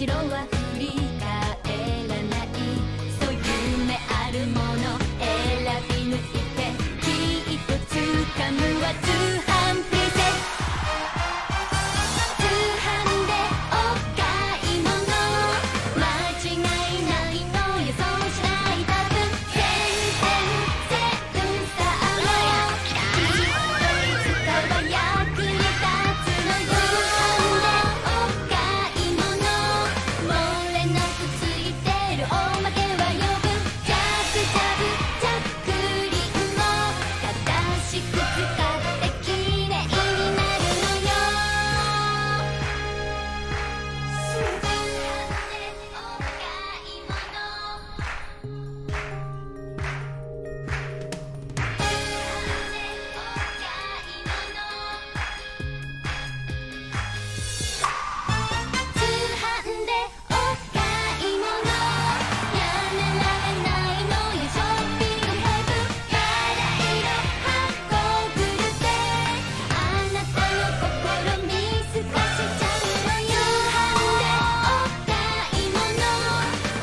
後ろは振り返らないそう夢あるもの選び抜いてきっと掴むは通販プレゼン通販でお買い物間違いないのよそうしない多分全然センサーもきっといつかは役に立つの通販でお買い物漏れなくついてるおまけは余分ジャブジャブジャックリンも正しく使ってきれいになるのよ通販でお買い物通販でお買い物やめられないのよショッピングヘブンバラ色箱ぐるであなたの心見透かしちゃうのよ通販でお買い物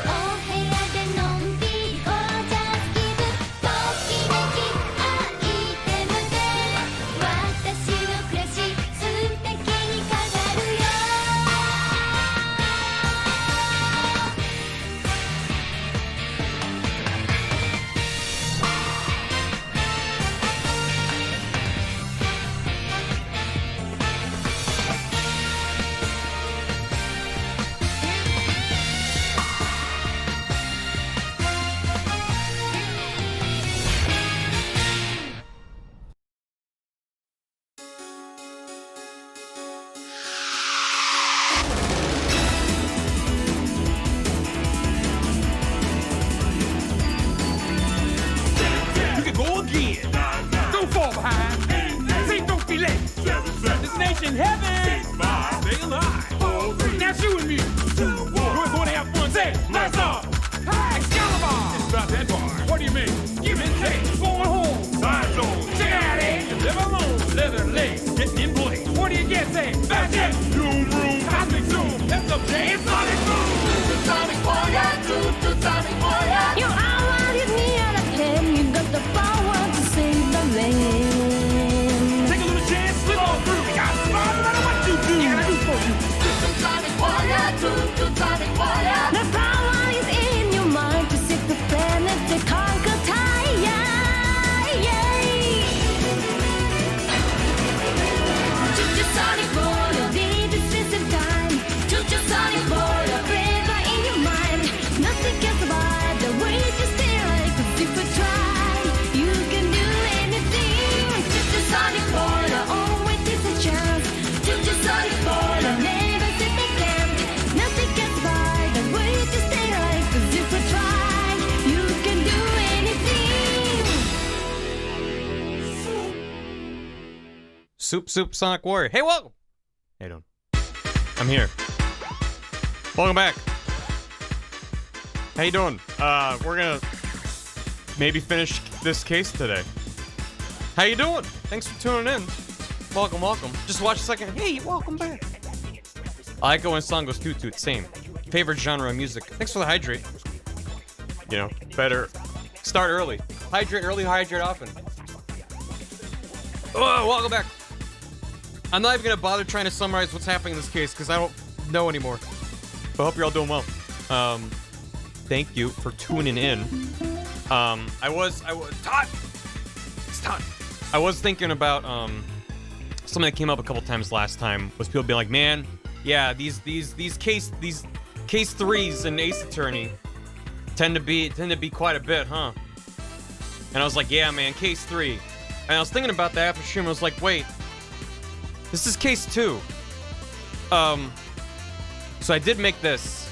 お部屋でのんびりゴージャス気分ときめきアイテムで私の暮らし素敵に飾るよYou can go again. Don't fall behind. Say don't be late. Destination heaven. Stay alive. Now shoot me. We're going to have fun. Say, lights off. Hi, Excalibur. It's about that bar. What do you mean? Give it taste. Going home. Side zone. Check out it. You live alone. Leather legs. Getting in place. What do you get? Say, back jet. Zoom room. Cosmic zoom. That's up there. It's Sonic boom. Sonic warrior. Sonic warrior. You are what you need out of him. You got the power to save the land. Take a little chance. Slip on through. We got to survive no matter what you do. You gotta do for you. Sonic warrior. Sonic warrior. The power is in your mind to seek the planet to conquer time. Choo-choo Sonic Warrior, be this is the time. Choo-choo Sonic Warrior, forever in your mind. Nothing can survive the way you stay like a super try. You can do anything. Choo-choo Sonic Warrior, always is a chance. Choo-choo Sonic Warrior, never sit again. Nothing can survive the way you stay like a super try. You can do anything. Soup Sonic Warrior. Hey, welcome. How you doing? I'm here. Welcome back. How you doing? We're gonna maybe finish this case today. How you doing? Thanks for tuning in. Welcome. Just watch a second. Hey, welcome back. I like it when a song goes toot toot. Same. Favorite genre of music. Thanks for the hydrate. You know, better start early. Hydrate early, hydrate often. Oh, welcome back. I'm not even gonna bother trying to summarize what's happening in this case because I don't know anymore. But I hope you're all doing well. Thank you for tuning in. I was Todd. It's Todd. I was thinking about something that came up a couple times last time was people being like, man, yeah, these case threes in Ace Attorney tend to be quite a bit, huh? And I was like, yeah, man, case 3. And I was thinking about that after stream. I was like, wait, this is case 2. So I did make this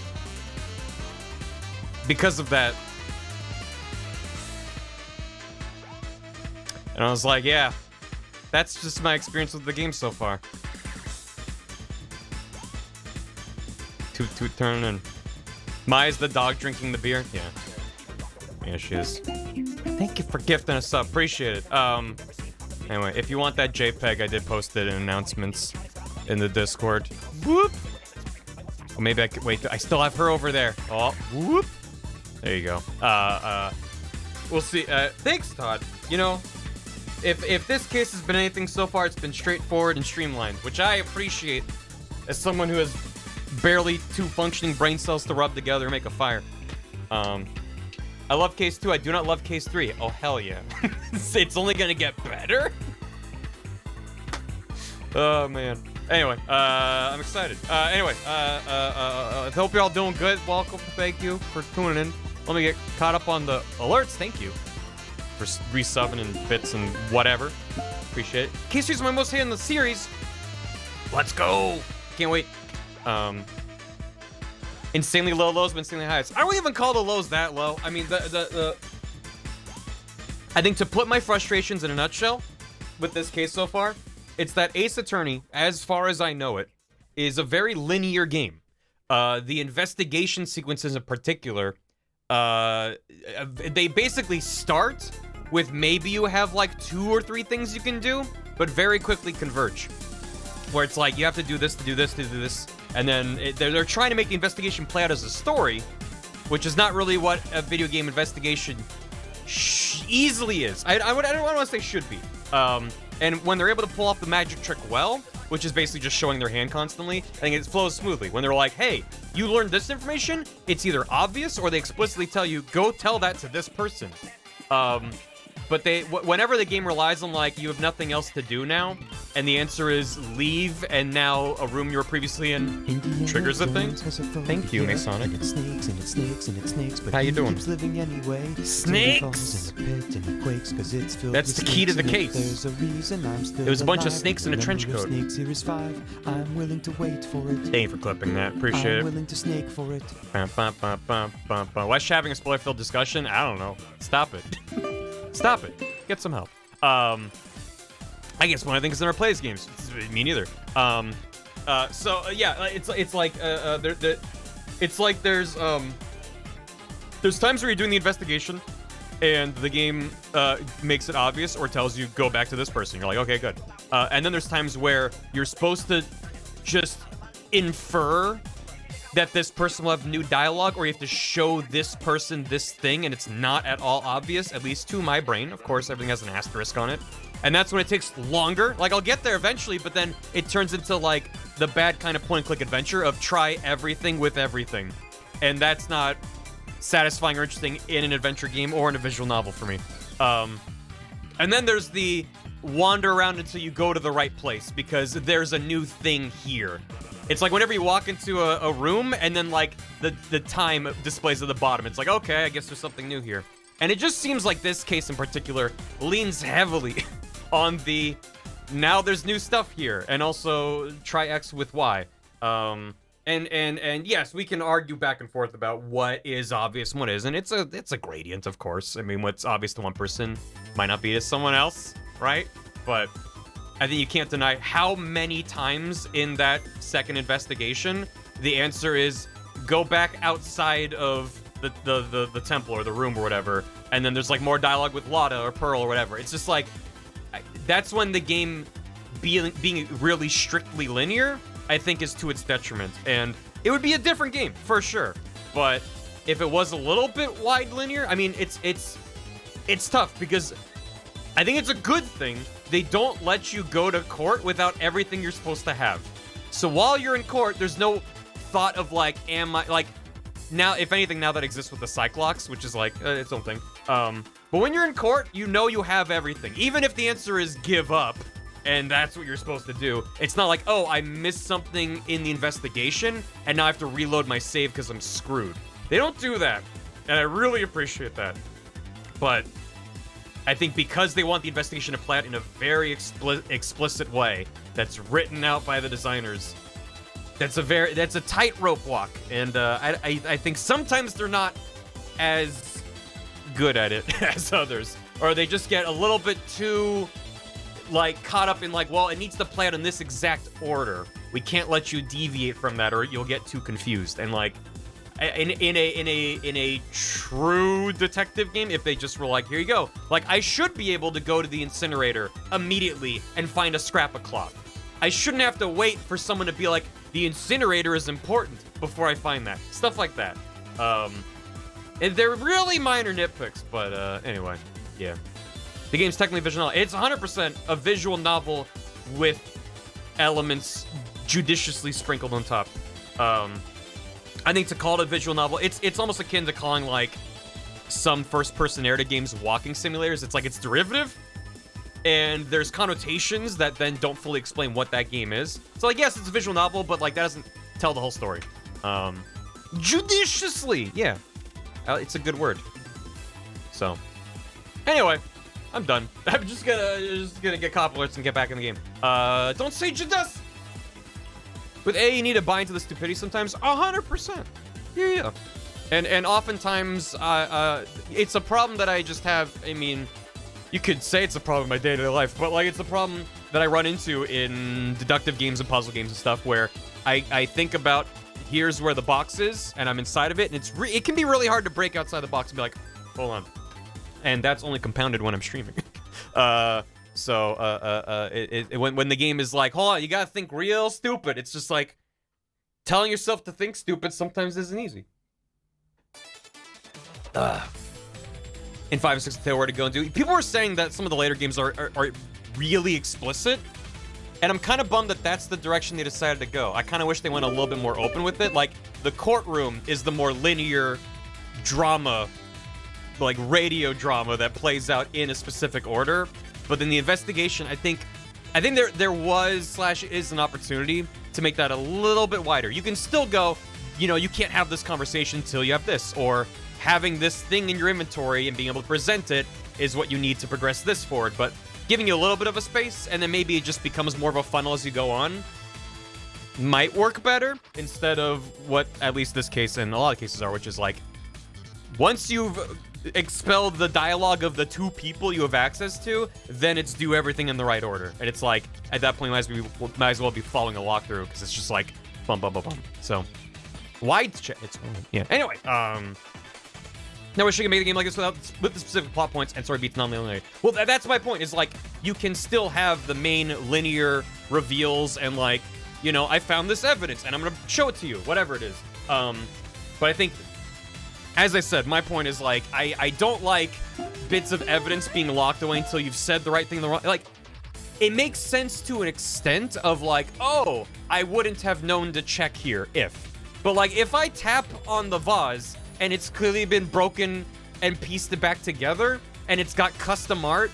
because of that. And I was like, yeah, that's just my experience with the game so far. Toot turning in. Mai's the dog drinking the beer? Yeah. Yeah, she is. Thank you for gifting us up. Appreciate it. Anyway, if you want that JPEG, I did post it in announcements in the Discord. Whoop! Or maybe I could wait. I still have her over there. Oh, whoop. There you go. We'll see. Thanks, Todd. You know, if this case has been anything so far, it's been straightforward and streamlined, which I appreciate as someone who has barely 2 functioning brain cells to rub together and make a fire. I love case 2. I do not love case 3. Oh, hell yeah. It's only gonna get better? Oh, man. Anyway, I'm excited. Anyway, I hope you're all doing good. Welcome. Thank you for tuning in. Let me get caught up on the alerts. Thank you for resubbing and bits and whatever. Appreciate it. Case 3 is my most hit in the series. Let's go. Can't wait. Insanely low lows, but insanely highs. I wouldn't even call the lows that low. I mean, I think to put my frustrations in a nutshell with this case so far, it's that Ace Attorney, as far as I know it, is a very linear game. The investigation sequences in particular, they basically start with maybe you have like 2 or 3 things you can do, but very quickly converge. Where it's like, you have to do this, to do this, to do this. And then they're trying to make the investigation play out as a story, which is not really what a video game investigation easily is. I don't want to say should be. And when they're able to pull off the magic trick well, which is basically just showing their hand constantly, I think it flows smoothly. When they're like, hey, you learned this information, it's either obvious or they explicitly tell you, go tell that to this person. But whenever the game relies on, like, you have nothing else to do now, and the answer is leave, and now a room you were previously in triggers the thing. Thank you, Masonic. How you doing? Snakes! That's the key to the case. It was a bunch of snakes in a trench coat. Thank you for clipping that. Appreciate it. Why is she having a spoiler-filled discussion? I don't know. Stop it. Stop it. Get some help. I guess one of the things in our plays games. Me neither. Yeah, it's like there's times where you're doing the investigation and the game makes it obvious or tells you go back to this person. You're like, okay, good. And then there's times where you're supposed to just infer that this person will have new dialogue, or you have to show this person this thing, and it's not at all obvious, at least to my brain. Of course, everything has an asterisk on it. And that's when it takes longer. Like, I'll get there eventually, but then it turns into, like, the bad kind of point-and-click adventure of try everything with everything. And that's not satisfying or interesting in an adventure game or in a visual novel for me. And then there's the wander around until you go to the right place, because there's a new thing here. It's like whenever you walk into a room and then, like, the time displays at the bottom. It's like, okay, I guess there's something new here. And it just seems like this case in particular leans heavily on the, now there's new stuff here, and also try X with Y. And yes, we can argue back and forth about what is obvious and what isn't. It's a gradient, of course. I mean, what's obvious to one person might not be to someone else, right? But I think you can't deny how many times in that second investigation, the answer is go back outside of the temple or the room or whatever, and then there's like more dialogue with Lotta or Pearl or whatever. It's just like, that's when the game being really strictly linear, I think, is to its detriment. And it would be a different game, for sure. But if it was a little bit wide linear, I mean, it's tough, because I think it's a good thing they don't let you go to court without everything you're supposed to have. So while you're in court, there's no thought of like, am I, like, now, if anything, now that exists with the Cyclops, which is like its own thing. But when you're in court, you know you have everything. Even if the answer is give up, and that's what you're supposed to do, it's not like, oh, I missed something in the investigation, and now I have to reload my save because I'm screwed. They don't do that, and I really appreciate that. But I think because they want the investigation to play out in a very explicit way that's written out by the designers, that's a tightrope walk, and I think sometimes they're not as good at it as others, or they just get a little bit too, like, caught up in like, well, it needs to play out in this exact order. We can't let you deviate from that, or you'll get too confused. And like, in a true detective game, if they just were like, here you go, like, I should be able to go to the incinerator immediately and find a scrap of cloth. I shouldn't have to wait for someone to be like, the incinerator is important before I find that. Stuff like that. And they're really minor nitpicks, but anyway, yeah. The game's technically visual novel. It's 100% a visual novel with elements judiciously sprinkled on top. I think to call it a visual novel, it's almost akin to calling like some first-person narrative games walking simulators. It's like it's derivative, and there's connotations that then don't fully explain what that game is. So like, yes, it's a visual novel, but like that doesn't tell the whole story. Judiciously, yeah, it's a good word. So, anyway, I'm done. I'm just gonna get cop alerts and get back in the game. Don't say Judas. With A, you need to buy into the stupidity sometimes. 100%. Yeah. And oftentimes, it's a problem that I just have. I mean, you could say it's a problem in my day-to-day life, but like it's a problem that I run into in deductive games and puzzle games and stuff where I think about, here's where the box is, and I'm inside of it, and it can be really hard to break outside the box and be like, hold on. And that's only compounded when I'm streaming. When the game is like, hold on, you gotta think real stupid. It's just like, telling yourself to think stupid sometimes isn't easy. In 5 and 6 detail where to go and do. People were saying that some of the later games are really explicit, and I'm kind of bummed that that's the direction they decided to go. I kind of wish they went a little bit more open with it. Like, the courtroom is the more linear drama, like radio drama that plays out in a specific order. But then the investigation, I think there was / is an opportunity to make that a little bit wider. You can still go, you know, you can't have this conversation until you have this, or having this thing in your inventory and being able to present it is what you need to progress this forward. But giving you a little bit of a space, and then maybe it just becomes more of a funnel as you go on, might work better, instead of what at least this case and a lot of cases are, which is like, once you've expelled the dialogue of the two people you have access to, then it's do everything in the right order. And it's like, at that point, might as well be following a walkthrough, because it's just like, bum, bum, bum, bum. So, wide check. It's, yeah. Anyway, now wish you can make a game like this with the specific plot points and story beats non-linear. Well, that's my point, is like, you can still have the main linear reveals and like, you know, I found this evidence and I'm gonna show it to you, whatever it is. But I think, as I said, my point is like, I don't like bits of evidence being locked away until you've said the right thing, like, it makes sense to an extent of like, oh, I wouldn't have known to check here if. But like, if I tap on the vase and it's clearly been broken and pieced it back together, and it's got custom art,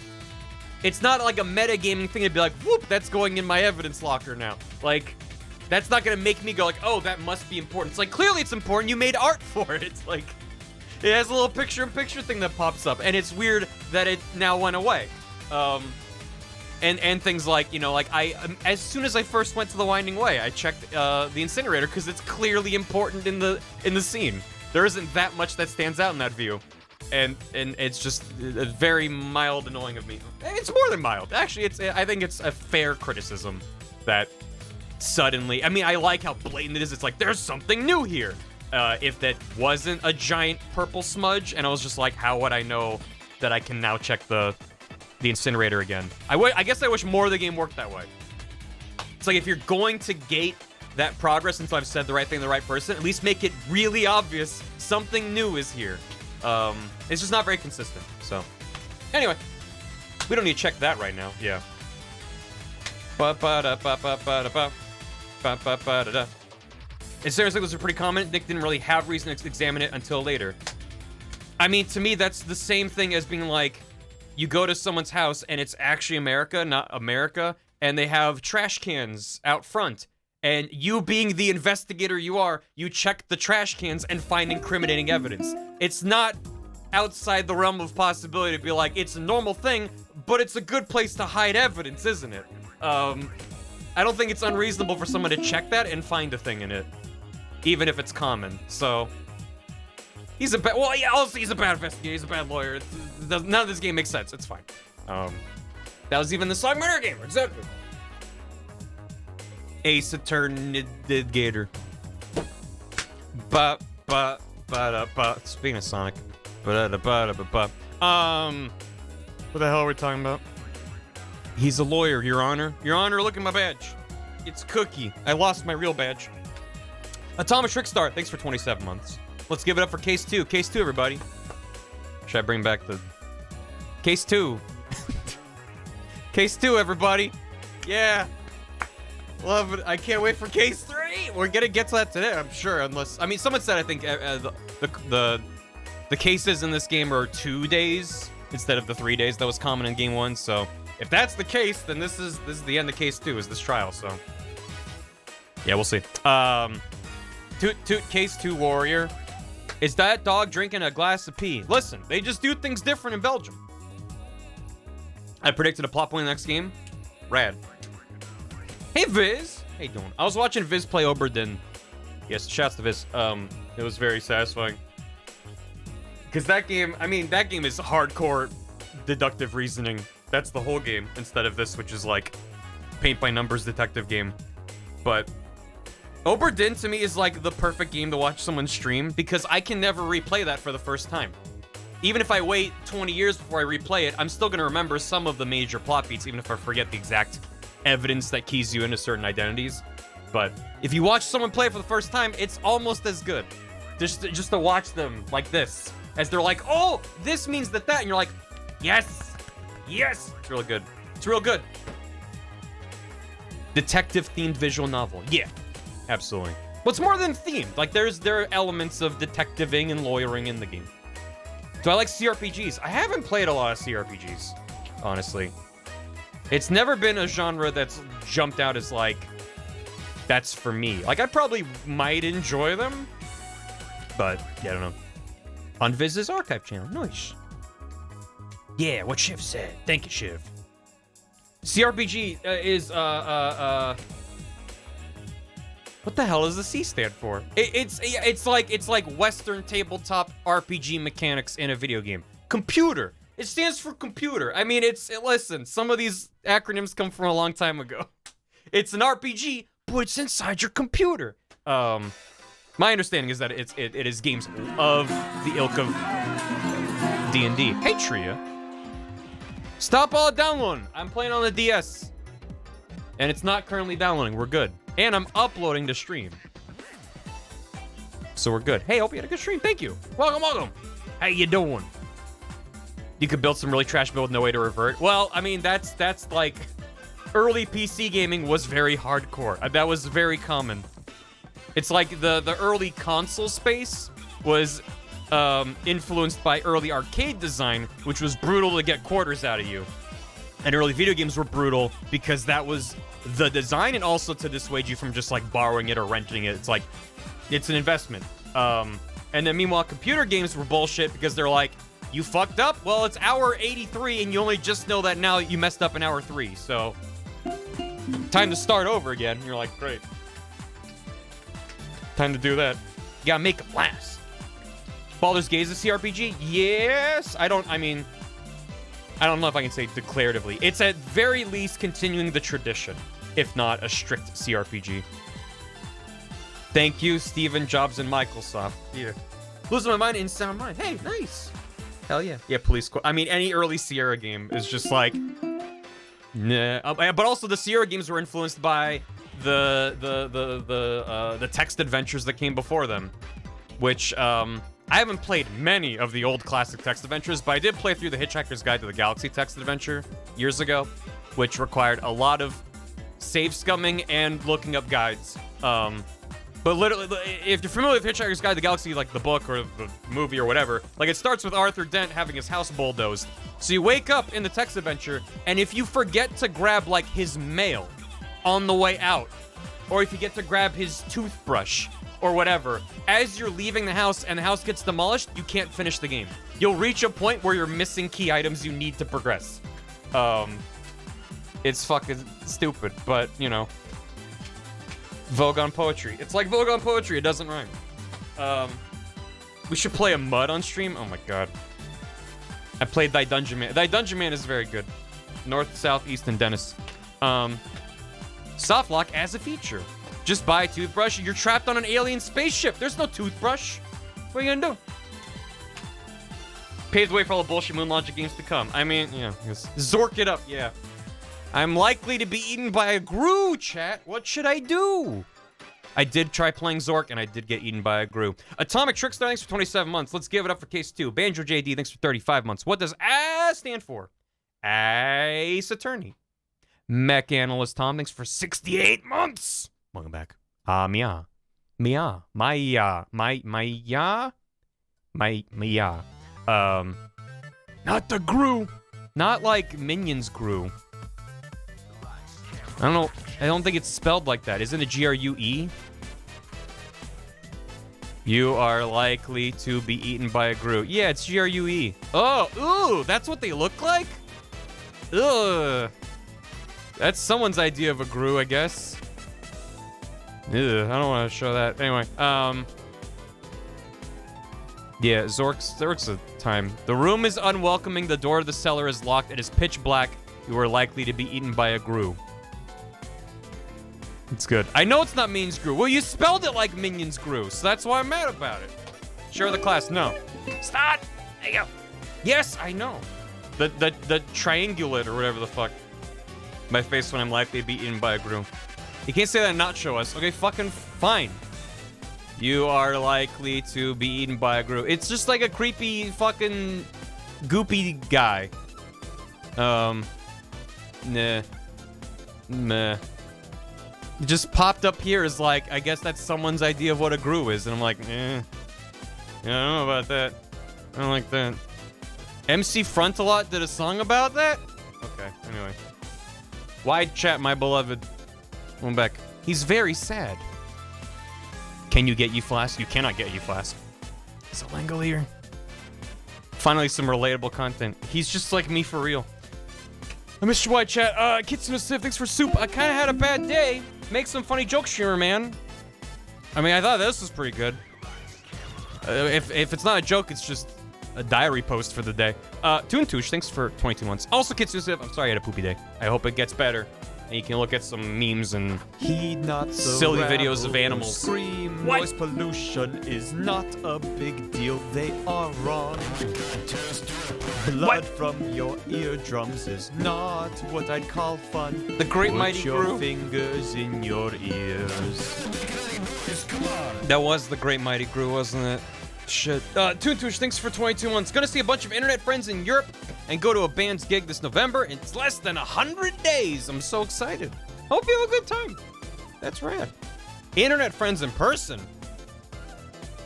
it's not like a metagaming thing to be like, whoop, that's going in my evidence locker now. Like, that's not gonna make me go like, oh, that must be important. It's like, clearly it's important, you made art for it. It's like, it has a little picture-in-picture thing that pops up, and it's weird that it now went away. And things like, you know, like as soon as I first went to the Winding Way, I checked the incinerator because it's clearly important in the scene. There isn't that much that stands out in that view, and it's just very mild annoying of me. It's more than mild, actually. I think it's a fair criticism that suddenly, I mean, I like how blatant it is. It's like, there's something new here. If that wasn't a giant purple smudge, and I was just like, how would I know that I can now check the incinerator again? I guess I wish more of the game worked that way. It's like, if you're going to gate that progress until I've said the right thing to the right person, at least make it really obvious something new is here. It's just not very consistent. So, anyway, we don't need to check that right now. Yeah. It seriously was pretty common. Nick didn't really have reason to examine it until later. I mean, to me, that's the same thing as being like, you go to someone's house and it's actually America, not America, and they have trash cans out front. And you being the investigator you are, you check the trash cans and find incriminating evidence. It's not outside the realm of possibility to be like, it's a normal thing, but it's a good place to hide evidence, isn't it? I don't think it's unreasonable for someone to check that and find a thing in it, even if it's common. So, he's a bad, well, yeah, also he's a bad investigator, he's a bad lawyer. None of this game makes sense, it's fine. That was even the Song Murder Gamer, exactly. Ace Attorney Gator. Speaking of Sonic. What the hell are we talking about? He's a lawyer, Your Honor. Your Honor, look at my badge. It's Cookie. I lost my real badge. Atomic Trickstar, thanks for 27 months. Let's give it up for Case 2. Case 2, everybody. Should I bring back the... Case 2. Case 2, everybody. Yeah. Love it. I can't wait for Case 3. We're gonna get to that today, I'm sure, unless... I mean, someone said, I think, the cases in this game are 2 days instead of the 3 days that was common in Game 1, so... If that's the case, then this is the end of Case 2, is this trial, so... Yeah, we'll see. Toot Case 2 Warrior. Is that dog drinking a glass of pee? Listen, they just do things different in Belgium. I predicted a plot point in the next game. Rad. Hey, Viz. How you doing? I was watching Viz play Oberdin. Yes, shouts to Viz. It was very satisfying. Because that game, I mean, that game is hardcore deductive reasoning. That's the whole game, instead of this, which is like paint-by-numbers detective game. But Oberdin, to me, is like the perfect game to watch someone stream, because I can never replay that for the first time. Even if I wait 20 years before I replay it, I'm still going to remember some of the major plot beats, even if I forget the exact evidence that keys you into certain identities. But if you watch someone play it for the first time, it's almost as good. Just to watch them like this, as they're like, oh, this means that, and you're like, yes! Yes! It's real good. It's real good. Detective-themed visual novel. Yeah, absolutely. But it's more than themed. Like, there are elements of detectiving and lawyering in the game. Do I like CRPGs? I haven't played a lot of CRPGs, honestly. It's never been a genre that's jumped out as, like, that's for me. Like, I probably might enjoy them, but, yeah, I don't know. On Viz's archive channel. Nice. Yeah, what Shiv said. Thank you, Shiv. CRPG is, what the hell does the C stand for? It's like Western tabletop RPG mechanics in a video game. Computer. It stands for computer. I mean, listen, some of these acronyms come from a long time ago. It's an RPG, but it's inside your computer. My understanding is that it is games of the ilk of D&D. Hey, Tria. Stop all downloading. I'm playing on the DS. And it's not currently downloading. We're good. And I'm uploading to stream. So we're good. Hey, hope you had a good stream. Thank you. Welcome, welcome. How you doing? You could build some really trash build, no way to revert. Well, I mean, that's like... Early PC gaming was very hardcore. That was very common. It's like the early console space was... influenced by early arcade design, which was brutal to get quarters out of you. And early video games were brutal because that was the design, and also to dissuade you from just like borrowing it or renting it. It's like, it's an investment. And then meanwhile, computer games were bullshit because they're like, you fucked up? Well, it's hour 83 and you only just know that now you messed up in hour 3. So, time to start over again. You're like, great. Time to do that. You gotta make it last. Baldur's Gate is a CRPG? Yes! I don't know if I can say declaratively. It's at very least continuing the tradition, if not a strict CRPG. Thank you, Steven Jobs and Microsoft. Yeah. Losing my mind in sound mind. Hey, nice! Hell yeah. Yeah, Police Squad. I mean, any early Sierra game is just like... Nah. But also the Sierra games were influenced by the text adventures that came before them. Which, I haven't played many of the old classic text adventures, but I did play through the Hitchhiker's Guide to the Galaxy text adventure years ago, which required a lot of save scumming and looking up guides. But literally, if you're familiar with Hitchhiker's Guide to the Galaxy, like the book or the movie or whatever, like it starts with Arthur Dent having his house bulldozed. So you wake up in the text adventure, and if you forget to grab like his mail on the way out, or if you get to grab his toothbrush, or whatever, as you're leaving the house and the house gets demolished, you can't finish the game. You'll reach a point where you're missing key items you need to progress. It's fucking stupid, but, you know. Vogue on poetry. It's like Vogue on poetry, it doesn't rhyme. We should play a mud on stream? Oh my god. I played Thy Dungeon Man. Thy Dungeon Man is very good. North, South, East, and Dennis. Softlock as a feature. Just buy a toothbrush. You're trapped on an alien spaceship. There's no toothbrush. What are you gonna do? Paved the way for all the bullshit Moon Logic games to come. I mean, yeah. Zork it up, yeah. I'm likely to be eaten by a Gru, chat. What should I do? I did try playing Zork, and I did get eaten by a Gru. Atomic Trickster, thanks for 27 months. Let's give it up for case 2. Banjo JD, thanks for 35 months. What does A stand for? Ace Attorney. Mech Analyst Tom, thanks for 68 months. Welcome back. Mia. Mia. Maya. Maya. Maya. Not the Gru. Not like Minions Gru. I don't know. I don't think it's spelled like that. Isn't it Grue? You are likely to be eaten by a Gru. Yeah, it's Grue. Oh, ooh, that's what they look like? Ugh. That's someone's idea of a Gru, I guess. Ugh, I don't want to show that. Anyway, yeah, Zork's a time. The room is unwelcoming. The door of the cellar is locked. It is pitch black. You are likely to be eaten by a Gru. It's good. I know it's not Minions Gru. Well, you spelled it like Minions Gru, so that's why I'm mad about it. Share the class. No. Stop. There you go. Yes, I know. The triangulate or whatever the fuck. My face when I'm likely to be eaten by a Gru. You can't say that and not show us. Okay, fucking fine. You are likely to be eaten by a Gru. It's just like a creepy fucking goopy guy. Nah. Meh. It just popped up here as like, I guess that's someone's idea of what a Gru is. And I'm like, yeah, I don't know about that. I don't like that. MC Frontalot did a song about that? Okay, anyway. Wide chat, my beloved. One back. He's very sad. Can you get you Flask? You cannot get you Flask. Is it Langolier? Finally, some relatable content. He's just like me for real. Mr. White chat, Kitsune Civ, thanks for soup. I kind of had a bad day. Make some funny jokes, streamer, man. I mean, I thought this was pretty good. If it's not a joke, it's just a diary post for the day. Toontush, thanks for 22 months. Also, Kitsune Civ, I'm sorry I had a poopy day. I hope it gets better. And you can look at some memes and silly videos of animals. Scream, noise pollution is not a big deal. They are wrong. Blood from your eardrums is not what I'd call fun. The Great Mighty Put your Gru. fingers in your ears. That was the Great Mighty Gru, wasn't it? Shit. Toontush, thanks for 22 months. Gonna see a bunch of internet friends in Europe and go to a band's gig this November. It's less than 100 days. I'm so excited. Hope you have a good time. That's rad. Internet friends in person.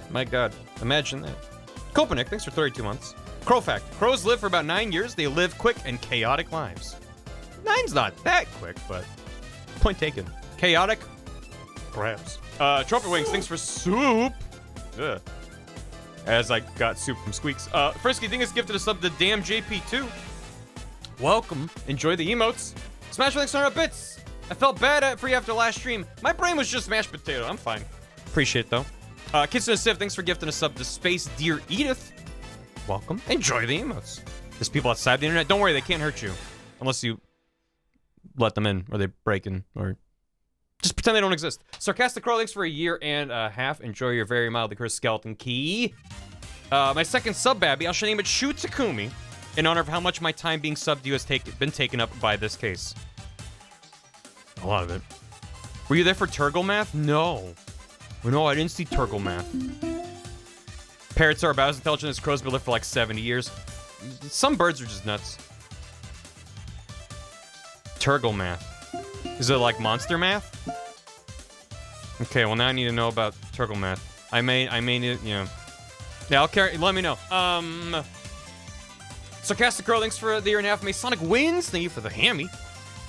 My God, imagine that. Kopanik, thanks for 32 months. Crow fact. Crows live for about 9 years. They live quick and chaotic lives. 9's not that quick, but point taken. Chaotic? Perhaps. Trumpet Wings, thanks for soup. Ugh. As I got soup from Squeaks. Frisky Dingus gifted a sub to Damn JP2. Welcome. Enjoy the emotes. Smash with 600 bits. I felt bad for you after last stream. My brain was just mashed potato. I'm fine. Appreciate it, though. Kitsune Civ, thanks for gifting a sub to Space Deer Edith. Welcome. Enjoy the emotes. There's people outside the internet. Don't worry, they can't hurt you. Unless you let them in, or they break in, or just pretend they don't exist. Sarcastic Crow, thanks for a year and a half. Enjoy your very mildly cursed skeleton key. My second sub, Babby, I shall name it Shu Takumi, in honor of how much my time being subbed to you has been taken up by this case. A lot of it. Were you there for Turgle Math? No. No, I didn't see Turgle Math. Parrots are about as intelligent as crows, but live for like 70 years. Some birds are just nuts. Turgle Math. Is it like monster math? Okay, well now I need to know about Turgle Math. I may need, you know. Yeah, I'll carry, let me know. Sarcastic Girl, thanks for the year and a half. Masonic Wins, thank you for the hammy.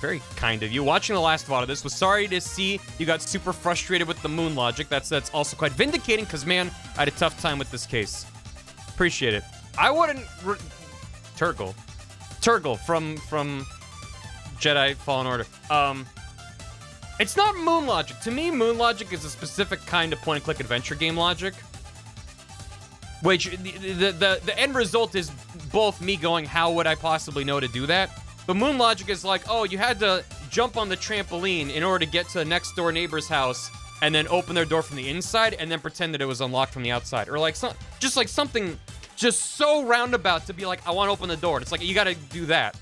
Very kind of you. Watching the last VOD of this, was sorry to see you got super frustrated with the moon logic. That's also quite vindicating, because man, I had a tough time with this case. Appreciate it. I wouldn't... Turgle from Jedi Fallen Order. It's not moon logic. To me, moon logic is a specific kind of point-and-click adventure game logic. Which, the end result is both me going, how would I possibly know to do that? But moon logic is like, oh, you had to jump on the trampoline in order to get to the next door neighbor's house and then open their door from the inside and then pretend that it was unlocked from the outside. Or like, just like something just so roundabout to be like, I want to open the door. And it's like, you got to do that.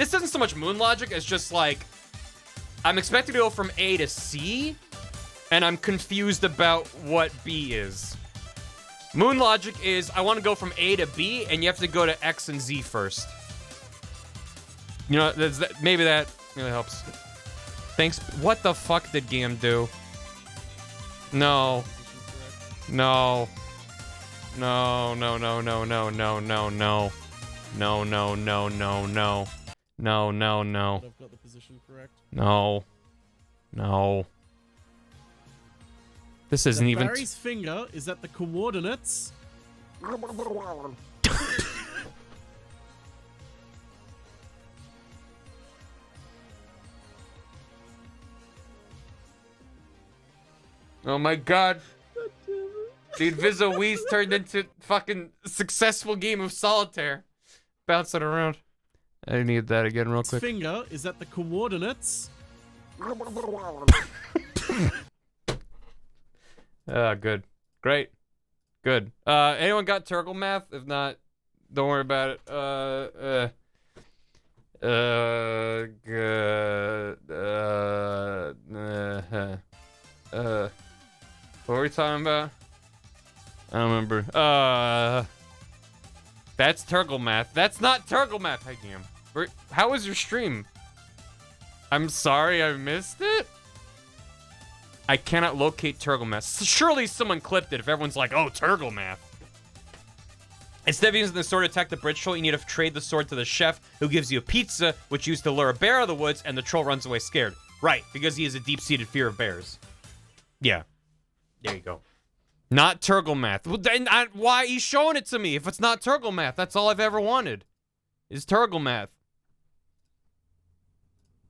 this isn't so much moon logic as just like, I'm expecting to go from A to C, and I'm confused about what B is. Moon logic is, I want to go from A to B, and you have to go to X and Z first. You know, maybe that really helps. Thanks. What the fuck did game do? No. No. No, no, no, no, no, no, no, no. No, no, no, no, no. No, no, no. I've got the position correct. No. No. This isn't even... Barry's finger is at the coordinates... Oh my god. Dude, Vizo turned into fucking successful game of solitaire. Bouncing around. I need that again real quick. Finger is at the coordinates... Good. Great. Good. Anyone got Turgle math? If not, don't worry about it. Good. What were we talking about? I don't remember. That's Turgle math. That's not Turgle math. Hey, Gam. How was your stream? I'm sorry I missed it. I cannot locate Turgle math. Surely someone clipped it if everyone's like, oh, Turgle math. Instead of using the sword to attack the bridge troll, you need to trade the sword to the chef, who gives you a pizza, which used to lure a bear out of the woods, and the troll runs away scared. Right, because he has a deep-seated fear of bears. Yeah. There you go. Not Turgle math. Well, then why are you showing it to me if it's not Turgle math? That's all I've ever wanted. Is Turgle math.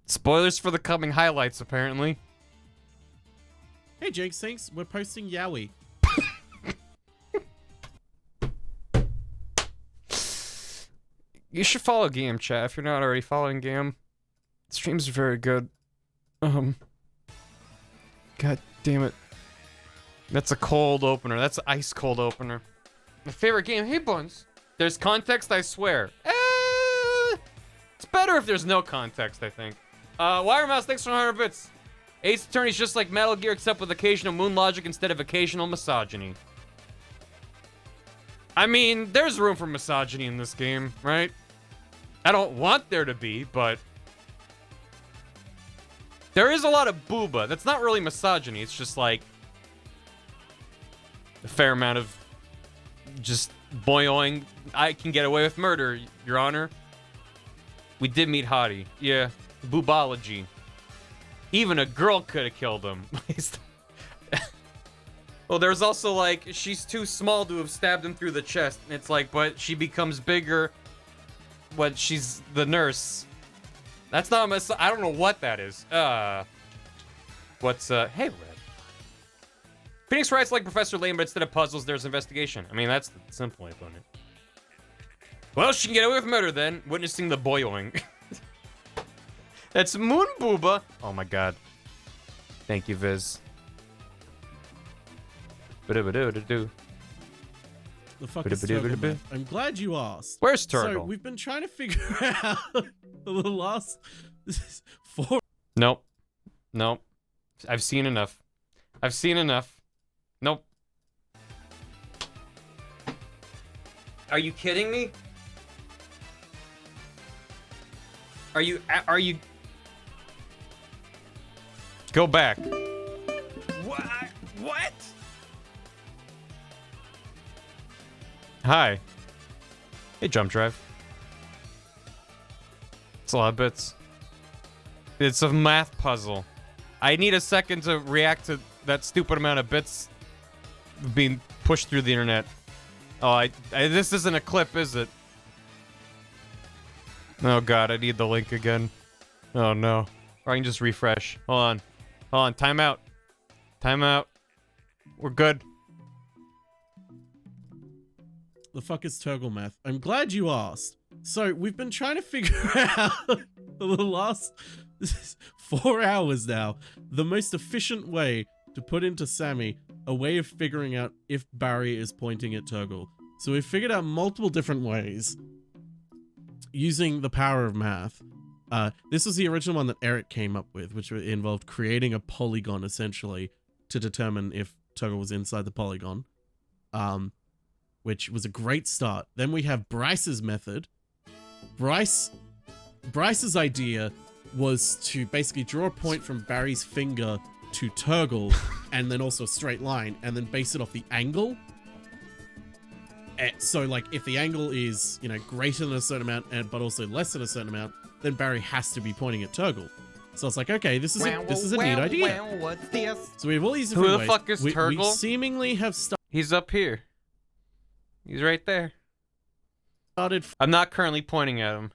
Spoilers for the coming highlights, apparently. Hey, Jake, thanks. We're posting Yowie. You should follow Gam, chat, if you're not already following Gam. Streams are very good. God damn it. That's a cold opener. That's an ice cold opener. My favorite game. Hey, Buns. There's context, I swear. It's better if there's no context, I think. Wire Mouse, thanks for 100 bits. Ace Attorney's just like Metal Gear, except with occasional moon logic instead of occasional misogyny. I mean, there's room for misogyny in this game, right? I don't want there to be, but... there is a lot of booba. That's not really misogyny. It's just like... a fair amount of... just boing. I can get away with murder, Your Honor. We did meet Hottie. Yeah. Boobology. Even a girl could have killed him. Well, there's also like, she's too small to have stabbed him through the chest. And it's like, but she becomes bigger when she's the nurse. That's not a I don't know what that is. Hey, Red. Phoenix writes like Professor Lane, but instead of puzzles, there's investigation. I mean, that's the simple way of putting it. Well, she can get away with murder then, witnessing the boyoing. That's Moon Booba. Oh my god. Thank you, Viz. The fuck is Turtle math? I'm glad you asked. Where's Turtle? So, we've been trying to figure out the last... This is 4... Nope. Nope. I've seen enough. I've seen enough. Nope. Are you kidding me? Are you... Go back. What? Hi. Hey, Jump Drive. It's a lot of bits. It's a math puzzle. I need a second to react to that stupid amount of bits being pushed through the internet. Oh, this isn't a clip, is it? Oh god, I need the link again. Oh no. Or I can just refresh. Hold on. Hold on, time out. Time out. We're good. The fuck is Turtle math? I'm glad you asked. So, we've been trying to figure out for the last 4 hours now, the most efficient way to put into Sammy a way of figuring out if Barry is pointing at Turtle. So we've figured out multiple different ways using the power of math. This was the original one that Eric came up with, which involved creating a polygon essentially to determine if Turgle was inside the polygon, which was a great start. Then we have Bryce's method. Bryce's idea was to basically draw a point from Barry's finger to Turgle and then also a straight line and then base it off the angle. So like if the angle is, you know, greater than a certain amount but also less than a certain amount, then Barry has to be pointing at Turgle. So it's like, okay, this is a neat idea. What's this? So we have all these different Who the ways. fuck is Turgle? We seemingly have He's up here. He's right there. started I'm not currently pointing at him.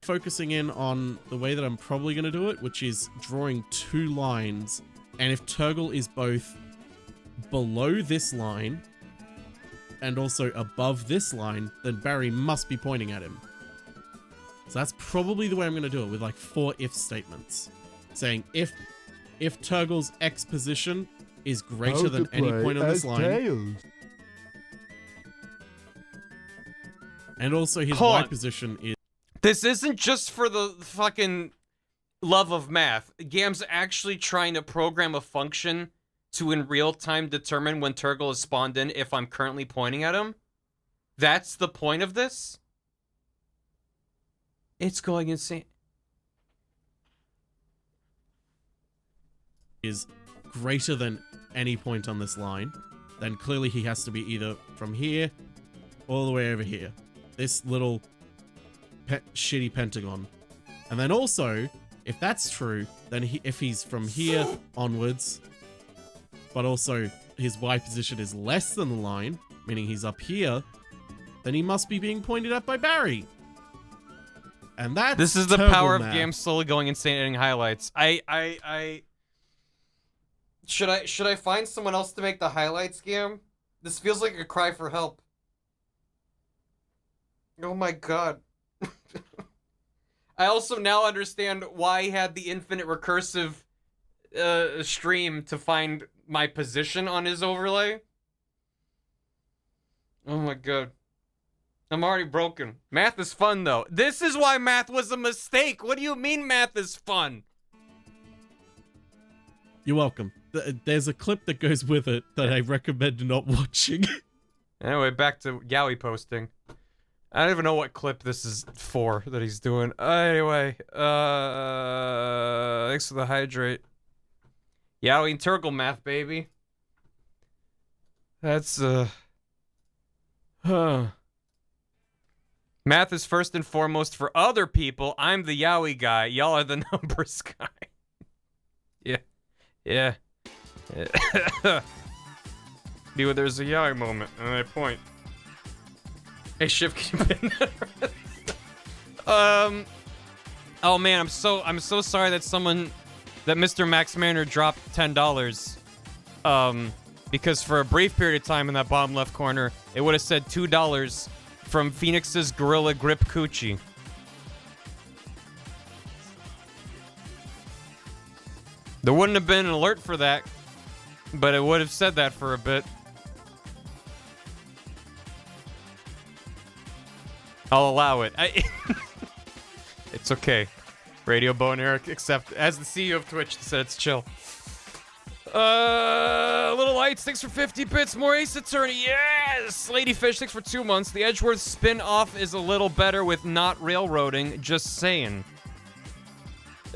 focusing in on the way that I'm probably going to do it, which is drawing two lines. And if Turgle is both below this line and also above this line, then Barry must be pointing at him. So that's probably the way I'm going to do it, with like 4 if statements. Saying if Turgle's X position is greater than any point on this line, and also his Y position is... This isn't just for the fucking love of math. Gam's actually trying to program a function to in real time determine when Turgle is spawned in if I'm currently pointing at him. That's the point of this? It's going insane. Is greater than any point on this line, then clearly he has to be either from here all the way over here. This little shitty pentagon. And then also, if that's true, then if he's from here onwards, but also his Y position is less than the line, meaning he's up here, then he must be being pointed at by Barry. And that's This is the Turgle power of math. Gam slowly going insane editing highlights. Should I find someone else to make the highlights, Gam? This feels like a cry for help. Oh my god. I also now understand why he had the infinite recursive stream to find my position on his overlay. Oh my god. I'm already broken. Math is fun, though. This is why math was a mistake. What do you mean math is fun? You're welcome. There's a clip that goes with it that I recommend not watching. Anyway, back to Yowie posting. I don't even know what clip this is for that he's doing. Anyway, thanks for the hydrate. Yowie and Turgle math, baby. That's, Math is first and foremost for other people. I'm the Yowie guy. Y'all are the numbers guy. Yeah. Yeah. Dude, there's a Yowie moment, and I point. Hey, Shiv, can you pin that? Oh man, I'm so sorry that Mr. Max Manor dropped $10. Because for a brief period of time in that bottom left corner, it would have said $2 from Phoenix's Gorilla Grip Coochie. There wouldn't have been an alert for that, but it would have said that for a bit. I'll allow it. It's okay. Radio Bo and Eric, except as the CEO of Twitch said, it's chill. Little Lights, thanks for 50 bits. More Ace Attorney, yes! Ladyfish, thanks for 2 months. The Edgeworth spin-off is a little better with not railroading, just saying.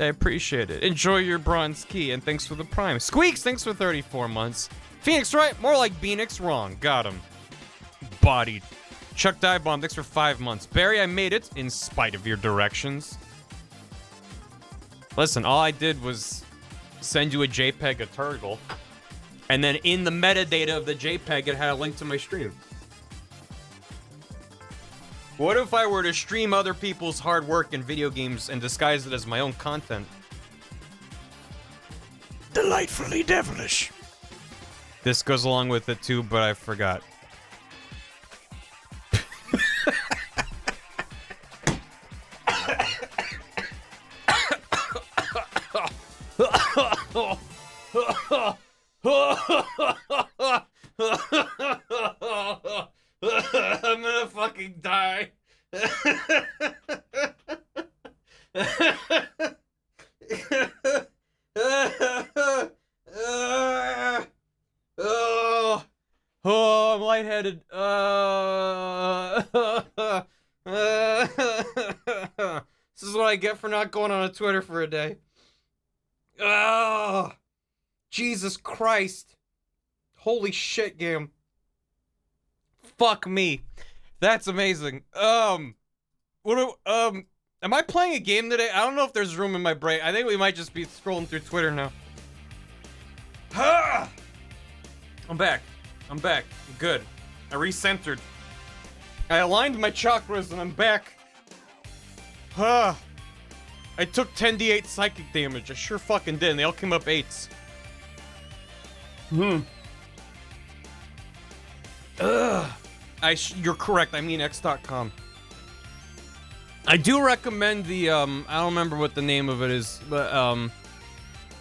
I appreciate it. Enjoy your bronze key, and thanks for the prime. Squeaks, thanks for 34 months. Phoenix, right? More like Phoenix, wrong. Got him. Bodied. Chuck Diebomb, thanks for 5 months. Barry, I made it, in spite of your directions. Listen, all I did was send you a JPEG of Turgle, and then in the metadata of the JPEG, it had a link to my stream. What if I were to stream other people's hard work in video games and disguise it as my own content? Delightfully devilish. This goes along with it too, but I forgot. I'm gonna fucking die. I get for not going on a Twitter for a day. Oh, Jesus Christ. Holy shit, game. Fuck me. That's amazing. Am I playing a game today? I don't know if there's room in my brain. I think we might just be scrolling through Twitter now. I'm back. I'm good. I recentered. I aligned my chakras and I'm back. I took 10d8 psychic damage. I sure fucking did. And they all came up 8s. You're correct. I mean X.com. I do recommend the I don't remember what the name of it is, but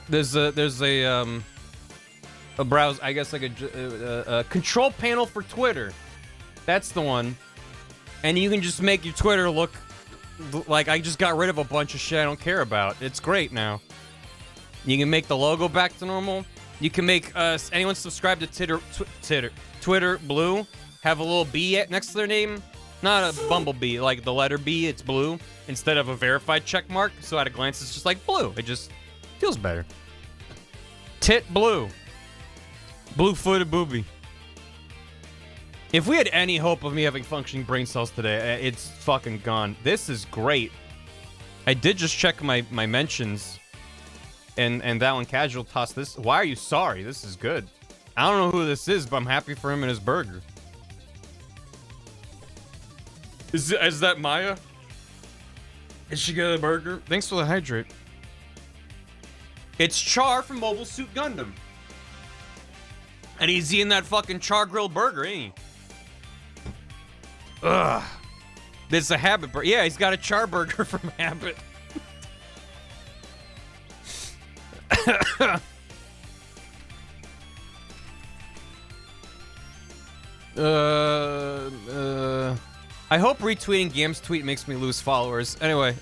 there's a browse, I guess, like a control panel for Twitter. That's the one. And you can just make your Twitter look like I just got rid of a bunch of shit I don't care about. It's great now. You can make the logo back to normal. You can make anyone subscribe to Twitter blue, have a little B next to their name. Not a bumblebee, like the letter B, it's blue, instead of a verified check mark. So at a glance, it's just like blue. It just feels better. Tit blue. Blue-footed booby. If we had any hope of me having functioning brain cells today, it's fucking gone. This is great. I did just check my mentions, and that one casual tossed this. Why are you sorry? This is good. I don't know who this is, but I'm happy for him and his burger. Is that Maya? Is she got a burger? Thanks for the hydrate. It's Char from Mobile Suit Gundam. And he's eating that fucking char grilled burger, ain't he? Ugh. This is a Habit burger. Yeah, he's got a char burger from Habit. I hope retweeting Gam's tweet makes me lose followers. Anyway,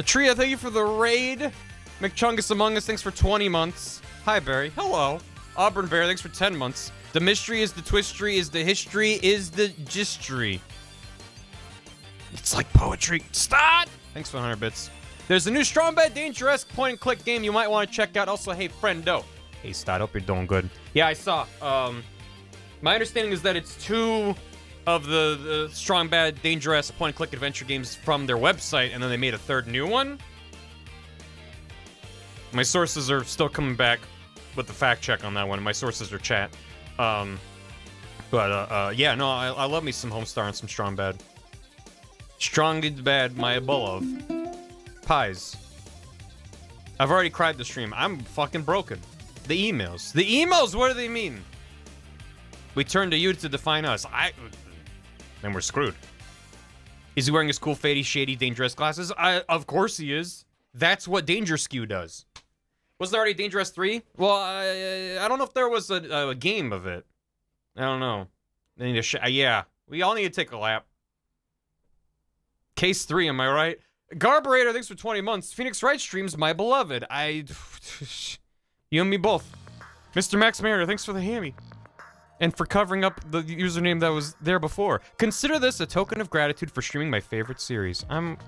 Tria, thank you for the raid. McChungus Among Us, thanks for 20 months. Hi, Barry. Hello. Auburn Bear, thanks for 10 months. The mystery is the twistry, is the history, is the gistry. It's like poetry. Stop! Thanks for 100 bits. There's a new Strong Bad Dangerous point-and-click game you might want to check out. Also, hey, friendo. Hey, Stott, hope you're doing good. Yeah, I saw. My understanding is that it's 2 of the Strong Bad Dangerous point-and-click adventure games from their website, and then they made a 3rd new one. My sources are still coming back with the fact check on that one. My sources are chat. Yeah, no, I love me some Homestar and some Strong Bad. Strong and Bad, my beloved. Pies. I've already cried the stream. I'm fucking broken. The emails. The emails, what do they mean? We turn to you to define us. Then we're screwed. Is he wearing his cool, fadey, shady, dangerous glasses? Of course he is. That's what Danger Skew does. Was there already Dangerous 3? Well, I don't know if there was a game of it. I don't know. I need to yeah, we all need to take a lap. Case 3, am I right? Garburator, thanks for 20 months. Phoenix Wright streams, my beloved. You and me both. Mr. Max Mayer, thanks for the hammy. And for covering up the username that was there before. Consider this a token of gratitude for streaming my favorite series. I'm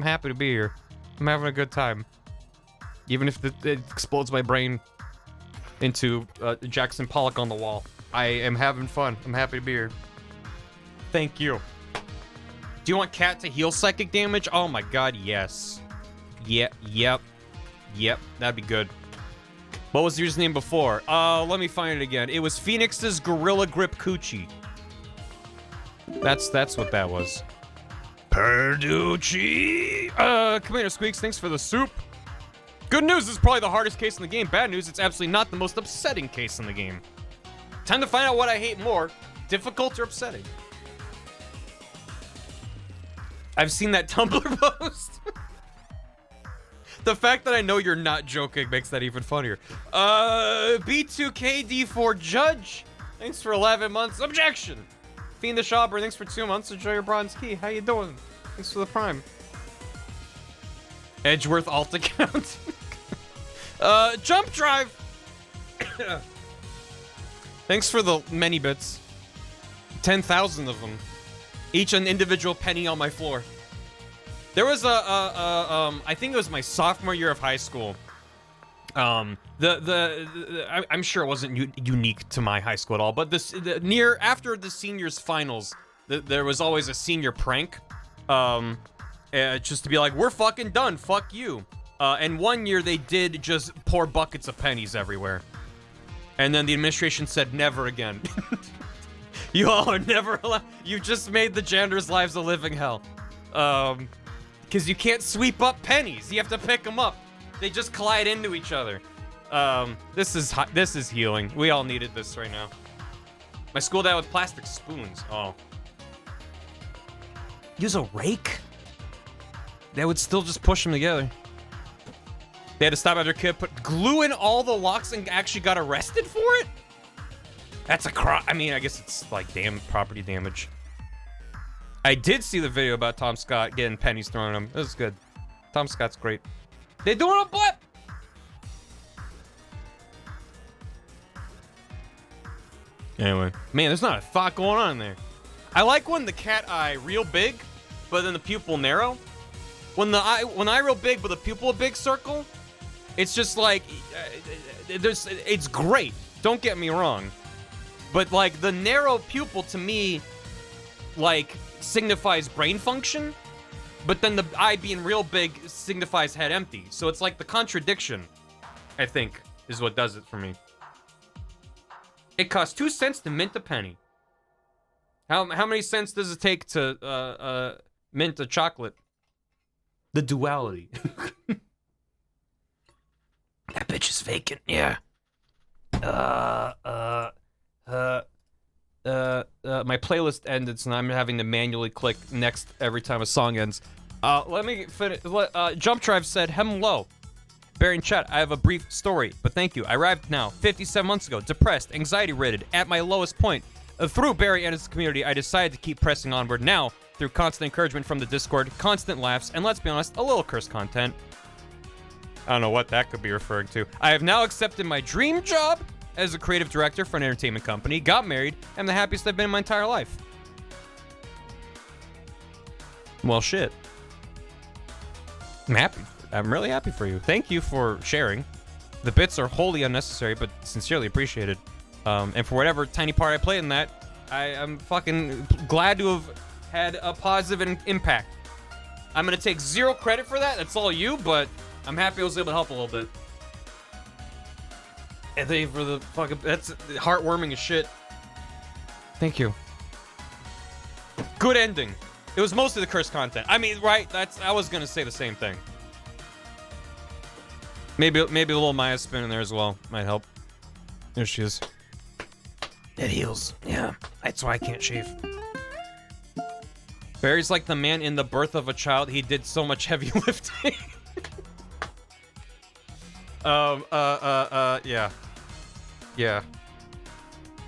happy to be here. I'm having a good time. Even if it explodes my brain into Jackson Pollock on the wall. I am having fun. I'm happy to be here. Thank you. Do you want Cat to heal psychic damage? Oh my god, yes. Yep. That'd be good. What was your username before? Let me find it again. It was Phoenix's Gorilla Grip Coochie. That's what that was. Perducci! Commander Squeaks, thanks for the soup. Good news, this is probably the hardest case in the game. Bad news, it's absolutely not the most upsetting case in the game. Time to find out what I hate more, difficult or upsetting. I've seen that Tumblr post. The fact that I know you're not joking makes that even funnier. B2KD4 Judge, thanks for 11 months. Objection! Fiendish Auburn, thanks for 2 months. Enjoy your bronze key. How you doing? Thanks for the prime. Edgeworth alt account. Jump drive. Thanks for the many bits. 10,000 of them. Each an individual penny on my floor. There was I think it was my sophomore year of high school. I'm sure it wasn't unique to my high school at all, but after the seniors finals, there was always a senior prank, just to be like, we're fucking done, fuck you. And one year they did just pour buckets of pennies everywhere, and then the administration said never again. You all are never allowed. You just made the janitors' lives a living hell, because you can't sweep up pennies. You have to pick them up. They just collide into each other. This is healing. We all needed this right now. My school died with plastic spoons. Oh. Use a rake? That would still just push them together. They had to stop after a kid put glue in all the locks and actually got arrested for it? That's a crime. I mean, I guess it's like property damage. I did see the video about Tom Scott getting pennies thrown at him. It was good. Tom Scott's great. They doing a butt. Anyway, man, there's not a thought going on in there. I like when the cat eye real big, but then the pupil narrow. When the eye real big, but the pupil a big circle, it's just like it's great. Don't get me wrong, but like the narrow pupil to me, like signifies brain function. But then the eye being real big signifies head empty. So it's like the contradiction, I think, is what does it for me. It costs 2 cents to mint a penny. How many cents does it take to mint a chocolate? The duality. That bitch is vacant, yeah. My playlist ended, so now I'm having to manually click next every time a song ends. Let me finish. Jump Drive said, hello. Barry and chat, I have a brief story, but thank you. I arrived now, 57 months ago, depressed, anxiety-ridden, at my lowest point. Through Barry and his community, I decided to keep pressing onward. Now, through constant encouragement from the Discord, constant laughs, and let's be honest, a little curse content. I don't know what that could be referring to. I have now accepted my dream job as a creative director for an entertainment company, got married, and I'm the happiest I've been in my entire life. Well, shit. I'm happy. I'm really happy for you. Thank you for sharing. The bits are wholly unnecessary, but sincerely appreciated. And for whatever tiny part I played in that, I'm fucking glad to have had a positive impact. I'm gonna take zero credit for that. That's all you, but I'm happy I was able to help a little bit. And thank you for the fucking... That's heartwarming as shit. Thank you. Good ending. It was mostly the curse content. I mean, right? I was gonna say the same thing. Maybe a little Maya spin in there as well might help. There she is. It heals. Yeah, that's why I can't shave. Barry's like the man in The Birth of a Child. He did so much heavy lifting. Yeah. Yeah.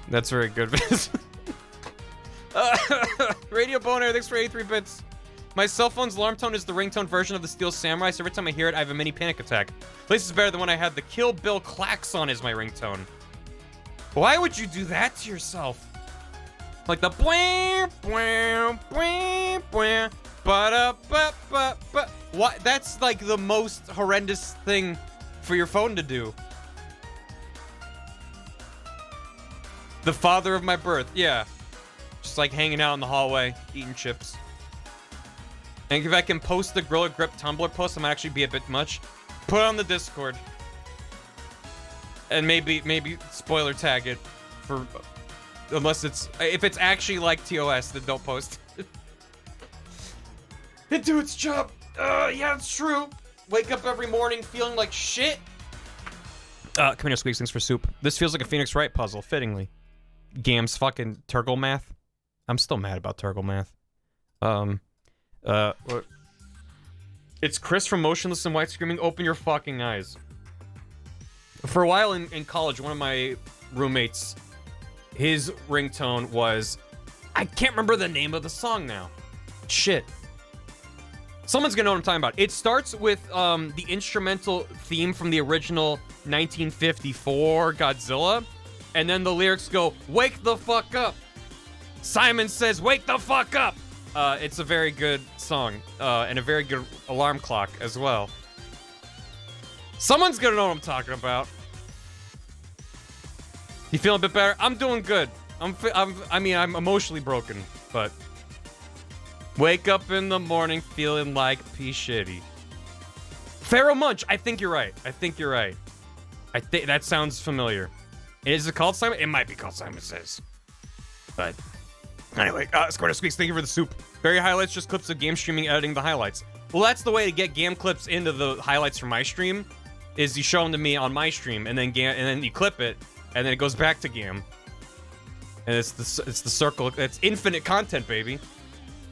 That's very good. Radio Boner, thanks for 83 bits. My cell phone's alarm tone is the ringtone version of the Steel Samurai, so every time I hear it, I have a mini panic attack. At least it's better than when I had the Kill Bill klaxon as my ringtone. Why would you do that to yourself? Like the bwah, bwah, bwah, bwah, ba-da-ba-ba-ba. What? That's like the most horrendous thing for your phone to do. The father of my birth, yeah. Just like hanging out in the hallway, eating chips. And if I can post the Gorilla Grip Tumblr post, it might actually be a bit much. Put it on the Discord. And maybe spoiler tag it for... Unless it's... If it's actually like TOS, then don't post. It do its job. Yeah, it's true. Wake up every morning feeling like shit. Come here, Squeaks, thanks for soup. This feels like a Phoenix Wright puzzle, fittingly. Gam's fucking Turgle Math. I'm still mad about Turgle Math. It's Chris from Motionless and White screaming, open your fucking eyes. For a while in college, one of my roommates, his ringtone was... I can't remember the name of the song now. Shit. Someone's gonna know what I'm talking about. It starts with the instrumental theme from the original 1954 Godzilla, and then the lyrics go, wake the fuck up. Simon says, wake the fuck up. It's a very good song, and a very good alarm clock as well. Someone's gonna know what I'm talking about. You feeling a bit better? I'm doing good. I'm emotionally broken, but wake up in the morning feeling like pea shitty. Pharaoh Munch, I think you're right. I think that sounds familiar. Is it called Simon? It might be called Simon Says. But anyway, Squirter Squeaks, thank you for the soup. Barry highlights, just clips of game streaming, editing the highlights. Well, that's the way to get game clips into the highlights from my stream, is you show them to me on my stream, and then you clip it, and then it goes back to Gam. And it's the circle. It's infinite content, baby.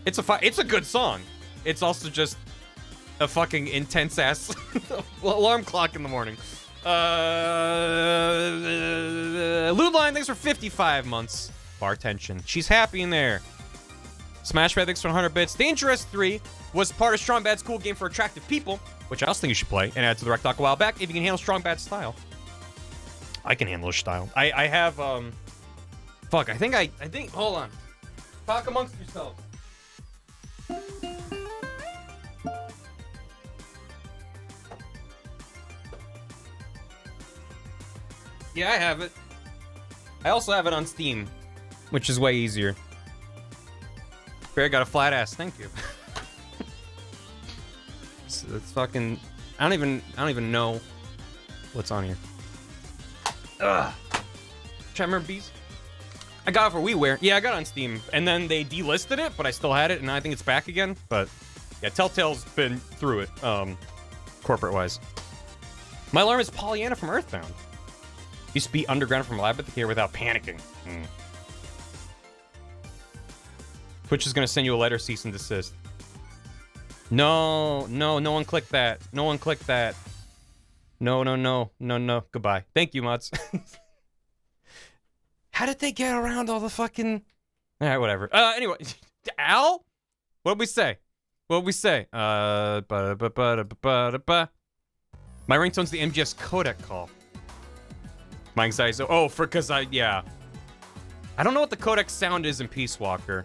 It's a good song. It's also just a fucking intense ass alarm clock in the morning. Lootline, thanks for 55 months. Bar tension. She's happy in there. Smashpad, thanks for 100 bits. Dangerous 3 was part of Strong Bad's cool game for attractive people, which I also think you should play and add to the rec talk a while back if you can handle Strong Bad's style. I can handle his style. I have, fuck, I think, hold on. Talk amongst yourselves. Yeah, I have it. I also have it on Steam, which is way easier. Bear got a flat ass, thank you. So it's fucking, I don't even know what's on here. Ugh. Try to remember bees. I got it for WiiWare. Yeah, I got it on Steam, and then they delisted it, but I still had it, and I think it's back again. But yeah, Telltale's been through it, corporate-wise. My alarm is Pollyanna from Earthbound. Used to be underground from Lab at the Care without panicking. Twitch is gonna send you a letter, cease and desist. No one clicked that. No one clicked that. No. Goodbye. Thank you, mods. How did they get around all the fucking... Alright, whatever. Anyway. Al? What'd we say? My ringtone's the MGS codec call. My anxiety. Oh, because yeah. I don't know what the codec sound is in Peace Walker,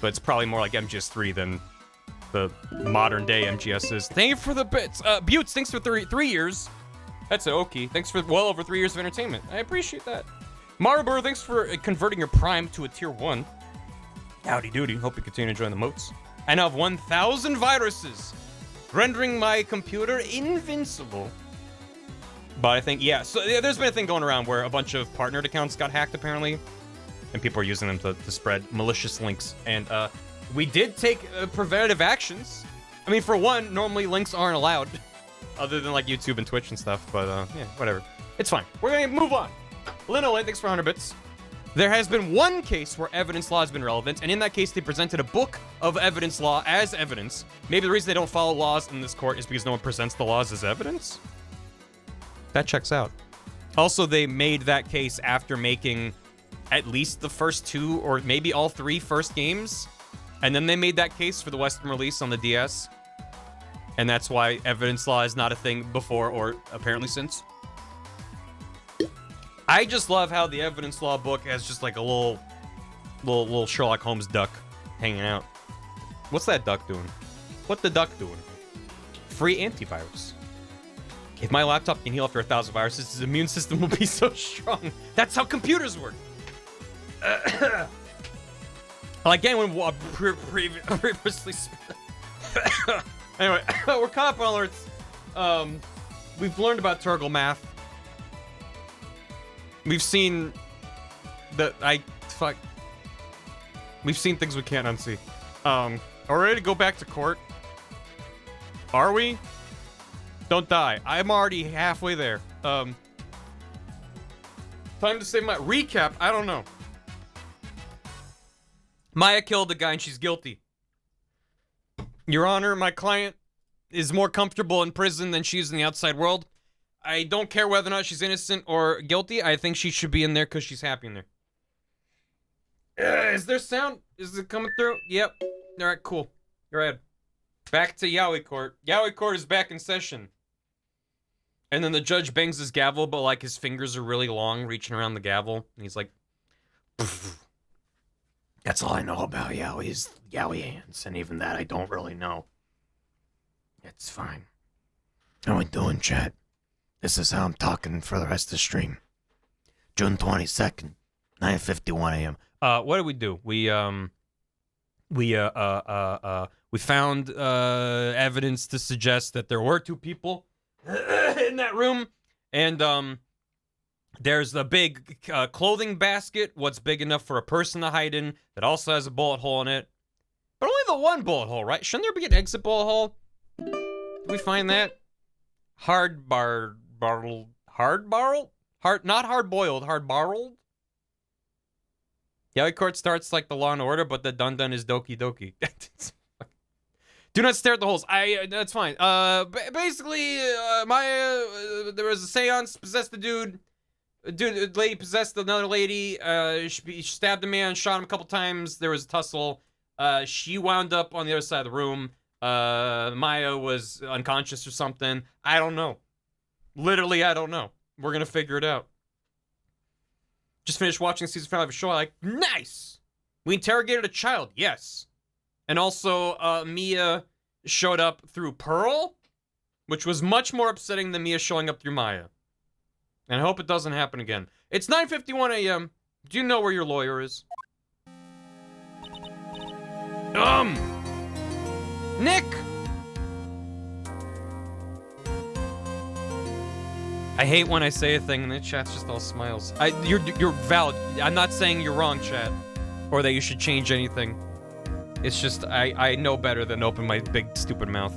but it's probably more like MGS3 than the modern day MGS is. Thank you for the bits. Buttes, thanks for 3 years. That's okay. Thanks for well over 3 years of entertainment. I appreciate that. Maribur, thanks for converting your Prime to a tier 1. Howdy doody. Hope you continue enjoying the moats. I now have 1,000 viruses, rendering my computer invincible. But I think, yeah, so there's been a thing going around where a bunch of partnered accounts got hacked, apparently. And people are using them to spread malicious links. And we did take preventative actions. I mean, for one, normally links aren't allowed. Other than, like, YouTube and Twitch and stuff. But, yeah, whatever. It's fine. We're gonna move on. Linolay, thanks for 100 bits. There has been one case where evidence law has been relevant. And in that case, they presented a book of evidence law as evidence. Maybe the reason they don't follow laws in this court is because no one presents the laws as evidence? That checks out. Also, they made that case after making at least the first 2 or maybe all 3 first games. And then they made that case for the Western release on the DS. And that's why evidence law is not a thing before or apparently since. I just love how the evidence law book has just like a little Sherlock Holmes duck hanging out. What's that duck doing? What the duck doing? Free antivirus. If my laptop can heal after 1,000 viruses, his immune system will be so strong. That's how computers work. Again, when previously... Anyway, we're caught up on alerts. We've learned about Turgle math. We've seen that We've seen things we can't unsee. Are we ready to go back to court? Are we? Don't die. I'm already halfway there. Time to say my recap. I don't know. Maya killed the guy and she's guilty. Your Honor, my client is more comfortable in prison than she is in the outside world. I don't care whether or not she's innocent or guilty. I think she should be in there because she's happy in there. Is there sound? Is it coming through? Yep. All right, cool. Go ahead. Back to Yaoi Court. Yaoi Court is back in session. And then the judge bangs his gavel, but like his fingers are really long, reaching around the gavel. And he's like... That's all I know about yaois hands, and even that I don't really know. It's fine. How we doing, chat? This is how I'm talking for the rest of the stream. June 22nd, 9:51 a.m. What did we do? We found evidence to suggest that there were 2 people in that room, and there's a big clothing basket, what's big enough for a person to hide in, that also has a bullet hole in it. But only the one bullet hole, right? Shouldn't there be an exit bullet hole? Did we find that? Not hard-boiled, hard-barreled? Yaoi court starts like the Law and Order, but the dun-dun is Doki Doki. Do not stare at the holes. That's fine. Basically, there was a seance, possessed the dude. A lady possessed another lady. She stabbed a man, shot him a couple times. There was a tussle. She wound up on the other side of the room. Maya was unconscious or something. I don't know. Literally, I don't know. We're gonna figure it out. Just finished watching season 5 of a show. Like, nice! We interrogated a child. Yes. And also, Mia showed up through Pearl, which was much more upsetting than Mia showing up through Maya. And I hope it doesn't happen again. It's 9:51 a.m. Do you know where your lawyer is? Nick! I hate when I say a thing and the chat's just all smiles. You're valid. I'm not saying you're wrong, chat. Or that you should change anything. It's just, I know better than open my big stupid mouth.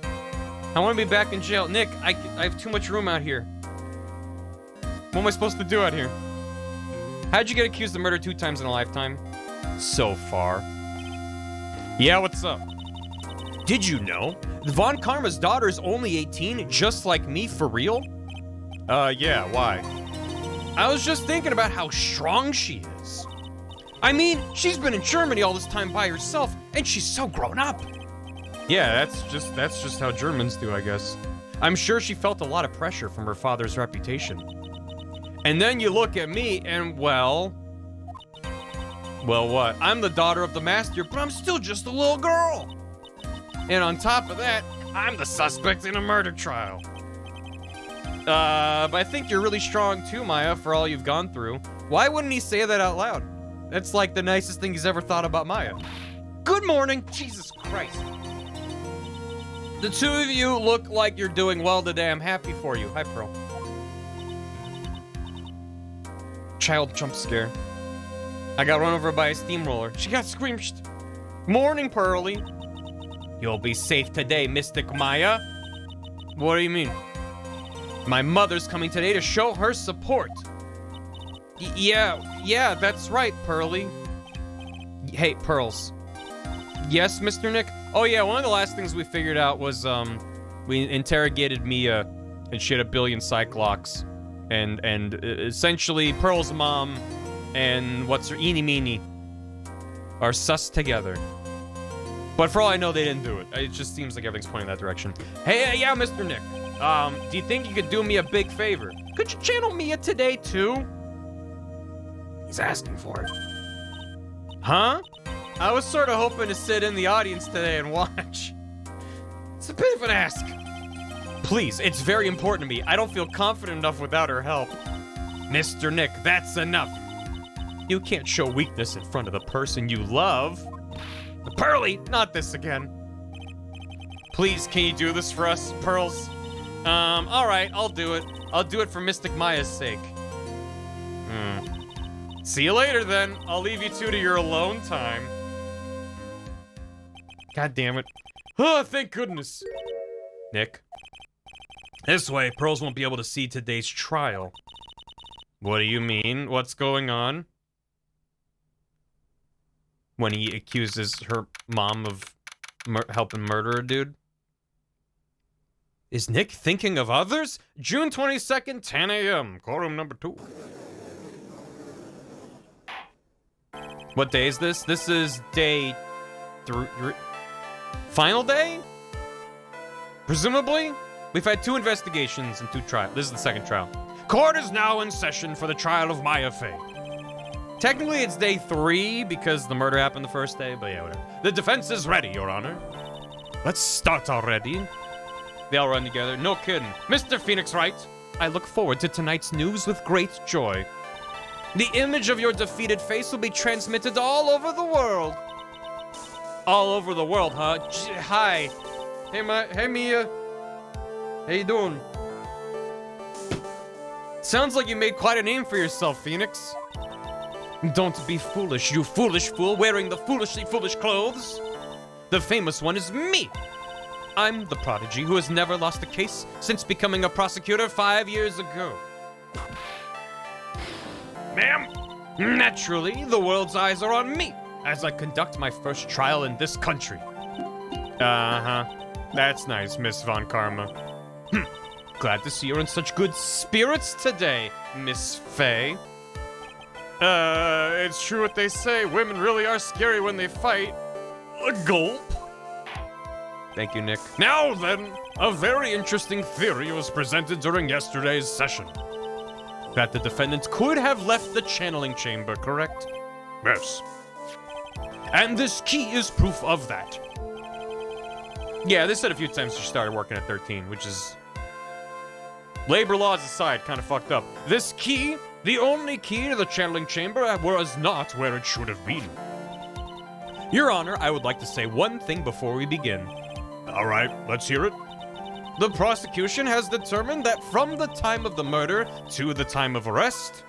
I want to be back in jail. Nick, I have too much room out here. What am I supposed to do out here? How'd you get accused of murder 2 times in a lifetime? So far. Yeah, what's up? Did you know? Von Karma's daughter's only 18, just like me, for real? Yeah, why? I was just thinking about how strong she is. I mean, she's been in Germany all this time by herself, and she's so grown up. Yeah, that's just how Germans do, I guess. I'm sure she felt a lot of pressure from her father's reputation. And then you look at me, and well, what? I'm the daughter of the master, but I'm still just a little girl. And on top of that, I'm the suspect in a murder trial. But I think you're really strong too, Maya, for all you've gone through. Why wouldn't he say that out loud? That's like the nicest thing he's ever thought about Maya. Good morning, Jesus Christ. The 2 of you look like you're doing well today. I'm happy for you. Hi, Pearl. Child jump scare. I got run over by a steamroller. She got screamed. Morning, Pearly. You'll be safe today, Mystic Maya. What do you mean? My mother's coming today to show her support. Yeah, that's right, Pearly. Hey, Pearls. Yes, Mr. Nick? Oh yeah, one of the last things we figured out was, we interrogated Mia, and she had a billion cyclocks. And essentially, Pearl's mom and what's her Eenie Meenie are sus together. But for all I know, they didn't do it. It just seems like everything's pointing that direction. Hey, yeah, Mr. Nick. Do you think you could do me a big favor? Could you channel Mia today, too? He's asking for it. Huh? I was sort of hoping to sit in the audience today and watch. It's a bit of an ask. Please, it's very important to me. I don't feel confident enough without her help. Mr. Nick, that's enough. You can't show weakness in front of the person you love. Pearly, not this again. Please, can you do this for us, Pearls? Alright, I'll do it. I'll do it for Mystic Maya's sake. See you later, then. I'll leave you 2 to your alone time. God damn it. Oh, thank goodness. Nick. This way, Pearls won't be able to see today's trial. What do you mean? What's going on? When he accuses her mom of helping murder a dude? Is Nick thinking of others? June 22nd, 10 a.m. Quorum number 2. What day is this? This is day 3. Final day? Presumably? We've had 2 investigations and 2 trials. This is the 2nd trial. Court is now in session for the trial of Maya Fey. Technically, it's day 3 because the murder happened the first day, but yeah, whatever. The defense is ready, Your Honor. Let's start already. They all run together. No kidding. Mr. Phoenix Wright, I look forward to tonight's news with great joy. The image of your defeated face will be transmitted all over the world. All over the world, huh? Hi. Hey, Mia. How you doing? Sounds like you made quite a name for yourself, Phoenix. Don't be foolish, you foolish fool wearing the foolishly foolish clothes. The famous one is me. I'm the prodigy who has never lost a case since becoming a prosecutor 5 years ago. Ma'am, naturally, the world's eyes are on me as I conduct my first trial in this country. Uh-huh. That's nice, Miss Von Karma. Glad to see you're in such good spirits today, Miss Faye. It's true what they say. Women really are scary when they fight. A gulp. Thank you, Nick. Now then, a very interesting theory was presented during yesterday's session. That the defendant could have left the channeling chamber, correct? Yes. And this key is proof of that. Yeah, they said a few times she started working at 13, which is... labor laws aside, kind of fucked up. This key, the only key to the channeling chamber, was not where it should have been. Your Honor, I would like to say one thing before we begin. All right, let's hear it. The prosecution has determined that from the time of the murder to the time of arrest,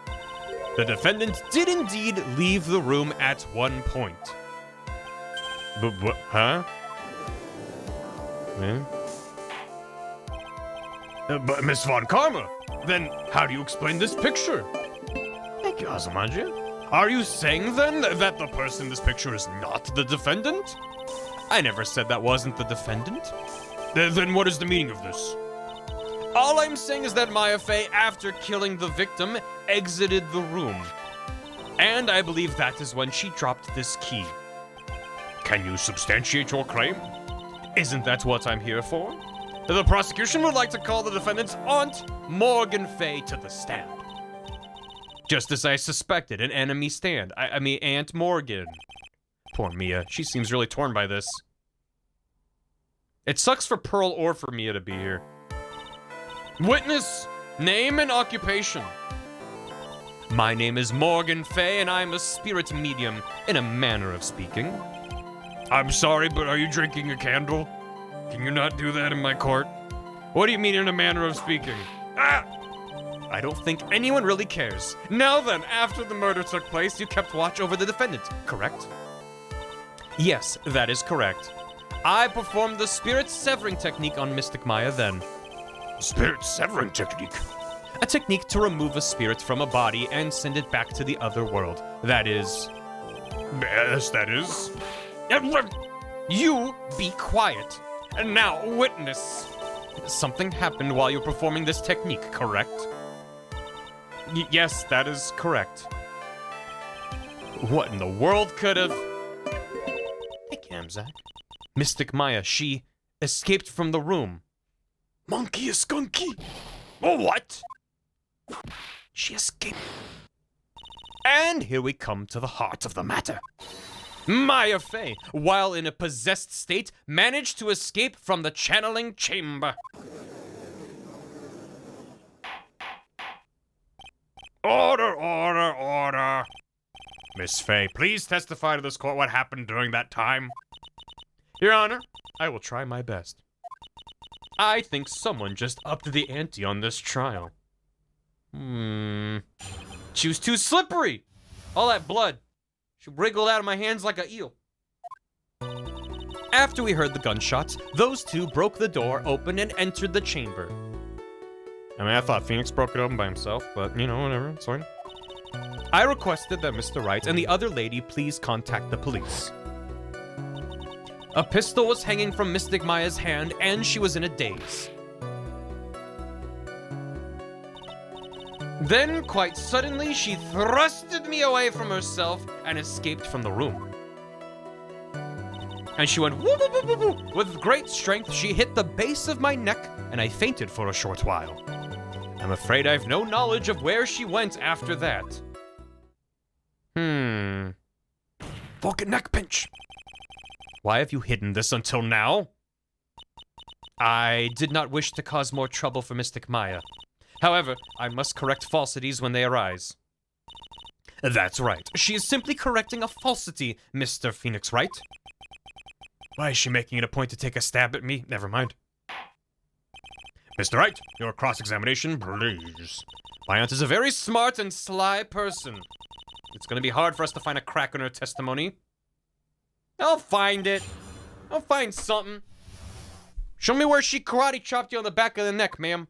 the defendant did indeed leave the room at one point. But what? Huh? Eh? But Miss Von Karma, then how do you explain this picture? Thank you, Azumaji. Are you saying then that the person in this picture is not the defendant? I never said that wasn't the defendant. Then what is the meaning of this? All I'm saying is that Maya Fey, after killing the victim, exited the room. And I believe that is when she dropped this key. Can you substantiate your claim? Isn't that what I'm here for? The prosecution would like to call the defendant's aunt, Morgan Fey, to the stand. Just as I suspected, an enemy stand. I mean, Aunt Morgan. Poor Mia. She seems really torn by this. It sucks for Pearl or for Mia to be here. Witness, name and occupation. My name is Morgan Fey, and I'm a spirit medium, in a manner of speaking. I'm sorry, but are you drinking a candle? Can you not do that in my court? What do you mean in a manner of speaking? Ah! I don't think anyone really cares. Now then, after the murder took place, you kept watch over the defendant, correct? Yes, that is correct. I performed the spirit severing technique on Mystic Maya then. Spirit severing technique? A technique to remove a spirit from a body and send it back to the other world. That is... Yes, that is... You be quiet. And now, witness. Something happened while you were performing this technique, correct? Yes, that is correct. What in the world could have... Hey, Camzak. Mystic Maya, she escaped from the room. Monkey is skunky. Oh, what? She escaped. And here we come to the heart of the matter. Maya Fey, while in a possessed state, managed to escape from the channeling chamber. Order, order, order. Miss Fey, please testify to this court what happened during that time. Your Honor, I will try my best. I think someone just upped the ante on this trial. She was too slippery. All that blood. She wriggled out of my hands like an eel. After we heard the gunshots, those two broke the door open and entered the chamber. I mean, I thought Phoenix broke it open by himself, but, you know, whatever, it's fine. I requested that Mr. Wright and the other lady please contact the police. A pistol was hanging from Mystic Maya's hand, and she was in a daze. Then, quite suddenly, she thrusted me away from herself and escaped from the room. And she went woo woo woo woo woo. With great strength, she hit the base of my neck, and I fainted for a short while. I'm afraid I've no knowledge of where she went after that. Fucking neck pinch. Why have you hidden this until now? I did not wish to cause more trouble for Mystic Maya. However, I must correct falsities when they arise. That's right. She is simply correcting a falsity, Mr. Phoenix Wright. Why is she making it a point to take a stab at me? Never mind. Mr. Wright, your cross-examination, please. My aunt is a very smart and sly person. It's gonna be hard for us to find a crack in her testimony. I'll find it. I'll find something. Show me where she karate chopped you on the back of the neck, ma'am.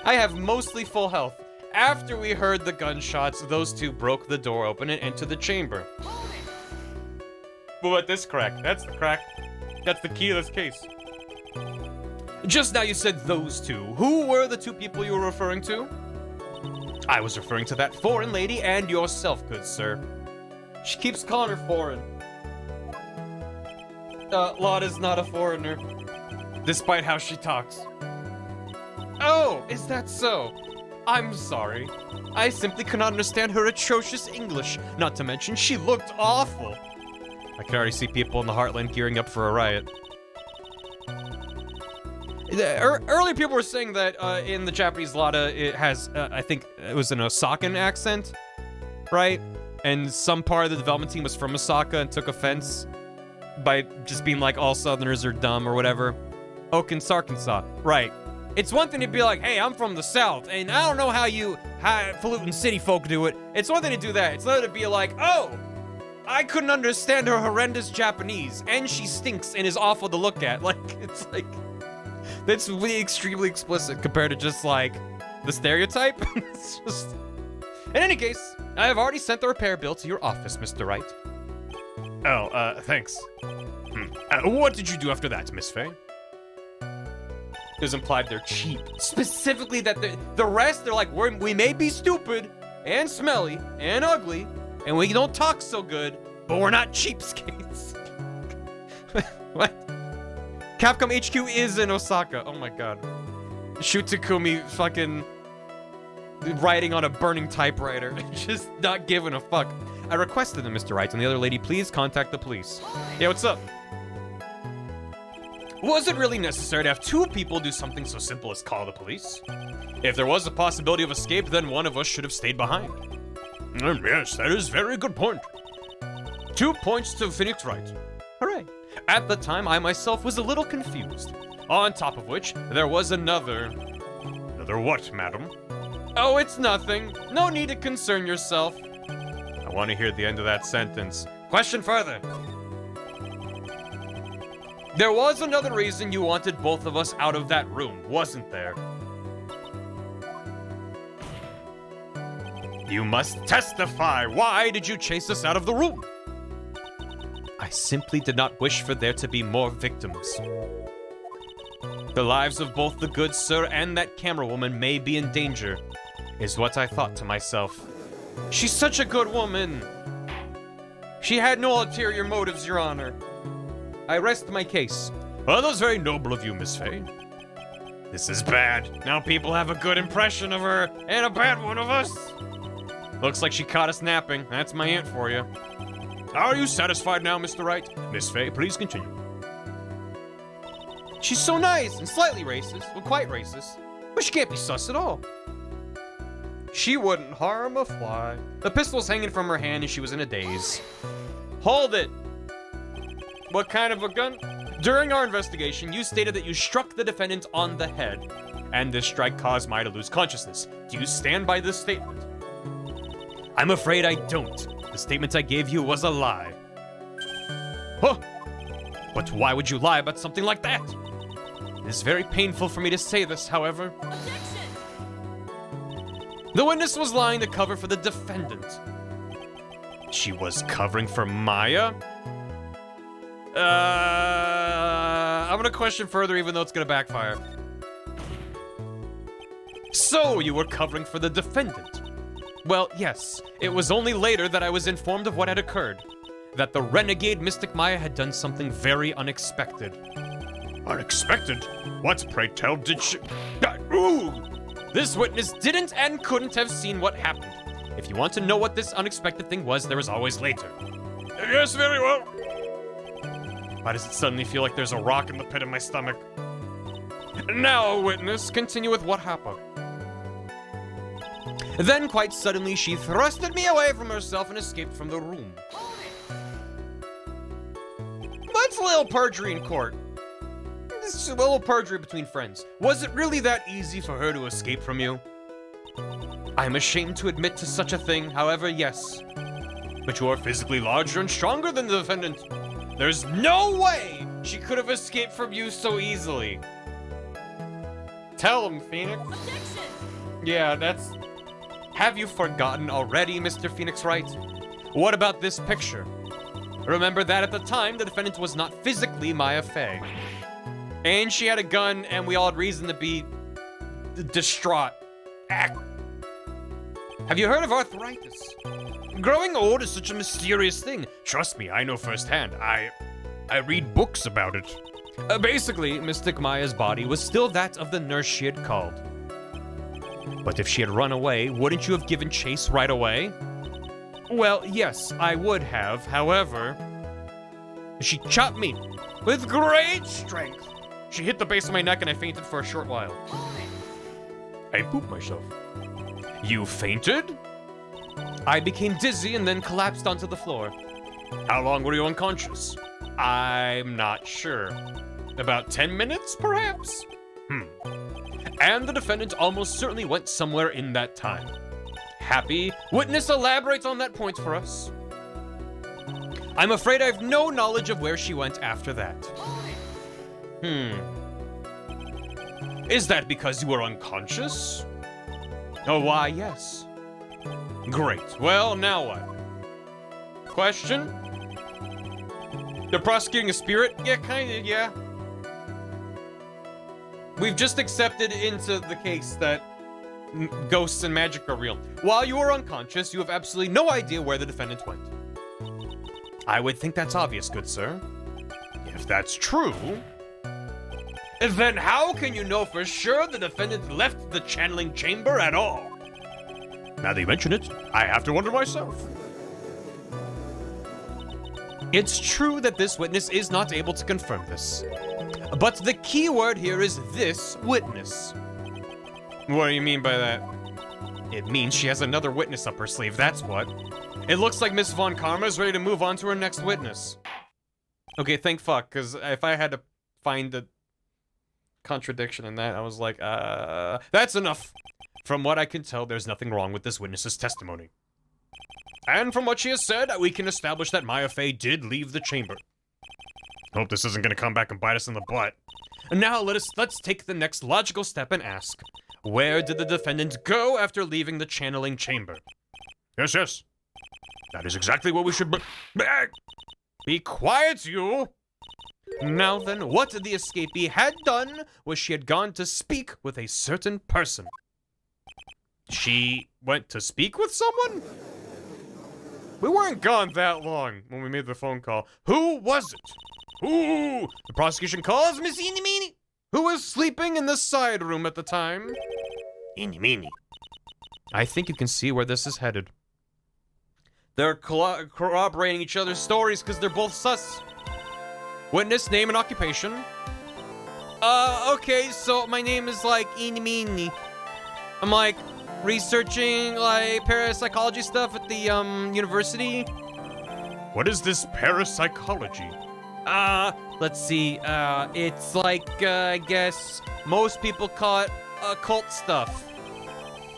I have mostly full health. After we heard the gunshots, those two broke the door open and entered the chamber. But this crack, that's the crack. That's the key to this case. Just now you said those two. Who were the two people you were referring to? I was referring to that foreign lady and yourself, good sir. She keeps calling her foreign. Lotta's not a foreigner, despite how she talks. Oh, is that so? I'm sorry. I simply could not understand her atrocious English, not to mention she looked awful. I can already see people in the Heartland gearing up for a riot. Earlier people were saying that in the Japanese Lotta, it has, I think it was an Osakan accent, right? And some part of the development team was from Osaka and took offense by just being like, all Southerners are dumb or whatever. Arkansas, right. It's one thing to be like, hey, I'm from the South, and I don't know how falutin city folk do it. It's one thing to do that. It's another to be like, oh, I couldn't understand her horrendous Japanese, and she stinks and is awful to look at. Like, it's like, that's really extremely explicit compared to just like the stereotype. It's just. In any case, I have already sent the repair bill to your office, Mr. Wright. Oh, thanks. What did you do after that, Miss Faye? It was implied they're cheap. Specifically that the rest, they're like, we may be stupid and smelly and ugly, and we don't talk so good, but we're not cheapskates. What? Capcom HQ is in Osaka. Oh my god. Shoot Takumi fucking writing on a burning typewriter. Just not giving a fuck. I requested them, Mr. Wright, and the other lady, please contact the police. Yeah, what's up? Was it really necessary to have two people do something so simple as call the police? If there was a possibility of escape, then one of us should have stayed behind. Yes, that is a very good point. 2 points to Phoenix Wright. Hooray. At the time, I myself was a little confused. On top of which, there was another... Another what, madam? Oh, it's nothing. No need to concern yourself. I want to hear the end of that sentence. Question further. There was another reason you wanted both of us out of that room, wasn't there? You must testify. Why did you chase us out of the room? I simply did not wish for there to be more victims. The lives of both the good sir and that camera woman may be in danger, is what I thought to myself. She's such a good woman. She had no ulterior motives, Your Honor. I rest my case. Well, that was very noble of you, Miss Faye. This is bad. Now people have a good impression of her, and a bad one of us. Looks like she caught us napping. That's my aunt for you. Are you satisfied now, Mr. Wright? Miss Faye, please continue. She's so nice and slightly racist. Well, quite racist. But she can't be sus at all. She wouldn't harm a fly. The pistol was hanging from her hand and she was in a daze. Hold it. What kind of a gun? During our investigation, you stated that you struck the defendant on the head, and this strike caused Maya to lose consciousness. Do you stand by this statement? I'm afraid I don't. The statement I gave you was a lie. Huh? But why would you lie about something like that? It is very painful for me to say this, however. Objection! The witness was lying to cover for the defendant. She was covering for Maya? I'm gonna question further even though it's gonna backfire. So, you were covering for the defendant? Well, yes. It was only later that I was informed of what had occurred. That the renegade Mystic Maya had done something very unexpected. Unexpected? What, pray tell, did she... Ooh! This witness didn't and couldn't have seen what happened. If you want to know what this unexpected thing was, there is always later. Yes, very well. Why does it suddenly feel like there's a rock in the pit of my stomach? Now, witness, continue with what happened. Then, quite suddenly, she thrusted me away from herself and escaped from the room. That's a little perjury in court. This is a little perjury between friends. Was it really that easy for her to escape from you? I'm ashamed to admit to such a thing, however, yes. But you are physically larger and stronger than the defendant. There's no way she could have escaped from you so easily. Tell him, Phoenix. Yeah, that's... Have you forgotten already, Mr. Phoenix Wright? What about this picture? Remember that at the time, the defendant was not physically Maya Fey. And she had a gun, and we all had reason to be distraught. Have you heard of arthritis? Growing old is such a mysterious thing. Trust me, I know firsthand. I read books about it. Basically, Mystic Maya's body was still that of the nurse she had called. But if she had run away, wouldn't you have given chase right away? Well, yes, I would have. However, she chopped me with great strength. She hit the base of my neck and I fainted for a short while. I pooped myself. You fainted? I became dizzy and then collapsed onto the floor. How long were you unconscious? I'm not sure. About 10 minutes, perhaps? And the defendant almost certainly went somewhere in that time. Happy? Witness elaborates on that point for us. I'm afraid I have no knowledge of where she went after that. Is that because you were unconscious? Oh, why, yes. Great. Well, now what? Question? They're prosecuting a spirit? Yeah, kinda, yeah. We've just accepted into the case that ghosts and magic are real. While you were unconscious, you have absolutely no idea where the defendant went. I would think that's obvious, good sir. If that's true, then how can you know for sure the defendant left the channeling chamber at all? Now that you mention it, I have to wonder myself. It's true that this witness is not able to confirm this. But the key word here is this witness. What do you mean by that? It means she has another witness up her sleeve, that's what. It looks like Miss Von Karma is ready to move on to her next witness. Okay, thank fuck, because if I had to find a contradiction in that, I was like, that's enough. From what I can tell, there's nothing wrong with this witness's testimony. And from what she has said, we can establish that Maya Fey did leave the chamber. Hope this isn't gonna come back and bite us in the butt. And now let's take the next logical step and ask, where did the defendant go after leaving the channeling chamber? Yes. That is exactly what we should be quiet, you! Now then, what the escapee had done was she had gone to speak with a certain person. She went to speak with someone? We weren't gone that long when we made the phone call. Who was it? Who? The prosecution calls Miss Eeny Meeny, who was sleeping in the side room at the time. Eeny Meeny. I think you can see where this is headed. They're corroborating each other's stories because they're both sus. Witness, name, and occupation. Okay, so my name is like Eeny Meeny. I'm like researching like parapsychology stuff at the university. What is this parapsychology? Let's see. It's like I guess most people call it occult stuff.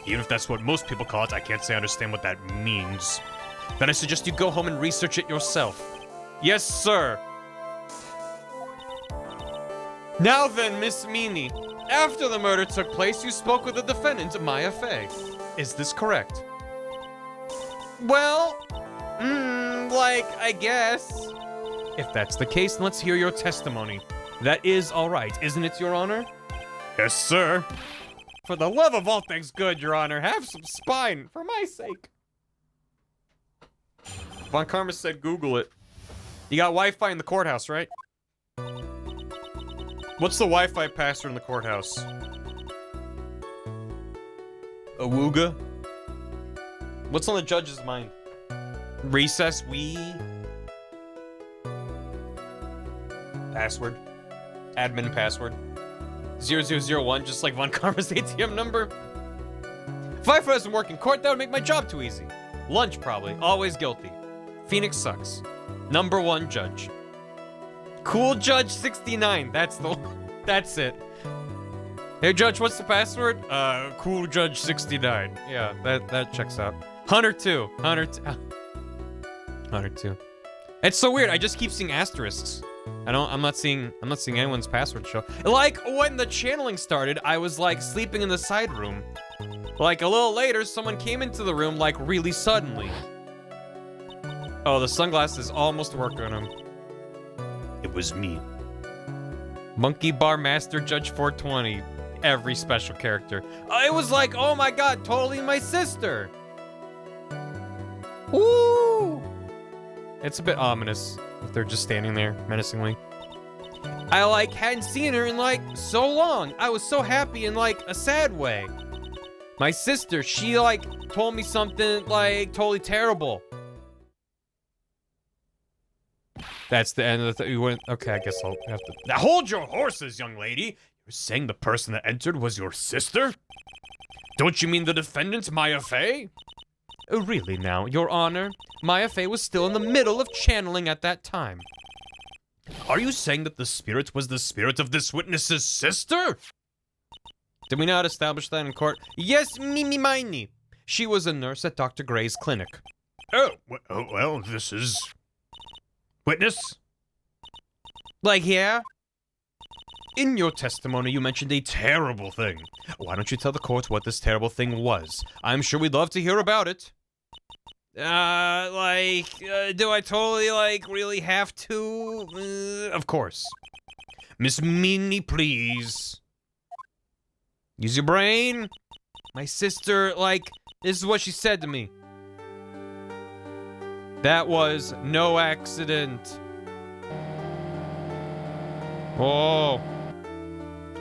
Even if that's what most people call it, I can't say I understand what that means. Then I suggest you go home and research it yourself. Yes, sir. Now then, Miss Meany, after the murder took place, you spoke with the defendant, Maya Fey. Is this correct? Well, like, I guess. If that's the case, then let's hear your testimony. That is all right, isn't it, Your Honor? Yes, sir. For the love of all things good, Your Honor, have some spine, for my sake. Von Karma said Google it. You got Wi-Fi in the courthouse, right? What's the Wi-Fi password in the courthouse? Awooga? What's on the judge's mind? Recess, Password. Admin password. 0001, just like Von Karma's ATM number. If I doesn't work in court, that would make my job too easy. Lunch, probably. Always guilty. Phoenix sucks. Number 1 judge. Cool Judge 69. That's it. Hey, Judge, what's the password? Cool Judge 69. Yeah, that checks out. Hunter 2. Hunter 2. It's so weird. I just keep seeing asterisks. I'm not seeing anyone's password show. Like when the channeling started, I was like sleeping in the side room. Like a little later, someone came into the room like really suddenly. Oh, the sunglasses almost work on him. It was me. Monkey Bar Master Judge 420. Every special character. It was like, oh my god, totally my sister. Woo! It's a bit ominous if they're just standing there menacingly. I like hadn't seen her in like so long. I was so happy in like a sad way. My sister, she like told me something like totally terrible. That's the end of the okay, I guess I'll have to. Now hold your horses, young lady. You're saying the person that entered was your sister? Don't you mean the defendant, Maya Fey? Really now, Your Honor, Maya Fey was still in the middle of channeling at that time. Are you saying that the spirit was the spirit of this witness's sister? Did we not establish that in court? Yes, Mini. She was a nurse at Dr. Gray's clinic. Oh, well, this is... Witness? Like, yeah? In your testimony, you mentioned a terrible thing. Why don't you tell the court what this terrible thing was? I'm sure we'd love to hear about it. Do I totally, really have to? Of course. Miss Minnie, please. Use your brain. My sister, this is what she said to me. That was no accident. Oh.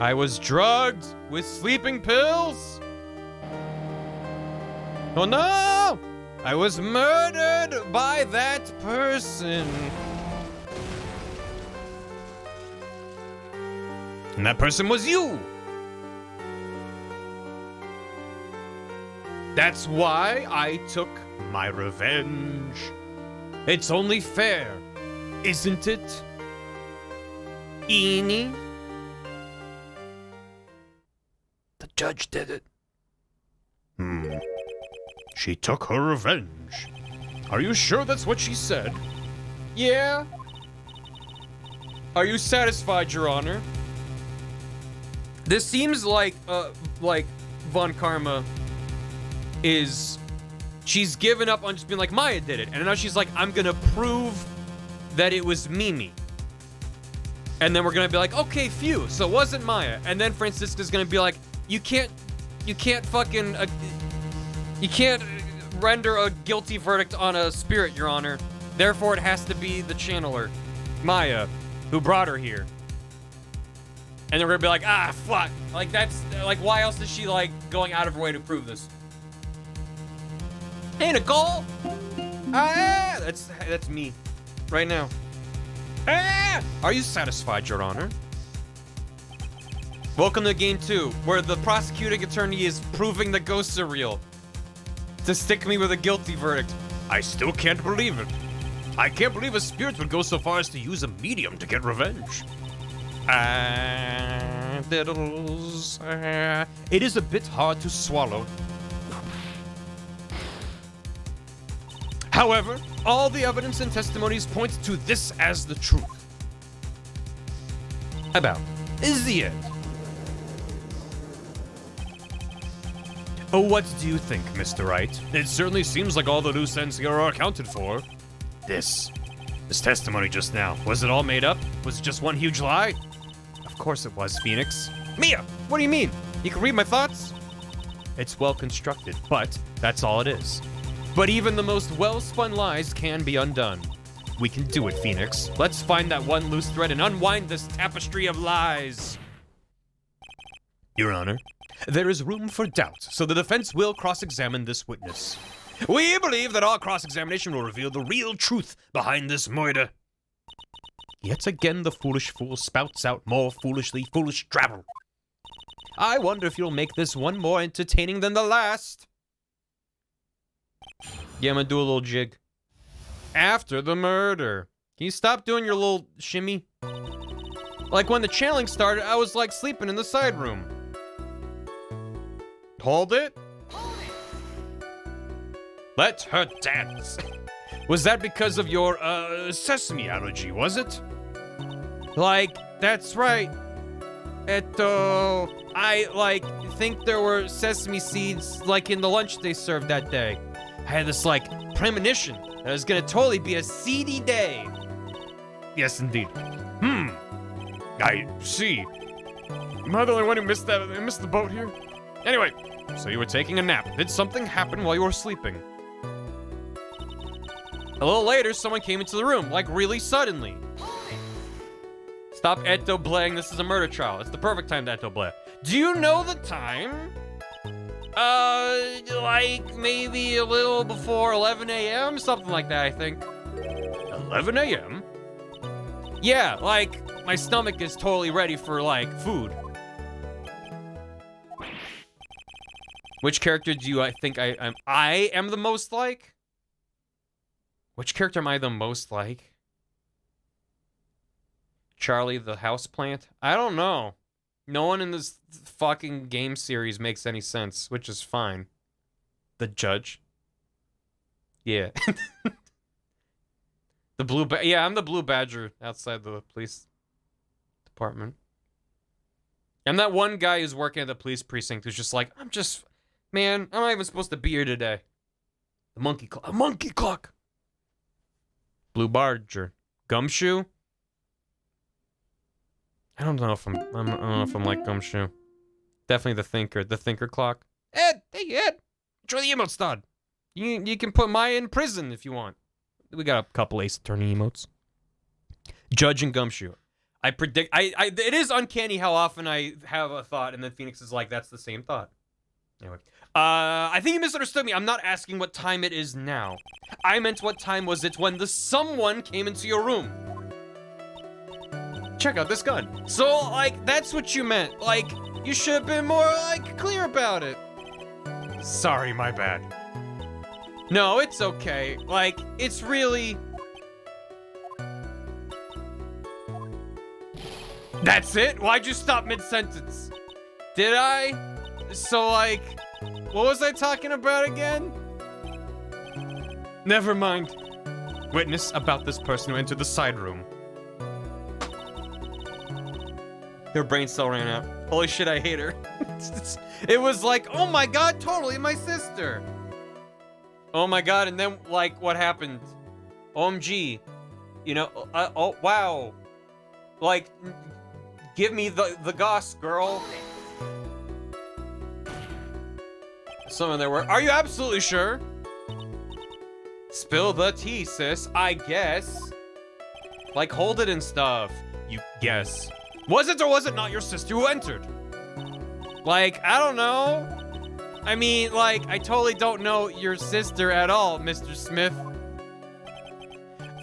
I was drugged with sleeping pills. Oh no! I was murdered by that person. And that person was you. That's why I took my revenge. It's only fair, isn't it? Eenie? The judge did it. She took her revenge. Are you sure that's what she said? Yeah. Are you satisfied, Your Honor? This seems like Von Karma is... She's given up on just being like, Maya did it. And now she's like, I'm gonna prove that it was Mimi. And then we're gonna be like, okay, phew, so it wasn't Maya. And then Francisca's gonna be like, you can't render a guilty verdict on a spirit, Your Honor. Therefore, it has to be the channeler, Maya, who brought her here. And they're gonna be like, ah, fuck. Like, that's, why else is she, going out of her way to prove this? Hey, Nicole! Ah, that's me, right now. Ah! Are you satisfied, Your Honor? Welcome to Game 2, where the prosecuting attorney is proving the ghosts are real. To stick me with a guilty verdict. I still can't believe it. I can't believe a spirit would go so far as to use a medium to get revenge. It is a bit hard to swallow. However, all the evidence and testimonies point to this as the truth. About is the end. Oh, what do you think, Mr. Wright? It certainly seems like all the loose ends here are accounted for. This testimony just now, was it all made up? Was it just one huge lie? Of course it was, Phoenix. Mia, what do you mean? You can read my thoughts? It's well constructed, but that's all it is. But even the most well-spun lies can be undone. We can do it, Phoenix. Let's find that one loose thread and unwind this tapestry of lies. Your Honor, there is room for doubt, so the defense will cross-examine this witness. We believe that our cross-examination will reveal the real truth behind this murder. Yet again, the foolish fool spouts out more foolishly foolish travel. I wonder if you'll make this one more entertaining than the last. Yeah, I'm gonna do a little jig. After the murder. Can you stop doing your little shimmy? Like when the channeling started, I was like sleeping in the side room. Hold it. Let her dance. Was that because of your, sesame allergy, was it? Like, that's right. I, like, think there were sesame seeds, like, in the lunch they served that day. I had this, like, premonition that it was gonna totally be a seedy day. Yes, indeed. I see. Am I the only one who missed that? I missed the boat here? Anyway, so you were taking a nap. Did something happen while you were sleeping? A little later, someone came into the room, like really suddenly. Stop eto-blaying, this is a murder trial. It's the perfect time to eto-blay. Do you know the time? Like maybe a little before 11 a.m.? Something like that, I think. 11 a.m.? Yeah, like, my stomach is totally ready for, like, food. Which character do you, I think I am the most like? Which character am I the most like? Charlie the houseplant? I don't know. No one in this fucking game series makes any sense, which is fine. The judge? Yeah. The blue yeah, I'm the blue badger outside the police department. I'm that one guy who's working at the police precinct who's just like, man, I'm not even supposed to be here today. The monkey clock. A monkey clock! Blue Barger. Gumshoe? I don't know if I don't know if I'm like Gumshoe. Definitely the Thinker. The Thinker clock. Ed! Hey, Ed! Enjoy the emote stud. You can put Maya in prison if you want. We got a couple Ace Attorney emotes. Judge and Gumshoe. I predict... it is uncanny how often I have a thought and then Phoenix is like, that's the same thought. Anyway. I think you misunderstood me. I'm not asking what time it is now. I meant what time was it when the someone came into your room. Check out this gun. So, like, that's what you meant. Like, you should have been more, like, clear about it. Sorry, my bad. No, it's okay. Like, it's really... That's it? Why'd you stop mid-sentence? Did I? So, like, what was I talking about again? Never mind. Witness about this person who entered the side room. Her brain cell ran out. Holy shit, I hate her. It was like, oh my god, totally my sister. Oh my god, and then, like, what happened? OMG. You know, oh, wow. Like, give me the goss, girl. Some of there were. Are you absolutely sure? Spill the tea, sis. I guess. Like, hold it and stuff. You guess. Was it or was it not your sister who entered? Like, I don't know. I mean, like, I totally don't know your sister at all, Mr. Smith.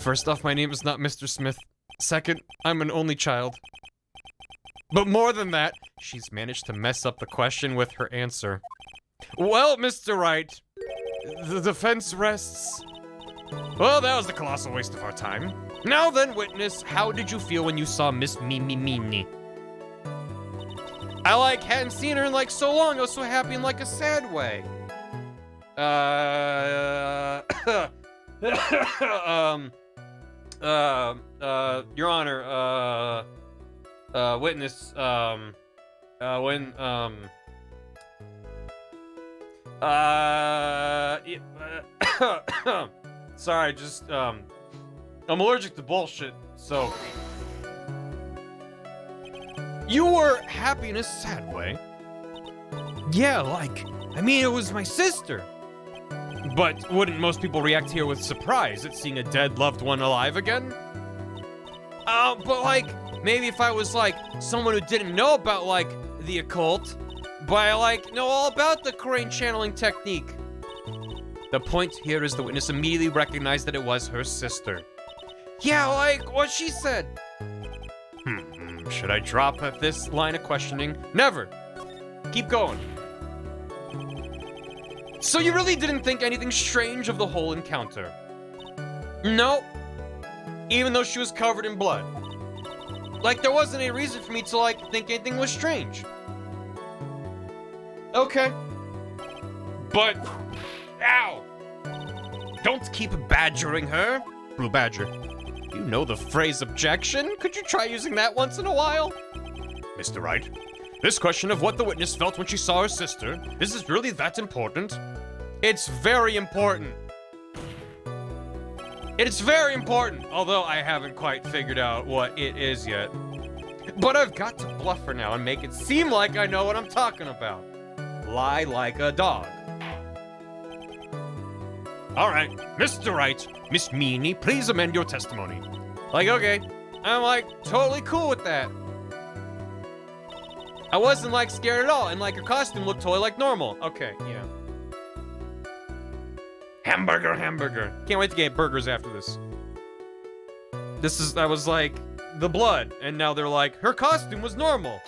First off, my name is not Mr. Smith. Second, I'm an only child. But more than that, she's managed to mess up the question with her answer. Well, Mr. Wright, the defense rests. Well, that was a colossal waste of our time. Now then, witness, how did you feel when you saw Miss Mimi? I, like, hadn't seen her in, like, so long. I was so happy in, like, a sad way. Your Honor, witness, sorry, just, I'm allergic to bullshit, so. You were happy in a sad way. Yeah, like, I mean, it was my sister. But wouldn't most people react here with surprise at seeing a dead loved one alive again? But like, maybe if I was like someone who didn't know about like the occult, but I like know all about the Crane channeling technique. The point here is the witness immediately recognized that it was her sister. Yeah, like what she said. Should I drop at this line of questioning? Never. Keep going. So you really didn't think anything strange of the whole encounter? No. Even though she was covered in blood. Like, there wasn't any reason for me to, like, think anything was strange. Okay. But, ow! Don't keep badgering her. Blue Badger. You know the phrase objection? Could you try using that once in a while? Mr. Wright, this question of what the witness felt when she saw her sister, is this really that important? It's very important. It's very important, although I haven't quite figured out what it is yet. But I've got to bluff her now and make it seem like I know what I'm talking about. Lie like a dog. All right, Mr. Wright, Miss Meanie, please amend your testimony. Like, okay, I'm like totally cool with that. I wasn't like scared at all, and like her costume looked totally like normal. Okay, yeah. Hamburger, hamburger. Can't wait to get burgers after this. That was like the blood, and now they're like, her costume was normal.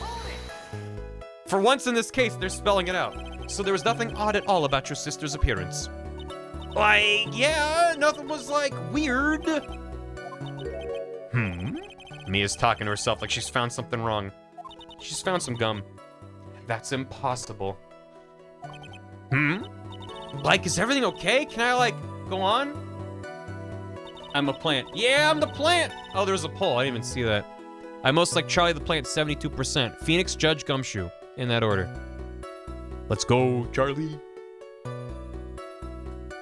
For once in this case, they're spelling it out. So there was nothing odd at all about your sister's appearance. Like, yeah, nothing was like weird. Mia's talking to herself like she's found something wrong. She's found some gum. That's impossible. Like, is everything okay? Can I, like, go on? I'm a plant. Yeah, I'm the plant! Oh, there's a poll. I didn't even see that. I most like Charlie the Plant, 72%. Phoenix, Judge, Gumshoe. In that order. Let's go, Charlie.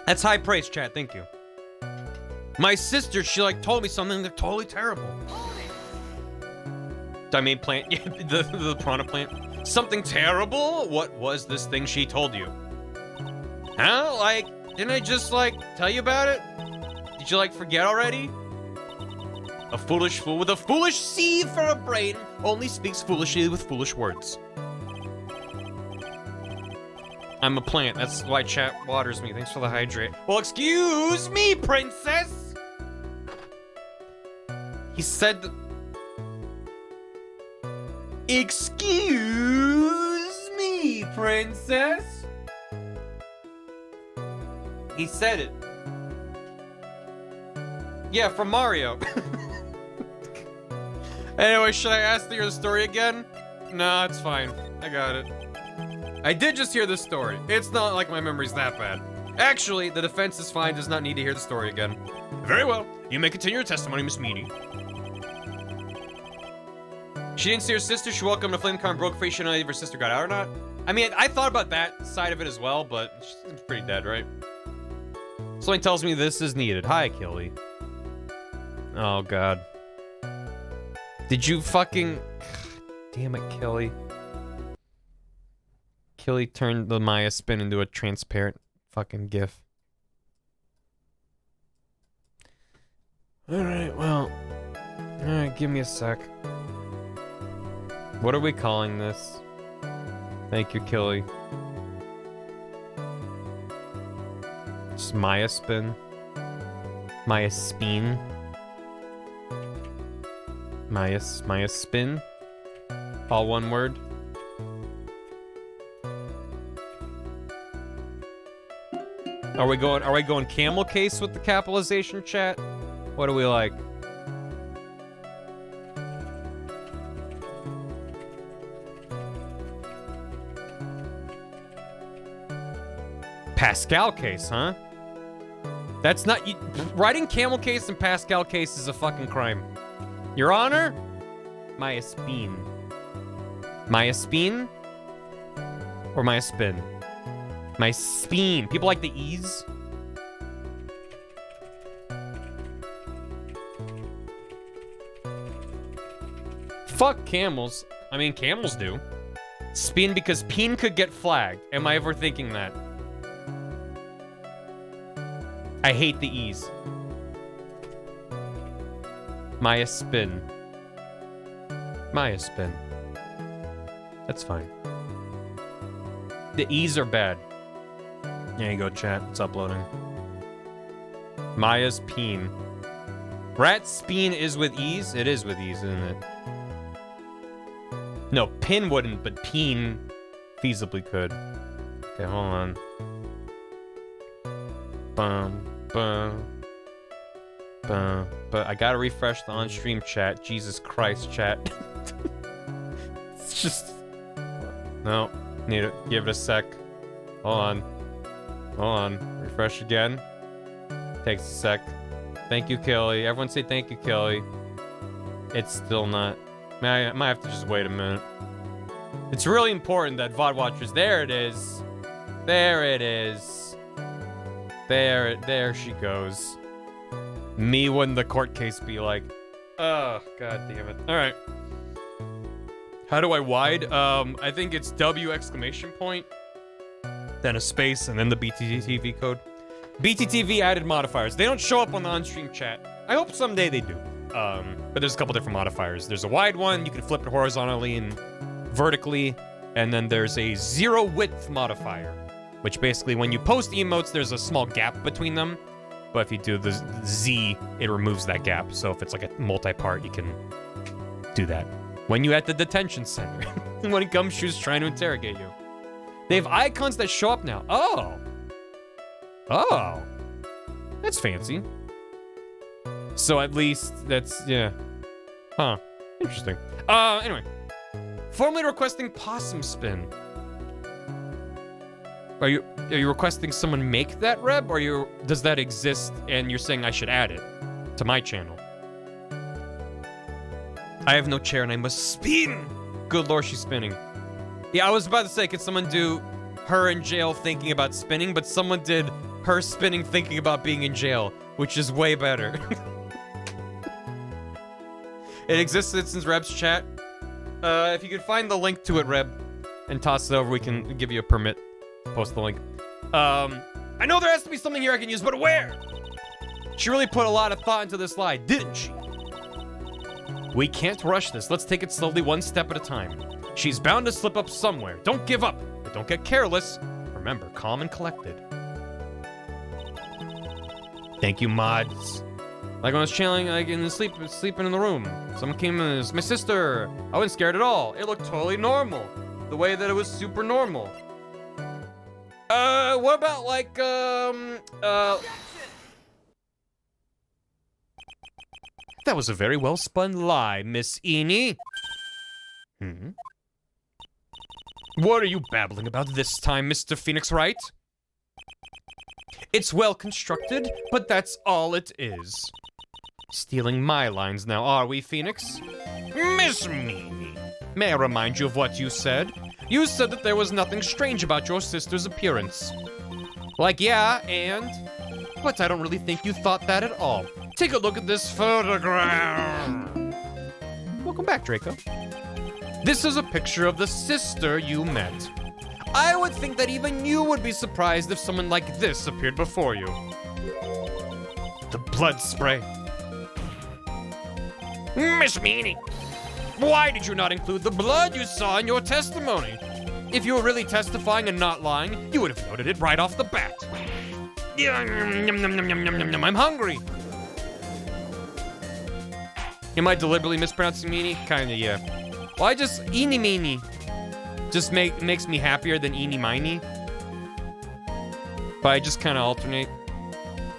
That's high praise, chat. Thank you. My sister, she, like, told me something that's totally terrible. I mean plant. Yeah, the piranha plant. Something terrible? What was this thing she told you? Huh? Like, didn't I just, like, tell you about it? Did you, like, forget already? A foolish fool with a foolish seed for a brain only speaks foolishly with foolish words. I'm a plant. That's why chat waters me. Thanks for the hydrate. Well, excuse me, princess! He said... Excuse me, princess? He said it. Yeah, from Mario. Anyway, should I ask to hear the story again? Nah, it's fine. I got it. I did just hear this story. It's not like my memory's that bad. Actually, the defense is fine, does not need to hear the story again. Very well. You may continue your testimony, Miss Meanie. She didn't see her sister. She woke up in a flame car and broke free. She didn't know if her sister got out or not. I mean, I thought about that side of it as well, but she's pretty dead, right? Something tells me this is needed. Hi, Killy. Oh, God. Did you fucking... Damn it, Killy. Killy turned the Maya spin into a transparent fucking GIF. Alright, well... Alright, give me a sec. What are we calling this? Thank you, Killy. Just Maya spin. Maya spin. Maya spin. All one word. Are we going camel case with the capitalization, chat? What do we like? Pascal case, huh? That's not... writing camel case and Pascal case is a fucking crime. Your Honor? Maya spin. Maya spin? Or Maya spin? My spin. People like the E's. Fuck camels. I mean, camels do. Spin because peen could get flagged. Am I ever thinking that? I hate the E's. Maya spin. Maya spin. That's fine. The E's are bad. There you go, chat. It's uploading. Maya's peen. Rat's speen is with ease? It is with ease, isn't it? No, pin wouldn't, but peen feasibly could. Okay, hold on. But I gotta refresh the on-stream chat. Jesus Christ, chat. It's just... No, need to give it a sec. Hold on. Hold on. Refresh again. Takes a sec. Thank you, Kelly. Everyone say thank you, Kelly. It's still not... I might have to just wait a minute. It's really important that VOD watchers... There it is. There it is. There she goes. Me wouldn't the court case be like... Oh, god damn it. Alright. How do I wide? I think it's W exclamation point, then a space, and then the BTTV code. BTTV added modifiers. They don't show up on the on-stream chat. I hope someday they do. But there's a couple different modifiers. There's a wide one, you can flip it horizontally and vertically, and then there's a 0 width modifier, which basically when you post emotes, there's a small gap between them. But if you do the Z, it removes that gap. So if it's like a multi-part, you can do that. When you at the detention center, when Gumshoe's trying to interrogate you. They have icons that show up now. Oh. Oh. That's fancy. So at least that's, yeah. Huh. Interesting. Anyway. Formally requesting possum spin. Are you requesting someone make that reb, or does that exist and you're saying I should add it to my channel? I have no chair and I must spin. Good lord, she's spinning. Yeah, I was about to say, could someone do her in jail thinking about spinning, but someone did her spinning thinking about being in jail, which is way better. It exists since Reb's chat. If you could find the link to it, Reb, and toss it over, we can give you a permit. Post the link. I know there has to be something here I can use, but where? She really put a lot of thought into this lie, didn't she? We can't rush this. Let's take it slowly, one step at a time. She's bound to slip up somewhere. Don't give up, but don't get careless. Remember, calm and collected. Thank you, mods. Like when I was chilling, like sleeping in the room. Someone came in, it's my sister. I wasn't scared at all. It looked totally normal. The way that it was super normal. What about like, That was a very well spun lie, Miss Eenie. What are you babbling about this time, Mr. Phoenix Wright? It's well constructed, but that's all it is. Stealing my lines now, are we, Phoenix? Miss Meanie, may I remind you of what you said? You said that there was nothing strange about your sister's appearance. Like, yeah, and? But I don't really think you thought that at all. Take a look at this photograph. Welcome back, Draco. This is a picture of the sister you met. I would think that even you would be surprised if someone like this appeared before you. The blood spray. Miss Meanie, why did you not include the blood you saw in your testimony? If you were really testifying and not lying, you would have noted it right off the bat. I'm hungry. Am I deliberately mispronouncing meanie? Kinda, yeah. Well, I just eeny meenie. Just makes me happier than eeny miny. But I just kind of alternate.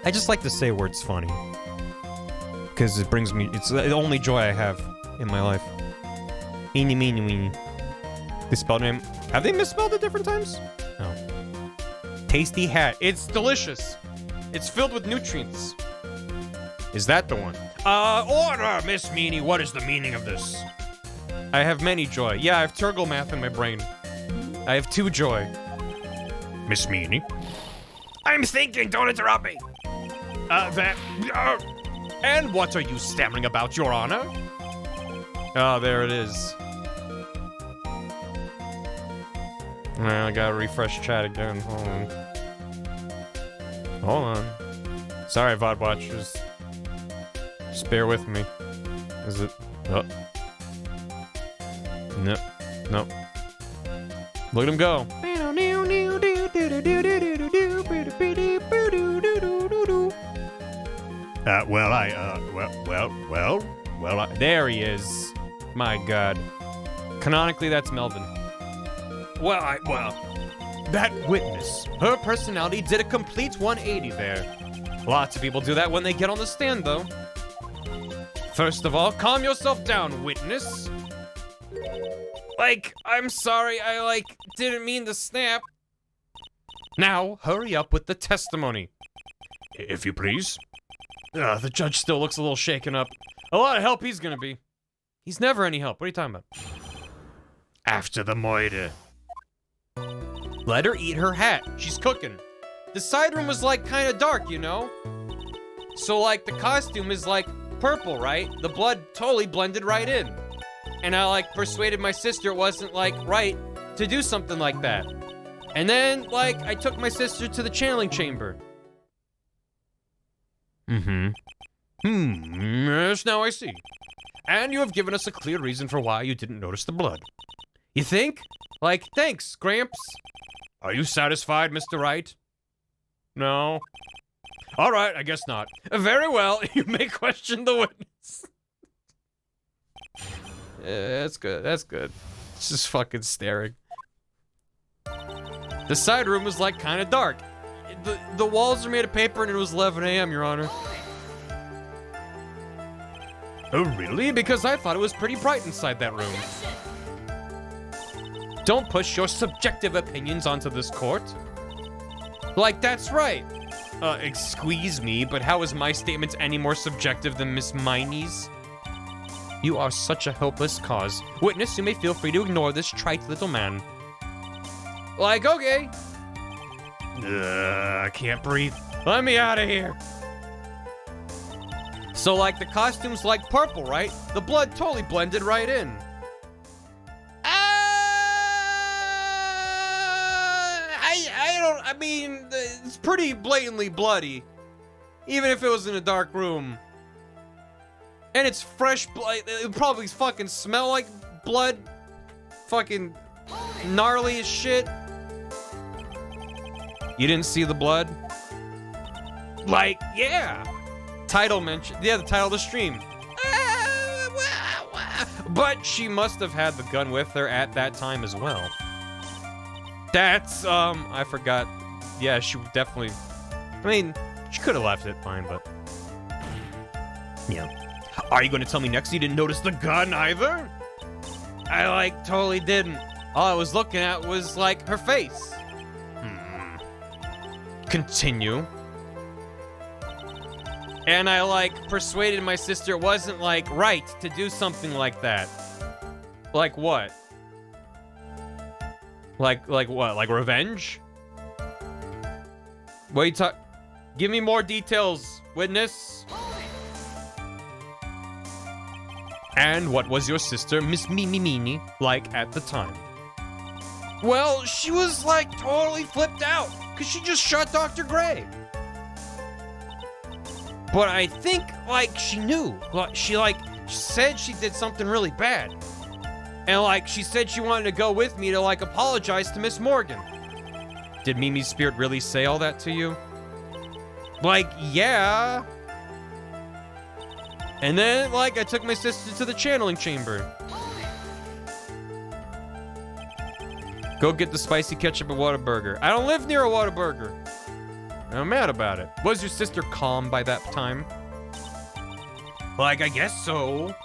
I just like to say words funny. Because it brings me, it's the only joy I have in my life. Eeny meeny weeny. They spelled name. Have they misspelled it different times? No. Tasty hat. It's delicious. It's filled with nutrients. Is that the one? Order, Miss Meanie. What is the meaning of this? I have many joy. Yeah, I have Turgle math in my brain. I have 2 joy. Miss Meanie? I'm thinking, don't interrupt me. And what are you stammering about, Your Honor? Oh, there it is. I gotta refresh chat again. Hold on. Hold on. Sorry, VOD watchers. Just bear with me. Is it? Oh. Nope. Nope. Look at him go. There he is. My God. Canonically, that's Melvin. That witness, her personality did a complete 180 there. Lots of people do that when they get on the stand, though. First of all, calm yourself down, witness. I'm sorry, I, didn't mean to snap. Now, hurry up with the testimony. If you please. The judge still looks a little shaken up. A lot of help he's gonna be. He's never any help. What are you talking about? After the murder. Let her eat her hat. She's cooking. The side room was, kind of dark, you know? So, the costume is, purple, right? The blood totally blended right in. And I, persuaded my sister it wasn't, right to do something like that. And then, I took my sister to the channeling chamber. Yes, now I see. And you have given us a clear reason for why you didn't notice the blood. You think? Thanks, Gramps. Are you satisfied, Mr. Wright? No? All right, I guess not. Very well, you may question the witness. Yeah, that's good, that's good. It's just fucking staring. The side room was, kind of dark. The walls are made of paper and it was 11 a.m., Your Honor. Oh, really? Because I thought it was pretty bright inside that room. Don't push your subjective opinions onto this court. That's right. Excuse me, but how is my statement any more subjective than Miss Miney's? You are such a helpless cause. Witness, you may feel free to ignore this trite little man. Okay. I can't breathe. Let me out of here. So, the costume's purple, right? The blood totally blended right in. I mean, it's pretty blatantly bloody. Even if it was in a dark room. And it's fresh blood. It would probably fucking smell like blood. Fucking gnarly as shit. You didn't see the blood? Yeah. Title mention. Yeah, the title of the stream. But she must have had the gun with her at that time as well. That's, I forgot. Yeah, she definitely... I mean, she could have left it fine, but... Yeah. Are you gonna tell me next you didn't notice the gun either? I, totally didn't. All I was looking at was, her face. Continue. And I, persuaded my sister it wasn't, right to do something like that. What? Like what? Like revenge? What are you talk? Give me more details, witness. And what was your sister, Miss Mimi, like at the time? Well, she was totally flipped out because she just shot Dr. Gray. But I think she knew. She said she did something really bad. And she said she wanted to go with me to apologize to Miss Morgan. Did Mimi's spirit really say all that to you? Yeah. And then I took my sister to the channeling chamber. Go get the spicy ketchup at Whataburger. I don't live near a Whataburger. I'm mad about it. Was your sister calm by that time? I guess so.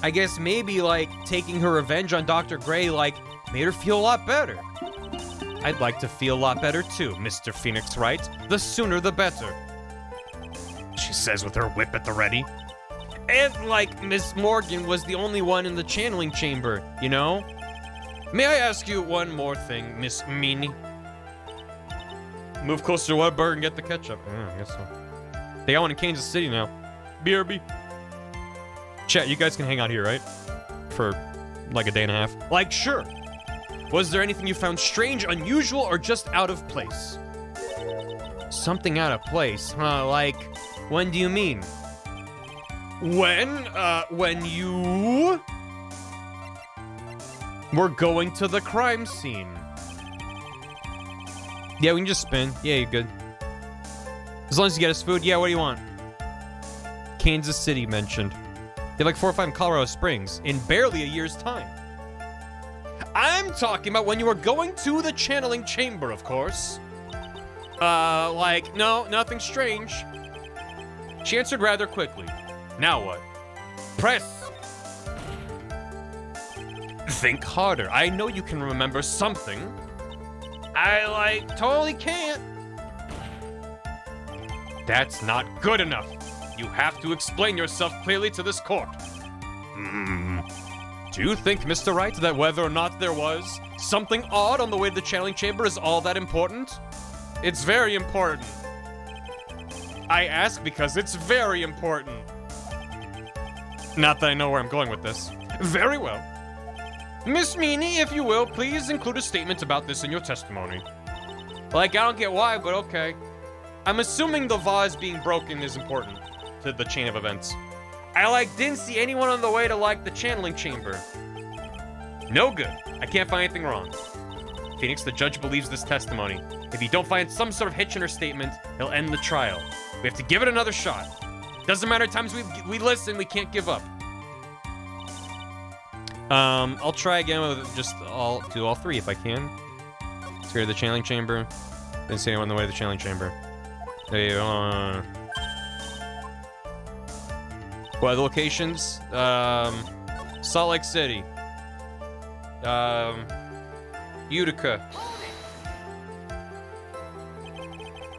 I guess maybe, taking her revenge on Dr. Gray, made her feel a lot better. I'd like to feel a lot better, too, Mr. Phoenix Wright. The sooner, the better. She says with her whip at the ready. And, Miss Morgan was the only one in the channeling chamber, you know? May I ask you one more thing, Miss Meanie? Move closer to Whataburger and get the ketchup. I guess so. They got one in Kansas City now. BRB. Chat, you guys can hang out here, right? For a day and a half. Sure. Was there anything you found strange, unusual, or just out of place? Something out of place, huh? When do you mean? When you were going to the crime scene. Yeah, we can just spin. Yeah, you're good. As long as you get us food. Yeah, what do you want? Kansas City mentioned. They have like 4 or 5 in Colorado Springs in barely a year's time. I'm talking about when you were going to the channeling chamber, of course. Like, no, nothing strange. She answered rather quickly. Now what? Press. Think harder. I know you can remember something. I, like, totally can't. That's not good enough. You have to explain yourself clearly to this court. Do you think, Mr. Wright, that whether or not there was something odd on the way to the channeling chamber is all that important? It's very important. I ask because it's very important. Not that I know where I'm going with this. Very well. Miss Meanie, if you will, please include a statement about this in your testimony. Like, I don't get why, but okay. I'm assuming the vase being broken is important to the chain of events. I, like, didn't see anyone on the way to, like, the channeling chamber. No good. I can't find anything wrong. Phoenix, the judge believes this testimony. If you don't find some sort of hitch in her statement, he'll end the trial. We have to give it another shot. Doesn't matter times we listen, we can't give up. I'll try again with just do all 3 if I can. Let's go to the channeling chamber. Didn't see anyone on the way to the channeling chamber. Hey, what are the locations? Salt Lake City. Utica.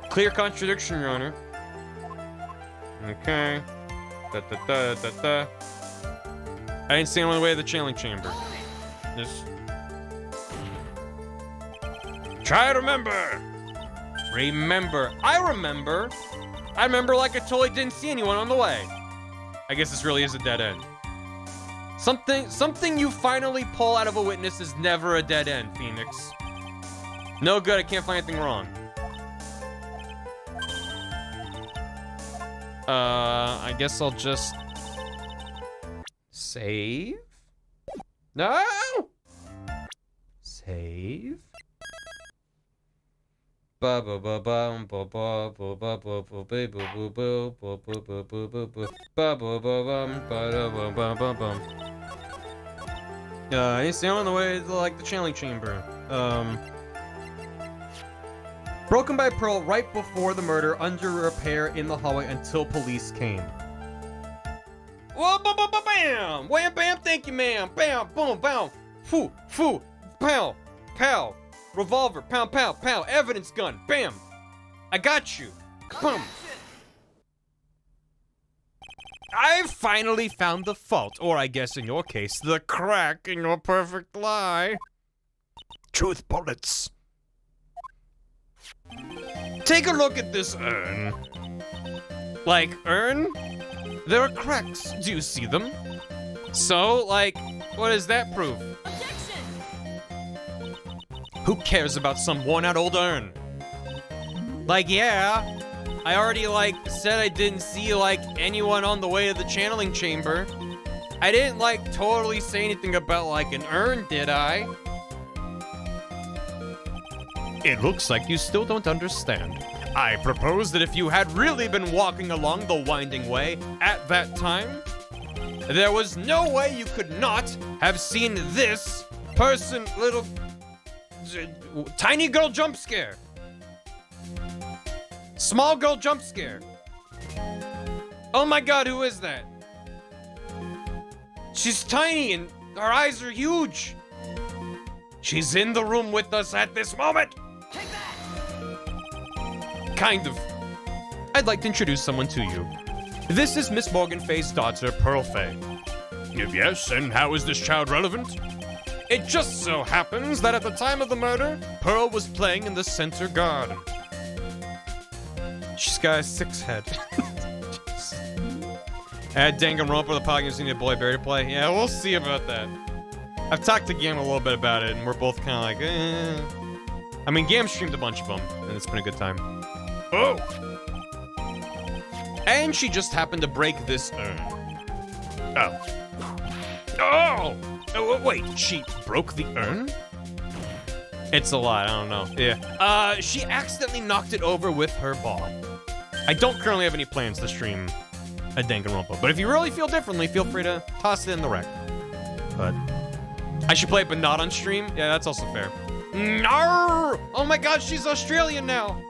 Clear contradiction, Your Honor. Okay. I didn't see him on the way to the channeling chamber. Just try to remember. Remember. I remember like I totally didn't see anyone on the way. I guess this really is a dead end. Something you finally pull out of a witness is never a dead end, Phoenix. No good, I can't find anything wrong. I guess I'll just save. No! Save. Ba ba ba ba ba ba ba ba ba ba ba ba ba ba ba ba ba ba ba. He's on the way to, like, the channeling chamber. Broken by Pearl right before the murder, under repair in the hallway until police came. Whoa, bam! Wham, bam, thank you, ma'am. Bam, boom, bam. Foo, foo, pow, pow. Revolver, pow, pow, pow. Evidence gun, bam. I got you. Boom. I finally found the fault, or I guess in your case, the crack in your perfect lie. Truth bullets. Take a look at this urn. Like, urn? There are cracks. Do you see them? So, like, what does that prove? Objection! Who cares about some worn-out old urn? Like, yeah, I already, like, said I didn't see, like, anyone on the way to the channeling chamber. I didn't, like, totally say anything about, like, an urn, did I? It looks like you still don't understand. I propose that if you had really been walking along the winding way at that time, there was no way you could not have seen this person, little tiny girl jump scare. Small girl jump scare. Oh my god, who is that? She's tiny and her eyes are huge. She's in the room with us at this moment. Kind of. I'd like to introduce someone to you. This is Miss Morgan Fay's daughter, Pearl Fay. Yes, and how is this child relevant? It just so happens that at the time of the murder, Pearl was playing in the center garden. She's got a 6 head. Add Danganronpa the podcast need a boy bear to play. Yeah, we'll see about that. I've talked to Gam a little bit about it, and we're both kind of like, eh. I mean, Gam streamed a bunch of them, and it's been a good time. Oh! And she just happened to break this urn. Oh. Oh! Oh, wait, she broke the urn? It's a lot, I don't know. Yeah. She accidentally knocked it over with her ball. I don't currently have any plans to stream a Danganronpa. But if you really feel differently, feel free to toss it in the rec. But I should play it, but not on stream? Yeah, that's also fair. No! Oh my god, she's Australian now!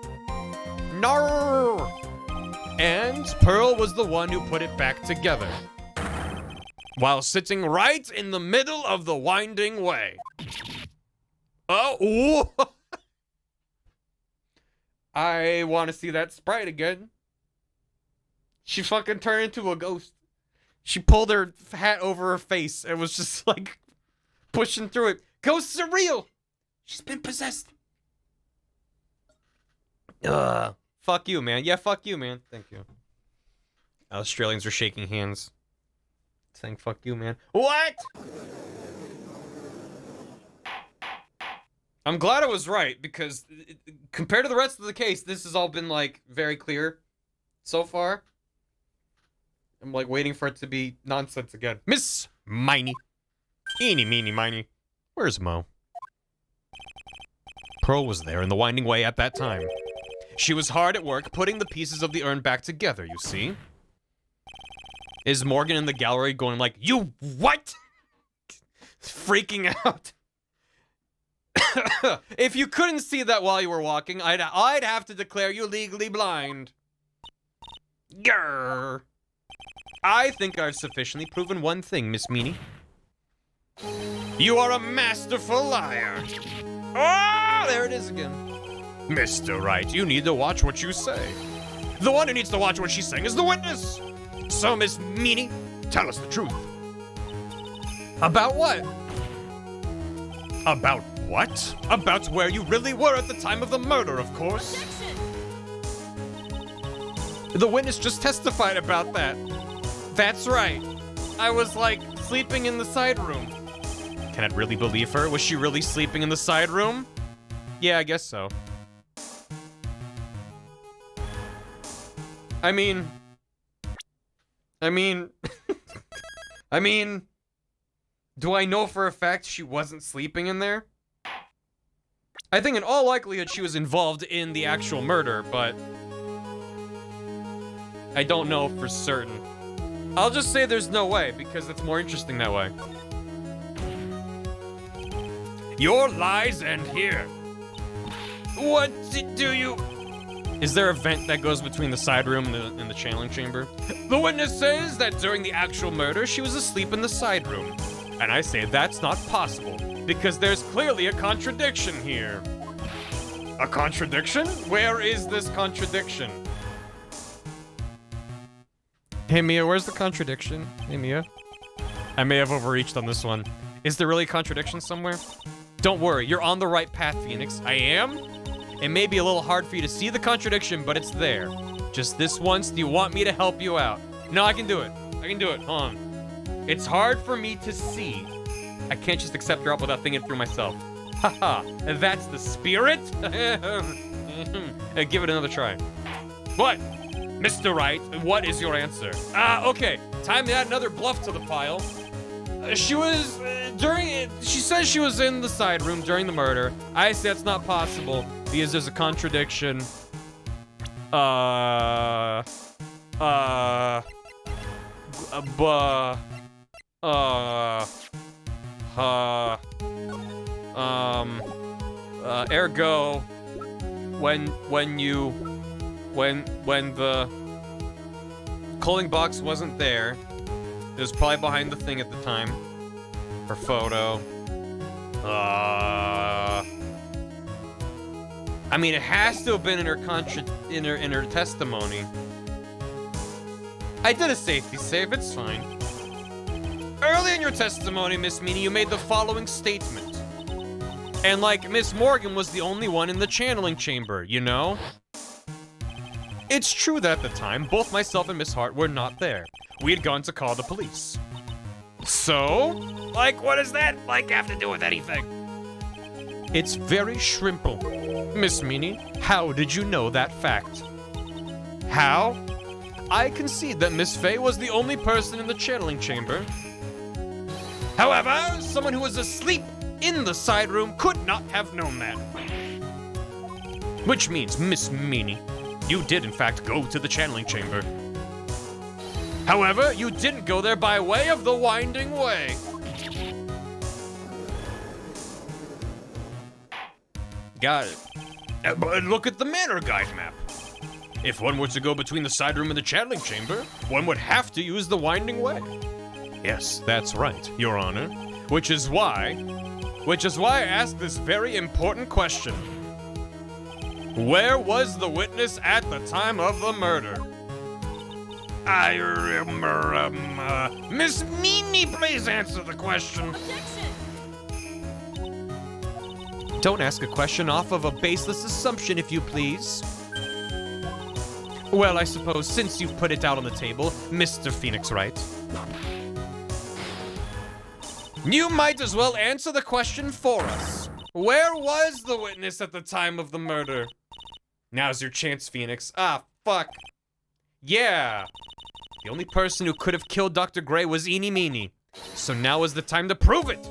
No! And Pearl was the one who put it back together, while sitting right in the middle of the winding way. Oh! Ooh. I want to see that sprite again. She fucking turned into a ghost. She pulled her hat over her face and was just like pushing through it. Ghosts are real. She's been possessed. Fuck you, man. Yeah, fuck you, man. Thank you. Australians are shaking hands, saying fuck you, man. What? I'm glad I was right, because compared to the rest of the case, this has all been, like, very clear so far. I'm, like, waiting for it to be nonsense again. Miss Miney. Eeny, meeny, miny. Where's Mo? Pearl was there in the winding way at that time. She was hard at work putting the pieces of the urn back together, you see? Is Morgan in the gallery going like, you what? Freaking out. If you couldn't see that while you were walking, I'd have to declare you legally blind. Grr. I think I've sufficiently proven one thing, Miss Meanie. You are a masterful liar. Oh, there it is again. Mr. Wright, you need to watch what you say. The one who needs to watch what she's saying is the witness. So, Miss Meanie, tell us the truth. About what? About what? About where you really were at the time of the murder, of course. The witness just testified about that. That's right. I was, like, sleeping in the side room. Can I really believe her? Was she really sleeping in the side room? Yeah, I guess so. I mean, do I know for a fact she wasn't sleeping in there? I think in all likelihood she was involved in the actual murder, but I don't know for certain. I'll just say there's no way, because it's more interesting that way. Your lies end here. What do you... Is there a vent that goes between the side room and the channeling chamber? The witness says that during the actual murder, she was asleep in the side room. And I say that's not possible, because there's clearly a contradiction here. A contradiction? Where is this contradiction? Hey Mia, where's the contradiction? Hey Mia? I may have overreached on this one. Is there really a contradiction somewhere? Don't worry, you're on the right path, Phoenix. I am? It may be a little hard for you to see the contradiction, but it's there. Just this once, do you want me to help you out? No, I can do it. I can do it. Hold on. It's hard for me to see. I can't just accept your help without thinking it through myself. Haha, that's the spirit? Give it another try. What? Mr. Wright, what is your answer? Okay. Time to add another bluff to the pile. She says she was in the side room during the murder. I say that's not possible because there's a contradiction. Ergo, when the calling box wasn't there, it was probably behind the thing at the time. Her photo. I mean, it has to have been in her testimony. I did a safety save, it's fine. Early in your testimony, Miss Meanie, you made the following statement. And like, Miss Morgan was the only one in the channeling chamber, you know? It's true that at the time, both myself and Miss Hart were not there. We had gone to call the police. So? Like, what does that, like, have to do with anything? It's very shrimple. Miss Meanie, how did you know that fact? How? I concede that Miss Faye was the only person in the channeling chamber. However, someone who was asleep in the side room could not have known that. Which means, Miss Meanie, you did in fact go to the channeling chamber. However, you didn't go there by way of the winding way. Got it. But look at the manor guide map. If one were to go between the side room and the channeling chamber, one would have to use the winding way. Yes, that's right, Your Honor. Which is why I asked this very important question. Where was the witness at the time of the murder? I remember, Miss Meanie, please answer the question. Don't ask a question off of a baseless assumption, if you please. Well, I suppose since you've put it out on the table, Mr. Phoenix Wright, you might as well answer the question for us. Where was the witness at the time of the murder? Now's your chance, Phoenix. Ah, fuck. Yeah. The only person who could have killed Dr. Gray was Eenie Meenie. So now is the time to prove it.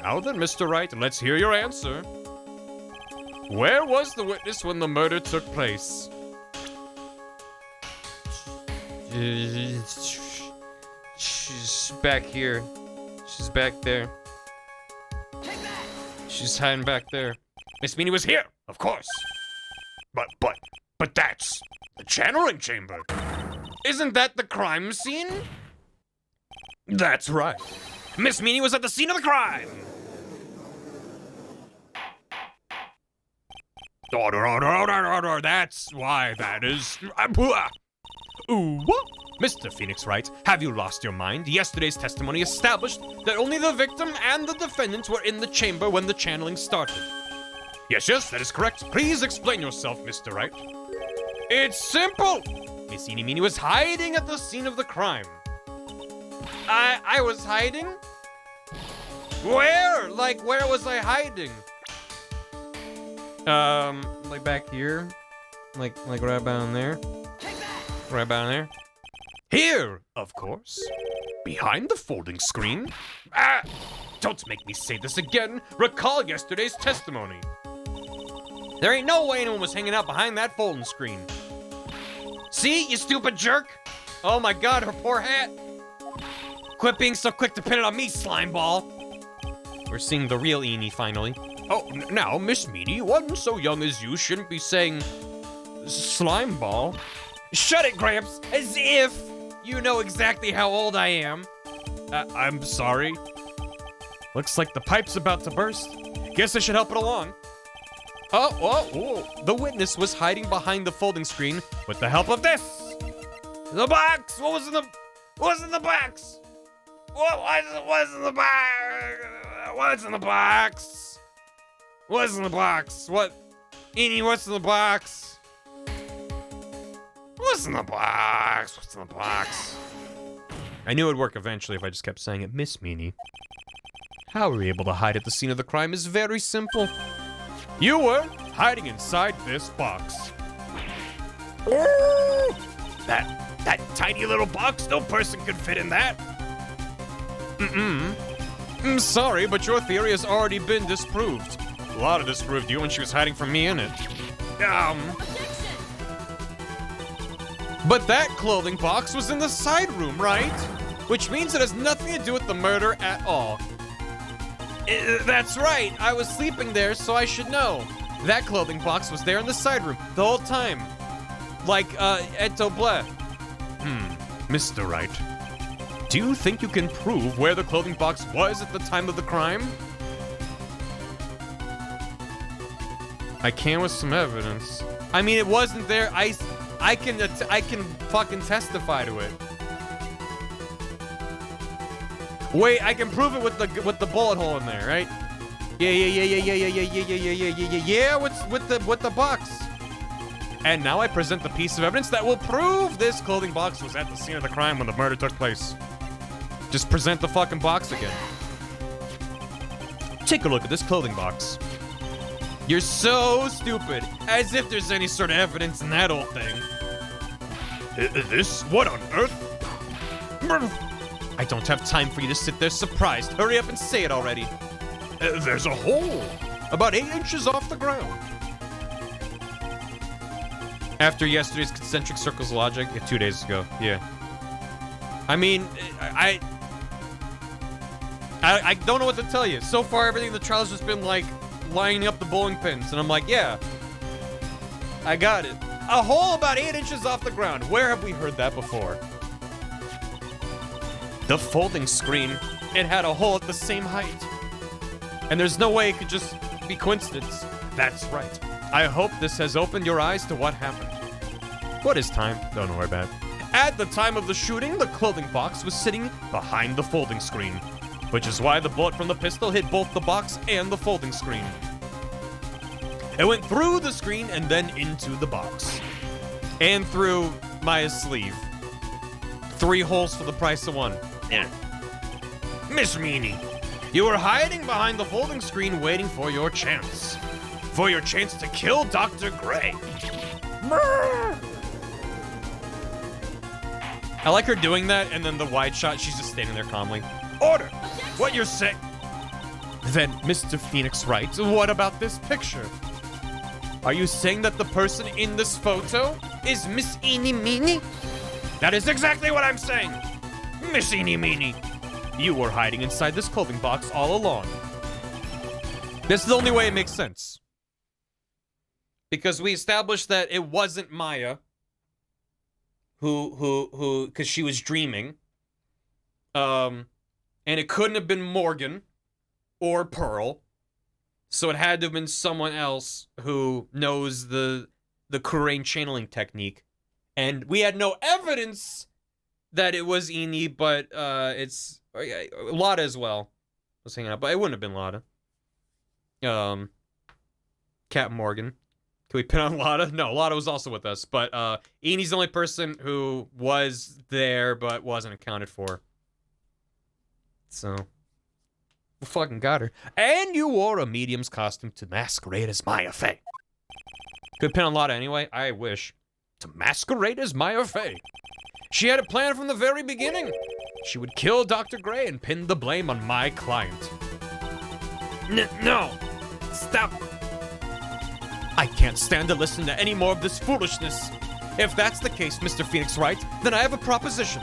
Now then, Mr. Wright, let's hear your answer. Where was the witness when the murder took place? She's back here. She's back there. She's hiding back there. Miss Meanie was here, of course. But that's the channeling chamber. Isn't that the crime scene? That's right. Miss Meanie was at the scene of the crime. Order. That's why that is. Ooh, what? Mr. Phoenix Wright, have you lost your mind? Yesterday's testimony established that only the victim and the defendant were in the chamber when the channeling started. Yes, that is correct. Please explain yourself, Mr. Wright. It's simple. Miss Eenie Meenie was hiding at the scene of the crime. I was hiding? Where? Like, where was I hiding? Like back here? Like right about there? Right about there? Here, of course. Behind the folding screen. Ah! Don't make me say this again. Recall yesterday's testimony. There ain't no way anyone was hanging out behind that folding screen. See, you stupid jerk? Oh my god, her poor hat. Quit being so quick to pin it on me, slime ball. We're seeing the real Eenie finally. Oh, now, Miss Meanie, one so young as you shouldn't be saying slime ball. Shut it, Gramps, as if you know exactly how old I am. I'm sorry. Looks like the pipe's about to burst. Guess I should help it along. Oh, the witness was hiding behind the folding screen with the help of this. The box! What was in the box? What's in the box? What's in the box? What's in the box? What? Eenie, what's in the box? What's in the box? What's in the box? I knew it would work eventually if I just kept saying it. Miss Meanie, how were you able to hide at the scene of the crime is very simple. You were hiding inside this box. That tiny little box? No person could fit in that. I'm sorry, but your theory has already been disproved. A lot of disproved you when she was hiding from me in it. But that clothing box was in the side room, right? Which means it has nothing to do with the murder at all. That's right, I was sleeping there, so I should know. That clothing box was there in the side room the whole time. Like, et double. Mr. Wright, do you think you can prove where the clothing box was at the time of the crime? I can with some evidence. I mean, it wasn't there. I can fucking testify to it. Wait, I can prove it with the bullet hole in there, right? Yeah, with the box. And now I present the piece of evidence that will prove this clothing box was at the scene of the crime when the murder took place. Just present the fucking box again. Take a look at this clothing box. You're so stupid. As if there's any sort of evidence in that old thing. This? What on earth? I don't have time for you to sit there surprised. Hurry up and say it already. There's a hole about 8 inches off the ground. After yesterday's concentric circles logic, 2 days ago, yeah. I mean, I don't know what to tell you. So far, everything in the trial's just been like lining up the bowling pins, and I'm like, yeah, I got it. A hole about 8 inches off the ground. Where have we heard that before? The folding screen, it had a hole at the same height. And there's no way it could just be coincidence. That's right. I hope this has opened your eyes to what happened. What is time? Don't worry about it. At the time of the shooting, the clothing box was sitting behind the folding screen, which is why the bullet from the pistol hit both the box and the folding screen. It went through the screen and then into the box. And through Maya's sleeve. 3 holes for the price of 1. Yeah. Miss Meanie, you were hiding behind the folding screen waiting for your chance. For your chance to kill Dr. Gray. I like her doing that, and then the wide shot, she's just standing there calmly. Order! What you're saying? Then, Mr. Phoenix Wright, what about this picture? Are you saying that the person in this photo is Miss Eenie Meenie? That is exactly what I'm saying! Miss Eenie Meenie, you were hiding inside this clothing box all along. This is the only way it makes sense. Because we established that it wasn't Maya who, because she was dreaming. And it couldn't have been Morgan or Pearl. So it had to have been someone else who knows the Kurain channeling technique. And we had no evidence that it was Eenie, but it's Lada as well was hanging out, but it wouldn't have been Lada. Cat Morgan. Can we pin on Lada? No, Lada was also with us, but Enie's the only person who was there but wasn't accounted for. So, we fucking got her. And you wore a medium's costume to masquerade as Maya Fey. Could pin on Lada anyway? I wish. To masquerade as Maya Fey. She had a plan from the very beginning. She would kill Dr. Gray and pin the blame on my client. No! Stop! I can't stand to listen to any more of this foolishness. If that's the case, Mr. Phoenix Wright, then I have a proposition.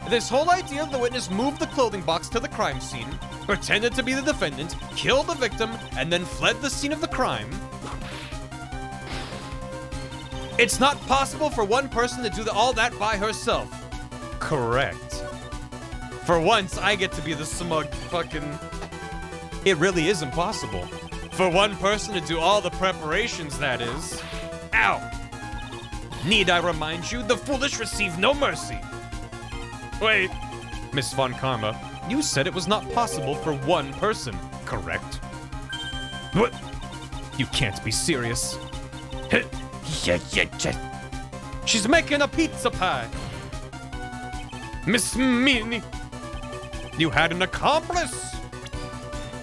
This whole idea of the witness moved the clothing box to the crime scene, pretended to be the defendant, killed the victim, and then fled the scene of the crime. It's not possible for one person to do all that by herself. Correct. For once, I get to be the smug fucking... It really is impossible. For one person to do all the preparations, that is. Ow! Need I remind you, the foolish receive no mercy. Wait, Miss Von Karma, you said it was not possible for one person, correct? What? You can't be serious. She's making a pizza pie. Miss Meanie, you had an accomplice.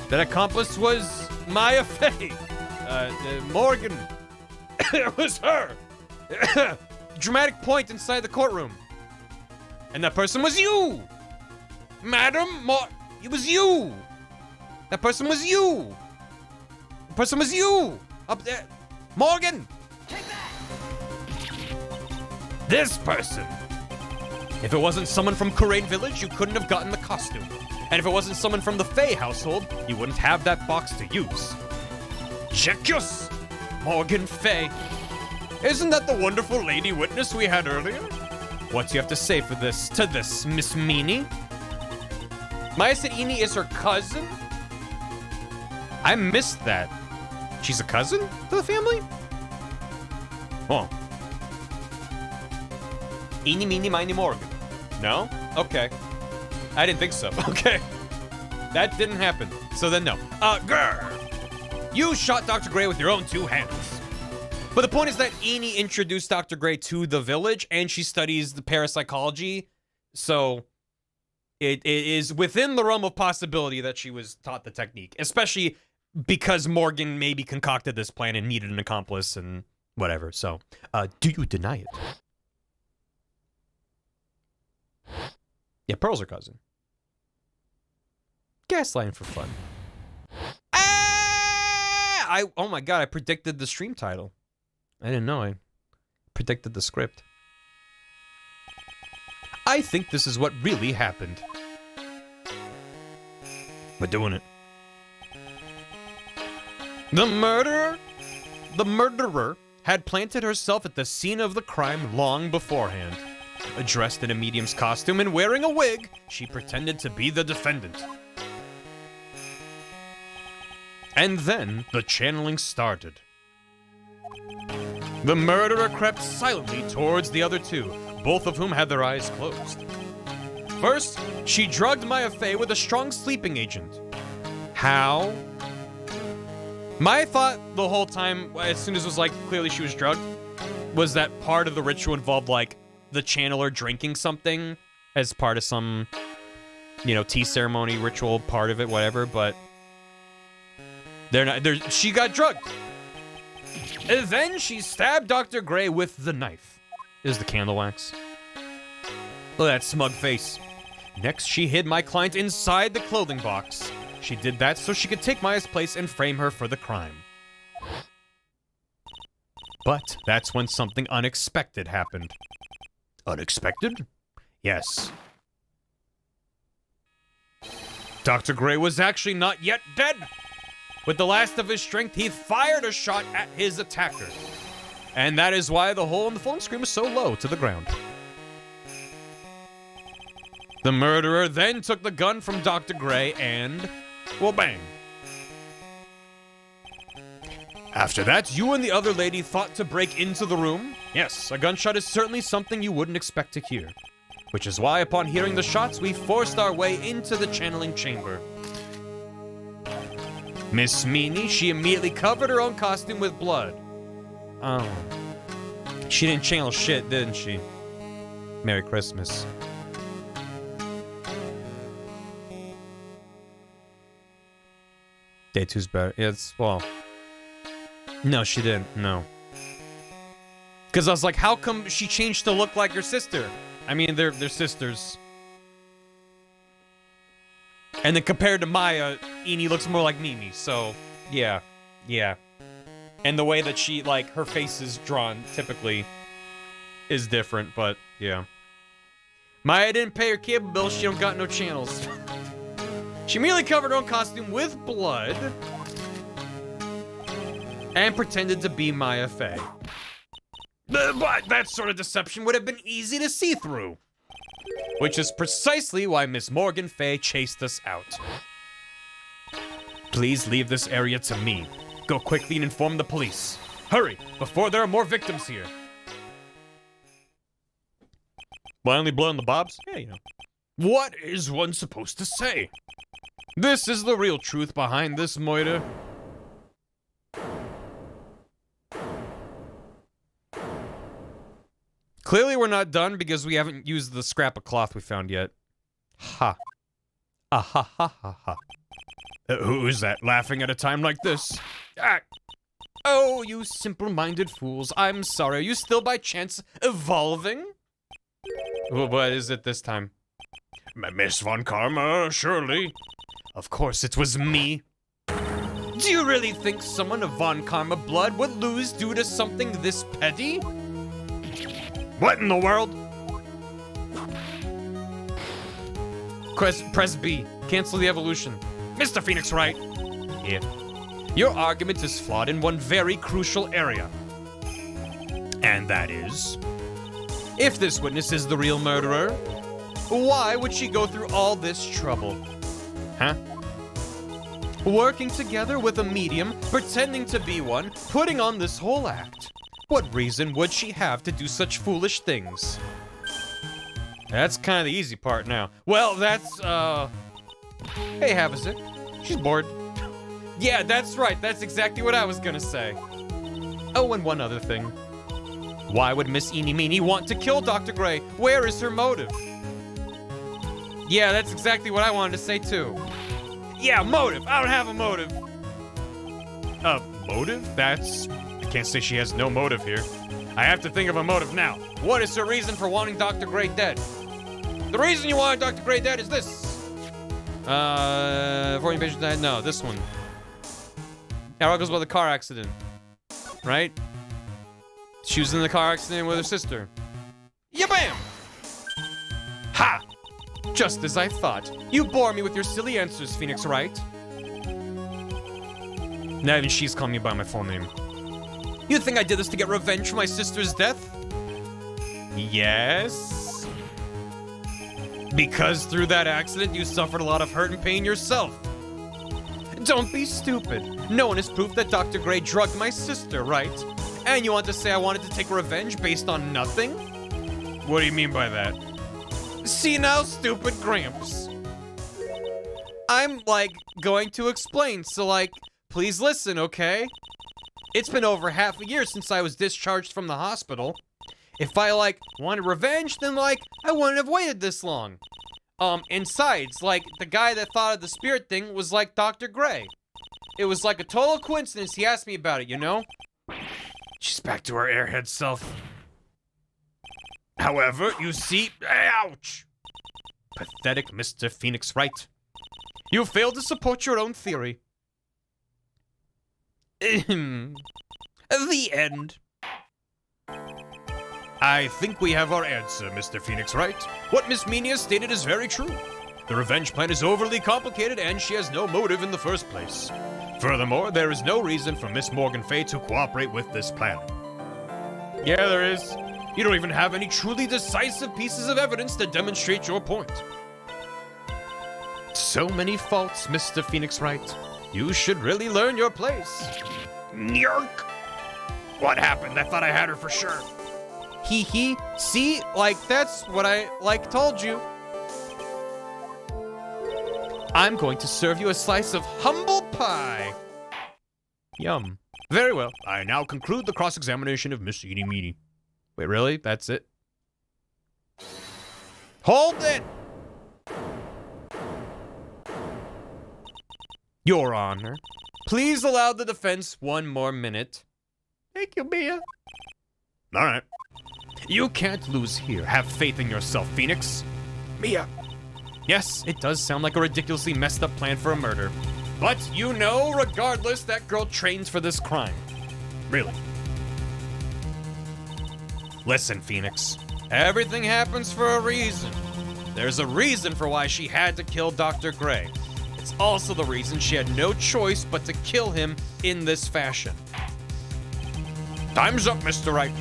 That accomplice was Maya Fey. Morgan. It was her. Dramatic point inside the courtroom. And that person was you. Madam, it was you. That person was you. The person was you. Up there. Morgan. Take that. This person. If it wasn't someone from Kurain Village, you couldn't have gotten the costume. And if it wasn't someone from the Fey household, you wouldn't have that box to use. Chekius! Morgan Fey. Isn't that the wonderful lady witness we had earlier? What do you have to say for this, to this, Miss Meanie? Maya said Eenie is her cousin? I missed that. She's a cousin to the family? Oh. Eenie, Meenie, Miny, Morgan. No? Okay. I didn't think so. Okay. That didn't happen. So then no. Grr! You shot Dr. Gray with your own 2 hands. But the point is that Eenie introduced Dr. Gray to the village, and she studies the parapsychology. So it is within the realm of possibility that she was taught the technique, especially because Morgan maybe concocted this plan and needed an accomplice and whatever. So, do you deny it? Yeah, Pearl's her cousin. Gaslighting for fun. Oh my god, I predicted the stream title. I didn't know. I predicted the script. I think this is what really happened. We're doing it. The murderer had planted herself at the scene of the crime long beforehand. Dressed in a medium's costume and wearing a wig, she pretended to be the defendant. And then the channeling started. The murderer crept silently towards the other two, both of whom had their eyes closed. First, she drugged Maya Fey with a strong sleeping agent. How? My thought the whole time, as soon as it was like clearly she was drugged, was that part of the ritual involved like the channeler drinking something as part of some, you know, tea ceremony ritual part of it, whatever, but she got drugged. And then she stabbed Dr. Gray with the knife. Is the candle wax. Look at that smug face. Next, she hid my client inside the clothing box. She did that so she could take Maya's place and frame her for the crime. But that's when something unexpected happened. Unexpected? Yes. Dr. Gray was actually not yet dead. With the last of his strength, he fired a shot at his attacker. And that is why the hole in the phone screen was so low to the ground. The murderer then took the gun from Dr. Gray and, well, bang. After that, you and the other lady thought to break into the room. Yes, a gunshot is certainly something you wouldn't expect to hear. Which is why, upon hearing the shots, we forced our way into the channeling chamber. Miss Meanie, she immediately covered her own costume with blood. Oh. She didn't channel shit, didn't she? Merry Christmas. Day 2's better. It's, well... No, she didn't. No. Because I was like, how come she changed to look like her sister? I mean, they're sisters. And then compared to Maya, Eni looks more like Mimi, so yeah. And the way that she, like, her face is drawn typically is different, but yeah. Maya didn't pay her cable bill, she don't got no channels. She immediately covered her own costume with blood and pretended to be Maya Fey. But that sort of deception would have been easy to see through. Which is precisely why Miss Morgan Fey chased us out. Please leave this area to me. Go quickly and inform the police. Hurry, before there are more victims here. Blindly blowing the bobs? Yeah, you know. What is one supposed to say? This is the real truth behind this murder. Clearly we're not done because we haven't used the scrap of cloth we found yet. Ha. Ah ha ha ha ha. Who is that laughing at a time like this? Ah. Oh, you simple-minded fools. I'm sorry. Are you still by chance evolving? What is it this time? Miss Von Karma, surely. Of course it was me. Do you really think someone of Von Karma blood would lose due to something this petty? What in the world? Press B. Cancel the evolution. Mr. Phoenix Wright. Yeah. Your argument is flawed in one very crucial area. And that is... if this witness is the real murderer, why would she go through all this trouble? Huh? Working together with a medium, pretending to be one, putting on this whole act. What reason would she have to do such foolish things? That's kind of the easy part now. Well, that's, Hey, Havasik. She's bored. Yeah, that's right. That's exactly what I was gonna say. Oh, and one other thing. Why would Miss Eenie Meenie want to kill Dr. Gray? Where is her motive? Yeah, that's exactly what I wanted to say, too. Yeah, motive. I don't have a motive. Motive? That's... I can't say she has no motive here. I have to think of a motive now. What is her reason for wanting Dr. Gray dead? The reason you wanted Dr. Gray dead is this. 14 patients died? No, this one. It all goes by the car accident. Right? She was in the car accident with her sister. Yeah, bam! Ha! Just as I thought. You bore me with your silly answers, Phoenix Wright. Not even she's calling me by my full name. You think I did this to get revenge for my sister's death? Yes. Because through that accident, you suffered a lot of hurt and pain yourself. Don't be stupid. No one has proof that Dr. Gray drugged my sister, right? And you want to say I wanted to take revenge based on nothing? What do you mean by that? See now, stupid Gramps. I'm, like, going to explain, so, like, please listen, okay? It's been over half a year since I was discharged from the hospital. If I, like, wanted revenge, then, like, I wouldn't have waited this long. And sides, like, the guy that thought of the spirit thing was, like, Dr. Gray. It was, like, a total coincidence he asked me about it, you know? She's back to her airhead self. However, you see, ouch! Pathetic Mr. Phoenix Wright. You failed to support your own theory. The end. I think we have our answer, Mr. Phoenix Wright. What Miss Meania stated is very true. The revenge plan is overly complicated and she has no motive in the first place. Furthermore, there is no reason for Miss Morgan Fay to cooperate with this plan. Yeah, there is. You don't even have any truly decisive pieces of evidence to demonstrate your point. So many faults, Mr. Phoenix Wright. You should really learn your place. Yerk! What happened? I thought I had her for sure. Hee hee. See? Like, that's what I, like, told you. I'm going to serve you a slice of humble pie. Yum. Very well. I now conclude the cross-examination of Miss Eeny Meeny. Wait, really? That's it? Hold it! Your Honor, please allow the defense one more minute. Thank you, Mia. All right. You can't lose here. Have faith in yourself, Phoenix. Mia. Yes, it does sound like a ridiculously messed up plan for a murder. But you know, regardless, that girl trains for this crime. Really. Listen, Phoenix. Everything happens for a reason. There's a reason for why she had to kill Dr. Gray. It's also the reason she had no choice but to kill him in this fashion. Time's up, Mr. Wright.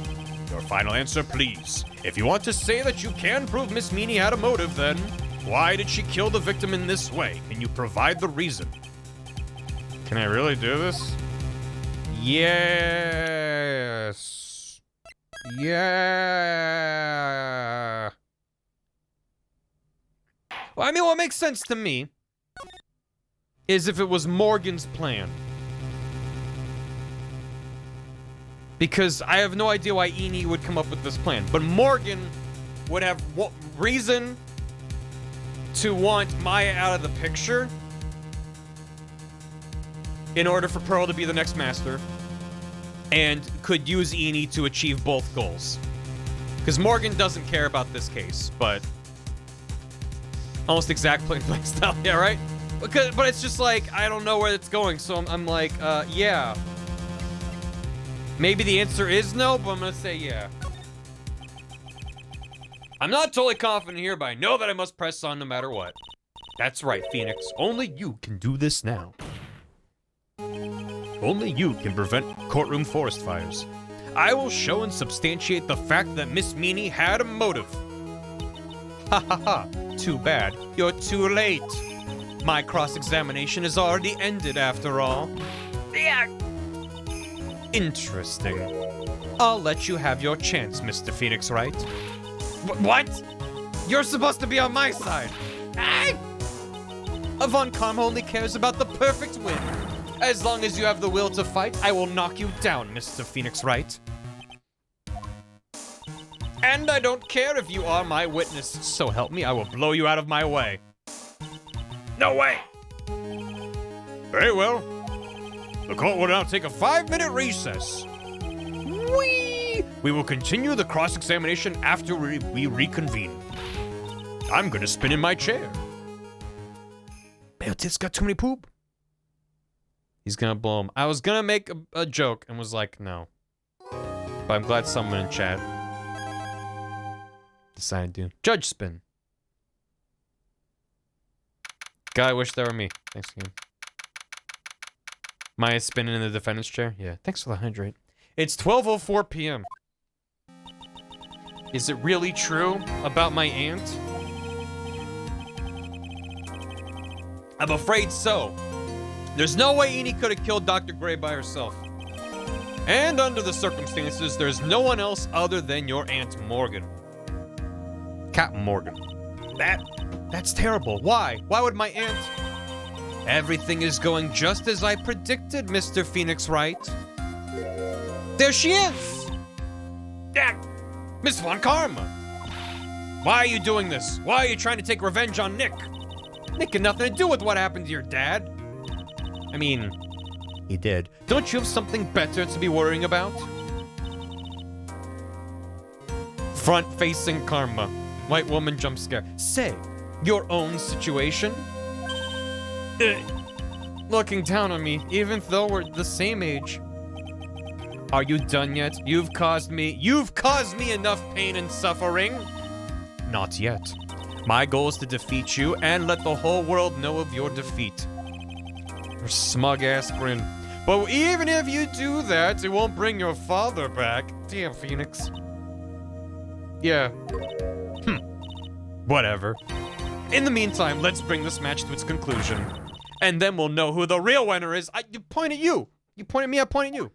Your final answer, please. If you want to say that you can prove Miss Meany had a motive, then why did she kill the victim in this way? Can you provide the reason? Can I really do this? Yes. Yeah. Well, I mean, what makes sense to me is if it was Morgan's plan. Because I have no idea why Eeny would come up with this plan. But Morgan would have reason to want Maya out of the picture in order for Pearl to be the next master. And could use Eeny to achieve both goals. Because Morgan doesn't care about this case, but almost exact play style, yeah, right? But it's just like, I don't know where it's going, so I'm like, yeah. Maybe the answer is no, but I'm gonna say yeah. I'm not totally confident here, but I know that I must press on no matter what. That's right, Phoenix. Only you can do this now. Only you can prevent courtroom forest fires. I will show and substantiate the fact that Miss Meany had a motive. Ha ha ha. Too bad. You're too late. My cross-examination is already ended after all. Yeah. Interesting. I'll let you have your chance, Mr. Phoenix Wright. What? You're supposed to be on my side. Ah! Von Karma only cares about the perfect win. As long as you have the will to fight, I will knock you down, Mr. Phoenix Wright. And I don't care if you are my witness, so help me, I will blow you out of my way. No way! Very well. The court will now take a 5-minute recess. Whee! We will continue the cross-examination after we reconvene. I'm gonna spin in my chair. Man, this got too many poop. He's gonna blow him. I was gonna make a joke and was like, no. But I'm glad someone in chat decided to. Judge spin. God, I wish that were me. Thanks, game. Maya spinning in the defendant's chair? Yeah, thanks for the hydrate. It's 12:04 p.m. Is it really true about my aunt? I'm afraid so. There's no way Eni could have killed Dr. Gray by herself. And under the circumstances, there's no one else other than your Aunt Morgan. Captain Morgan. That's terrible. Why? Why would my aunt... Everything is going just as I predicted, Mr. Phoenix Wright. There she is! Yeah, Miss Von Karma. Why are you doing this? Why are you trying to take revenge on Nick? Nick had nothing to do with what happened to your dad. I mean, he did. Don't you have something better to be worrying about? Front-facing karma. White woman jump scare. Say, your own situation? Looking down on me, even though we're the same age. Are you done yet? You've caused me enough pain and suffering. Not yet. My goal is to defeat you and let the whole world know of your defeat. Your smug-ass grin. But even if you do that, it won't bring your father back. Damn, Phoenix. Yeah. Whatever. In the meantime, let's bring this match to its conclusion. And then we'll know who the real winner is. You point at you. You point at me, I point at you.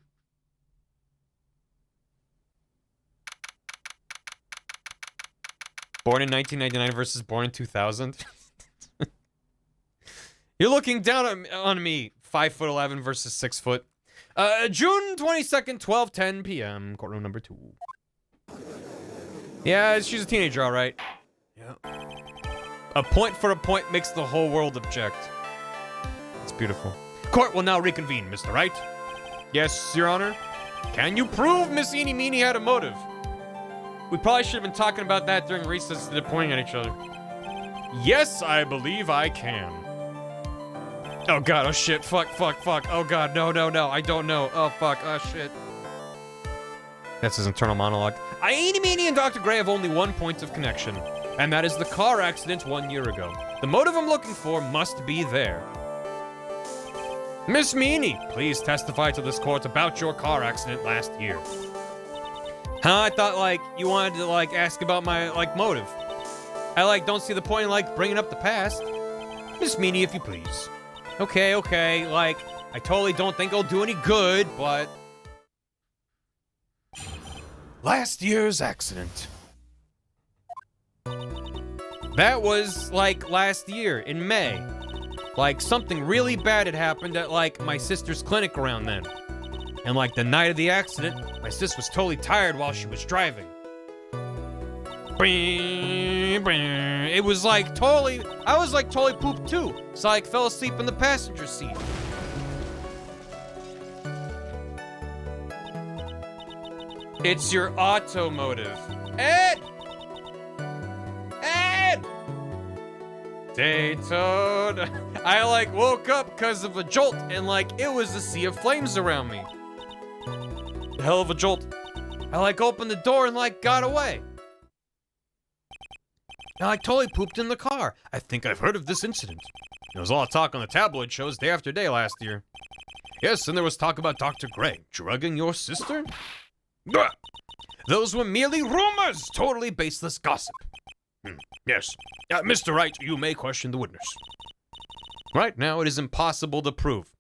Born in 1999 versus born in 2000. You're looking down on me. 5'11" versus 6 foot. June 22nd, 12:10 p.m. Courtroom number 2. Yeah, she's a teenager, all right. Yeah. A point for a point makes the whole world object. It's beautiful. Court will now reconvene, Mr. Wright. Yes, Your Honor. Can you prove Miss Eenie Meenie had a motive? We probably should have been talking about that during recess instead of pointing at each other. Yes, I believe I can. Oh god, oh shit, fuck. Oh god, no, I don't know. Oh fuck, oh shit. That's his internal monologue. Eenie Meenie and Dr. Gray have only one point of connection, and that is the car accident 1 year ago. The motive I'm looking for must be there. Miss Meenie, please testify to this court about your car accident last year. Huh? I thought, like, you wanted to, like, ask about my, like, motive. I, like, don't see the point in, like, bringing up the past. Miss Meenie, if you please. Okay, like, I totally don't think it'll do any good, but... Last year's accident. That was, like, last year, in May. Like, something really bad had happened at, like, my sister's clinic around then. And, like, the night of the accident, my sis was totally tired while she was driving. It was, like, totally... I was, like, totally pooped, too. So I, like, fell asleep in the passenger seat. It's your automotive. Ed! Daytona. I, like, woke up because of a jolt, and, like, it was a sea of flames around me. Hell of a jolt. I, like, opened the door and, like, got away. I, like, totally pooped in the car. I think I've heard of this incident. There was a lot of talk on the tabloid shows day after day last year. Yes, and there was talk about Dr. Gray drugging your sister? Blah. Those were merely rumors, totally baseless gossip. Yes. Mr. Wright, you may question the witness. Right now, it is impossible to prove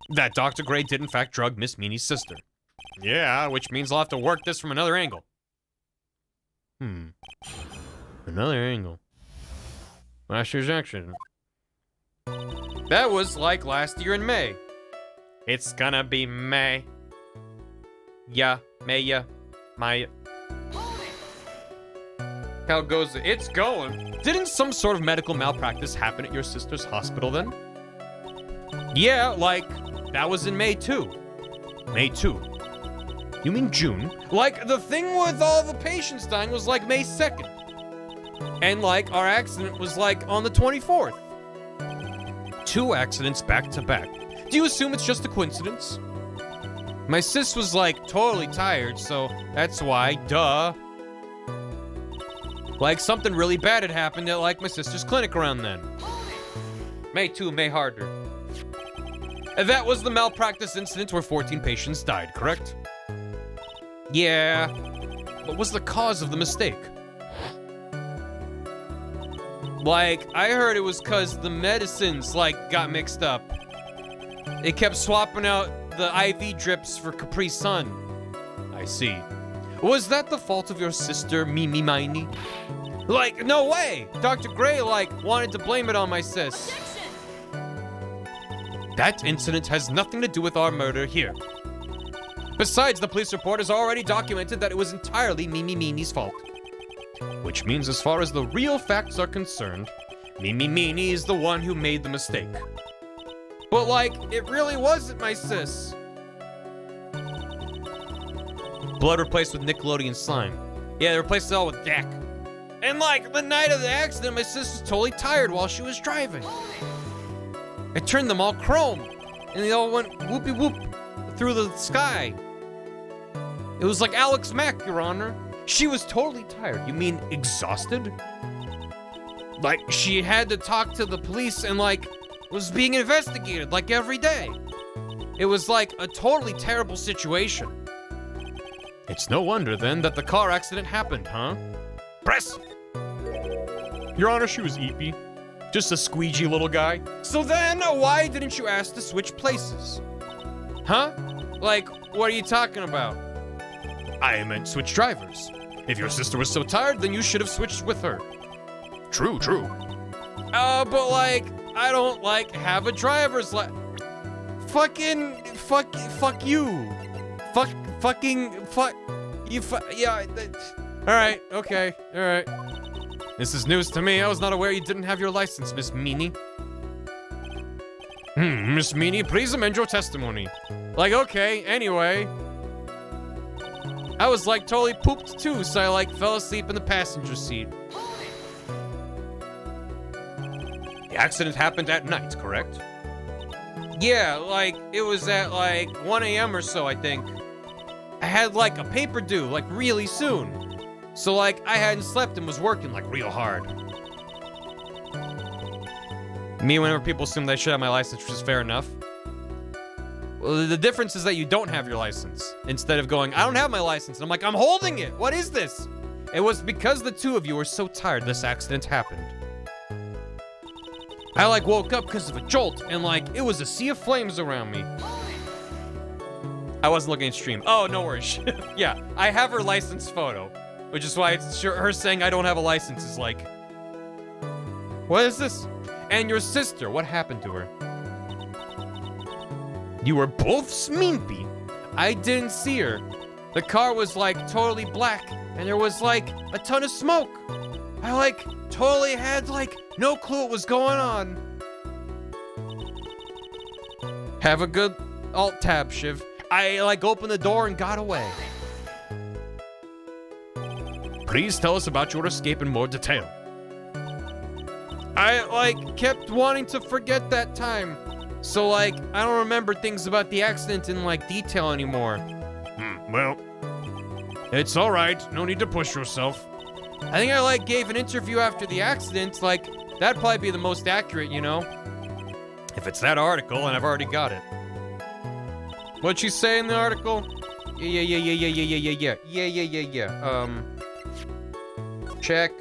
that Dr. Gray did in fact drug Miss Meenie's sister. Yeah, which means I'll have to work this from another angle. Another angle. Last year's accident. That was like last year in May. It's gonna be May. Yeah, Maya, Maya. How goes it? It's going. Didn't some sort of medical malpractice happen at your sister's hospital then? Yeah, like, that was in May too. May 2. You mean June? Like, the thing with all the patients dying was like May 2nd. And like, our accident was like on the 24th. 2 accidents back to back. Do you assume it's just a coincidence? My sis was like totally tired, so that's why, duh. Like something really bad had happened at like my sister's clinic around then. May 2, May harder. That was the malpractice incident where 14 patients died, correct? Yeah. What was the cause of the mistake? Like, I heard it was cause the medicines, like, got mixed up. They kept swapping out the IV drips for Capri Sun. I see. Was that the fault of your sister, Mimi Miney? Like, no way! Dr. Gray, like, wanted to blame it on my sis. That incident has nothing to do with our murder here. Besides, the police report has already documented that it was entirely Mimi Meanie's fault. Which means as far as the real facts are concerned, Mimi Meanie is the one who made the mistake. But like, it really wasn't my sis. Blood replaced with Nickelodeon slime. Yeah, they replaced it all with Dak. And like, the night of the accident, my sis was totally tired while she was driving. I turned them all chrome, and they all went whoopie whoop through the sky. It was like Alex Mack, Your Honor. She was totally tired. You mean exhausted? Like, she had to talk to the police and like, was being investigated like every day. It was like a totally terrible situation. It's no wonder then that the car accident happened, huh? Press! Your Honor, she was eepy. Just a squeegee little guy. So then, why didn't you ask to switch places? Huh? Like, what are you talking about? I meant switch drivers. If your sister was so tired, then you should have switched with her. True, true. But like, I don't like have a driver's fuck you. Yeah. Alright, okay, alright. This is news to me. I was not aware you didn't have your license, Miss Meanie. Miss Meanie, please amend your testimony. Like, okay, anyway. I was like totally pooped too, so I like fell asleep in the passenger seat. The accident happened at night, correct? Yeah, like, it was at like 1 a.m. or so, I think. I had like a paper due, like really soon. So like, I hadn't slept and was working like real hard. Me, whenever people assume I should have my license, which is fair enough. Well, the difference is that you don't have your license. Instead of going, I don't have my license. And I'm like, I'm holding it. What is this? It was because the two of you were so tired this accident happened. I like woke up because of a jolt and like, it was a sea of flames around me. I wasn't looking at stream. Oh, no worries. Yeah, I have her license photo. Which is why it's her saying I don't have a license is like, what is this? And your sister, what happened to her? You were both smeempy. I didn't see her. The car was like totally black and there was like a ton of smoke. I like totally had like no clue what was going on. Have a good alt tab, Shiv. I like opened the door and got away. Please tell us about your escape in more detail. I like kept wanting to forget that time. So like, I don't remember things about the accident in like detail anymore. Well, it's all right. No need to push yourself. I think I like gave an interview after the accident. Like, that'd probably be the most accurate, you know? If it's that article, and I've already got it. What'd she say in the article? Yeah. Check.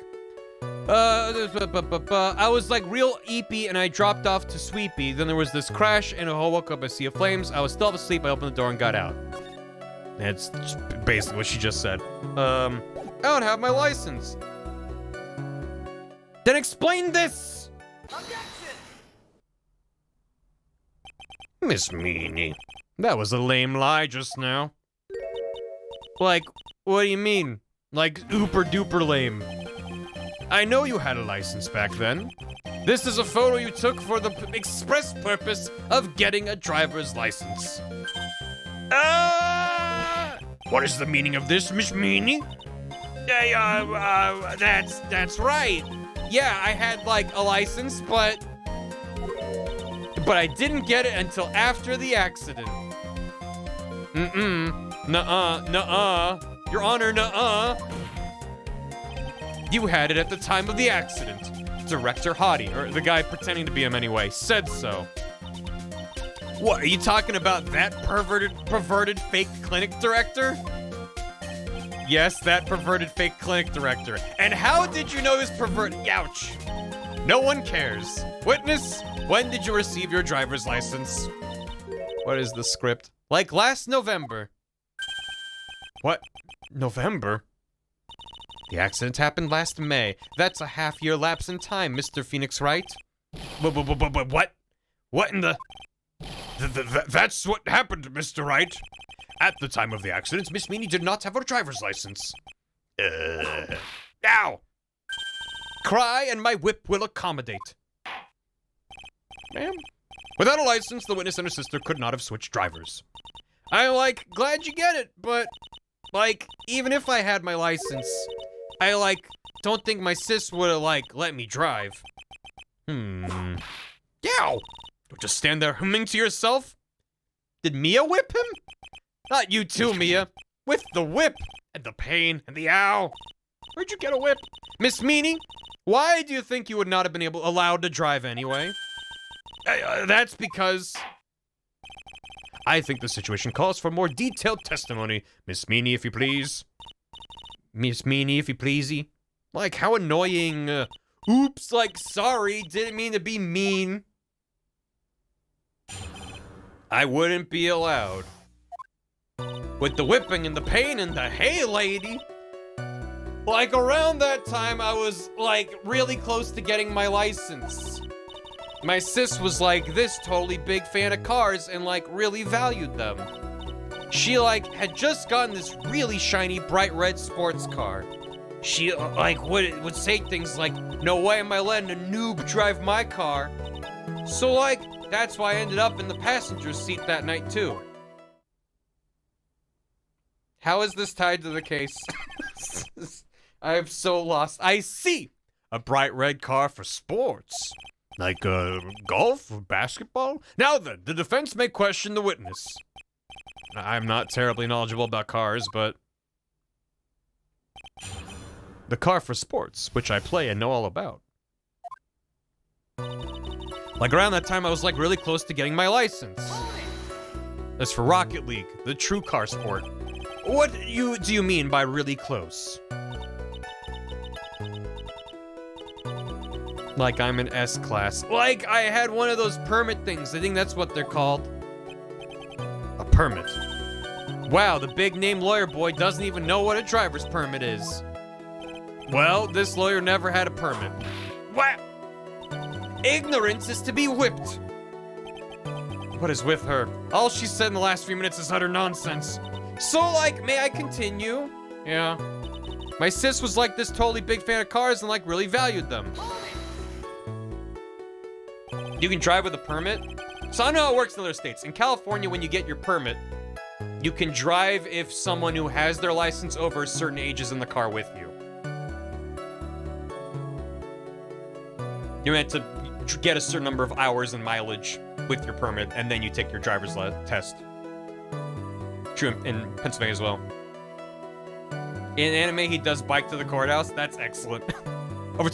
I was like real eepy and I dropped off to sweepy. Then there was this crash and I woke up a sea of flames. I was still asleep. I opened the door and got out. That's basically what she just said. I don't have my license. Then explain this! Miss Meanie, that was a lame lie just now. Like, what do you mean? Like, ooper duper lame. I know you had a license back then. This is a photo you took for the express purpose of getting a driver's license. What is the meaning of this, Miss Meanie? That's right. Yeah, I had like a license, but I didn't get it until after the accident. Nuh-uh. Your Honor, nuh-uh. You had it at the time of the accident. director hottie, or the guy pretending to be him anyway, said so. What, are you talking about that perverted fake clinic director? Yes, that perverted fake clinic director. And how did you know his perverted? Ouch. No one cares. Witness, when did you receive your driver's license? What is the script? Like last November. What? November? The accident happened last May. That's a half-year lapse in time, Mr. Phoenix Wright. What? What in the... That's what happened, Mr. Wright. At the time of the accident, Miss Meanie did not have her driver's license. Ow! Cry and my whip will accommodate. Ma'am? Without a license, the witness and her sister could not have switched drivers. I'm, like, glad you get it, but, like, even if I had my license, I, like, don't think my sis would've, like, let me drive. Yow! Don't just stand there humming to yourself. Did Mia whip him? Not you too, Mia. With the whip, and the pain, and the ow. Where'd you get a whip? Miss Meanie, why do you think you would not have been allowed to drive anyway? That's because... I think the situation calls for more detailed testimony. Miss Meanie, if you please. Miss Meanie, if you pleasey. Like, how annoying. Oops, like, sorry, didn't mean to be mean. I wouldn't be allowed. With the whipping and the pain and the hey, lady. Like, around that time, I was, like, really close to getting my license. My sis was, like, this totally big fan of cars and, like, really valued them. She, like, had just gotten this really shiny, bright red sports car. She, like, would say things like, no way am I letting a noob drive my car. So, like, that's why I ended up in the passenger seat that night, too. How is this tied to the case? I'm so lost. I see! A bright red car for sports. Like, golf or basketball? Now then, the defense may question the witness. I'm not terribly knowledgeable about cars, but... The car for sports, which I play and know all about. Like, around that time, I was, like, really close to getting my license. That's for Rocket League, the true car sport. What do you mean by really close? Like I'm in S-class. Like I had one of those permit things. I think that's what they're called. A permit. Wow, the big name lawyer boy doesn't even know what a driver's permit is. Well, this lawyer never had a permit. What? Ignorance is to be whipped. What is with her? All she said in the last few minutes is utter nonsense. So, like, may I continue? Yeah. My sis was like this totally big fan of cars and like really valued them. You can drive with a permit. So I don't know how it works in other states. In California, when you get your permit, you can drive if someone who has their license over a certain age is in the car with you. You're meant to get a certain number of hours and mileage with your permit, and then you take your driver's test. True in Pennsylvania as well. In anime, he does bike to the courthouse. That's excellent.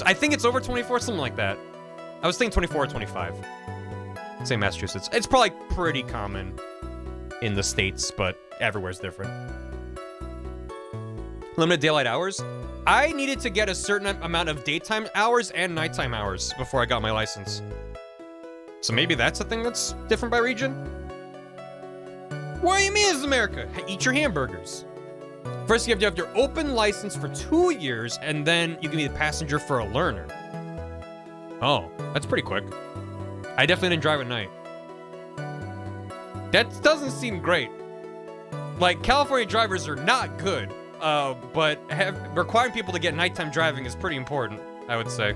I think it's over 24, something like that. I was thinking 24 or 25. Same Massachusetts. It's probably pretty common in the States, but everywhere's different. Limited daylight hours. I needed to get a certain amount of daytime hours and nighttime hours before I got my license. So maybe that's a thing that's different by region? What do you mean it's America? Eat your hamburgers. First, you have to have your open license for 2 years, and then you can be a passenger for a learner. Oh, that's pretty quick. I definitely didn't drive at night. That doesn't seem great. Like, California drivers are not good, but requiring people to get nighttime driving is pretty important, I would say.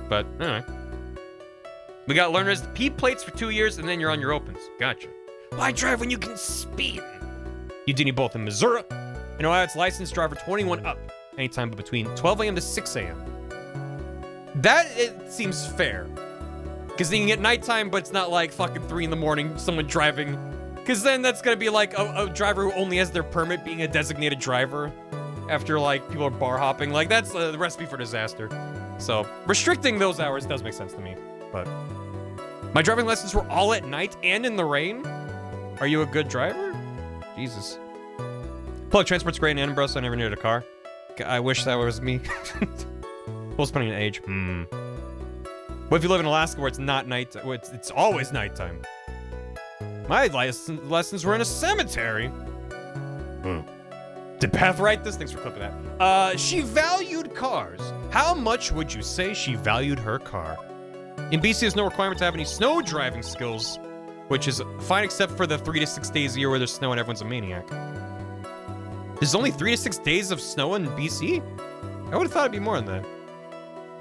But, anyway. We got learners, P plates for 2 years, and then you're on your opens. Gotcha. Why drive when you can speed? You do need both in Missouri. In Ohio, it's licensed driver 21 up, anytime between 12 a.m. to 6 a.m. That, it seems fair. Because then you can get nighttime, but it's not like fucking 3 in the morning, someone driving. Because then that's going to be like a driver who only has their permit being a designated driver. After, like, people are bar hopping. Like, that's the recipe for disaster. So restricting those hours does make sense to me. But my driving lessons were all at night and in the rain. Are you a good driver? Jesus. Public transport's great in Edinburgh, so I never needed a car. I wish that was me. Well, spending an age. What if you live in Alaska where it's not night? It's always nighttime. My lessons were in a cemetery. Did Beth write this? Thanks for clipping that. She valued cars. How much would you say she valued her car? In BC, there's no requirement to have any snow driving skills, which is fine except for the 3 to 6 days a year where there's snow and everyone's a maniac. There's only 3 to 6 days of snow in BC? I would have thought it'd be more than that.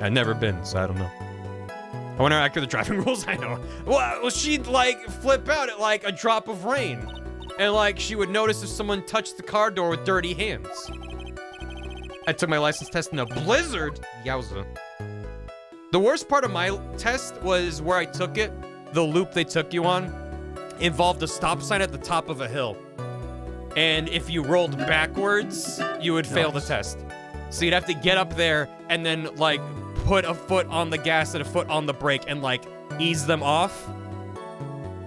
I've never been, so I don't know. I wonder how accurate the driving rules. I know. Well, she'd like flip out at like a drop of rain. And like she would notice if someone touched the car door with dirty hands. I took my license test in a blizzard. Yowza. The worst part of my test was where I took it. The loop they took you on involved a stop sign at the top of a hill. And if you rolled backwards, you would fail the test. So you'd have to get up there and then like put a foot on the gas and a foot on the brake and like ease them off.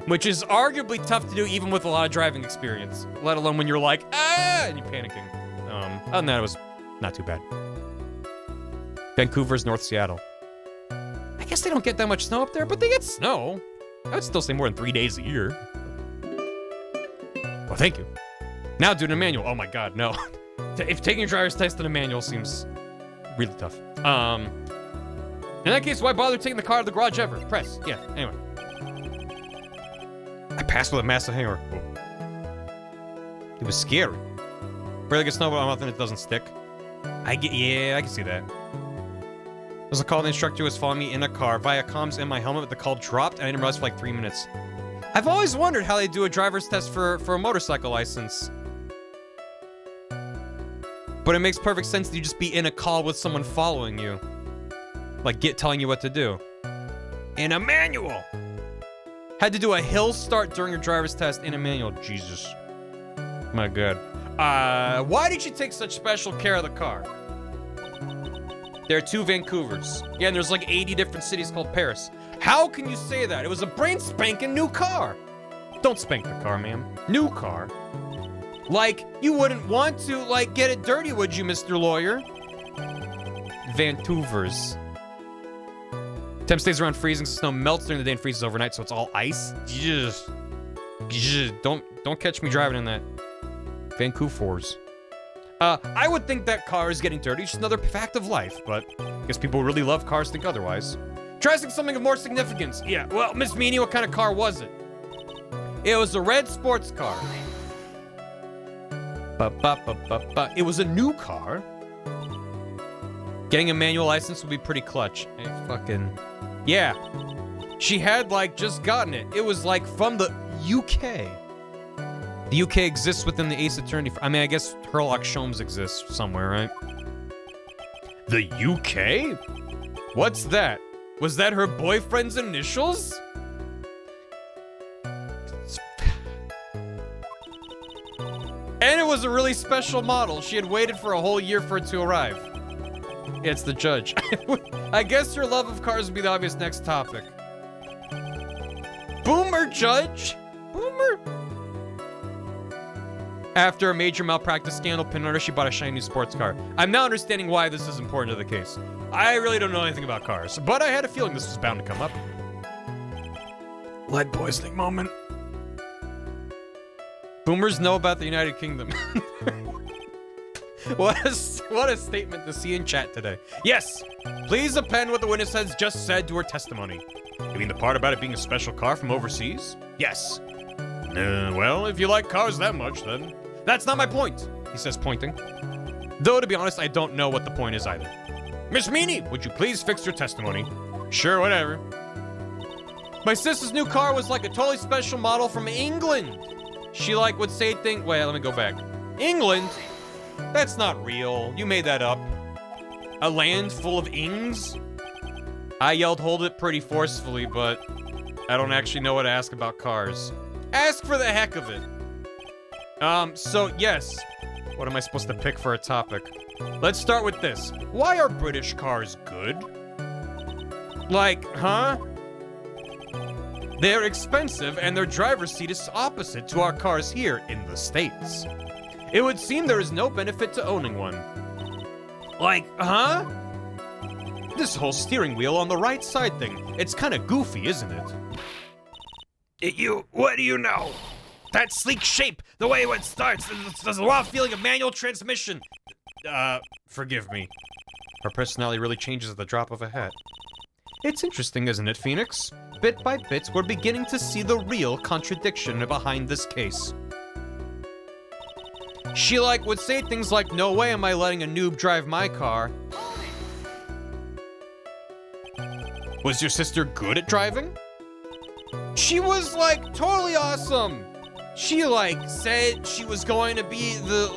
Which is arguably tough to do even with a lot of driving experience. Let alone when you're like, ah, and you're panicking. Other than that, it was not too bad. Vancouver's North Seattle. I guess they don't get that much snow up there, but they get snow. I would still say more than 3 days a year. Well, thank you. Now do it in a manual. Oh my god, no. If taking a driver's test in a manual seems really tough. In that case, why bother taking the car to the garage ever? Press. Yeah, anyway. I passed with a massive hangar. It was scary. Really get snow, but I'm nothing, it doesn't stick. Yeah, I can see that. There's a call, the instructor was following me in a car via comms and my helmet, but the call dropped and I didn't realize for like 3 minutes. I've always wondered how they do a driver's test for a motorcycle license. But it makes perfect sense that you just be in a call with someone following you. Like telling you what to do. In a manual! Had to do a hill start during your driver's test in a manual. Jesus. My god. Why did you take such special care of the car? There are 2 Vancouvers. Yeah, and there's like 80 different cities called Paris. How can you say that? It was a brain spanking new car. Don't spank the car, ma'am. New car. Like, you wouldn't want to, like, get it dirty, would you, Mr. Lawyer? Vancouvers. Temp stays around freezing, so snow melts during the day and freezes overnight, so it's all ice. Don't catch me driving in that. Vancouvers. I would think that car is getting dirty, just another fact of life, but I guess people who really love cars think otherwise. Try something of more significance. Yeah, well, Miss Meanie, what kind of car was it? It was a red sports car. It was a new car. Getting a manual license would be pretty clutch. Hey, fucking... Yeah. She had, like, just gotten it. It was, like, from the UK. The UK exists within the Ace Attorney... I mean, I guess Sherlock Holmes exists somewhere, right? The UK? What's that? Was that her boyfriend's initials? And it was a really special model. She had waited for a whole year for it to arrive. Yeah, it's the judge. I guess your love of cars would be the obvious next topic. Boomer judge? Boomer? After a major malpractice scandal pinned on her, she bought a shiny new sports car. I'm now understanding why this is important to the case. I really don't know anything about cars, but I had a feeling this was bound to come up. Lead poisoning moment. Boomers know about the United Kingdom. What a statement to see in chat today. Yes, please append what the witness has just said to her testimony. You mean the part about it being a special car from overseas? Yes. Well, if you like cars that much, then... That's not my point, he says, pointing. Though, to be honest, I don't know what the point is either. Miss Meanie, would you please fix your testimony? Sure, whatever. My sister's new car was like a totally special model from England. She like would say things... Wait, let me go back. England? That's not real. You made that up. A land full of ings? I yelled hold it pretty forcefully, but I don't actually know what to ask about cars. Ask for the heck of it. So yes. What am I supposed to pick for a topic? Let's start with this. Why are British cars good? Like, huh? They're expensive, and their driver's seat is opposite to our cars here in the States. It would seem there is no benefit to owning one. Like, huh? This whole steering wheel on the right side thing, it's kind of goofy, isn't it? What do you know? That sleek shape, the way it starts, there's a lot of feeling of manual transmission. Forgive me. Her personality really changes at the drop of a hat. It's interesting, isn't it, Phoenix? Bit by bit, we're beginning to see the real contradiction behind this case. She, would say things like, no way am I letting a noob drive my car. Was your sister good at driving? She was, totally awesome. She, said she was going to be the,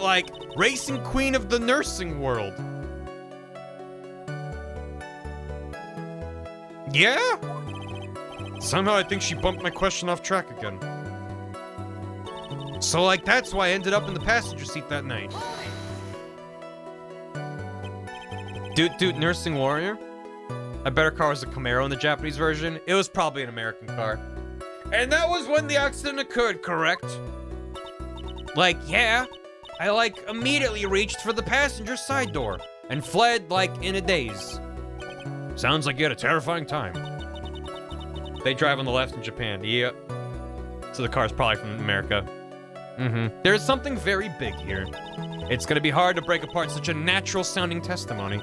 racing queen of the nursing world. Yeah? Somehow I think she bumped my question off track again. So, that's why I ended up in the passenger seat that night. Dude, nursing warrior? I bet her car was a Camaro in the Japanese version. It was probably an American car. And that was when the accident occurred, correct? Yeah. I, immediately reached for the passenger side door and fled, in a daze. Sounds like you had a terrifying time. They drive on the left in Japan. Yeah. So the car's probably from America. There's something very big here. It's gonna be hard to break apart such a natural-sounding testimony,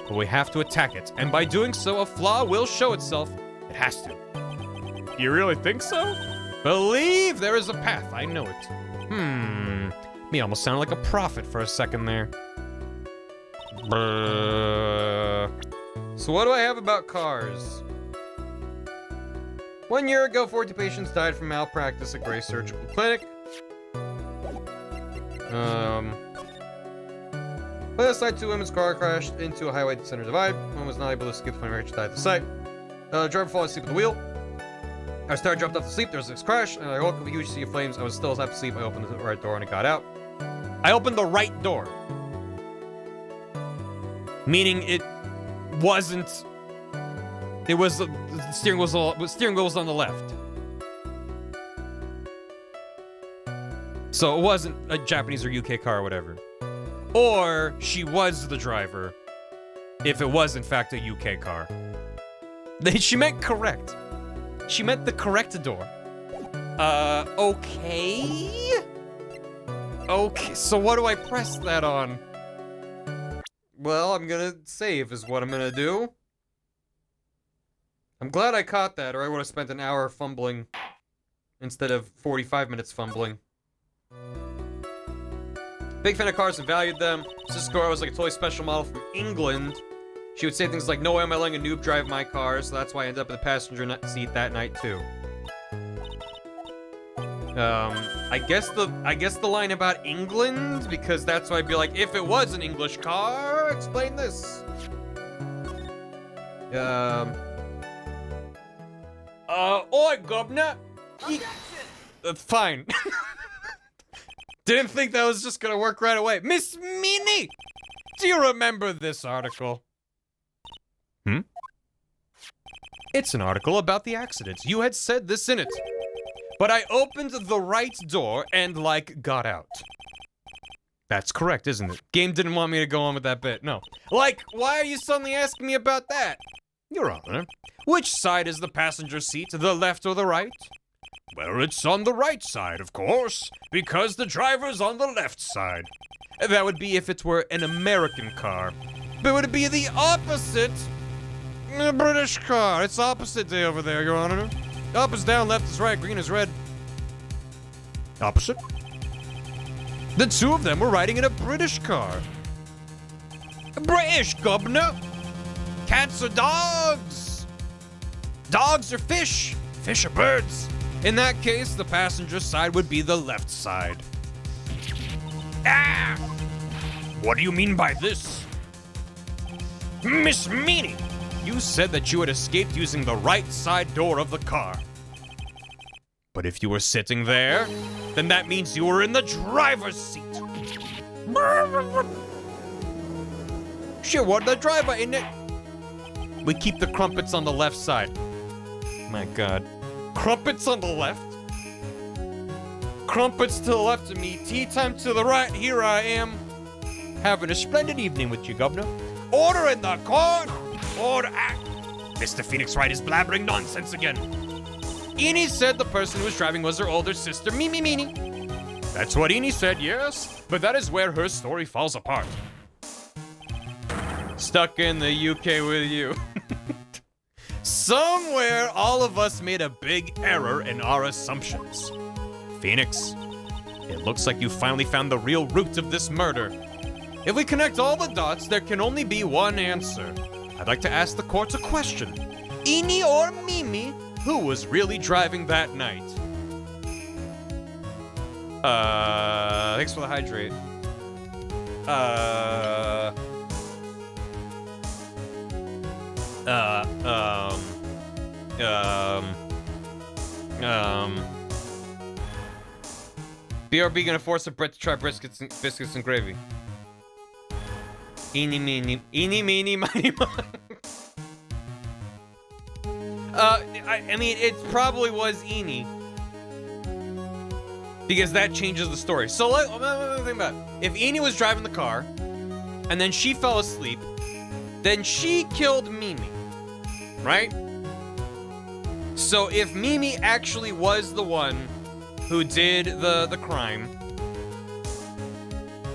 but we have to attack it, and by doing so, a flaw will show itself. It has to. You really think so? Believe there is a path, I know it. Me almost sounded like a prophet for a second there. So what do I have about cars? 1 year ago, 40 patients died from malpractice at Gray Surgical Clinic. Last night, 2 women's car crashed into a highway center divide. One was not able to escape the point where she died at the site. Driver fell asleep at the wheel. I started dropped off to sleep. There was this crash, and I woke up with a huge sea of flames. I was still half asleep. I opened the right door and I got out. I opened the right door. Meaning it wasn't. It was the steering wheel was on the left. So it wasn't a Japanese or UK car or whatever. Or she was the driver, if it was in fact a UK car. She meant correct. She meant the correct door. Okay? Okay, so what do I press that on? Well, I'm gonna save is what I'm gonna do. I'm glad I caught that, or I would have spent an hour fumbling instead of 45 minutes fumbling. Big fan of cars and valued them. Sister car was like a totally special model from England. She would say things like, no way am I letting a noob drive my car, so that's why I ended up in the passenger seat that night too. I guess the line about England, because that's why I'd be like, if it was an English car, explain this. Oi, governor. Fine. Didn't think that was just gonna work right away. Miss Meanie, do you remember this article? It's an article about the accident. You had said this in it. But I opened the right door and, got out. That's correct, isn't it? Game didn't want me to go on with that bit, no. Why are you suddenly asking me about that? Your Honor, which side is the passenger seat, the left or the right? Well, it's on the right side, of course, because the driver's on the left side. That would be if it were an American car. But would it be the opposite? A British car. It's opposite day over there, Your Honor. Up is down, left is right, green is red. Opposite? The two of them were riding in a British car. British, governor. Cats are dogs. Dogs are fish. Fish are birds. In that case, the passenger side would be the left side. Ah! What do you mean by this? Miss Meanie, you said that you had escaped using the right side door of the car. But if you were sitting there, then that means you were in the driver's seat. She was the driver in it. We keep the crumpets on the left side. My God. Crumpets on the left? Crumpets to the left of me, tea time to the right, here I am. Having a splendid evening with you, Governor. Order in the court! Order act! Mr. Phoenix Wright is blabbering nonsense again. Eni said the person who was driving was her older sister, Mimi Meanie. That's what Eni said, yes, but that is where her story falls apart. Stuck in the UK with you. Somewhere, all of us made a big error in our assumptions. Phoenix, it looks like you finally found the real root of this murder. If we connect all the dots, there can only be one answer. I'd like to ask the court a question. Eni or Mimi, who was really driving that night? Thanks for the hydrate. BRB gonna force a Brit to try biscuits and gravy. Eeny, meeny, miny, mo. I mean, it probably was Eni. Because that changes the story. So let me think about it. If Eni was driving the car, and then she fell asleep, then she killed Mimi, right? So if Mimi actually was the one who did the crime,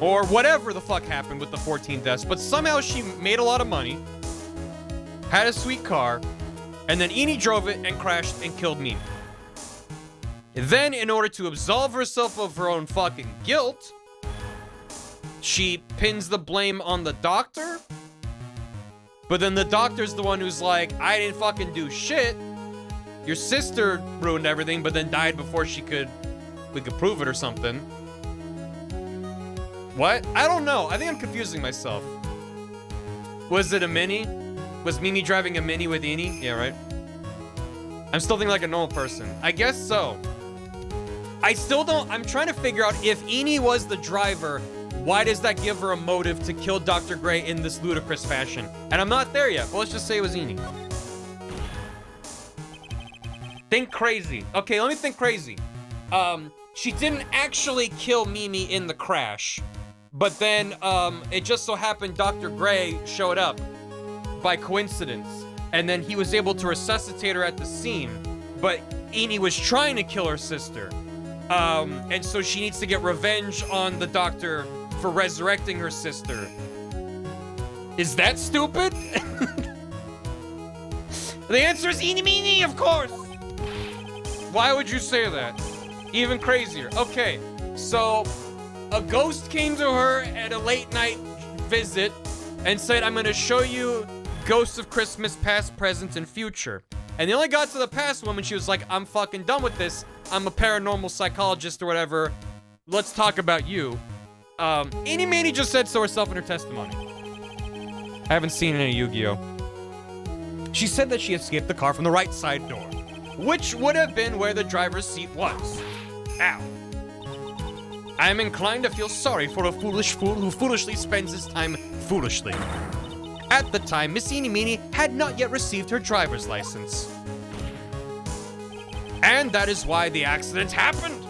or whatever the fuck happened with the 14 deaths, but somehow she made a lot of money, had a sweet car, and then Eni drove it and crashed and killed Mimi. Then, in order to absolve herself of her own fucking guilt, she pins the blame on the doctor. But then the doctor's the one who's like, I didn't fucking do shit. Your sister ruined everything, but then died before we could prove it or something. What? I don't know. I think I'm confusing myself. Was it a Mini? Was Mimi driving a Mini with Eni? Yeah, right? I'm still thinking like a normal person. I guess so. I still don't... I'm trying to figure out if Eni was the driver, why does that give her a motive to kill Dr. Gray in this ludicrous fashion? And I'm not there yet, but let's just say it was Eni. Think crazy. Okay, let me think crazy. She didn't actually kill Mimi in the crash, but then it just so happened Dr. Gray showed up by coincidence, and then he was able to resuscitate her at the scene, but Eni was trying to kill her sister. And so she needs to get revenge on the doctor for resurrecting her sister. Is that stupid? The answer is eeny meeny, of course. Why would you say that? Even crazier. Okay, so a ghost came to her at a late night visit and said, I'm gonna show you ghosts of Christmas, past, present, and future. And they only got to the past one when she was like, I'm fucking done with this. I'm a paranormal psychologist or whatever. Let's talk about you. Eeny Meeny just said so herself in her testimony. I haven't seen any Yu-Gi-Oh! She said that she escaped the car from the right side door, which would have been where the driver's seat was. Ow. I am inclined to feel sorry for a foolish fool who foolishly spends his time foolishly. At the time, Miss Eeny Meeny had not yet received her driver's license. And that is why the accident happened,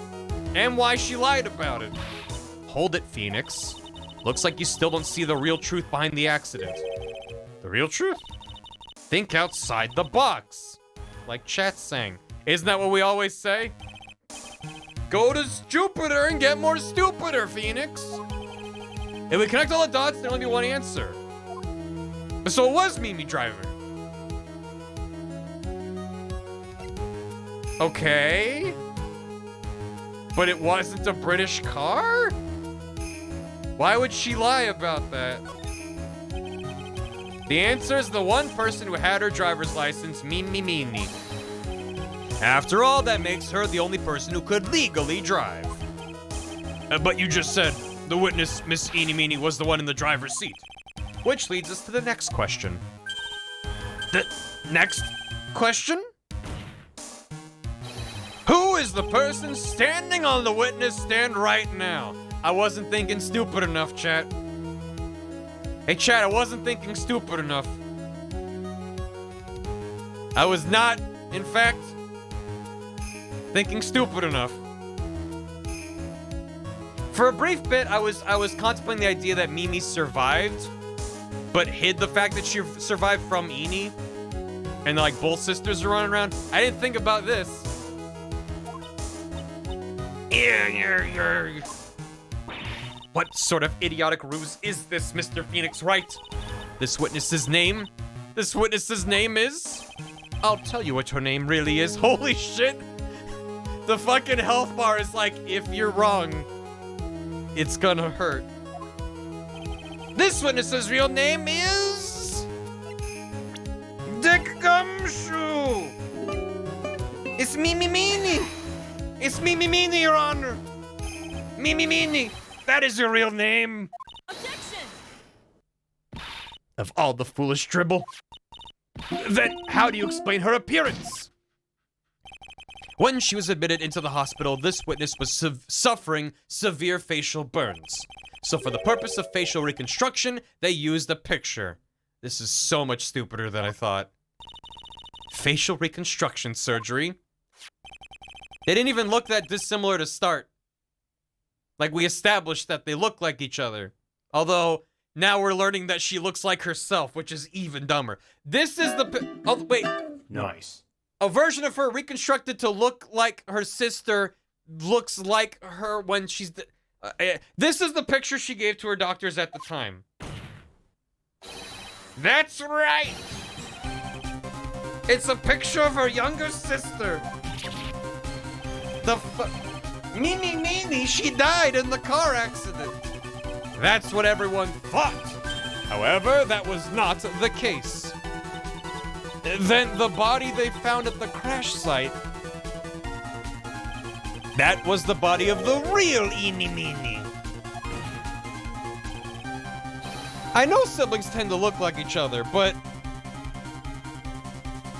and why she lied about it. Hold it, Phoenix. Looks like you still don't see the real truth behind the accident. The real truth? Think outside the box. Like chat's saying. Isn't that what we always say? Go to Jupiter and get more stupider, Phoenix. If we connect all the dots, there'll only be one answer. So it was Mimi driver. Okay. But it wasn't a British car? Why would she lie about that? The answer is the one person who had her driver's license, Mimi Meeny. After all, that makes her the only person who could legally drive. But you just said the witness, Miss Eeny Meeny, was the one in the driver's seat. Which leads us to the next question. The next question? Who is the person standing on the witness stand right now? I wasn't thinking stupid enough, chat. Hey, chat, I wasn't thinking stupid enough. I was not, in fact, thinking stupid enough. For a brief bit, I was contemplating the idea that Mimi survived, but hid the fact that she survived from Eni, and like both sisters are running around. I didn't think about this. What sort of idiotic ruse is this, Mr. Phoenix Wright? This witness's name is... I'll tell you what her name really is. Holy shit! The fucking health bar is like, if you're wrong, it's gonna hurt. This witness's real name is... Dick Gumshoe! It's Mimi Meanie! It's Mimi Meanie, Your Honor! Mimi Meanie! That is your real name! Objection! Of all the foolish dribble. Then how do you explain her appearance? When she was admitted into the hospital, this witness was suffering severe facial burns. So for the purpose of facial reconstruction, they used a picture. This is so much stupider than I thought. Facial reconstruction surgery. They didn't even look that dissimilar to start. Like, we established that they look like each other. Although, now we're learning that she looks like herself, which is even dumber. This is the... Oh, wait. Nice. A version of her reconstructed to look like her sister looks like her when she's... this is the picture she gave to her doctors at the time. That's right! It's a picture of her younger sister. Mimi, she died in the car accident. That's what everyone thought. However, that was not the case. Then the body they found at the crash site, that was the body of the real Eeny Meeny. I know siblings tend to look like each other, but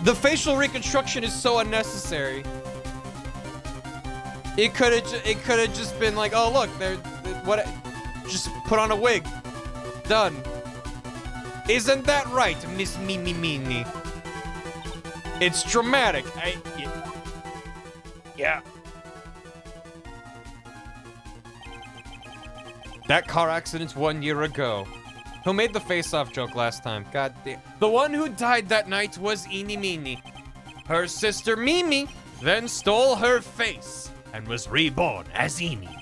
the facial reconstruction is so unnecessary. It could have just been like, oh look, just put on a wig. Done. Isn't that right, Miss Mimi Meanie? It's dramatic. Yeah. That car accident's 1 year ago. Who made the face-off joke last time? God damn. The one who died that night was Eeny Meeny. Her sister Mimi then stole her face and was reborn as Eeny.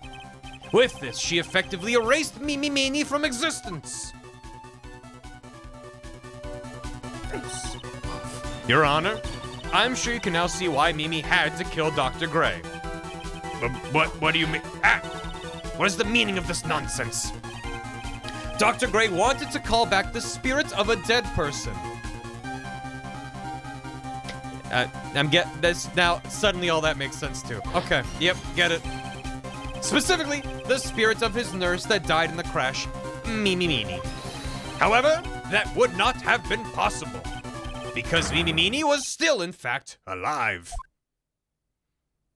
With this, she effectively erased Mimi Meeny from existence. Face off. Your Honor, I'm sure you can now see why Mimi had to kill Dr. Gray. What do you mean? What is the meaning of this nonsense? Dr. Gray wanted to call back the spirit of a dead person. This now, suddenly all that makes sense too. Okay, yep, get it. Specifically, the spirit of his nurse that died in the crash, Mimi Meeny. However, that would not have been possible, because Mimi Meeny was still, in fact, alive.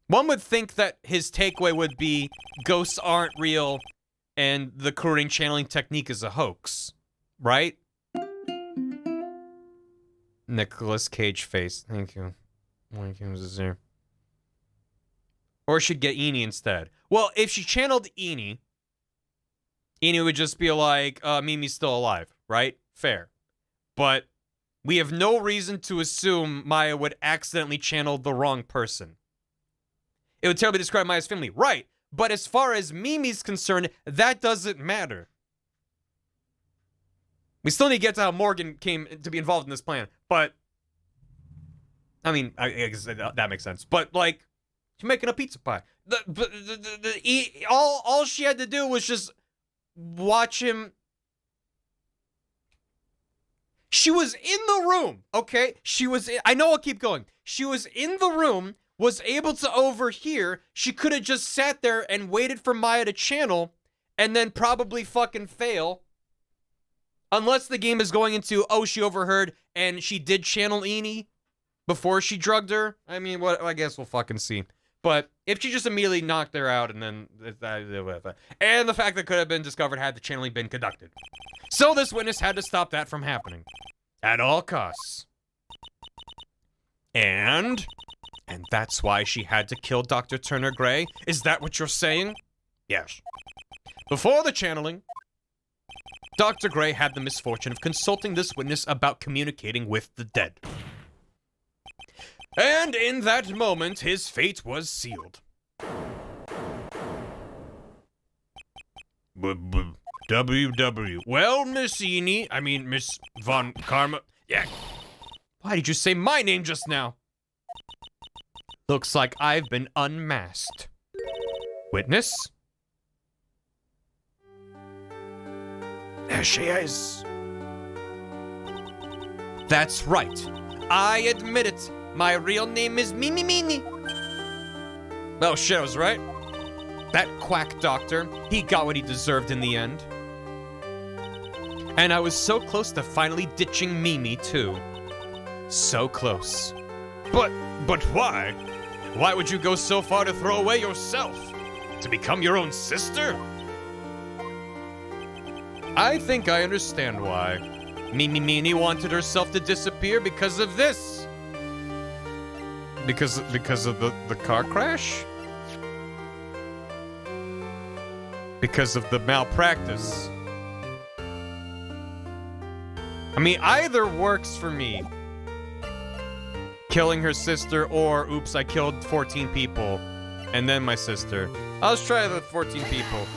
One would think that his takeaway would be ghosts aren't real and the Kuring channeling technique is a hoax, right? Nicolas Cage face. Thank you. Or she'd get Eeny instead. Well, if she channeled Eeny would just be like, Mimi's still alive, right? Fair. But we have no reason to assume Maya would accidentally channel the wrong person. It would terribly describe Maya's family, right? But as far as Mimi's concerned, that doesn't matter. We still need to get to how Morgan came to be involved in this plan, but I mean, I guess that makes sense. But like, she's making a pizza pie. All she had to do was just watch him. She was in the room, okay? I know I'll keep going. She was in the room, was able to overhear. She could have just sat there and waited for Maya to channel and then probably fucking fail. Unless the game is going into, oh, she overheard and she did channel Eeny before she drugged her. I mean, what? I guess we'll fucking see. But if she just immediately knocked her out and then... And the fact that could have been discovered had the channeling been conducted. So this witness had to stop that from happening. At all costs. And that's why she had to kill Dr. Turner Gray? Is that what you're saying? Yes. Before the channeling, Dr. Gray had the misfortune of consulting this witness about communicating with the dead. And in that moment, his fate was sealed. WW. Well, Miss Von Karma. Yeah. Why did you say my name just now? Looks like I've been unmasked. Witness? There she is. That's right. I admit it. My real name is Mini. Oh shit, I was right. That quack doctor, he got what he deserved in the end. And I was so close to finally ditching Mimi, too. So close. But why? Why would you go so far to throw away yourself? To become your own sister? I think I understand why. Mimi wanted herself to disappear because of this. Because of the car crash? Because of the malpractice. I mean, either works for me. Killing her sister, or oops, I killed 14 people. And then my sister. Let's try the 14 people.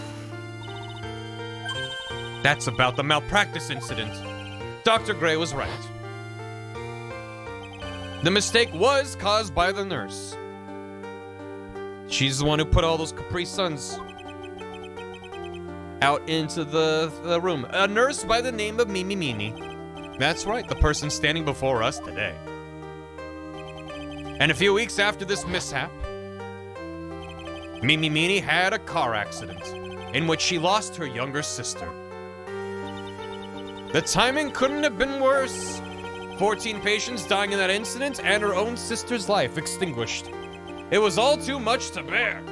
That's about the malpractice incident. Dr. Gray was right. The mistake was caused by the nurse. She's the one who put all those Capri Suns out into the room. A nurse by the name of Mimi. That's right, the person standing before us today. And a few weeks after this mishap, Mimi had a car accident in which she lost her younger sister. The timing couldn't have been worse. 14 patients dying in that incident and her own sister's life extinguished. It was all too much to bear.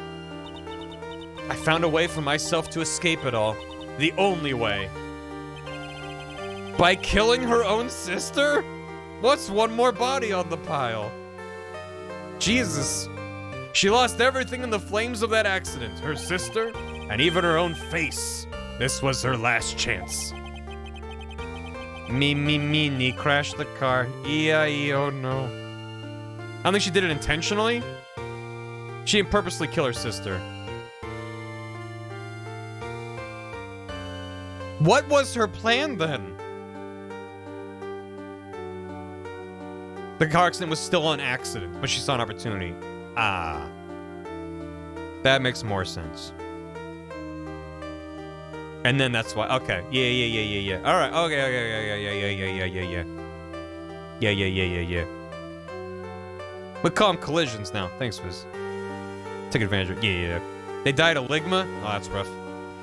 I found a way for myself to escape it all. The only way. By killing her own sister? What's one more body on the pile? Jesus. She lost everything in the flames of that accident. Her sister, and even her own face. This was her last chance. Mimi crashed the car. Oh no. I don't think she did it intentionally. She didn't purposely kill her sister. What was her plan then? The car accident was still an accident, but she saw an opportunity. Ah. That makes more sense. And then that's why. Okay. Yeah. All right. Okay. Yeah. We call them collisions now. Thanks, Fizz. Take advantage of it. Yeah. They died of ligma. Oh, that's rough.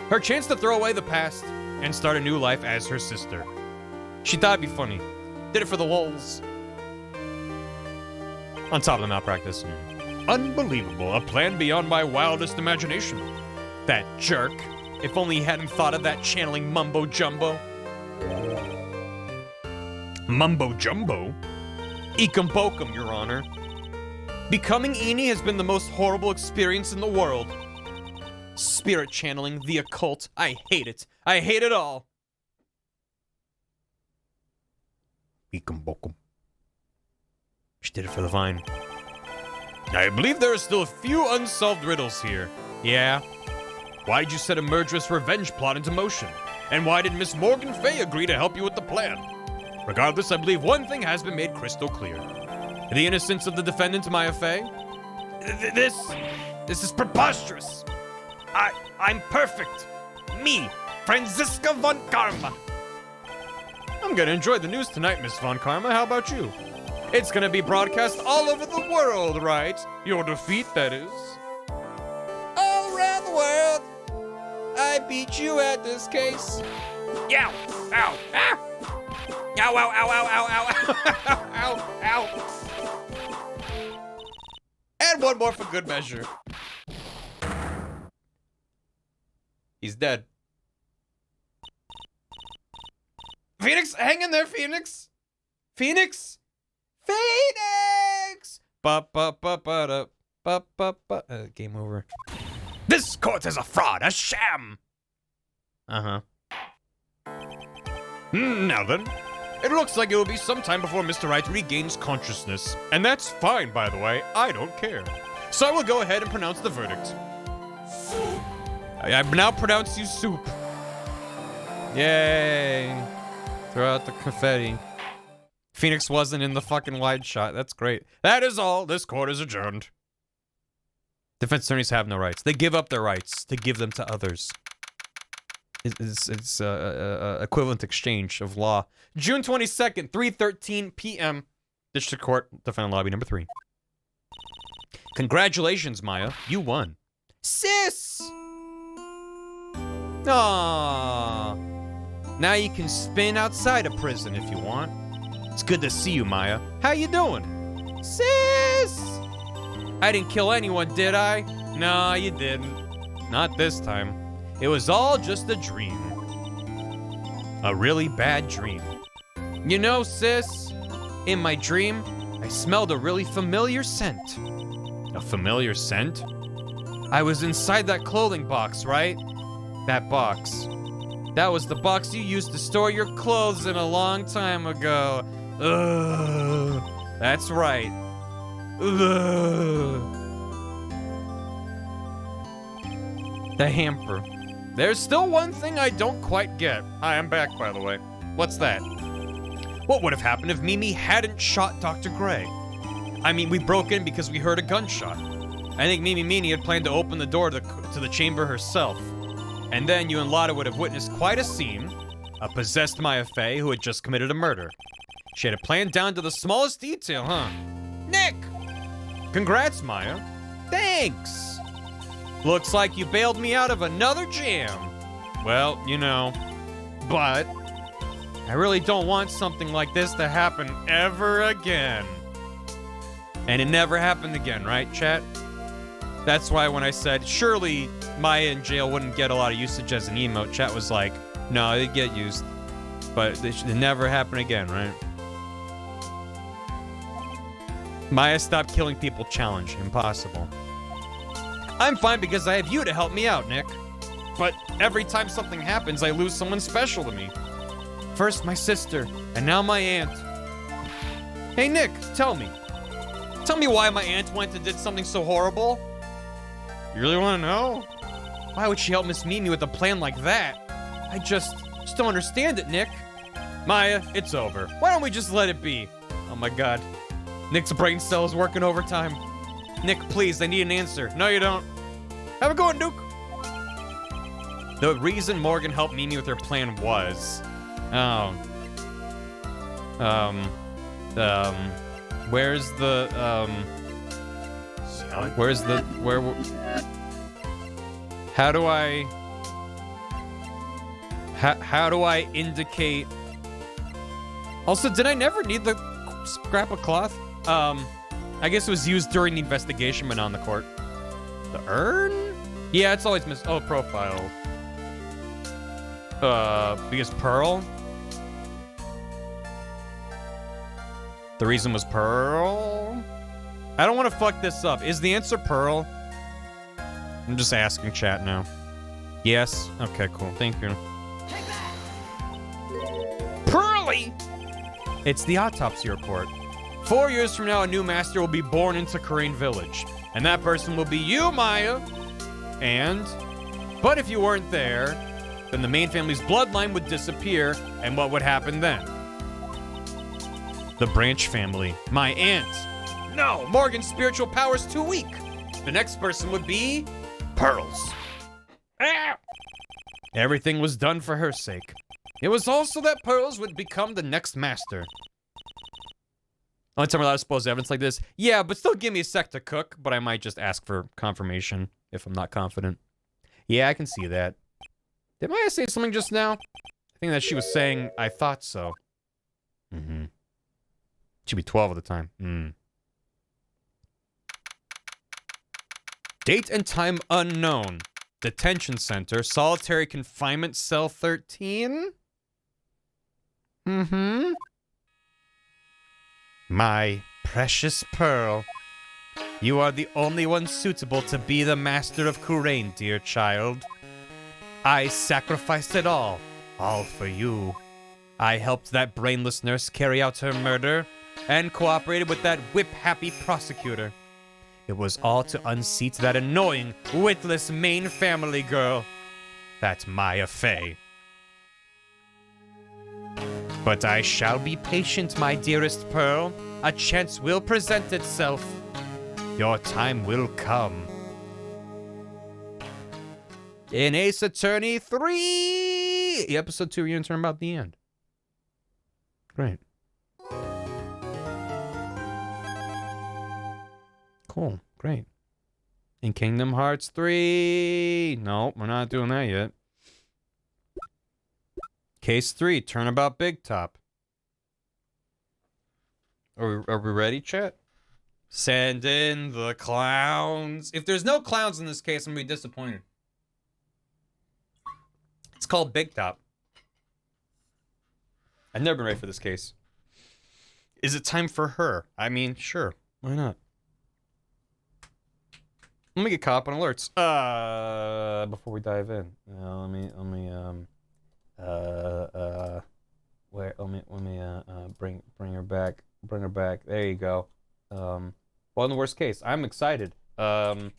Her chance to throw away the past and start a new life as her sister. She thought it'd be funny. Did it for the lulz. On top of the malpractice. Unbelievable. A plan beyond my wildest imagination. That jerk. If only he hadn't thought of that channeling mumbo jumbo. Mumbo jumbo? Ekum bokum, Your Honor. Becoming Eni has been the most horrible experience in the world. Spirit channeling, the occult. I hate it. I hate it all. Ekum bokum. She did it for the vine. I believe there are still a few unsolved riddles here. Yeah. Why did you set a murderous revenge plot into motion? And why did Miss Morgan Fay agree to help you with the plan? Regardless, I believe one thing has been made crystal clear. The innocence of the defendant, Maya Fay? This is preposterous. I'm perfect. Me, Franziska von Karma. I'm gonna enjoy the news tonight, Miss von Karma. How about you? It's gonna be broadcast all over the world, right? Your defeat, that is. All around the world. I beat you at this case. Yow! Ow! Ah! Ow, ow, ow, ow, ow, ow, ow, ow. And one more for good measure. He's dead. Phoenix, hang in there, Phoenix. Phoenix? Phoenix! Game over. This court is a fraud, a sham! Uh-huh. Now then, it looks like it will be some time before Mr. Wright regains consciousness. And that's fine, by the way. I don't care. So I will go ahead and pronounce the verdict. I now pronounce you soup. Yay. Throw out the confetti. Phoenix wasn't in the fucking wide shot. That's great. That is all. This court is adjourned. Defense attorneys have no rights. They give up their rights to give them to others. It's equivalent exchange of law. June 22nd, 3:13 p.m. District Court, defendant lobby number 3. Congratulations, Maya. You won. Sis! Aww. Now you can spin outside of prison if you want. It's good to see you, Maya. How you doing? Sis! I didn't kill anyone, did I? No, you didn't. Not this time. It was all just a dream. A really bad dream. You know, sis, in my dream, I smelled a really familiar scent. A familiar scent? I was inside that clothing box, right? That box. That was the box you used to store your clothes in a long time ago. Ugh. That's right. Ugh. The hamper. There's still one thing I don't quite get. Hi, I'm back, by the way. What's that? What would have happened if Mimi hadn't shot Dr. Gray? I mean, we broke in because we heard a gunshot. I think Mimi had planned to open the door to the chamber herself. And then you and Lotta would have witnessed quite a scene. A possessed Maya Fey who had just committed a murder. She had it planned down to the smallest detail, huh? Nick! Congrats, Maya. Thanks! Looks like you bailed me out of another jam. Well, you know, but I really don't want something like this to happen ever again. And it never happened again, right, chat? That's why when I said, surely Maya in jail wouldn't get a lot of usage as an emote, chat was like, no, it'd get used. But it never happened again, right? Maya stopped killing people challenge. Impossible. I'm fine because I have you to help me out, Nick. But every time something happens, I lose someone special to me. First my sister, and now my aunt. Hey, Nick, tell me. Tell me why my aunt went and did something so horrible? You really want to know? Why would she help Miss Mimi with a plan like that? I just don't understand it, Nick. Maya, it's over. Why don't we just let it be? Oh my god. Nick's brain cell is working overtime. Nick, please, I need an answer. No, you don't. Have a good one, Duke. The reason Morgan helped Mimi with her plan was... Where's the, How do I indicate... Also, did I never need the scrap of cloth? I guess it was used during the investigation, but not on the court. The urn? Yeah, it's always missed. Oh, profile. Because Pearl? The reason was Pearl? I don't want to fuck this up. Is the answer Pearl? I'm just asking chat now. Yes? Okay, cool. Thank you. Pearly! It's the autopsy report. 4 years from now, a new master will be born into Korean Village. And that person will be you, Maya. But if you weren't there, then the main family's bloodline would disappear, and what would happen then? The Branch family. My aunt. No, Morgan's spiritual power's too weak. The next person would be... Pearls. Ah! Everything was done for her sake. It was also that Pearls would become the next master. Only time we're allowed to suppose evidence like this. Yeah, but still give me a sec to cook, but I might just ask for confirmation if I'm not confident. Yeah, I can see that. Did Maya say something just now? I think that she was saying, I thought so. Mm-hmm. Should be 12 at the time. Date and time unknown. Detention center. Solitary confinement cell 13? My precious pearl, you are the only one suitable to be the master of Kurain, dear child. I sacrificed it all for you. I helped that brainless nurse carry out her murder and cooperated with that whip-happy prosecutor. It was all to unseat that annoying, witless main family girl. That Maya Fey. But I shall be patient, my dearest Pearl. A chance will present itself. Your time will come. In Ace Attorney 3! Episode 2, you're going to turn about the end. Great. Cool. Great. In Kingdom Hearts 3... No, we're not doing that yet. Case 3, Turnabout Big Top. Are we ready, chat? Send in the clowns. If there's no clowns in this case, I'm going to be disappointed. It's called Big Top. I've never been ready for this case. Is it time for her? I mean, sure. Why not? Let me get caught up on alerts. Before we dive in, let me bring her back. Bring her back. There you go. Well, in the worst case, I'm excited. Where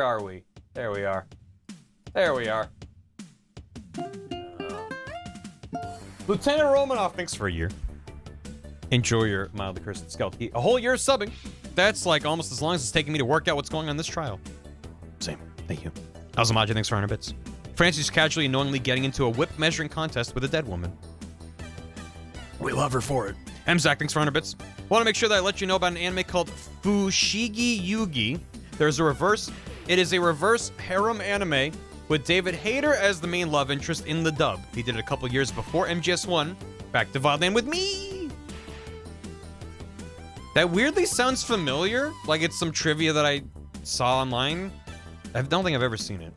are we? There we are. There we are. Lieutenant Romanoff, thanks for a year. Enjoy your mildly cursed skeleton. A whole year of subbing. That's like almost as long as it's taking me to work out what's going on in this trial. Same. Thank you. Azamaji, thanks for 100 bits. Francis casually and knowingly getting into a whip measuring contest with a dead woman. We love her for it. Zach, thanks for 100 bits. Want to make sure that I let you know about an anime called Fushigi Yugi. There's a reverse. It is a reverse harem anime with David Hayter as the main love interest in the dub. He did it a couple years before MGS1. Back to Wildland with me. That weirdly sounds familiar. Like it's some trivia that I saw online. I don't think I've ever seen it.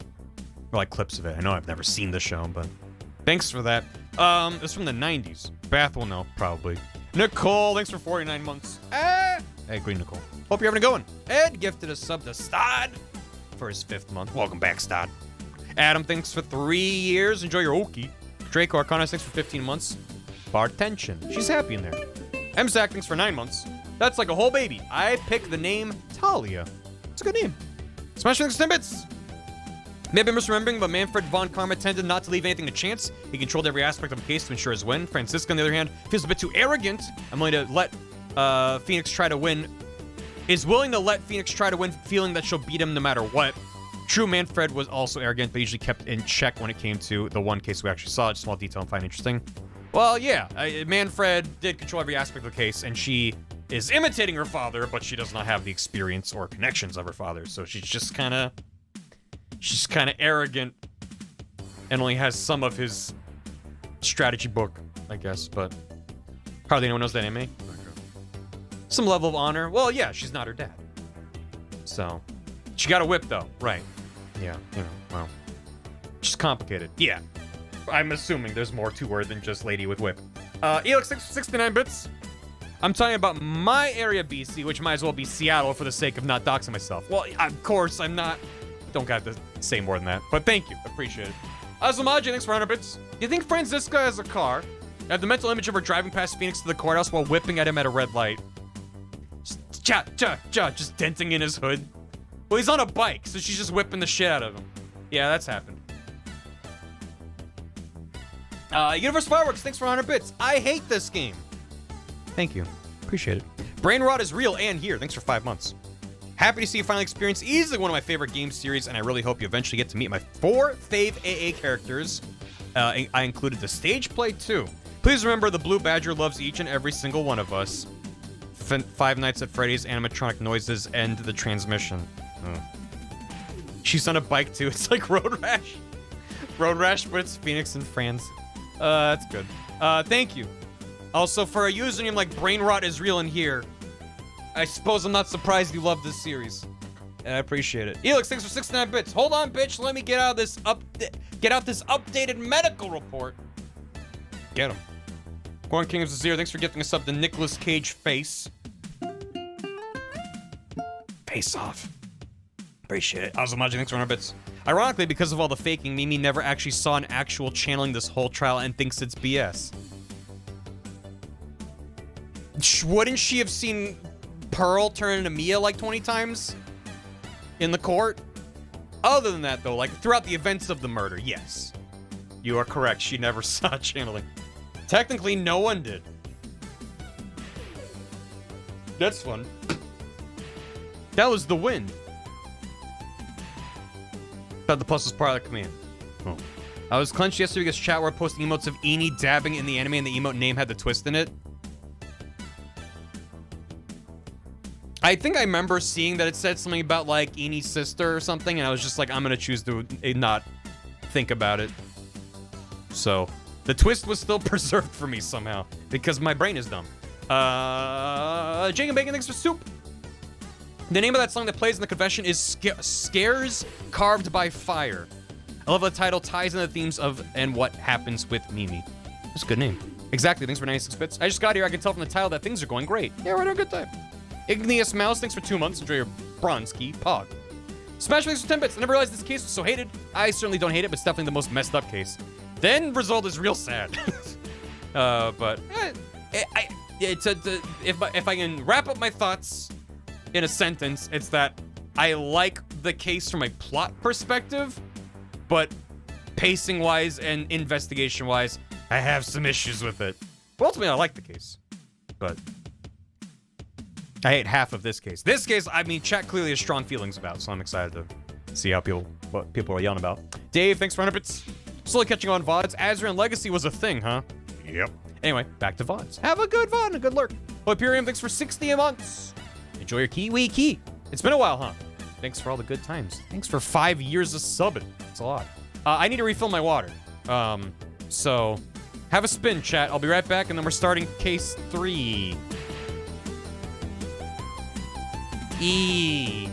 Or like clips of it. I know I've never seen the show, but thanks for that. It's from the 90s. Bath will know, probably. Nicole, thanks for 49 months. I agree, Nicole. Hope you're having a good one. Ed gifted a sub to Stod for his 5th month. Welcome back, Stod. Adam, thanks for 3 years. Enjoy your Oki. Draco Arcana, thanks for 15 months. Bartension. She's happy in there. Zach, thanks for 9 months. That's like a whole baby. I picked the name Talia. It's a good name. Smash thanks for 10 bits. Maybe I'm misremembering, but Manfred von Karma tended not to leave anything to chance. He controlled every aspect of the case to ensure his win. Francisca, on the other hand, feels a bit too arrogant. I'm willing to let Phoenix try to win. Is willing to let Phoenix try to win, feeling that she'll beat him no matter what. True, Manfred was also arrogant, but usually kept in check when it came to the one case we actually saw. Just a small detail I find interesting. Well, yeah, Manfred did control every aspect of the case, and she is imitating her father, but she does not have the experience or connections of her father. So she's just kind of... She's kind of arrogant and only has some of his strategy book, I guess, but hardly anyone knows that anime. Some level of honor. Well, yeah, she's not her dad. So, she got a whip, though. Right. Yeah, you know, well. She's complicated. Yeah. I'm assuming there's more to her than just lady with whip. Elix, 69 bits. I'm talking about my area, BC, which might as well be Seattle for the sake of not doxing myself. Well, of course, I'm not... Don't got to say more than that, but thank you. Appreciate it. Azumaji, thanks for 100 bits. Do you think Francisca has a car? I have the mental image of her driving past Phoenix to the courthouse while whipping at him at a red light. Just denting in his hood. Well, he's on a bike, so she's just whipping the shit out of him. Yeah, that's happened. Universe Fireworks, thanks for 100 bits. I hate this game. Thank you. Appreciate it. Brain Rot is real and here. Thanks for 5 months. Happy to see you finally experience easily one of my favorite game series, and I really hope you eventually get to meet my 4 fave AA characters. I included the stage play too. Please remember the Blue Badger loves each and every single one of us. Five Nights at Freddy's animatronic noises end the transmission. She's on a bike too. It's like Road Rash. Road Rash, but it's Phoenix and Franz. That's good. Thank you. Also, for a username like Brain Rot is real in here, I suppose I'm not surprised you love this series. I appreciate it. Elix, thanks for 69 bits. Hold on, bitch. Let me get out this updated medical report. Get him. Corn King of Zero, thanks for gifting us up the Nicolas Cage face. Face off. Appreciate it. Azumaji, thanks for 100 bits. Ironically, because of all the faking, Mimi never actually saw an actual channeling this whole trial and thinks it's BS. Wouldn't she have seen Pearl turn into Mia like 20 times in the court? Other than that, though, like throughout the events of the murder, yes. You are correct. She never saw channeling. Technically, no one did. That's fun. That was the wind. Thought the plus was part of the command. Oh. I was clenched yesterday because chat were posting emotes of Eenie dabbing in the anime and the emote name had the twist in it. I think I remember seeing that it said something about like Enie's sister or something, and I was just like, I'm gonna choose to not think about it. So the twist was still preserved for me somehow because my brain is dumb. Jake and Bacon, thanks for soup. The name of that song that plays in the confession is Scares Carved by Fire. I love the title ties in the themes of and what happens with Mimi. That's a good name. Exactly, thanks for 96 bits. I just got here, I can tell from the title that things are going great. Yeah, we're having a good time. Igneous Mouse, thanks for 2 months. Enjoy your bronze key. Pog. Smash, thanks for 10 bits. I never realized this case was so hated. I certainly don't hate it, but it's definitely the most messed up case. The end result is real sad. If I can wrap up my thoughts in a sentence, it's that I like the case from a plot perspective, but pacing-wise and investigation-wise, I have some issues with it. But ultimately, I like the case, but I hate half of this case. This case, I mean, chat clearly has strong feelings about, so I'm excited to see how what people are yelling about. Dave, thanks for 100 bits. Slowly catching on VODs. Azran Legacy was a thing, huh? Yep. Anyway, back to VODs. Have a good VOD and a good lurk. Hyperium, thanks for 60 months. Enjoy your Kiwi Key. It's been a while, huh? Thanks for all the good times. Thanks for 5 years of subbing. It's a lot. I need to refill my water. So have a spin, chat. I'll be right back, and then we're starting case 3. E.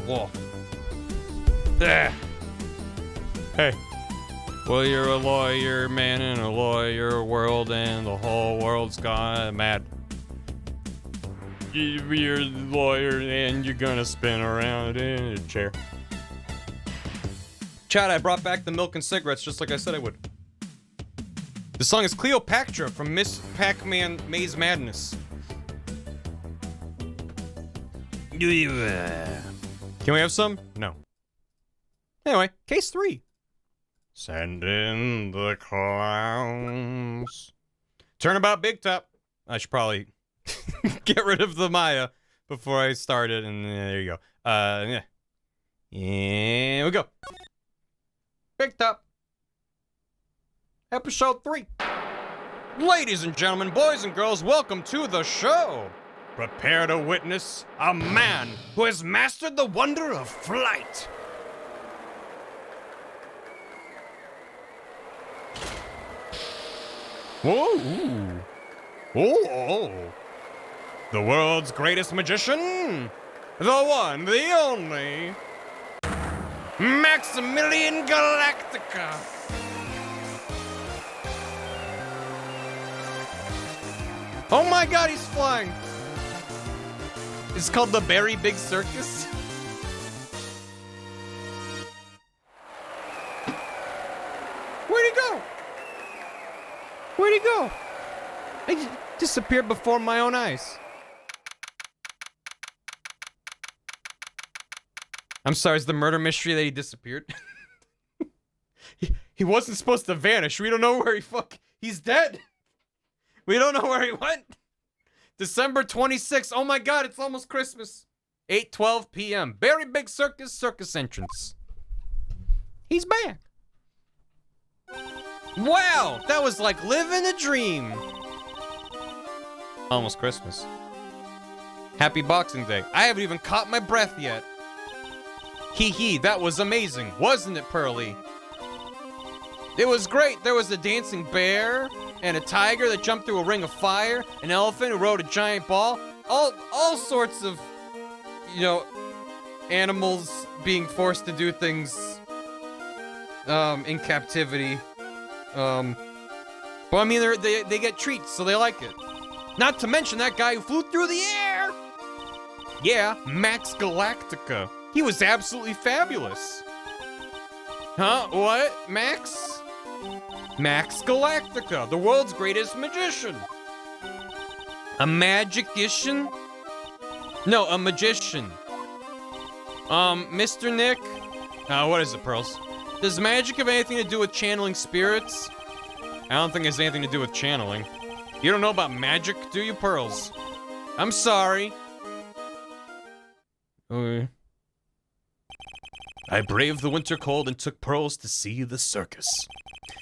Whoa. There. Hey. Well, you're a lawyer, man, in a lawyer world, and the whole world's gone mad. You're a lawyer, and you're gonna spin around in a chair. Chat, I brought back the milk and cigarettes just like I said I would. The song is Cleopatra from Miss Pac-Man Maze Madness. Can we have some? No. Anyway, case 3. Send in the clowns. Turnabout Big Top. I should probably get rid of the Maya before I start it, and there you go. Yeah. Here we go. Big Top. Episode 3. Ladies and gentlemen, boys and girls, welcome to the show. Prepare to witness a man who has mastered the wonder of flight. Whoa! Oh! The world's greatest magician, the one, the only, Maximilian Galactica. Oh my God, he's flying! It's called the Barry Big Circus. Where'd he go? Where'd he go? He disappeared before my own eyes. I'm sorry, is the murder mystery that he disappeared? he wasn't supposed to vanish. We don't know where he's dead. We don't know where he went. December 26th. Oh my god, it's almost Christmas. 8:12 p.m. Barry Big Circus entrance. He's back. Wow, that was like living a dream. Almost Christmas. Happy Boxing Day. I haven't even caught my breath yet. Hee hee, that was amazing, wasn't it, Pearly? It was great. There was a dancing bear and a tiger that jumped through a ring of fire, an elephant who rode a giant ball, all sorts of, you know, animals being forced to do things in captivity. But I mean, they get treats, so they like it. Not to mention that guy who flew through the air. Yeah, Max Galactica. He was absolutely fabulous. Huh? What? Max? Max Galactica, the world's greatest magician. A magician? No, a magician. Mr. Nick? What is it, Pearls? Does magic have anything to do with channeling spirits? I don't think it has anything to do with channeling. You don't know about magic, do you, Pearls? I'm sorry. Okay. I braved the winter cold and took Pearls to see the circus.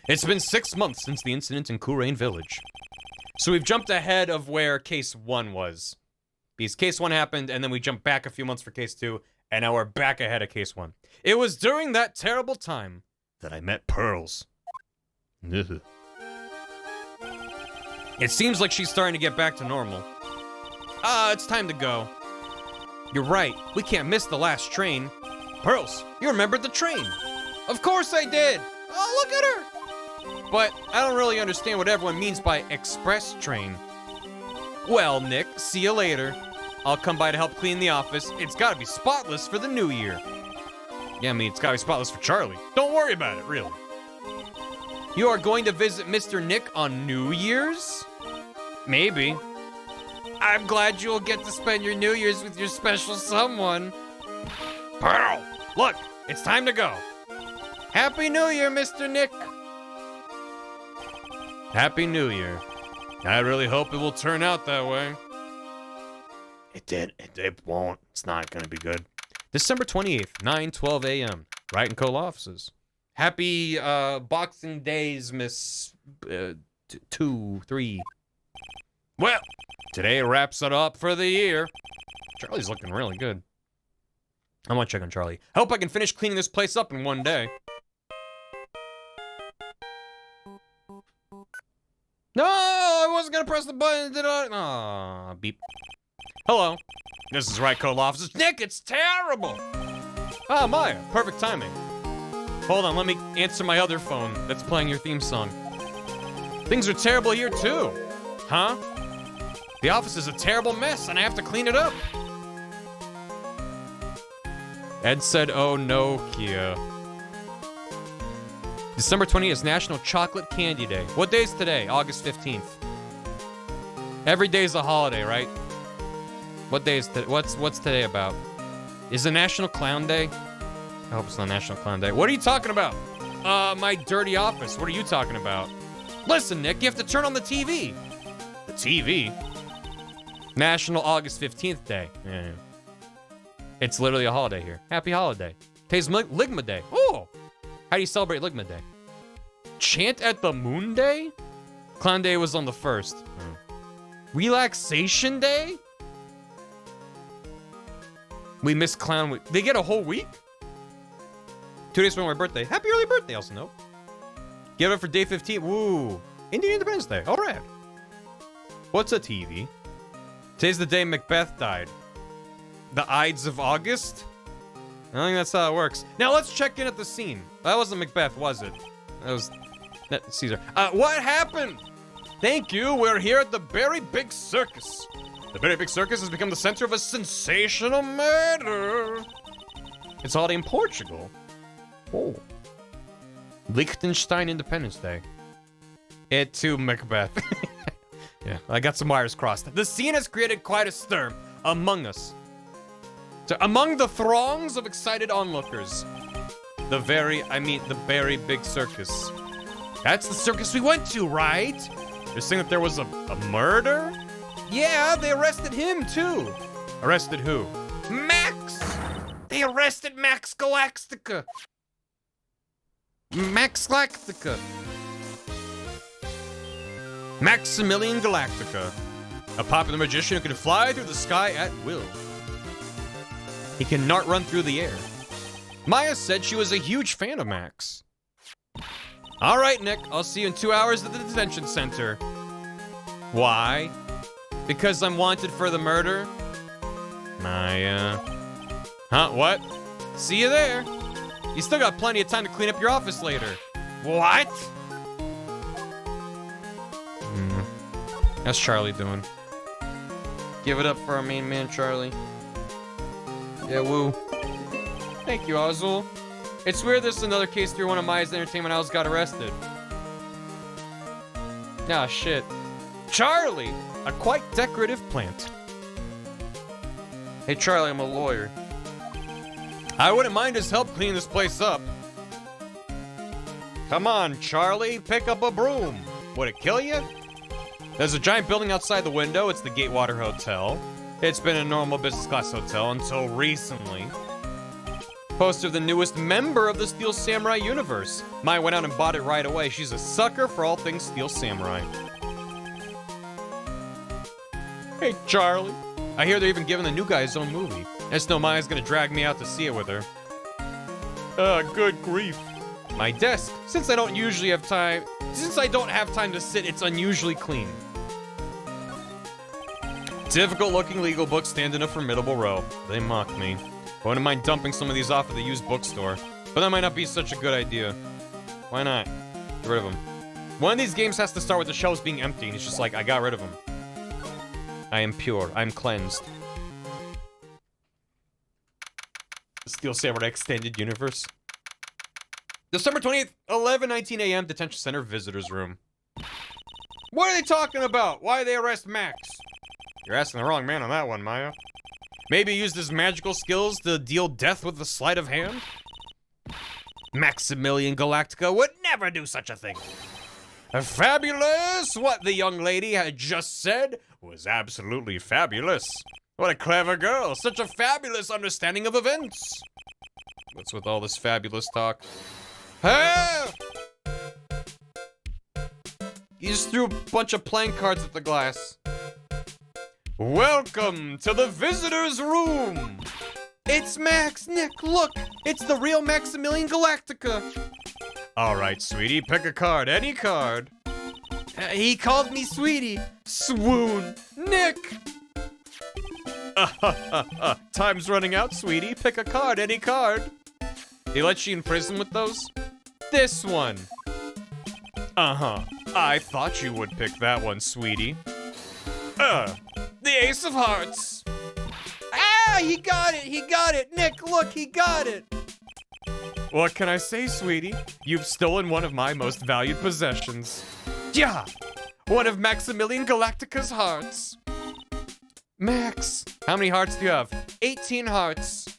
It's been 6 months since the incident in Kurain Village. So we've jumped ahead of where Case 1 was. Because Case 1 happened, and then we jumped back a few months for Case 2, and now we're back ahead of Case 1. It was during that terrible time that I met Pearls. It seems like she's starting to get back to normal. It's time to go. You're right, we can't miss the last train. Pearls, you remembered the train. Of course I did. Oh, look at her. But I don't really understand what everyone means by express train. Well, Nick, see you later. I'll come by to help clean the office. It's gotta be spotless for the new year. Yeah, I mean, it's gotta be spotless for Charlie. Don't worry about it, really. You are going to visit Mr. Nick on New Year's? Maybe. I'm glad you'll get to spend your New Year's with your special someone. Pearl, look, it's time to go. Happy New Year, Mr. Nick. Happy New Year. I really hope it will turn out that way. It did. It won't. It's not going to be good. December 28th, 9:12 a.m. Wright and Co. offices. Happy Boxing Days, Miss 2, 3. Well, today wraps it up for the year. Charlie's looking really good. I'm gonna check on Charlie. I hope I can finish cleaning this place up in one day. No, I wasn't gonna press the button, did I? Aw, beep. Hello. This is Wright Co. offices. Nick, it's terrible. Ah, Maya, perfect timing. Hold on, let me answer my other phone that's playing your theme song. Things are terrible here too. Huh? The office is a terrible mess and I have to clean it up. Ed said, oh no, Kia. December 20th is National Chocolate Candy Day. What day is today? August 15th. Every day is a holiday, right? What day is today? What's today about? Is it National Clown Day? I hope it's not National Clown Day. What are you talking about? My dirty office. What are you talking about? Listen, Nick, you have to turn on the TV. The TV? National August 15th Day. Yeah. It's literally a holiday here. Happy holiday. Today's Ligma Day. Oh! How do you celebrate Ligma Day? Chant at the Moon Day? Clown Day was on the 1st. Relaxation Day? We miss Clown Week. They get a whole week? 2 days from my birthday. Happy early birthday, also know. Give it for day 15. Woo. Indian Independence Day. All right. What's a TV? Today's the day Macbeth died. The Ides of August? I don't think that's how it works. Now let's check in at the scene. That wasn't Macbeth, was it? That was Caesar. What happened? Thank you. We're here at the Barry Big Circus. The Barry Big Circus has become the center of a sensational murder. It's holiday in Portugal. Oh. Liechtenstein Independence Day. It too, Macbeth. Yeah, I got some wires crossed. The scene has created quite a stir among us. Among the throngs of excited onlookers. The very big circus. That's the circus we went to, right? They're saying that there was a murder? Yeah, they arrested him too. Arrested who? Max! They arrested Max Galactica. Max Galactica. Maximilian Galactica. A popular magician who can fly through the sky at will. He can not run through the air. Maya said she was a huge fan of Max. All right, Nick, I'll see you in 2 hours at the detention center. Why? Because I'm wanted for the murder? Maya. Huh, what? See you there. You still got plenty of time to clean up your office later. What? How's Charlie doing? Give it up for our main man, Charlie. Yeah, woo. Thank you, Ozul. It's weird this is another case through one of Maya's entertainment owls got arrested. Ah, shit. Charlie! A quite decorative plant. Hey, Charlie, I'm a lawyer. I wouldn't mind his help cleaning this place up. Come on, Charlie, pick up a broom. Would it kill you? There's a giant building outside the window. It's the Gatewater Hotel. It's been a normal business class hotel until recently. Poster of the newest member of the Steel Samurai universe. Maya went out and bought it right away. She's a sucker for all things Steel Samurai. Hey, Charlie. I hear they're even giving the new guy his own movie. I just know Maya's gonna drag me out to see it with her. Good grief. My desk. Since I don't have time to sit, it's unusually clean. Difficult-looking legal books stand in a formidable row. They mock me. I wouldn't mind dumping some of these off at the used bookstore, but that might not be such a good idea. Why not? Get rid of them. One of these games has to start with the shelves being empty, and it's just like, I got rid of them. I am pure. I'm cleansed. The Steel Samurai Extended Universe. December 28th, 11:19 a.m., Detention Center Visitors Room. What are they talking about? Why did they arrest Max? You're asking the wrong man on that one, Maya. Maybe he used his magical skills to deal death with the sleight of hand? Maximilian Galactica would never do such a thing. Fabulous! What the young lady had just said was absolutely fabulous. What a clever girl. Such a fabulous understanding of events. What's with all this fabulous talk? Ah! He just threw a bunch of playing cards at the glass. Welcome to the visitor's room. It's Max. Nick, look. It's the real Maximilian Galactica. All right, sweetie, pick a card. Any card. He called me sweetie. Swoon. Nick. Time's running out, sweetie. Pick a card. Any card. He let you in prison with those? This one. I thought you would pick that one, sweetie. The Ace of Hearts. Ah, he got it. Nick, look, he got it. What can I say, sweetie? You've stolen one of my most valued possessions. Yeah, one of Maximilian Galactica's hearts. Max, how many hearts do you have? 18 hearts.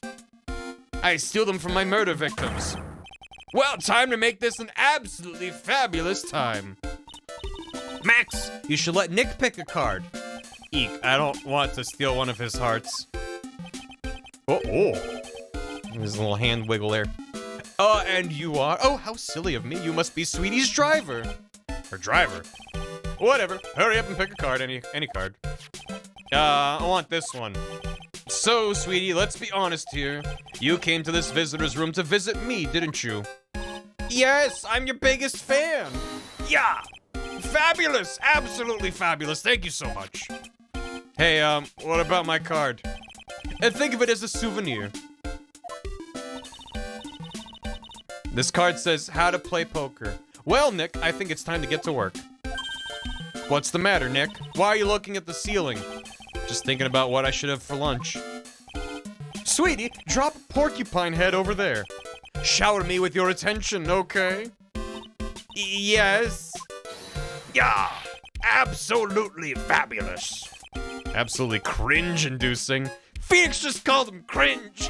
I steal them from my murder victims. Well, time to make this an absolutely fabulous time. Max, you should let Nick pick a card. Eek, I don't want to steal one of his hearts. Oh. There's a little hand wiggle there. And you are? Oh, how silly of me. You must be Sweetie's driver. Or driver. Whatever. Hurry up and pick a card. Any card. I want this one. So, Sweetie, let's be honest here. You came to this visitor's room to visit me, didn't you? Yes, I'm your biggest fan. Yeah. Fabulous. Absolutely fabulous. Thank you so much. Hey, what about my card? And think of it as a souvenir. This card says, how to play poker. Well, Nick, I think it's time to get to work. What's the matter, Nick? Why are you looking at the ceiling? Just thinking about what I should have for lunch. Sweetie, drop a porcupine head over there. Shower me with your attention, okay? Yes. Yeah, absolutely fabulous. Absolutely cringe-inducing. Phoenix just called him cringe.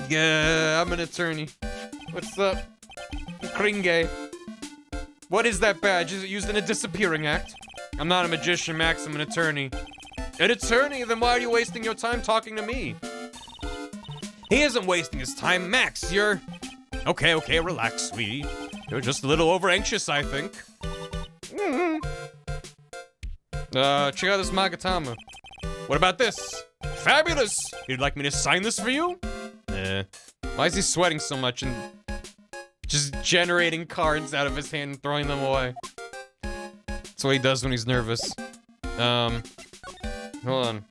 Yeah, I'm an attorney. What's up? Kringe. What is that badge? Is it used in a disappearing act? I'm not a magician, Max. I'm an attorney. An attorney? Then why are you wasting your time talking to me? He isn't wasting his time, Max. You're... Okay, relax, sweetie. You're just a little over-anxious, I think. Check out this Magatama. What about this? Fabulous! You'd like me to sign this for you? Why is he sweating so much and just generating cards out of his hand and throwing them away? That's what he does when he's nervous. Hold on.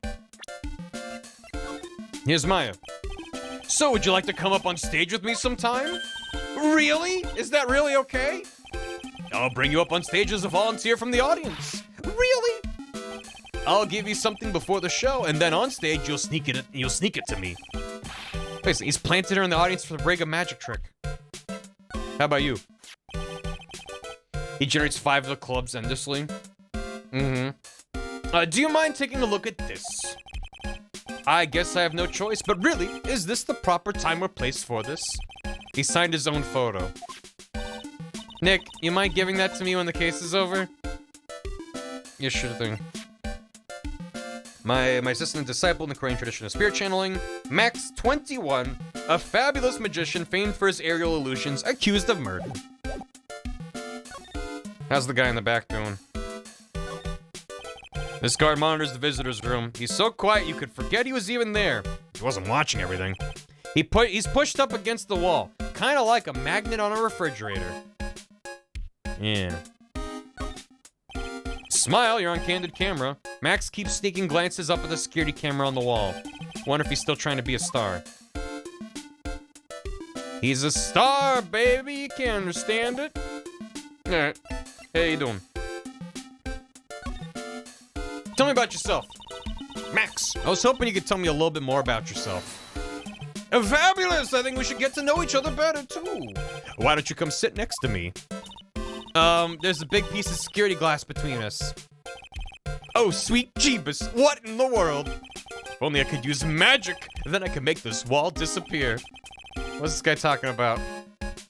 Here's Maya. So, would you like to come up on stage with me sometime? Really? Is that really okay? I'll bring you up on stage as a volunteer from the audience. Really? I'll give you something before the show, and then on stage you'll sneak it to me. Basically, he's planted her in the audience for the break a magic trick. How about you? He generates 5 of the clubs endlessly. Do you mind taking a look at this? I guess I have no choice, but really, is this the proper time or place for this? He signed his own photo. Nick, you mind giving that to me when the case is over? Yeah, sure thing. My assistant and disciple in the Korean tradition of spirit channeling, Max 21, a fabulous magician famed for his aerial illusions, accused of murder. How's the guy in the back doing? This guard monitors the visitor's room. He's so quiet you could forget he was even there. He wasn't watching everything. He's pushed up against the wall, kind of like a magnet on a refrigerator. Yeah. Smile, you're on candid camera. Max keeps sneaking glances up at the security camera on the wall. Wonder if he's still trying to be a star. He's a star, baby. You can't understand it. Alright. Hey, how you doing? Tell me about yourself. Max, I was hoping you could tell me a little bit more about yourself. Fabulous! I think we should get to know each other better, too. Why don't you come sit next to me? There's a big piece of security glass between us. Oh, sweet Jeebus, what in the world? If only I could use magic, then I could make this wall disappear. What's this guy talking about?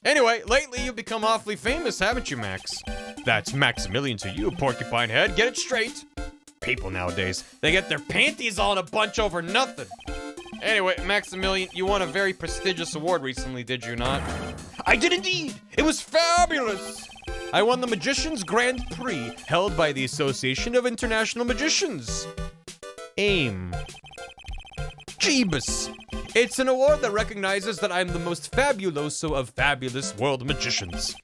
Anyway, lately you've become awfully famous, haven't you, Max? That's Maximilian to you, porcupine head. Get it straight. People nowadays, they get their panties all in a bunch over nothing. Anyway, Maximilian, you won a very prestigious award recently, did you not? I did indeed! It was fabulous! I won the Magician's Grand Prix, held by the Association of International Magicians. AIM. Jeebus! It's an award that recognizes that I'm the most fabuloso of fabulous world magicians.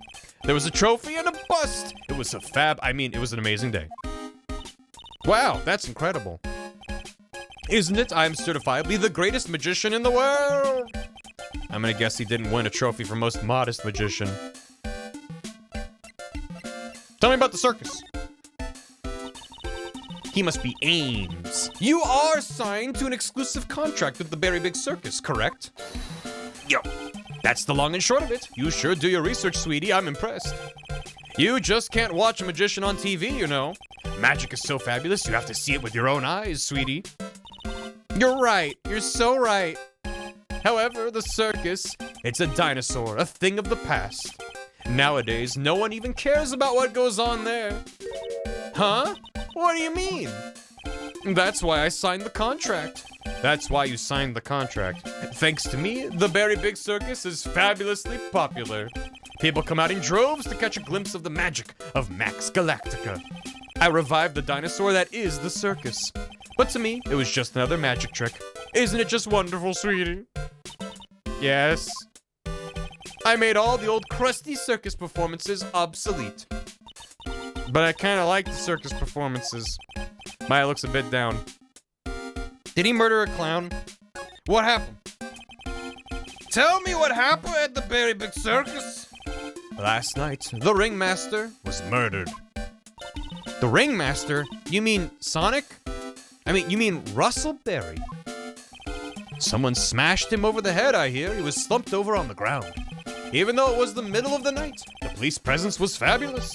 There was a trophy and a bust! It was it was an amazing day. Wow, that's incredible. Isn't it? I'm certifiably the greatest magician in the world! I'm gonna guess he didn't win a trophy for most modest magician. Tell me about the circus. He must be Ames. You are signed to an exclusive contract with the Berry Big Circus, correct? Yo, that's the long and short of it. You sure do your research, sweetie. I'm impressed. You just can't watch a magician on TV, you know. Magic is so fabulous, you have to see it with your own eyes, sweetie. You're right. You're so right. However, the circus, it's a dinosaur, a thing of the past. Nowadays, no one even cares about what goes on there. Huh? What do you mean? That's why I signed the contract. That's why you signed the contract. Thanks to me, the Berry Big Circus is fabulously popular. People come out in droves to catch a glimpse of the magic of Max Galactica. I revived the dinosaur that is the circus. But to me, it was just another magic trick. Isn't it just wonderful, sweetie? Yes. I made all the old crusty circus performances obsolete. But I kinda like the circus performances. Maya looks a bit down. Did he murder a clown? What happened? Tell me what happened at the Berry Big Circus. Last night, the ringmaster was murdered. The ringmaster? You mean Sonic? You mean Russell Berry. Someone smashed him over the head, I hear. He was slumped over on the ground. Even though it was the middle of the night, the police presence was fabulous.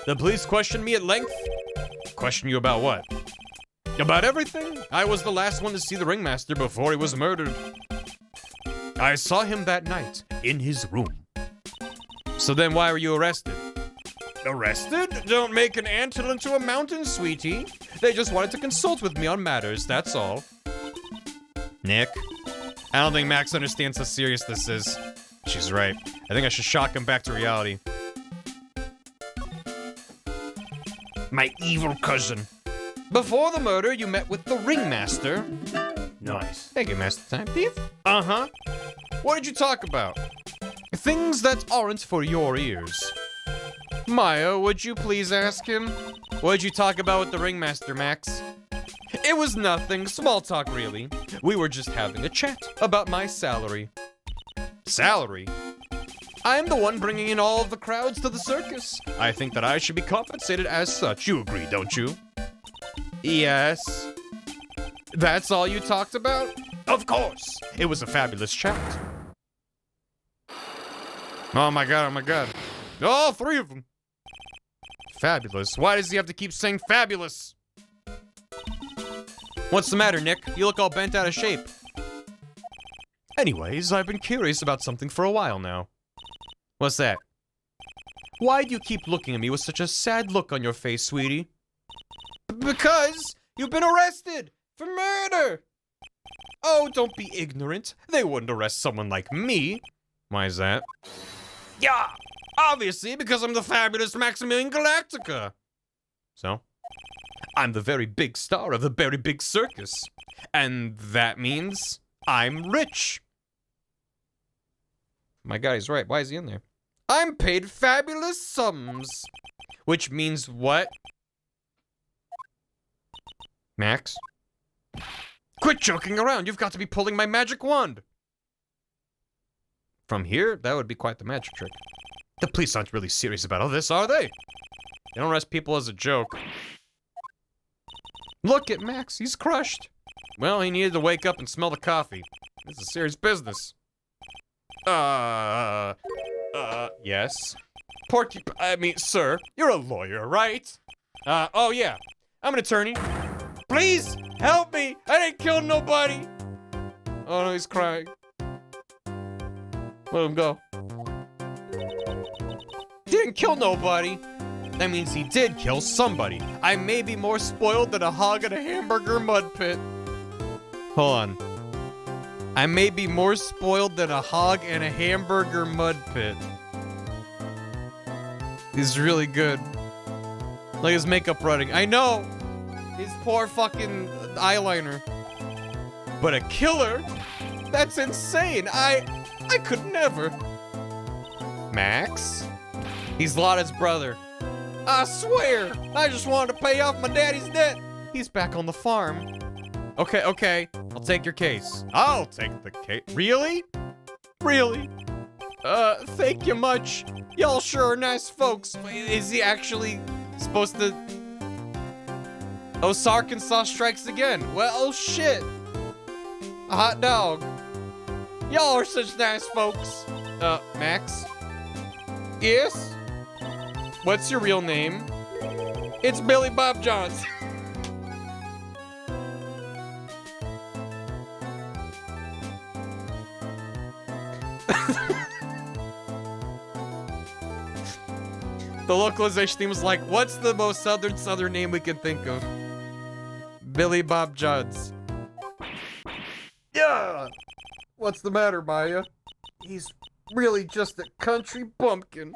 The police questioned me at length. Question you about what? About everything. I was the last one to see the ringmaster before he was murdered. I saw him that night in his room. So then why were you arrested? Arrested? Don't make an anthill into a mountain, sweetie. They just wanted to consult with me on matters, that's all. Nick? I don't think Max understands how serious this is. She's right. I think I should shock him back to reality. My evil cousin. Before the murder, you met with the ringmaster. Nice. Thank you, Master Timeteeth. Uh-huh. What did you talk about? Things that aren't for your ears. Maya, would you please ask him? What did you talk about with the ringmaster, Max? It was nothing, small talk really. We were just having a chat about my salary. Salary? I'm the one bringing in all of the crowds to the circus. I think that I should be compensated as such. You agree, don't you? Yes. That's all you talked about? Of course. It was a fabulous chat. Oh my god, oh my god. All three of them. Fabulous. Why does he have to keep saying fabulous? What's the matter, Nick? You look all bent out of shape. Anyways, I've been curious about something for a while now. What's that? Why do you keep looking at me with such a sad look on your face, sweetie? Because you've been arrested for murder! Oh, don't be ignorant. They wouldn't arrest someone like me. Why is that? Yeah, obviously, because I'm the fabulous Maximilian Galactica. So? I'm the very big star of the very big circus. And that means I'm rich. My God, he's right. Why is he in there? I'm paid fabulous sums. Which means what? Max? Quit joking around. You've got to be pulling my magic wand. From here, that would be quite the magic trick. The police aren't really serious about all this, are they? They don't arrest people as a joke. Look at Max, he's crushed. Well, he needed to wake up and smell the coffee. This is serious business. Yes. Sir, you're a lawyer, right? Oh yeah, I'm an attorney. Please, help me! I didn't kill nobody! Oh no, he's crying. Let him go. Didn't kill nobody. That means he did kill somebody. I may be more spoiled than a hog in a hamburger mud pit. Hold on. I may be more spoiled than a hog in a hamburger mud pit. He's really good. Like his makeup running. I know! His poor fucking eyeliner. But a killer? That's insane. I could never. Max? He's Lotta's brother. I swear, I just wanted to pay off my daddy's debt. He's back on the farm. Okay, I'll take your case. I'll take the case. Really? Really? Thank you much. Y'all sure are nice folks. Is he actually supposed to... Oh, Arkansas strikes again. Well, oh shit. A hot dog. Y'all are such nice folks. Max? Yes? What's your real name? It's Billy Bob Johnson. The localization team was like, what's the most southern name we can think of? Billy Bob Johns. Yeah! What's the matter, Maya? He's really just a country bumpkin.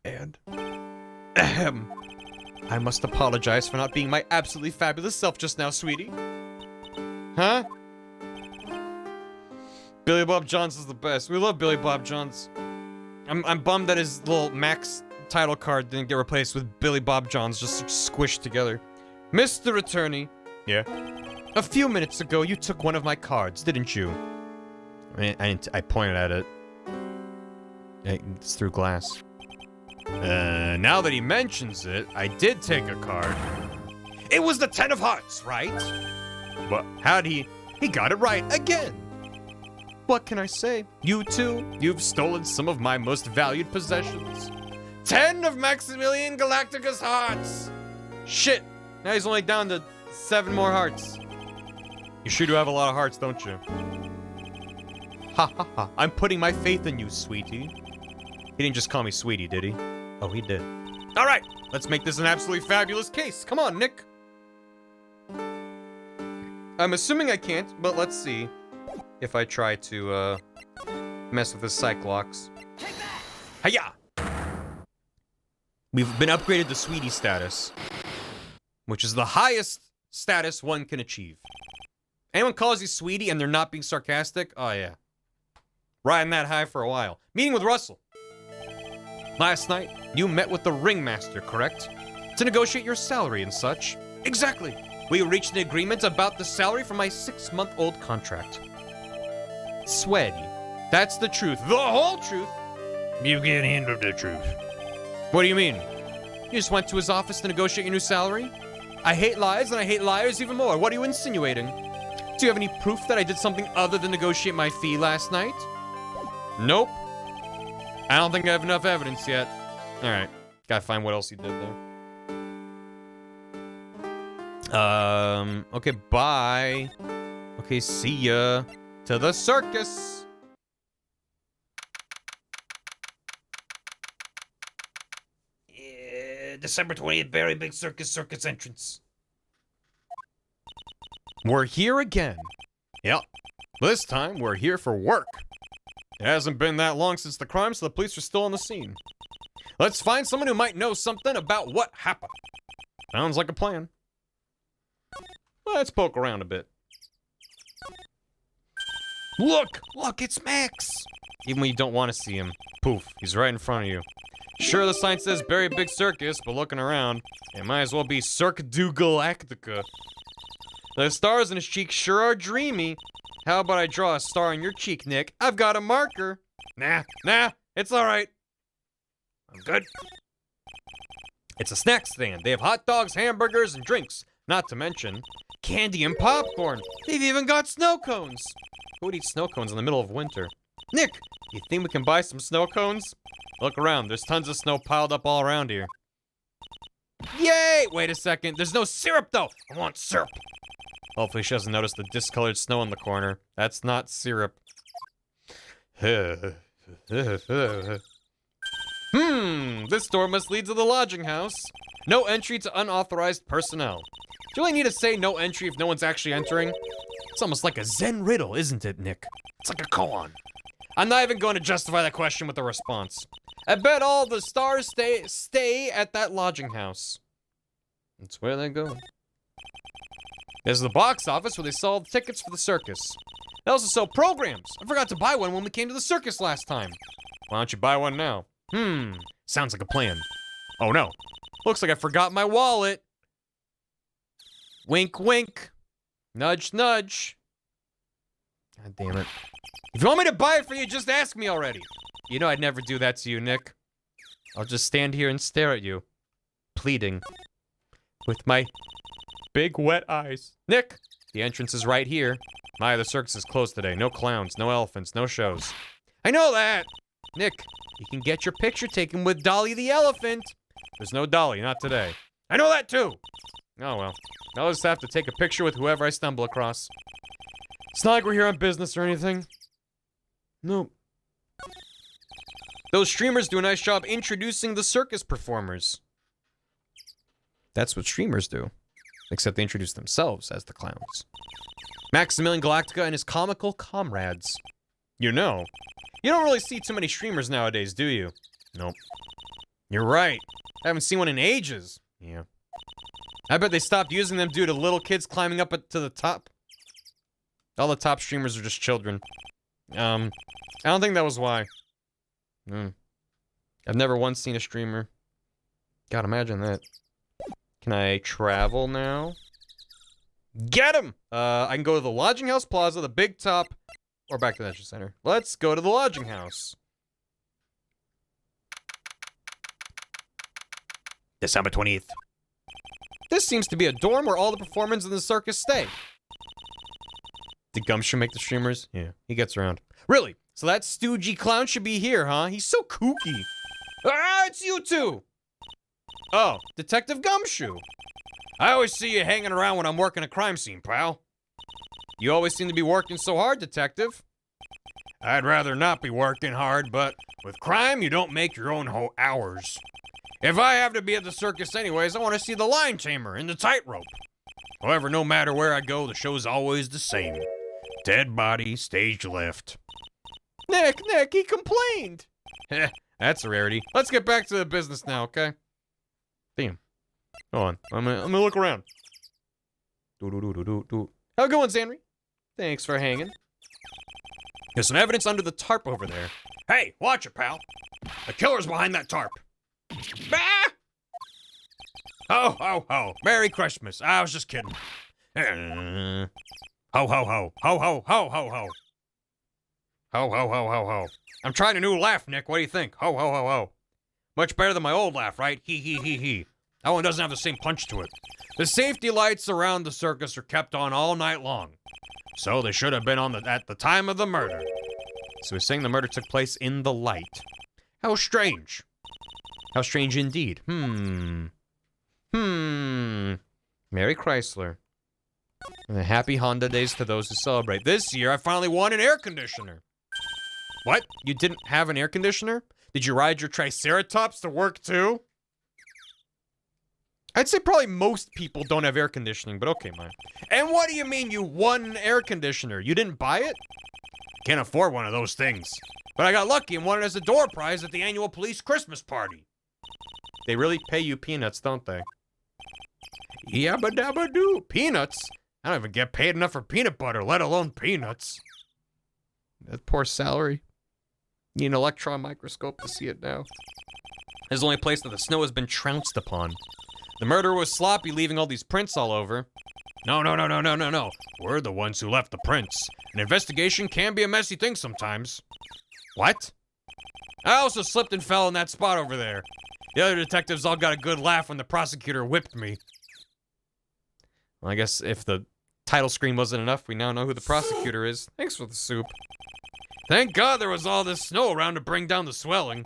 And... ahem. I must apologize for not being my absolutely fabulous self just now, sweetie. Huh? Billy Bob Johns is the best. We love Billy Bob Johns. I'm bummed that his little Max title card didn't get replaced with Billy Bob Johns just squished together. Mr. Attorney. Yeah? A few minutes ago, you took one of my cards, didn't you? I pointed at it. It's through glass. Now that he mentions it, I did take a card. It was the 10 of hearts, right? But how'd he got it right again. What can I say? You two, you've stolen some of my most valued possessions. 10 of Maximilian Galactica's hearts! Shit! Now he's only down to 7 more hearts. You sure do have a lot of hearts, don't you? Ha ha ha. I'm putting my faith in you, sweetie. He didn't just call me sweetie, did he? Oh, he did. Alright, let's make this an absolutely fabulous case. Come on, Nick. I'm assuming I can't, but let's see if I try to, mess with this Cyclox. Hiya! We've been upgraded to sweetie status, which is the highest status one can achieve. Anyone calls you sweetie and they're not being sarcastic? Oh, yeah. Riding that high for a while. Meeting with Russell. Last night, you met with the ringmaster, correct? To negotiate your salary and such. Exactly. We reached an agreement about the salary for my 6-month-old contract. Sweaty. That's the truth. The whole truth. You can't handle the truth. What do you mean? You just went to his office to negotiate your new salary? I hate lies, and I hate liars even more. What are you insinuating? Do you have any proof that I did something other than negotiate my fee last night? Nope. I don't think I have enough evidence yet. Alright. Gotta find what else he did there. Okay, bye. Okay, see ya. To the circus. Yeah, December 20th, very big circus entrance. We're here again. Yep. This time, we're here for work. It hasn't been that long since the crime, so the police are still on the scene. Let's find someone who might know something about what happened. Sounds like a plan. Let's poke around a bit. Look! Look, it's Max! Even when you don't want to see him. Poof, he's right in front of you. Sure, the sign says Very Big Circus, but looking around, it might as well be Cirque du Galactica. The stars in his cheek sure are dreamy. How about I draw a star on your cheek, Nick? I've got a marker. Nah, it's alright. I'm good. It's a snack stand. They have hot dogs, hamburgers, and drinks. Not to mention candy and popcorn. They've even got snow cones. Who would eat snow cones in the middle of winter? Nick, you think we can buy some snow cones? Look around. There's tons of snow piled up all around here. Yay! Wait a second. There's no syrup, though. I want syrup. Hopefully she doesn't notice the discolored snow in the corner. That's not syrup. This door must lead to the lodging house. No entry to unauthorized personnel. Do you really need to say no entry if no one's actually entering? It's almost like a Zen riddle, isn't it, Nick? It's like a koan. I'm not even going to justify that question with a response. I bet all the stars stay at that lodging house. That's where they go. There's the box office where they sell tickets for the circus. They also sell programs. I forgot to buy one when we came to the circus last time. Why don't you buy one now? Sounds like a plan. Oh no. Looks like I forgot my wallet. Wink, wink. Nudge, nudge. God damn it. If you want me to buy it for you, just ask me already. You know I'd never do that to you, Nick. I'll just stand here and stare at you. Pleading. With my big wet eyes. Nick, the entrance is right here. My, the circus is closed today. No clowns, no elephants, no shows. I know that! Nick, you can get your picture taken with Dolly the elephant. There's no Dolly, not today. I know that too! Oh well. I'll just have to take a picture with whoever I stumble across. It's not like we're here on business or anything. Nope. Those streamers do a nice job introducing the circus performers. That's what streamers do. Except they introduce themselves as the clowns. Maximilian Galactica and his comical comrades. You know, you don't really see too many streamers nowadays, do you? Nope. You're right. I haven't seen one in ages. Yeah. I bet they stopped using them due to little kids climbing up to the top. All the top streamers are just children. I don't think that was why. I've never once seen a streamer. God, imagine that. Can I travel now? Get him! I can go to the Lodging House Plaza, the Big Top, or back to the Nature Center. Let's go to the Lodging House. December 20th. This seems to be a dorm where all the performers in the circus stay. Did Gumshoe make the streamers? Yeah, he gets around. Really? So that stoogey clown should be here, huh? He's so kooky. Ah, it's you two! Oh, Detective Gumshoe. I always see you hanging around when I'm working a crime scene, pal. You always seem to be working so hard, Detective. I'd rather not be working hard, but with crime, you don't make your own hours. If I have to be at the circus anyways, I want to see the lion tamer and the tightrope. However, no matter where I go, the show's always the same. Dead body, stage left. Nick, he complained. Heh, that's a rarity. Let's get back to the business now, okay? Damn. Hold on. I'm gonna look around. How it going, Zanry? Thanks for hanging. There's some evidence under the tarp over there. Hey, watch it, pal. The killer's behind that tarp. Ah! Ho, ho, ho. Merry Christmas. I was just kidding. Ho, ho, ho. Ho, ho, ho, ho, ho. Ho, ho, ho, ho, ho. I'm trying a new laugh, Nick. What do you think? Ho, ho, ho, ho. Much better than my old laugh, right? Hee, hee, hee, hee. That one doesn't have the same punch to it. The safety lights around the circus are kept on all night long. So they should have been on at the time of the murder. So he's saying the murder took place in the light. How strange. How strange indeed. Merry Chrysler. And a happy Honda days to those who celebrate. This year, I finally won an air conditioner. What? You didn't have an air conditioner? Did you ride your Triceratops to work too? I'd say probably most people don't have air conditioning, but okay, man. And what do you mean you won an air conditioner? You didn't buy it? Can't afford one of those things. But I got lucky and won it as a door prize at the annual police Christmas party. They really pay you peanuts, don't they? Yabba dabba doo. Peanuts? I don't even get paid enough for peanut butter, let alone peanuts. That poor salary. Need an electron microscope to see it now. This is the only place that the snow has been trounced upon. The murderer was sloppy, leaving all these prints all over. No. We're the ones who left the prints. An investigation can be a messy thing sometimes. What? I also slipped and fell in that spot over there. The other detectives all got a good laugh when the prosecutor whipped me. Well, I guess if the title screen wasn't enough, we now know who the prosecutor is. Thanks for the soup. Thank God there was all this snow around to bring down the swelling.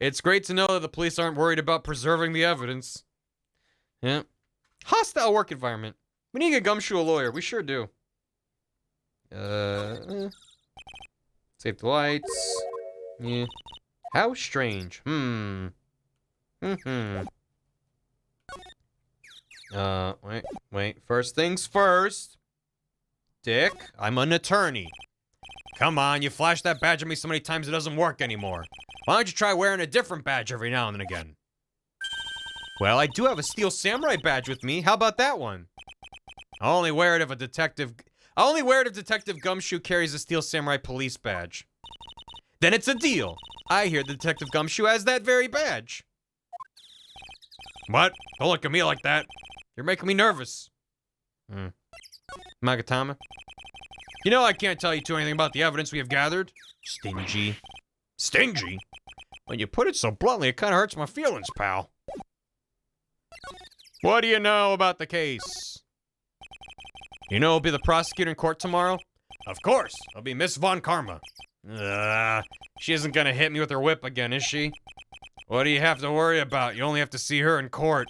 It's great to know that the police aren't worried about preserving the evidence. Yeah. Hostile work environment. We need to get Gumshoe a lawyer. We sure do. Save the lights. Yeah. How strange. Wait. First things first. Dick, I'm an attorney. Come on, you flashed that badge at me so many times it doesn't work anymore. Why don't you try wearing a different badge every now and again? Well, I do have a Steel Samurai badge with me. How about that one? I'll only wear it if Detective Gumshoe carries a Steel Samurai police badge. Then it's a deal. I hear Detective Gumshoe has that very badge. What? Don't look at me like that. You're making me nervous. Magatama? You know I can't tell you anything about the evidence we have gathered. Stingy. Stingy? When you put it so bluntly, it kind of hurts my feelings, pal. What do you know about the case? You know who'll be the prosecutor in court tomorrow? Of course. It'll be Miss Von Karma. She isn't gonna hit me with her whip again, is she? What do you have to worry about? You only have to see her in court.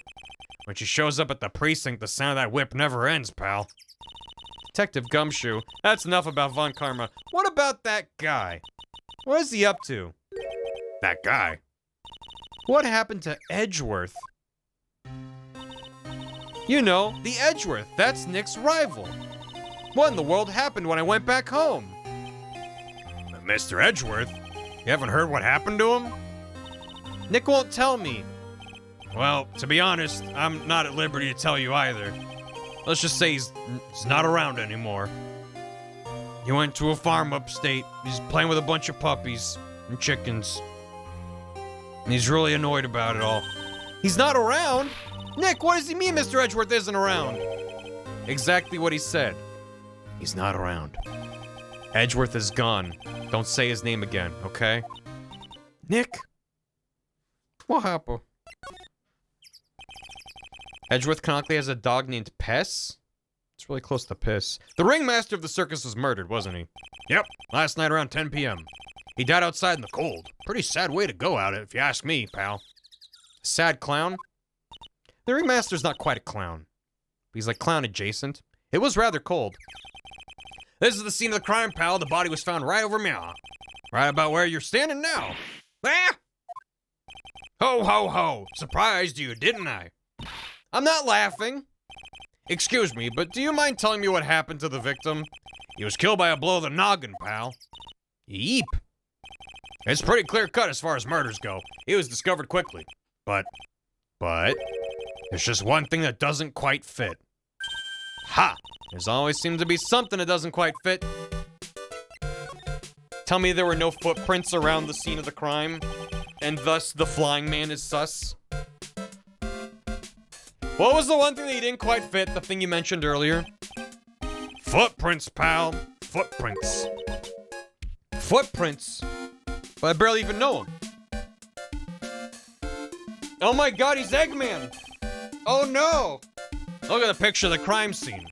When she shows up at the precinct, the sound of that whip never ends, pal. Detective Gumshoe, that's enough about Von Karma. What about that guy? What is he up to? That guy? What happened to Edgeworth? You know, the Edgeworth. That's Nick's rival. What in the world happened when I went back home? Mr. Edgeworth? You haven't heard what happened to him? Nick won't tell me. Well, to be honest, I'm not at liberty to tell you either. Let's just say he's not around anymore. He went to a farm upstate. He's playing with a bunch of puppies and chickens. And he's really annoyed about it all. He's not around? Nick, what does he mean Mr. Edgeworth isn't around? Exactly what he said. He's not around. Edgeworth is gone. Don't say his name again, okay? Nick? What happened? Edgeworth canonically has a dog named Pess? It's really close to Piss. The ringmaster of the circus was murdered, wasn't he? Yep, last night around 10 p.m. He died outside in the cold. Pretty sad way to go out, if you ask me, pal. Sad clown? The ringmaster's not quite a clown. He's like clown adjacent. It was rather cold. This is the scene of the crime, pal. The body was found right over me. Right about where you're standing now. Ah! Ho, ho, ho. Surprised you, didn't I? I'm not laughing. Excuse me, but do you mind telling me what happened to the victim? He was killed by a blow of the noggin, pal. Yeep. It's pretty clear cut as far as murders go. He was discovered quickly. But, there's just one thing that doesn't quite fit. Ha! There's always seems to be something that doesn't quite fit. Tell me there were no footprints around the scene of the crime, and thus the flying man is sus? What was the one thing that you didn't quite fit, the thing you mentioned earlier? Footprints, pal. Footprints. Footprints? But I barely even know him. Oh my god, he's Eggman! Oh no! Look at the picture of the crime scene.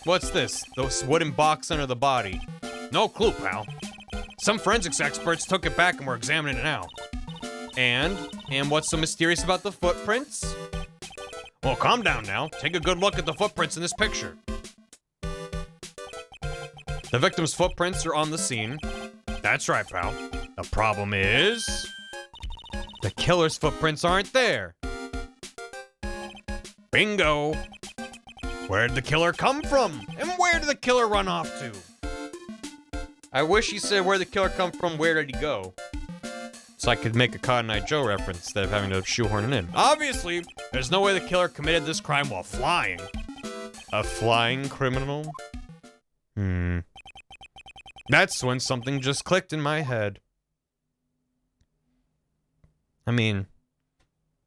What's this? This wooden box under the body. No clue, pal. Some forensics experts took it back and were examining it now. And what's so mysterious about the footprints? Well, calm down now. Take a good look at the footprints in this picture. The victim's footprints are on the scene. That's right, pal. The problem is... the killer's footprints aren't there. Bingo! Where did the killer come from? And where did the killer run off to? I wish he said where the killer come from, where did he go? So I could make a Cotton Eye Joe reference instead of having to shoehorn it in. Obviously, there's no way the killer committed this crime while flying. A flying criminal? That's when something just clicked in my head. I mean,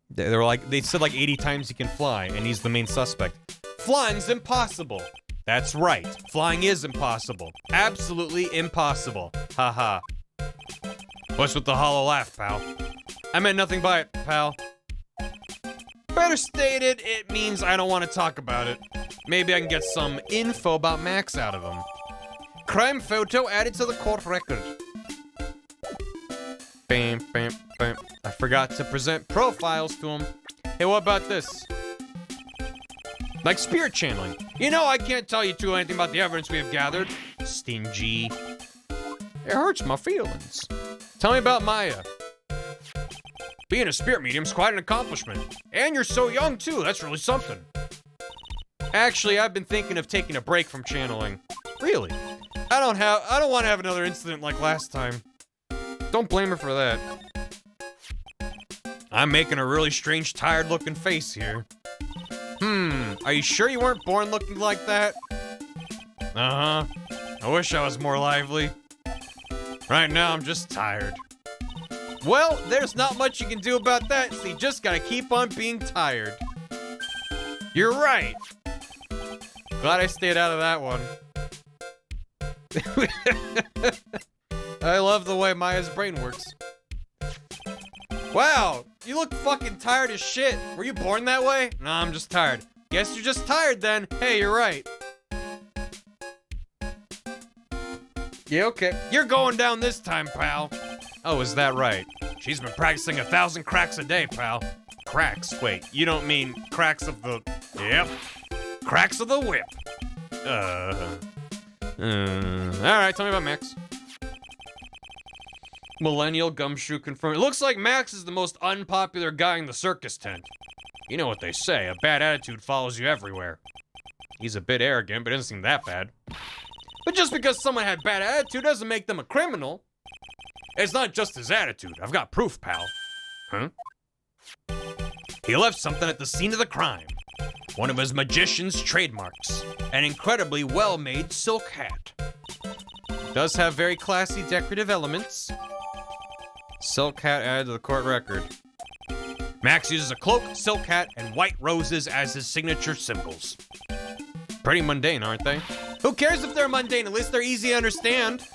they said like 80 times he can fly, and he's the main suspect. Flying's impossible. That's right. Flying is impossible. Absolutely impossible. Haha. What's with the hollow laugh, pal? I meant nothing by it, pal. Better stated, it means I don't want to talk about it. Maybe I can get some info about Max out of him. Crime photo added to the court record. Bam, bam, bam. I forgot to present profiles to him. Hey, what about this? Like spirit channeling. You know, I can't tell you too anything about the evidence we have gathered. Stingy. It hurts my feelings. Tell me about Maya. Being a spirit medium's quite an accomplishment. And you're so young, too. That's really something. Actually, I've been thinking of taking a break from channeling. Really? I don't want to have another incident like last time. Don't blame her for that. I'm making a really strange, tired-looking face here. Are you sure you weren't born looking like that? Uh-huh. I wish I was more lively. Right now, I'm just tired. Well, there's not much you can do about that, so you just gotta keep on being tired. You're right. Glad I stayed out of that one. I love the way Maya's brain works. Wow, you look fucking tired as shit. Were you born that way? No, I'm just tired. Guess you're just tired then. Hey, you're right. Yeah, okay. You're going down this time, pal. Oh, is that right? She's been practicing 1,000 cracks a day, pal. Cracks? Wait, you don't mean cracks of the... Yep. Cracks of the whip. Alright, tell me about Max. Millennial Gumshoe confirmed. It looks like Max is the most unpopular guy in the circus tent. You know what they say, a bad attitude follows you everywhere. He's a bit arrogant, but it doesn't seem that bad. But just because someone had bad attitude doesn't make them a criminal. It's not just his attitude. I've got proof, pal. Huh? He left something at the scene of the crime. One of his magician's trademarks. An incredibly well-made silk hat. Does have very classy decorative elements. Silk hat added to the court record. Max uses a cloak, silk hat, and white roses as his signature symbols. Pretty mundane, aren't they? Who cares if they're mundane? At least they're easy to understand.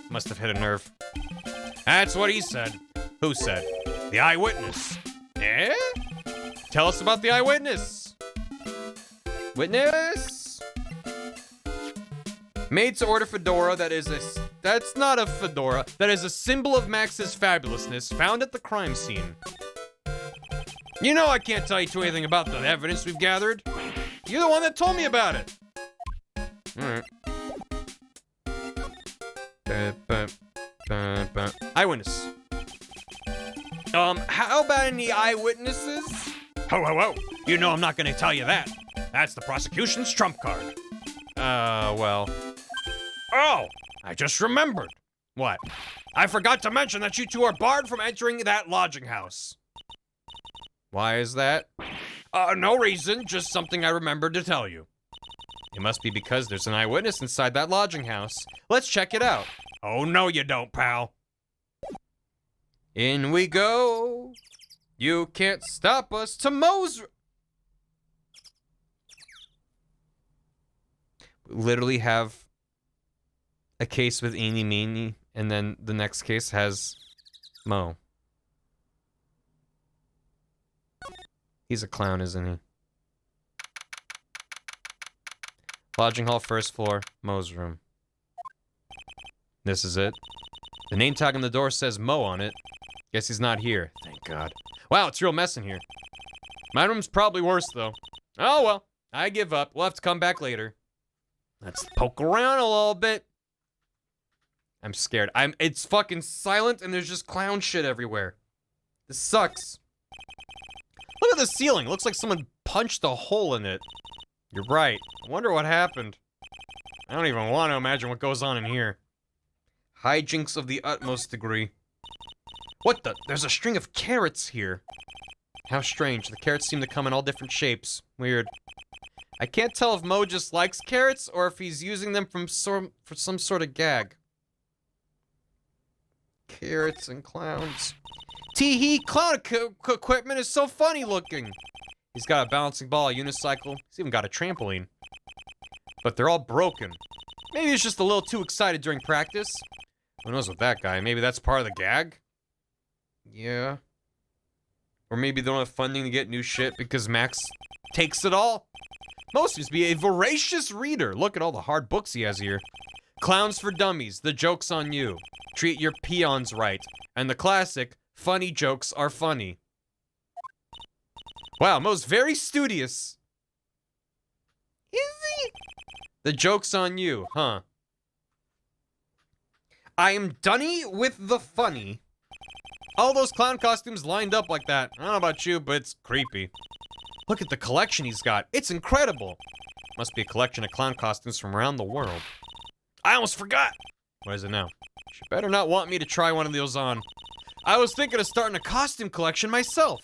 Must have hit a nerve. That's what he said. Who said? The eyewitness. Eh? Tell us about the eyewitness. Witness? Made to order fedora that is That's not a fedora. That is a symbol of Max's fabulousness found at the crime scene. You know I can't tell you anything about the evidence we've gathered. You're the one that told me about it. Alright. Eyewitness. How about any eyewitnesses? Ho, ho, ho. You know I'm not gonna tell you that. That's the prosecution's trump card. Well. Oh, I just remembered. What? I forgot to mention that you two are barred from entering that lodging house. Why is that? No reason, just something I remembered to tell you. It must be because there's an eyewitness inside that lodging house. Let's check it out. Oh, no you don't, pal. In we go. You can't stop us to Mo's... Literally have a case with Eeny Meeny, and then the next case has Mo. He's a clown, isn't he? Lodging hall, first floor, Mo's room. This is it. The name tag on the door says Mo on it. Guess he's not here. Thank God. Wow, it's real mess in here. My room's probably worse, though. Oh, well. I give up. We'll have to come back later. Let's poke around a little bit. I'm scared. It's fucking silent, and there's just clown shit everywhere. This sucks. Look at the ceiling. It looks like someone punched a hole in it. You're right. I wonder what happened. I don't even want to imagine what goes on in here. Hijinks of the utmost degree. What the? There's a string of carrots here. How strange. The carrots seem to come in all different shapes. Weird. I can't tell if Mo just likes carrots or if he's using them for some sort of gag. Carrots and clowns. Tee-hee, clown equipment is so funny looking. He's got a balancing ball, a unicycle. He's even got a trampoline. But they're all broken. Maybe he's just a little too excited during practice. Who knows with that guy? Maybe that's part of the gag? Yeah. Or maybe they don't have funding to get new shit because Max takes it all. Mo seems to be a voracious reader. Look at all the hard books he has here. Clowns for Dummies, The Joke's on You. Treat Your Peons Right. And the classic, Funny Jokes Are Funny. Wow, Mo's very studious. Is he? The Joke's on You, huh? I am dunny with the funny. All those clown costumes lined up like that. I don't know about you, but it's creepy. Look at the collection he's got. It's incredible. Must be a collection of clown costumes from around the world. I almost forgot. What is it now? She better not want me to try one of those on. I was thinking of starting a costume collection myself.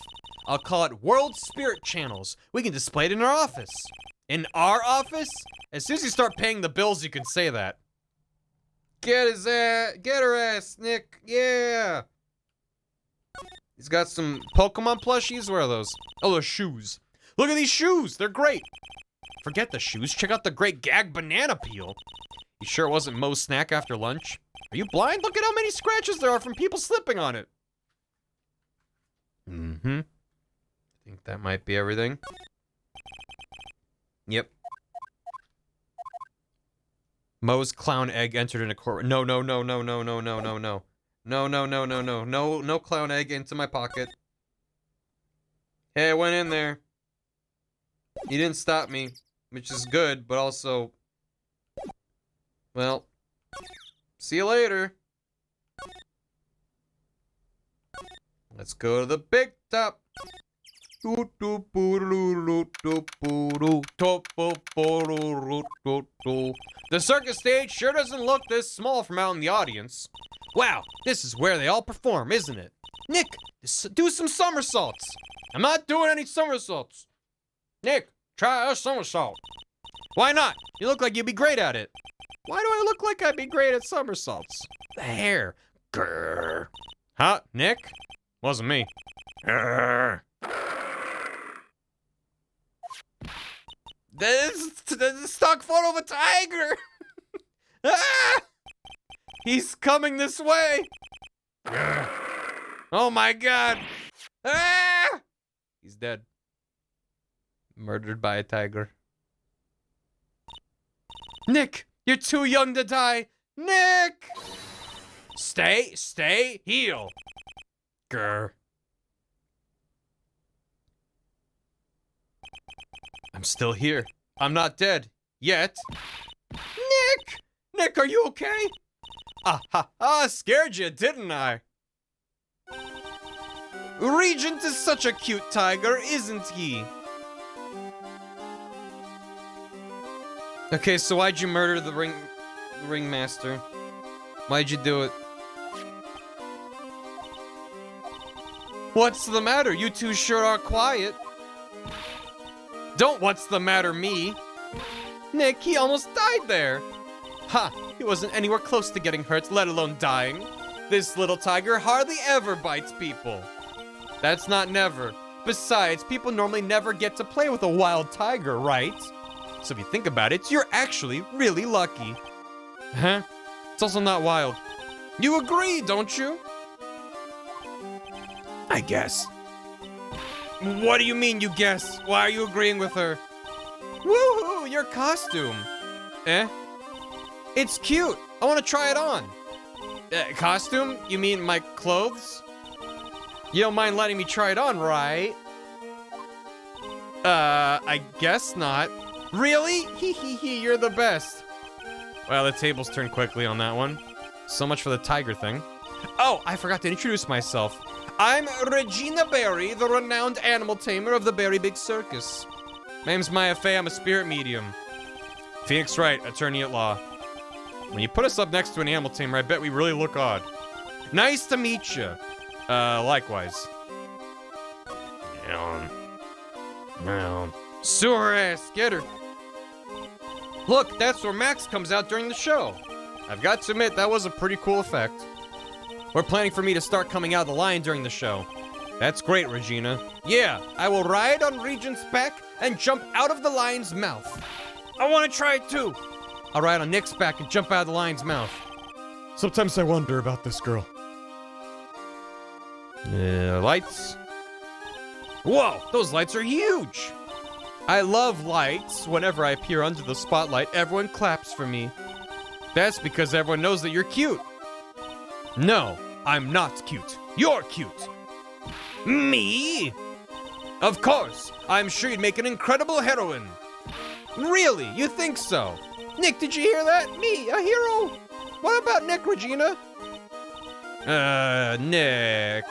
I'll call it World Spirit Channels. We can display it in our office. In our office? As soon as you start paying the bills, you can say that. Get his ass. Get her ass, Nick. Yeah. He's got some Pokemon plushies. Where are those? Oh, those shoes. Look at these shoes. They're great. Forget the shoes. Check out the great gag banana peel. You sure it wasn't Mo's snack after lunch? Are you blind? Look at how many scratches there are from people slipping on it. Mm-hmm. I think that might be everything. Yep. Mo's clown egg entered in a court. No, no, no, no, no, no, no, no, no. No, no, no, no, no. No, no clown egg into my pocket. Hey, I went in there. You didn't stop me, which is good, but also... Well, see you later. Let's go to the big top. The circus stage sure doesn't look this small from out in the audience. Wow, this is where they all perform, isn't it? Nick, do some somersaults. I'm not doing any somersaults. Nick, try a somersault. Why not? You look like you'd be great at it. Why do I look like I'd be great at somersaults? The hair. Grrr. Huh, Nick? Wasn't me. Grrr. This is a stock photo of a tiger. Ah! He's coming this way. Grrr. Oh my God. Ah! He's dead. Murdered by a tiger. Nick, you're too young to die. Nick! Stay, heal. Grr. I'm still here. I'm not dead. Yet. Nick, are you okay? Scared you, didn't I? Regent is such a cute tiger, isn't he? Okay, so why'd you murder the ringmaster? Why'd you do it? What's the matter? You two sure are quiet. Don't what's the matter me. Nick, he almost died there. Ha, he wasn't anywhere close to getting hurt, let alone dying. This little tiger hardly ever bites people. That's not never. Besides, people normally never get to play with a wild tiger, right? So if you think about it, you're actually really lucky. Huh? It's also not wild. You agree, don't you? I guess. What do you mean, you guess? Why are you agreeing with her? Woohoo, your costume. Eh? It's cute. I want to try it on. Costume? You mean my clothes? You don't mind letting me try it on, right? I guess not. Really? Hee, you're the best. Well, the tables turned quickly on that one. So much for the tiger thing. Oh, I forgot to introduce myself. I'm Regina Barry, the renowned animal tamer of the Barry Big Circus. My name's Maya Fey, I'm a spirit medium. Phoenix Wright, attorney at law. When you put us up next to an animal tamer, I bet we really look odd. Nice to meet you. Likewise. Down. Sewer ass, get her. Look, that's where Max comes out during the show. I've got to admit, that was a pretty cool effect. We're planning for me to start coming out of the line during the show. That's great, Regina. Yeah, I will ride on Regent's back and jump out of the lion's mouth. I want to try it too. I'll ride on Nick's back and jump out of the lion's mouth. Sometimes I wonder about this girl. Lights. Whoa, those lights are huge. I love lights. Whenever I appear under the spotlight, everyone claps for me. That's because everyone knows that you're cute. No, I'm not cute. You're cute. Me? Of course. I'm sure you'd make an incredible heroine. Really? You think so? Nick, did you hear that? Me, a hero? What about Nick, Regina? Nick.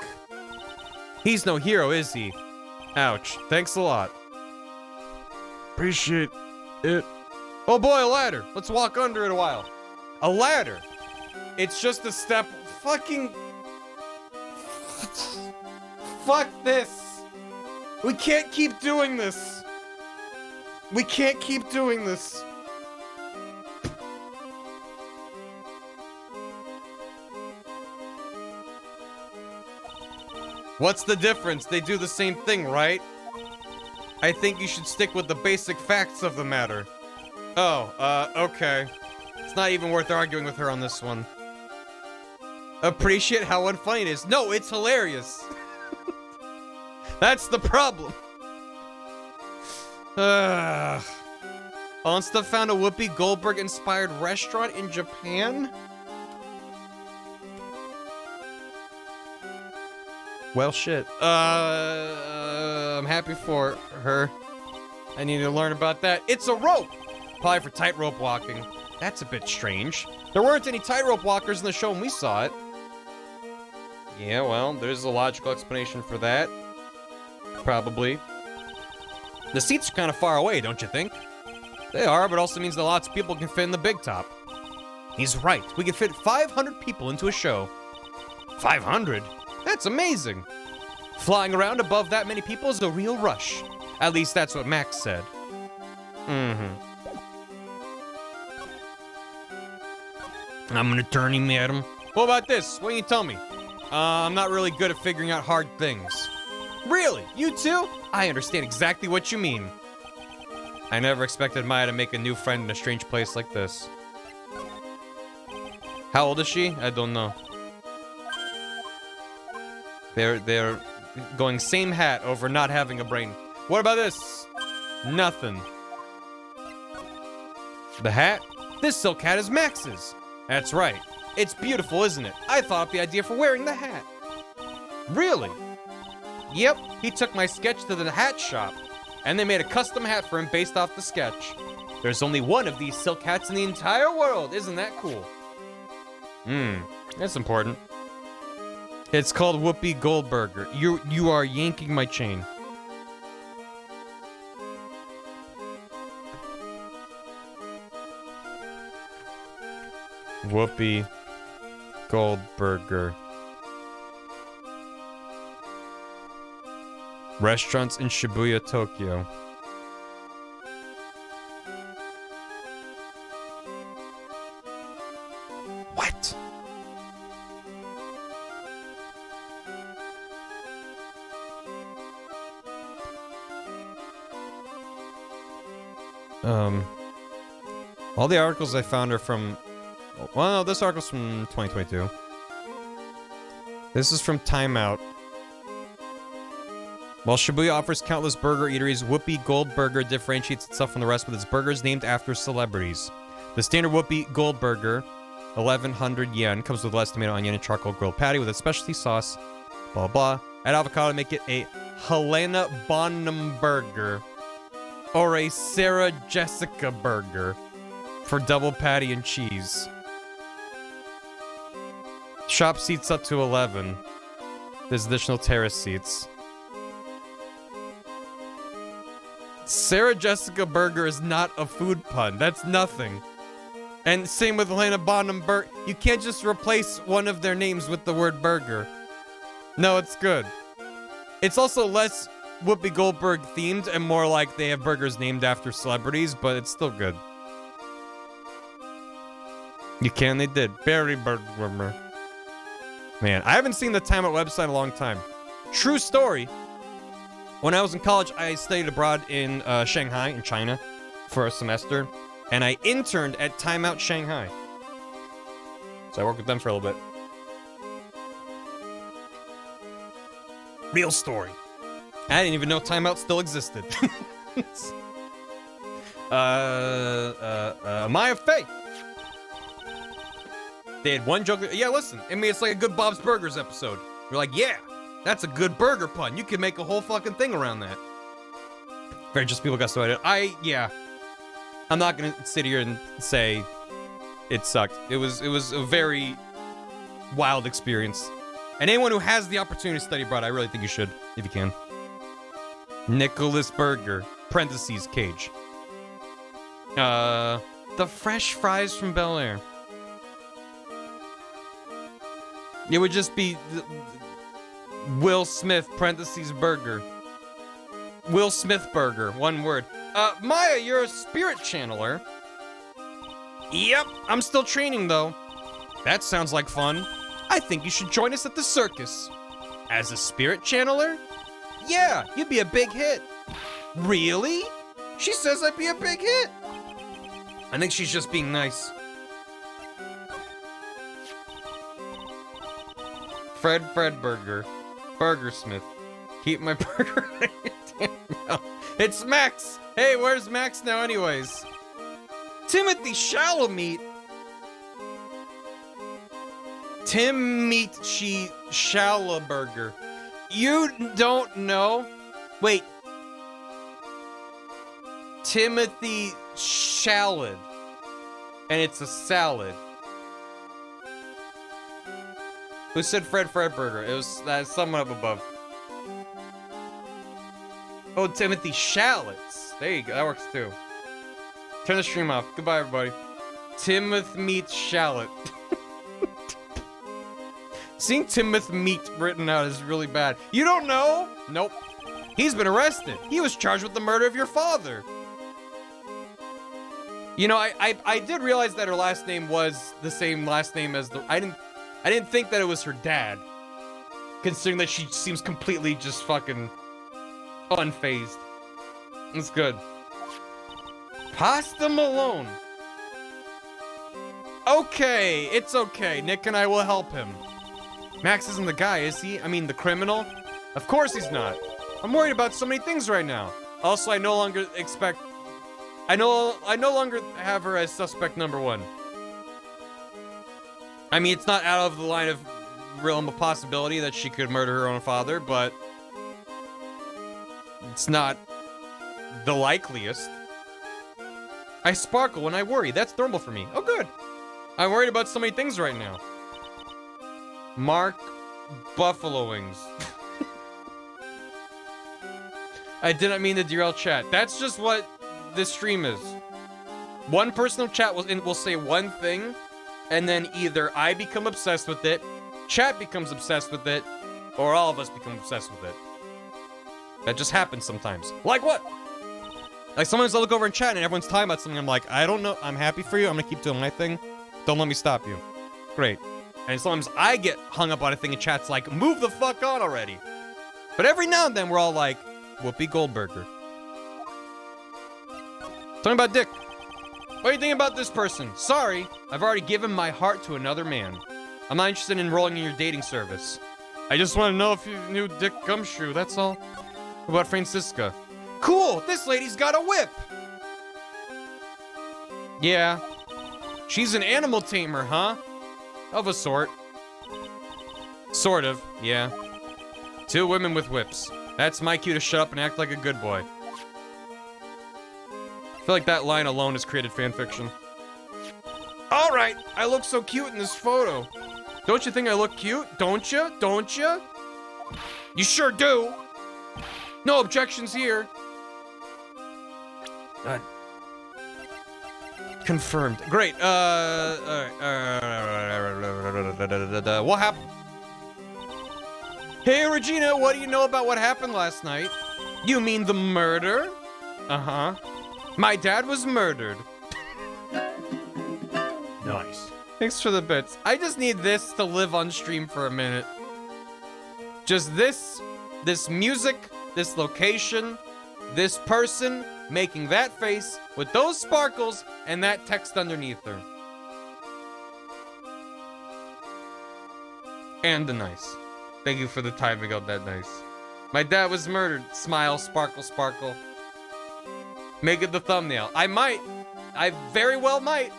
He's no hero, is he? Ouch. Thanks a lot. Appreciate it. Oh boy, a ladder. Let's walk under it a while. A ladder? It's just a step. Fucking. Fuck this. We can't keep doing this. We can't keep doing this. What's the difference? They do the same thing, right? I think you should stick with the basic facts of the matter. Oh, okay. It's not even worth arguing with her on this one. Appreciate how unfunny it is. No, it's hilarious. That's the problem. Onsta found a Whoopi Goldberg-inspired restaurant in Japan? Well, shit. I'm happy for her. I need to learn about that. It's a rope! Probably for tightrope walking. That's a bit strange. There weren't any tightrope walkers in the show when we saw it. Yeah, well, there's a logical explanation for that. Probably. The seats are kind of far away, don't you think? They are, but also means that lots of people can fit in the big top. He's right. We can fit 500 people into a show. 500? That's amazing. Flying around above that many people is a real rush. At least that's what Max said. I'm an attorney, madam. What about this? What can you tell me? I'm not really good at figuring out hard things. Really? You too? I understand exactly what you mean. I never expected Maya to make a new friend in a strange place like this. How old is she? I don't know. They're going same hat over not having a brain. What about this? Nothing. The hat? This silk hat is Max's. That's right. It's beautiful, isn't it? I thought up the idea for wearing the hat. Really? Yep, he took my sketch to the hat shop, and they made a custom hat for him based off the sketch. There's only one of these silk hats in the entire world. Isn't that cool? That's important. It's called Whoopi Goldberger. You are yanking my chain. Whoopi Goldberger. Restaurants in Shibuya, Tokyo. What? All the articles I found are from... Well, no, this article's from 2022. This is from Time Out. While Shibuya offers countless burger eateries, Whoopi Goldberger differentiates itself from the rest with its burgers named after celebrities. The standard Whoopi Goldberger, 1,100 yen, comes with less tomato, onion, and charcoal grilled patty with a specialty sauce, blah, blah. Add avocado to make it a Helena Bonham burger. Or a Sarah Jessica burger for double patty and cheese. Shop seats up to 11. There's additional terrace seats. Sarah Jessica burger is not a food pun. That's nothing. And same with Helena Bonham burger. You can't just replace one of their names with the word burger. No, it's good. It's also less Whoopi Goldberg themed and more like they have burgers named after celebrities, but it's still good. You can, they did. Barry Burger. Man, I haven't seen the Time Out website in a long time. True story. When I was in college, I studied abroad in Shanghai, in China, for a semester, and I interned at Time Out Shanghai. So I worked with them for a little bit. Real story. I didn't even know Time Out still existed. Maya Faye. They had one joke. Yeah, listen. I mean, it's like a good Bob's Burgers episode. We're like, yeah, that's a good burger pun. You could make a whole fucking thing around that. Very just people got started. Yeah. I'm not gonna sit here and say it sucked. It was a very wild experience. And anyone who has the opportunity to study abroad, I really think you should, if you can. Nicholas Burger, parentheses, Cage. The fresh fries from Bel Air. It would just be Will Smith, parentheses, burger. Will Smith burger, one word. Maya, you're a spirit channeler. Yep, I'm still training though. That sounds like fun. I think you should join us at the circus. As a spirit channeler? Yeah, you'd be a big hit. Really? She says I'd be a big hit. I think she's just being nice. Fred Burger. Burgersmith. Keep my burger. It's Max. Hey, where's Max now anyways? Timothy Chalamet. Tim Meat Shalaburger. You don't know? Wait. Timothy Shallad. And it's a salad. Who said Fred Burger? It was someone up above. Oh, Timothy Shallots. There you go. That works too. Turn the stream off. Goodbye, everybody. Timothy Meat Shallot. Seeing Timothy Meat written out is really bad. You don't know? Nope. He's been arrested. He was charged with the murder of your father. You know, I did realize that her last name was the same last name as the... I didn't think that it was her dad. Considering that she seems completely just fucking unfazed. It's good. Pasta Malone. Okay, it's okay. Nick and I will help him. Max isn't the guy, is he? I mean, the criminal? Of course he's not. I'm worried about so many things right now. Also, I no longer have her as suspect number one. I mean, it's not out of the line of realm of possibility that she could murder her own father, but it's not the likeliest. I sparkle when I worry. That's normal for me. Oh, good. I'm worried about so many things right now. Mark Buffalo Wings. I didn't mean to derail chat. That's just what this stream is. One person of chat will say one thing, and then either I become obsessed with it, chat becomes obsessed with it, or all of us become obsessed with it. That just happens sometimes. Like what? Like sometimes I look over in chat and everyone's talking about something. I'm like, I don't know. I'm happy for you. I'm gonna keep doing my thing. Don't let me stop you. Great. And sometimes I get hung up on a thing and chat's like, move the fuck on already. But every now and then we're all like, Whoopi Goldberger. Talking about dick. What do you think about this person? Sorry, I've already given my heart to another man. I'm not interested in enrolling in your dating service. I just want to know if you knew Dick Gumshoe, that's all. What about Francisca? Cool, this lady's got a whip. Yeah. She's an animal tamer, huh? Of a sort. Sort of, yeah. 2 women with whips. That's my cue to shut up and act like a good boy. I feel like that line alone has created fanfiction. Alright, I look so cute in this photo. Don't you think I look cute? Don't you? Don't you? You sure do. No objections here. Confirmed. Great. What happened? Hey, Regina, what do you know about what happened last night? You mean the murder? Uh-huh. My dad was murdered. Nice. Thanks for the bits. I just need this to live on stream for a minute. Just this music, this location, this person making that face with those sparkles and that text underneath her. And the nice. Thank you for the timing of that nice. My dad was murdered. Smile, sparkle, sparkle. Make it the thumbnail. I might. I very well might.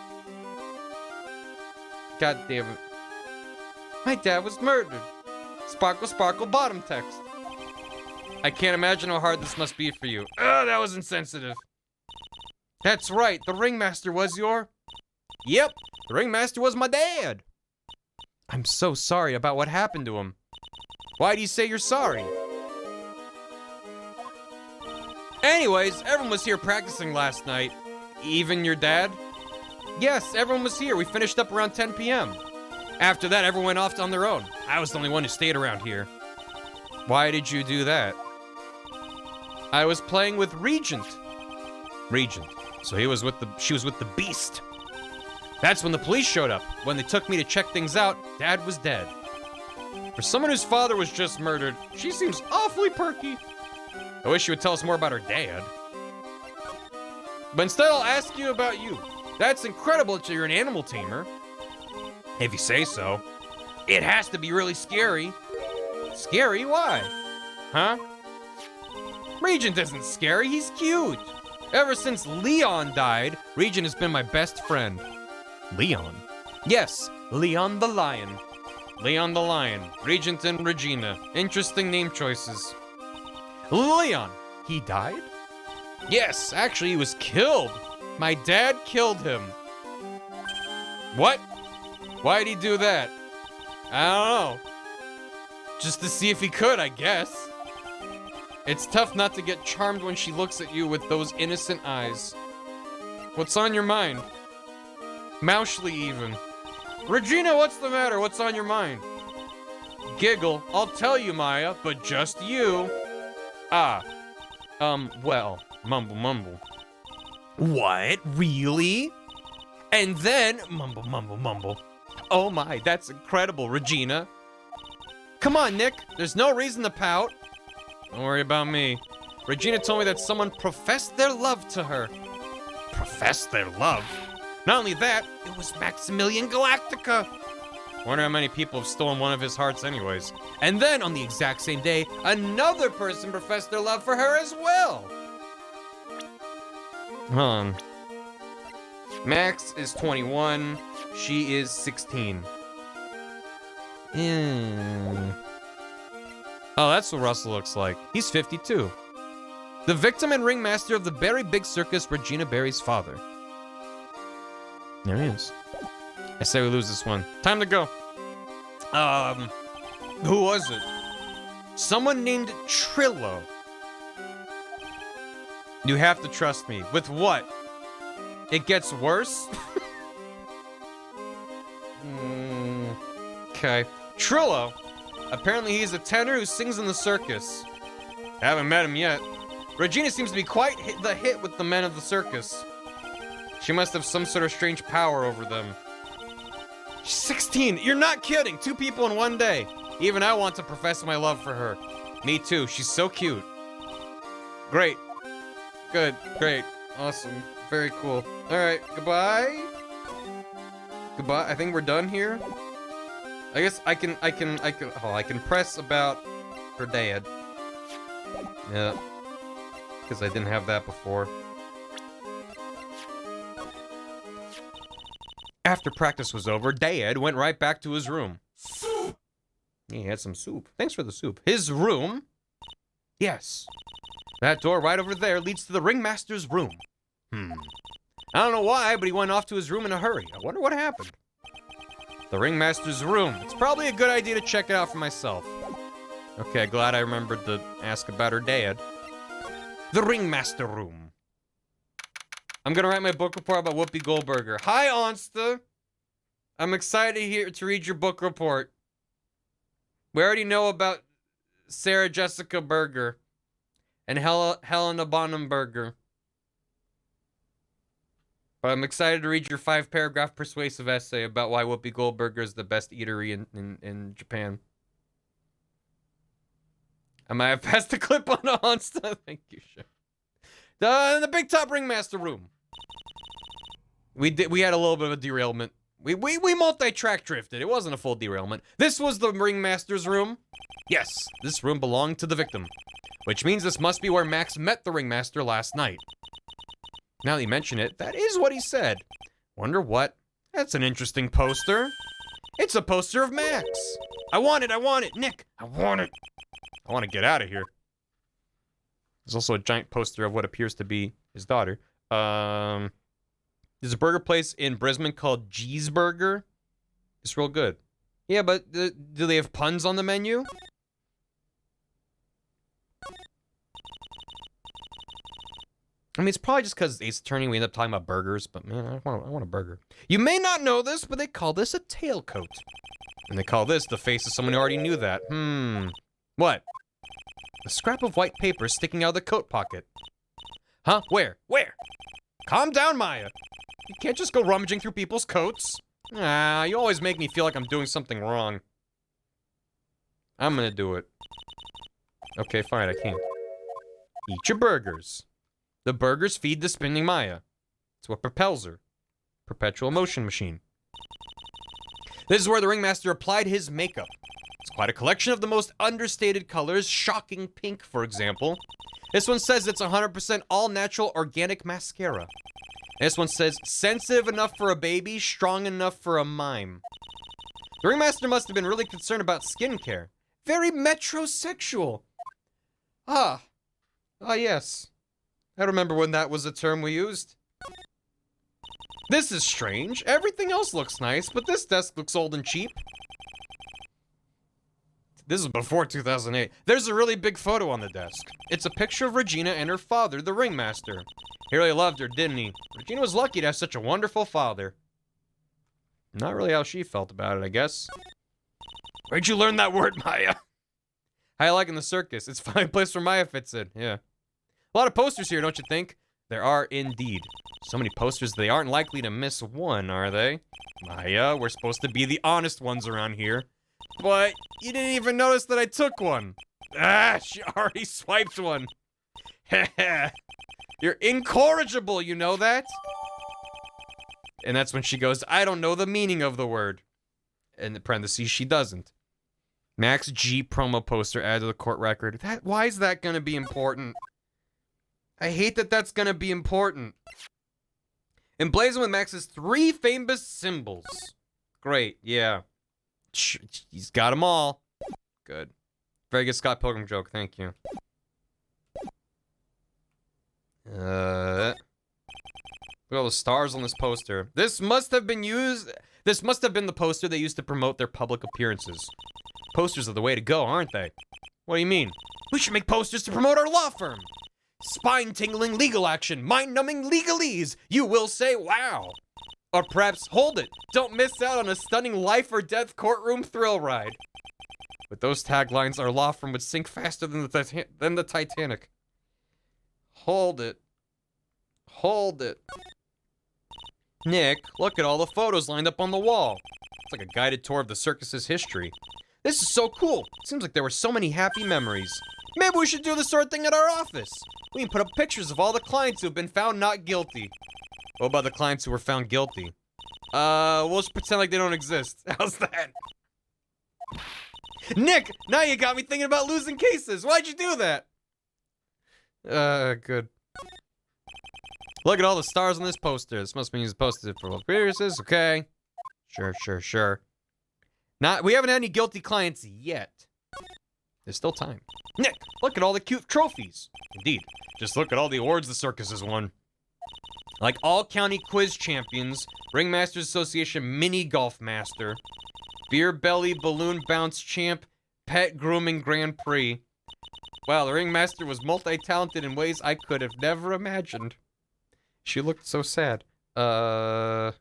God damn it. My dad was murdered. Sparkle, sparkle, bottom text. I can't imagine how hard this must be for you. Ugh, that was insensitive. That's right. The ringmaster was your... Yep. The ringmaster was my dad. I'm so sorry about what happened to him. Why do you say you're sorry? Anyways, everyone was here practicing last night. Even your dad? Yes, everyone was here. We finished up around 10 p.m. After that, everyone went off on their own. I was the only one who stayed around here. Why did you do that? I was playing with Regent. Regent. So she was with the beast. That's when the police showed up. When they took me to check things out, Dad was dead. For someone whose father was just murdered, she seems awfully perky. I wish you would tell us more about her dad. But instead, I'll ask you about you. That's incredible that you're an animal tamer. If you say so. It has to be really scary. Scary? Why? Huh? Regent isn't scary, he's cute. Ever since Leon died, Regent has been my best friend. Leon? Yes, Leon the Lion. Leon the Lion, Regent and Regina. Interesting name choices. Leon, he died? Yes, actually he was killed. My dad killed him. What? Why'd he do that? I don't know. Just to see if he could, I guess. It's tough not to get charmed when she looks at you with those innocent eyes. What's on your mind? Moushly even. Regina, what's the matter? What's on your mind? Giggle. I'll tell you, Maya, but just you. Well, mumble, mumble. What? Really? And then, mumble, mumble, mumble. Oh my, that's incredible, Regina. Come on, Nick. There's no reason to pout. Don't worry about me. Regina told me that someone professed their love to her. Professed their love? Not only that, it was Maximilian Galactica. Wonder how many people have stolen one of his hearts anyways. And then, on the exact same day, another person professed their love for her as well. Hold on. Max is 21. She is 16. Oh, that's what Russell looks like. He's 52. The victim and ringmaster of the Barry Big Circus, Regina Barry's father. There he is. I say we lose this one. Time to go. Who was it? Someone named Trillo. You have to trust me. With what? It gets worse? Okay. Trillo. Apparently he's a tenor who sings in the circus. Haven't met him yet. Regina seems to be quite the hit with the men of the circus. She must have some sort of strange power over them. She's 16. You're not kidding. 2 people in one day. Even I want to profess my love for her. Me too. She's so cute. Great. Good. Great. Awesome. Very cool. All right. Goodbye. Goodbye. I think we're done here. I guess I can press about her dad. Yeah. Because I didn't have that before. After practice was over, Dad went right back to his room. Soup! He had some soup. Thanks for the soup. His room? Yes. That door right over there leads to the ringmaster's room. I don't know why, but he went off to his room in a hurry. I wonder what happened. The ringmaster's room. It's probably a good idea to check it out for myself. Okay, glad I remembered to ask about her dad. The ringmaster room. I'm gonna write my book report about Whoopi Goldberger. Hi, Onsta. I'm excited to read your book report. We already know about Sarah Jessica Berger and Helena Bonham Berger. But I'm excited to read your 5-paragraph persuasive essay about why Whoopi Goldberger is the best eatery in Japan. I might have passed the clip on Onsta. Thank you, sure. The big top ringmaster room. We had a little bit of a derailment. We multi-track drifted. It wasn't a full derailment. This was the ringmaster's room. Yes, this room belonged to the victim, which means this must be where Max met the ringmaster last night. Now that you mention it, that is what he said. Wonder what? That's an interesting poster. It's a poster of Max. I want it, Nick. I want it. I want to get out of here. There's also a giant poster of what appears to be his daughter. There's a burger place in Brisbane called G's Burger. It's real good. Yeah, but do they have puns on the menu? I mean, it's probably just because Ace Attorney we end up talking about burgers, but man, I want a burger. You may not know this, but they call this a tailcoat. And they call this the face of someone who already knew that. What? A scrap of white paper sticking out of the coat pocket. Huh? Where? Where? Calm down, Maya. You can't just go rummaging through people's coats. Ah, you always make me feel like I'm doing something wrong. I'm gonna do it. Okay, fine, I can't. Eat your burgers. The burgers feed the spinning Maya. It's what propels her. Perpetual motion machine. This is where the ringmaster applied his makeup. It's quite a collection of the most understated colors, shocking pink, for example. This one says it's 100% all-natural organic mascara. This one says, sensitive enough for a baby, strong enough for a mime. The ringmaster must have been really concerned about skincare. Very metrosexual. Ah, yes. I remember when that was a term we used. This is strange. Everything else looks nice, but this desk looks old and cheap. This is before 2008. There's a really big photo on the desk. It's a picture of Regina and her father, the ringmaster. He really loved her, didn't he? Regina was lucky to have such a wonderful father. Not really how she felt about it, I guess. Where'd you learn that word, Maya? How you liking the circus? It's a fine place where Maya fits in, yeah. A lot of posters here, don't you think? There are indeed. So many posters, they aren't likely to miss one, are they? Maya, we're supposed to be the honest ones around here. But you didn't even notice that I took one. Ah, she already swiped one. Heh. You're incorrigible, you know that? And that's when she goes, I don't know the meaning of the word. In the parentheses, she doesn't. Max G promo poster added to the court record. Why is that gonna be important? I hate that that's gonna be important. Emblazoned with Max's 3 famous symbols. Great, yeah. He's got them all. Good. Very good Scott Pilgrim joke. Thank you. Look at all the stars on this poster. This must have been the poster they used to promote their public appearances. Posters are the way to go, aren't they? What do you mean? We should make posters to promote our law firm. Spine-tingling legal action, mind-numbing legalese. You will say, wow. Or perhaps, hold it. Don't miss out on a stunning life-or-death courtroom thrill ride. With those taglines, our law firm would sink faster than the Titanic. Hold it. Hold it. Nick, look at all the photos lined up on the wall. It's like a guided tour of the circus's history. This is so cool. Seems like there were so many happy memories. Maybe we should do this sort of thing at our office. We can put up pictures of all the clients who have been found not guilty. What about the clients who were found guilty? We'll just pretend like they don't exist. How's that? Nick, now you got me thinking about losing cases. Why'd you do that? Good. Look at all the stars on this poster. This must mean he's posted for appearances. Okay. Sure. We haven't had any guilty clients yet. There's still time. Nick, look at all the cute trophies. Indeed. Just look at all the awards the circus has won. Like all county quiz champions, Ringmasters Association mini golf master, beer belly balloon bounce champ, pet grooming Grand Prix. Wow, the ringmaster was multi-talented in ways I could have never imagined. She looked so sad. That's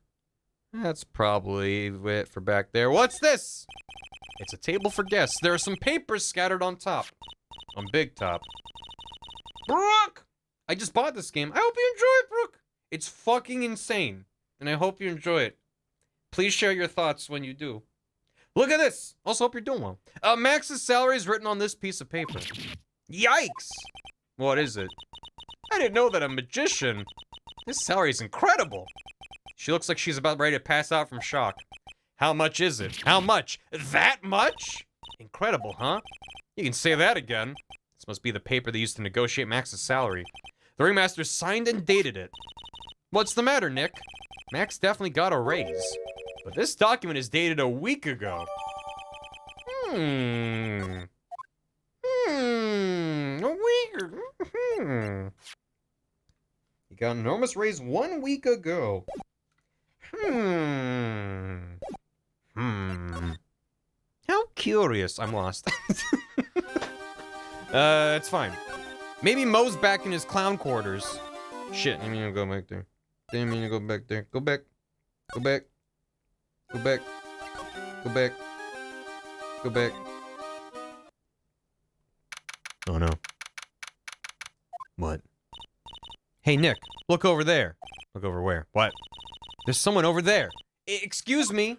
probably it for back there. What's this? It's a table for guests. There are some papers scattered on top. On big top. Brooke! I just bought this game. I hope you enjoy it, Brooke. It's fucking insane. And I hope you enjoy it. Please share your thoughts when you do. Look at this. Also, hope you're doing well. Max's salary is written on this piece of paper. Yikes! What is it? I didn't know that a magician. This salary is incredible. She looks like she's about ready to pass out from shock. How much is it? How much? That much? Incredible, huh? You can say that again. This must be the paper they used to negotiate Max's salary. The ringmaster signed and dated it. What's the matter, Nick? Max definitely got a raise. But this document is dated a week ago. A week. He got an enormous raise 1 week ago. How curious. I'm lost. It's fine. Maybe Mo's back in his clown quarters. Shit, I mean to go back there. Didn't mean to go back there. Go back. Go back. Go back. Go back. Go back. Oh no. What? Hey Nick, look over there. Look over where? What? There's someone over there. Excuse me.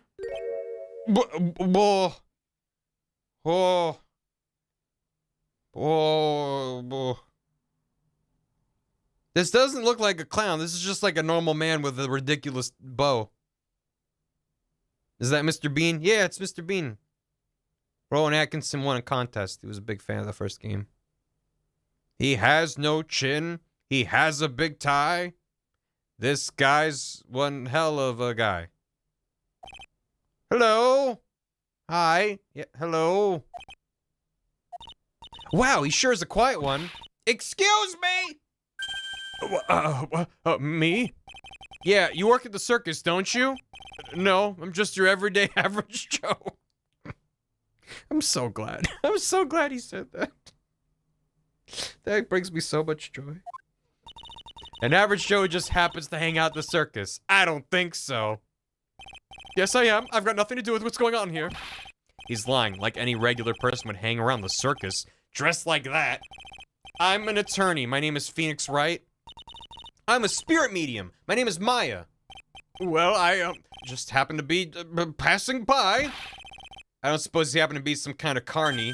This doesn't look like a clown. This is just like a normal man with a ridiculous bow. Is that Mr. Bean? Yeah, it's Mr. Bean. Rowan Atkinson won a contest. He was a big fan of the first game. He has no chin. He has a big tie. This guy's one hell of a guy. Hello? Hi. Yeah, hello? Wow, he sure is a quiet one. Excuse me? Me? Yeah, you work at the circus, don't you? No, I'm just your everyday average Joe. I'm so glad. I'm so glad he said that. That brings me so much joy. An average Joe just happens to hang out at the circus. I don't think so. Yes, I am. I've got nothing to do with what's going on here. He's lying, like any regular person would hang around the circus, dressed like that. I'm an attorney. My name is Phoenix Wright. I'm a spirit medium. My name is Maya. Well, I just happen to be passing by. I don't suppose you happen to be some kind of carny.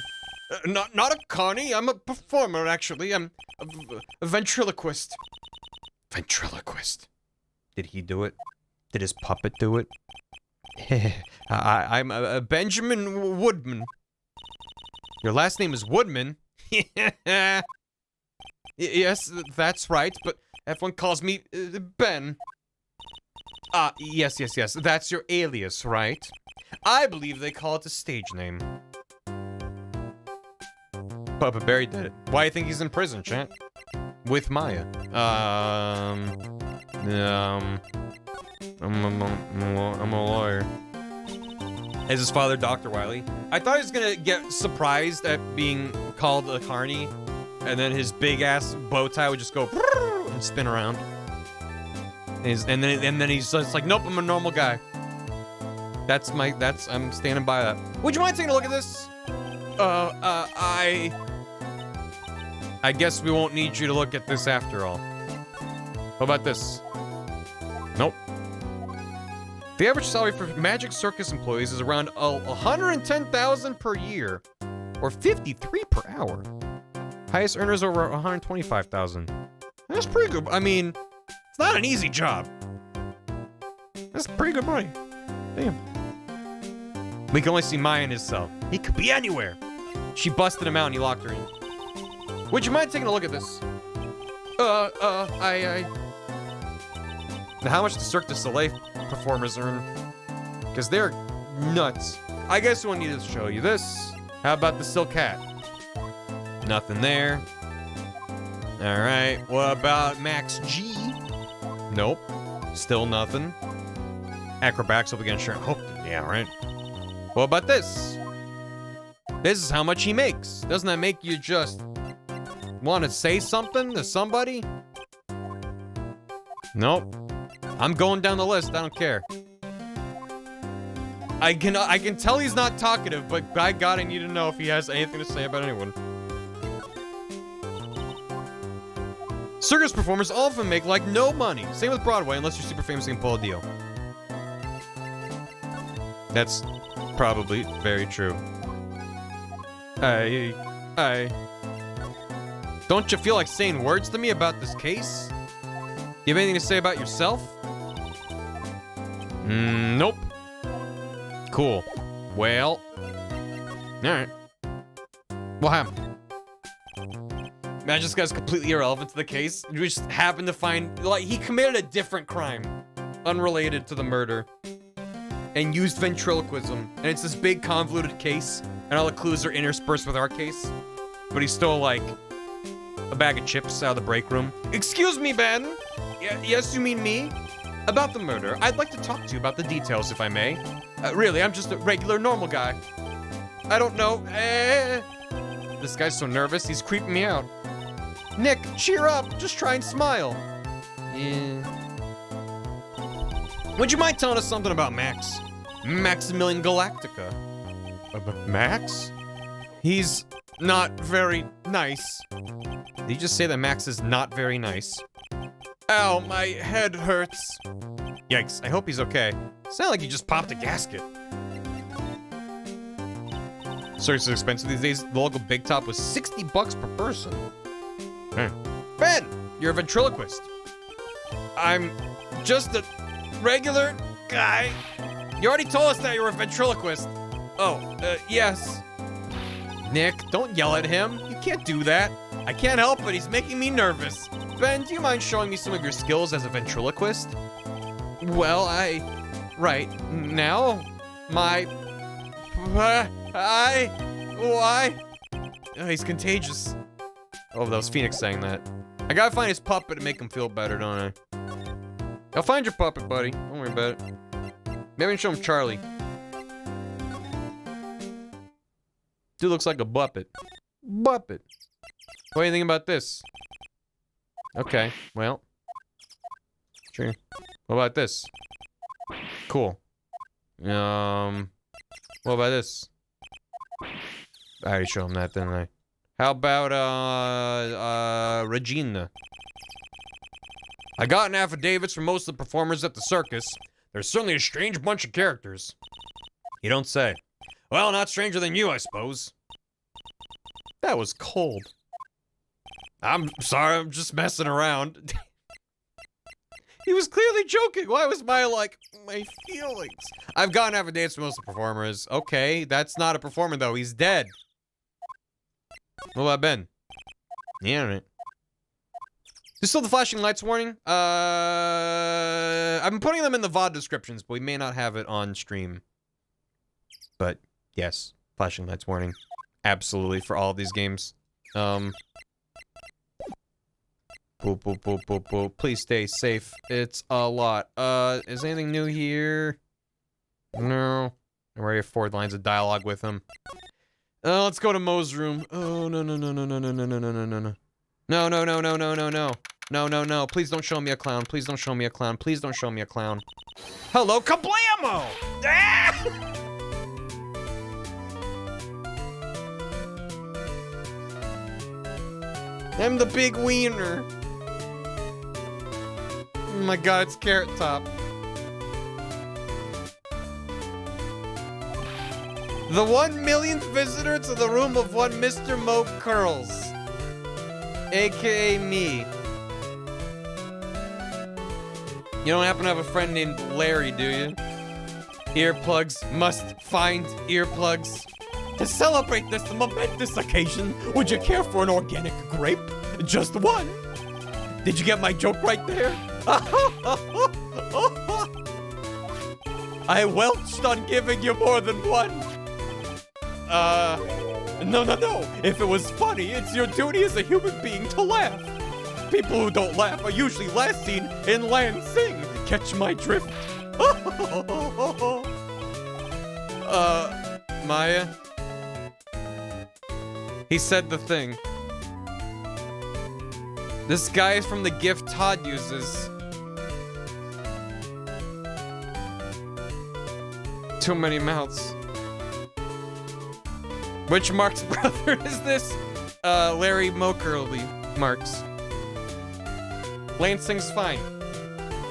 Not a carny. I'm a performer, actually. I'm a ventriloquist. Ventriloquist. Did he do it? Did his puppet do it? I'm a Benjamin Woodman. Your last name is Woodman? Yes, that's right, but everyone calls me Ben. Yes. That's your alias, right? I believe they call it a stage name. Papa Barry did it. Why do you think he's in prison, chat? With Maya. I'm a lawyer. Is his father Dr. Wily? I thought he was gonna get surprised at being called a carny, and then his big ass bow tie would just go and spin around. And then he's just like, nope, I'm a normal guy. I'm standing by that. Would you mind taking a look at this? I guess we won't need you to look at this after all. How about this? Nope. The average salary for Magic Circus employees is around $110,000 per year, or $53 per hour. Highest earners over $125,000. That's pretty good. I mean, it's not an easy job. That's pretty good money. Damn. We can only see Maya in his cell. He could be anywhere. She busted him out and he locked her in. Would you mind taking a look at this? Now, how much the Cirque du Soleil performers earn? Because they're nuts. I guess we won't need to show you this. How about the Silk Hat? Nothing there. All right. What about Max G? Nope. Still nothing. Acrobatics up against Sharon. Oh, yeah, right. What about this? This is how much he makes. Doesn't that make you just want to say something to somebody? Nope. I'm going down the list. I don't care. I can tell he's not talkative, but by God, I need to know if he has anything to say about anyone. Circus performers often make like no money. Same with Broadway, unless you're super famous and can pull a deal. That's probably very true. Don't you feel like saying words to me about this case? You have anything to say about yourself? Nope. Cool. Well. Alright. What happened? Man, this guy's completely irrelevant to the case. We just happened to find, like, he committed a different crime. Unrelated to the murder. And used ventriloquism. And it's this big convoluted case. And all the clues are interspersed with our case. But he stole, like, a bag of chips out of the break room. Excuse me, Ben. Yes, you mean me? About the murder, I'd like to talk to you about the details, if I may. Really, I'm just a regular, normal guy. I don't know. This guy's so nervous, he's creeping me out. Nick, cheer up. Just try and smile. Yeah. Would you mind telling us something about Max? Maximilian Galactica. Max? He's not very nice. Did you just say that Max is not very nice? Ow, my head hurts. Yikes, I hope he's okay. Sound like he just popped a gasket. Circus is expensive these days. The local Big Top was $60 per person. Ben, you're a ventriloquist. I'm just a regular guy. You already told us that you were a ventriloquist. Oh, yes. Nick, don't yell at him. You can't do that. I can't help it. He's making me nervous. Ben, do you mind showing me some of your skills as a ventriloquist? Well, right now, why? Oh, he's contagious. Oh, that was Phoenix saying that. I gotta find his puppet to make him feel better, don't I? I'll find your puppet, buddy. Don't worry about it. Maybe I can show him Charlie. Dude looks like a Buppet. Buppet. What do you think about this? Okay, well. Sure. What about this? Cool. What about this? I already showed him that, didn't I? How about, Regina? I got an affidavits from most of the performers at the circus. They're certainly a strange bunch of characters. You don't say. Well, not stranger than you, I suppose. That was cold. I'm sorry, I'm just messing around. He was clearly joking. Why was my feelings? I've gotten affidavits from most of the performers. Okay, that's not a performer, though. He's dead. What about Ben? Yeah, right. Is still the flashing lights warning? I've been putting them in the VOD descriptions, but we may not have it on stream. But yes, flashing lights warning. Absolutely for all of these games. Boop, boop, boop, boop, boop. Please stay safe. It's a lot. Is anything new here? No. I already have 4 lines of dialogue with him. Let's go to Mo's room. Oh, no, no, no, no, no, no, no, no, no, no, no. No, no, no, no, no, no, no. No, no, no. Please don't show me a clown. Please don't show me a clown. Please don't show me a clown. Hello, kablamo! Ah! I'm the big wiener. Oh my god, it's Carrot Top. The 1 millionth visitor to the room of one Mr. Mo Curls. AKA me. You don't happen to have a friend named Larry, do you? Earplugs must find earplugs. To celebrate this momentous occasion, would you care for an organic grape? Just one? Did you get my joke right there? I welched on giving you more than one. No, no, no. If it was funny, it's your duty as a human being to laugh. People who don't laugh are usually last seen in Lansing. Catch my drift? Maya? He said the thing. This guy is from the gift Todd uses. Too many mouths. Which Mark's brother is this? Larry Mokerly Marks. Lansing's fine.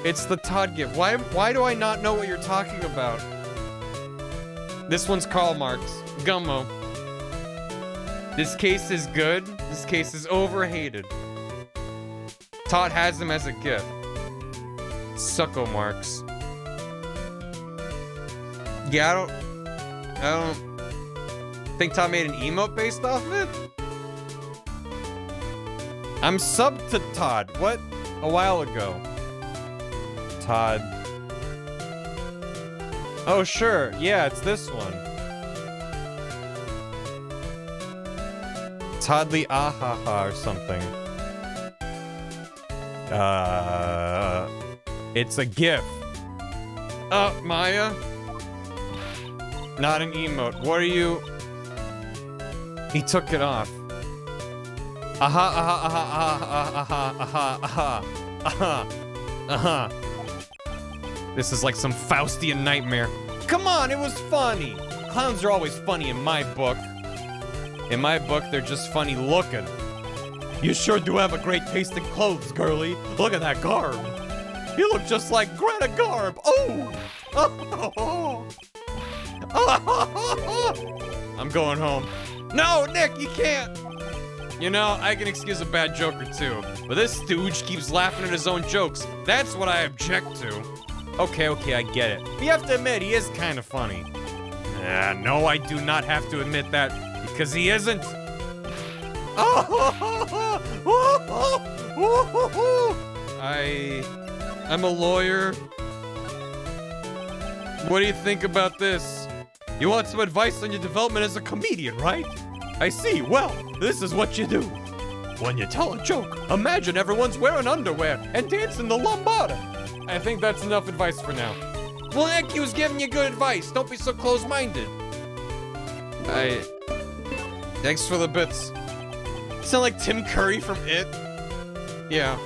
It's the Todd gift. Why do I not know what you're talking about? This one's Karl Marx. Gummo. This case is good. This case is overhated. Todd has him as a gift. Sucko Marks. Yeah, I don't think Todd made an emote based off of it? I'm subbed to Todd. What? A while ago. Todd. Oh, sure. Yeah, it's this one. Toddly Ahaha or something. It's a GIF. Maya? Not an emote. What are you? He took it off. Aha, aha, aha, aha, aha, aha, aha, aha, aha. This is like some Faustian nightmare. Come on, it was funny. Clowns are always funny in my book. In my book, they're just funny looking. You sure do have a great taste in clothes, girlie. Look at that garb. You look just like Greta Garb. Oh! I'm going home. No, Nick, you can't. You know, I can excuse a bad joke or two, but this stooge keeps laughing at his own jokes. That's what I object to. Okay, I get it. But you have to admit, he is kind of funny. No, I do not have to admit that, because he isn't. I'm a lawyer. What do you think about this? You want some advice on your development as a comedian, right? I see. Well, this is what you do. When you tell a joke, imagine everyone's wearing underwear and dancing the lambada. I think that's enough advice for now. Well, Nick, he was giving you good advice. Don't be so close-minded. Thanks for the bits. Sound like Tim Curry from It? Yeah.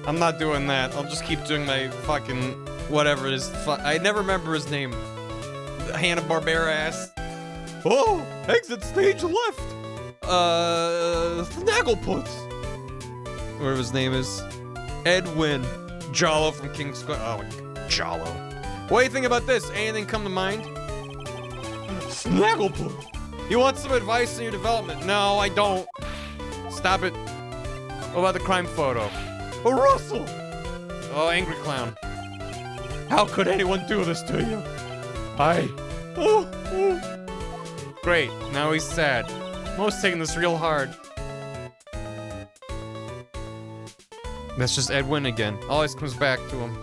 I'm not doing that. I'll just keep doing my fucking whatever it is. I never remember his name. Hanna-Barbera ass. Oh, exit stage left. Snagglepuss. Whatever his name is. Edwin. Jollo from King's Quest. Oh, Jollo. What do you think about this? Anything come to mind? Snagglepuss. You want some advice on your development? No, I don't. Stop it. What about the crime photo? Oh, Russell. Oh, angry clown. How could anyone do this to you? Great, now he's sad. Mo's taking this real hard. That's just Edwin again. Always comes back to him.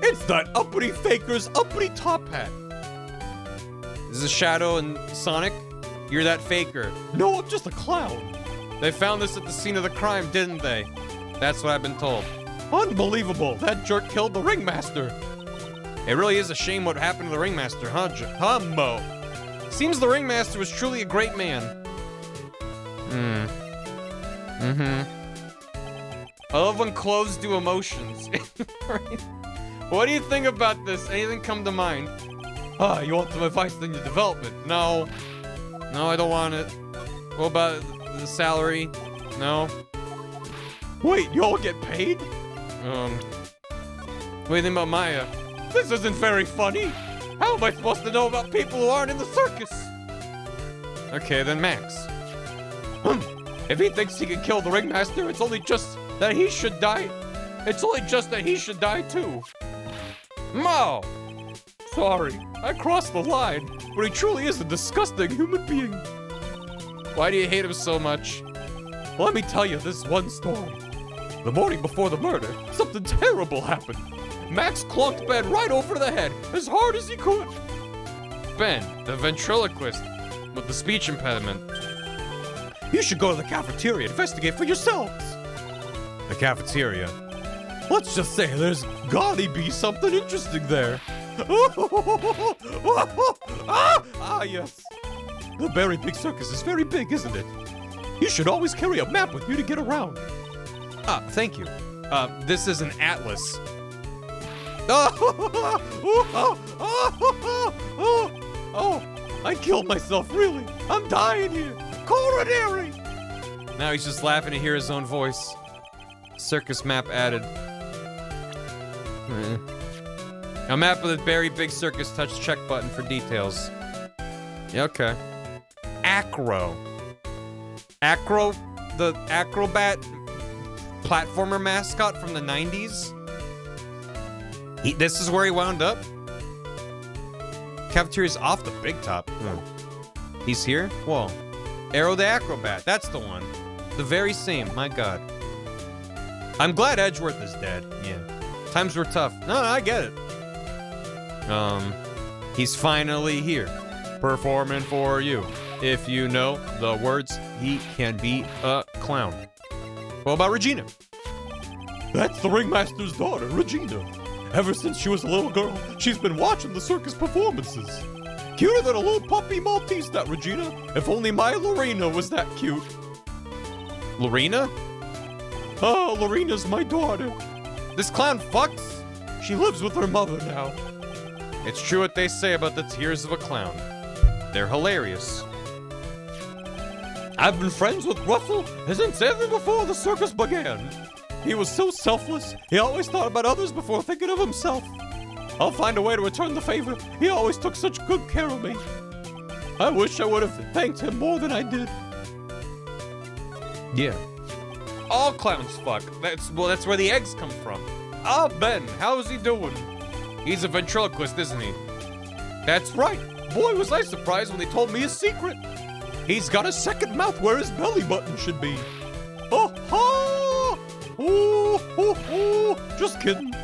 It's that uppity faker's uppity top hat. This is Shadow and Sonic. You're that faker. No, I'm just a clown. They found this at the scene of the crime, didn't they? That's what I've been told. Unbelievable. That jerk killed the ringmaster. It really is a shame what happened to the ringmaster, huh, Mo? Seems the ringmaster was truly a great man. I love when clothes do emotions. Right? What do you think about this? Anything come to mind? You want some advice on your development? No. No, I don't want it. What about the salary? No. Wait, you all get paid? What do you think about Maya? This isn't very funny. How am I supposed to know about people who aren't in the circus? Okay, then Max. If he thinks he can kill the ringmaster, it's only just that he should die. It's only just that he should die too. Mo! Sorry, I crossed the line, but he truly is a disgusting human being. Why do you hate him so much? Let me tell you this one story. The morning before the murder, something terrible happened. Max clunked Ben right over the head, as hard as he could. Ben, the ventriloquist, with the speech impediment. You should go to the cafeteria and investigate for yourselves. The cafeteria? Let's just say there's gotta be something interesting there. Yes. The very big circus is very big, isn't it? You should always carry a map with you to get around. Thank you. This is an atlas. I killed myself, really. I'm dying here. Coronary! Now he's just laughing to hear his own voice. Circus map added. A map of the very big circus. Touch check button for details. Yeah, okay. Acro. Acro, the acrobat platformer mascot from the 90s. This is where he wound up? Cafeteria's off the big top. He's here? Whoa. Arrow the Acrobat, that's the one. The very same, my god. I'm glad Edgeworth is dead. Yeah. Times were tough. No, I get it. He's finally here. Performing for you. If you know the words, he can be a clown. What about Regina? That's the ringmaster's daughter, Regina. Ever since she was a little girl, she's been watching the circus performances. Cuter than a little puppy Maltese, that Regina. If only my Lorena was that cute. Lorena? Oh, Lorena's my daughter. This clown fucks. She lives with her mother now. It's true what they say about the tears of a clown. They're hilarious. I've been friends with Russell since ever before the circus began. He was so selfless. He always thought about others before thinking of himself. I'll find a way to return the favor. He always took such good care of me. I wish I would have thanked him more than I did. Yeah. All clowns fuck. That's where the eggs come from. Ah, Ben, how's he doing? He's a ventriloquist, isn't he? That's right. Boy, was I surprised when they told me his secret. He's got a second mouth where his belly button should be. Oh, ha! Ooh, ooh, ooh. Just kidding.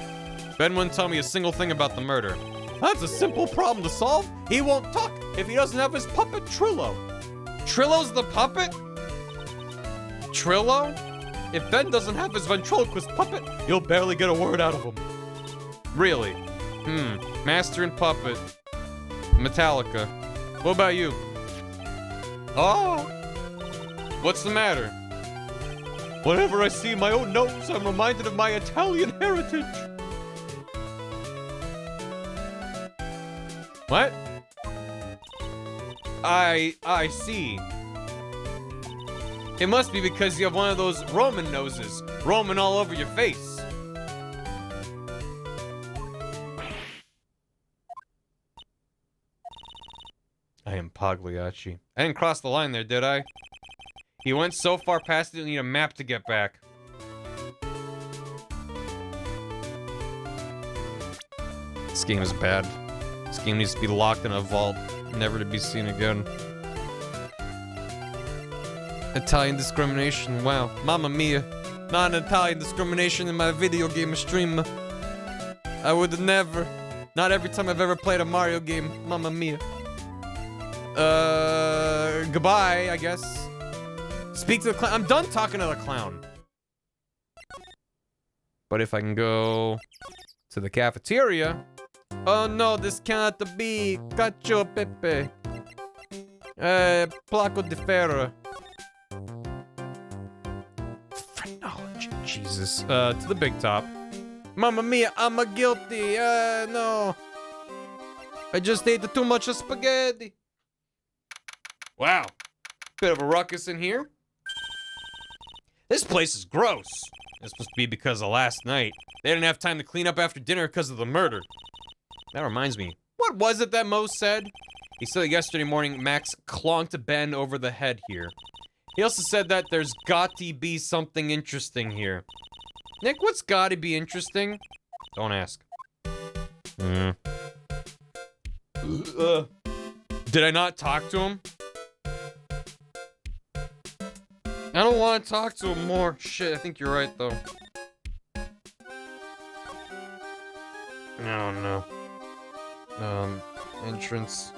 Ben wouldn't tell me a single thing about the murder. That's a simple problem to solve. He won't talk if he doesn't have his puppet Trillo. Trillo's the puppet? Trillo? If Ben doesn't have his ventriloquist puppet, you'll barely get a word out of him. Really? Master and puppet. Metallica. What about you? Oh! What's the matter? Whenever I see my own nose, I'm reminded of my Italian heritage. What? I see. It must be because you have one of those Roman noses, Roman all over your face. I am Pagliacci. I didn't cross the line there, did I? He went so far past it, you need a map to get back. This game is bad. This game needs to be locked in a vault, never to be seen again. Italian discrimination, wow. Mamma mia. Not an Italian discrimination in my video game stream. I would never. Not every time I've ever played a Mario game. Mamma mia. Goodbye, I guess. Speak to the clown. I'm done talking to the clown. But if I can go to the cafeteria. Oh no, this cannot be. Cacio Pepe. Placo de ferro. Phrenology. Jesus. To the big top. Mamma mia, I'm a guilty. No. I just ate too much spaghetti. Wow. Bit of a ruckus in here. This place is gross. This must be because of last night. They didn't have time to clean up after dinner because of the murder. That reminds me. What was it that Mo said? He said that yesterday morning Max clonked Ben over the head here. He also said that there's got to be something interesting here. Nick, what's got to be interesting? Don't ask. Did I not talk to him? I don't want to talk to him more. Shit, I think you're right, though. Oh, no. Entrance.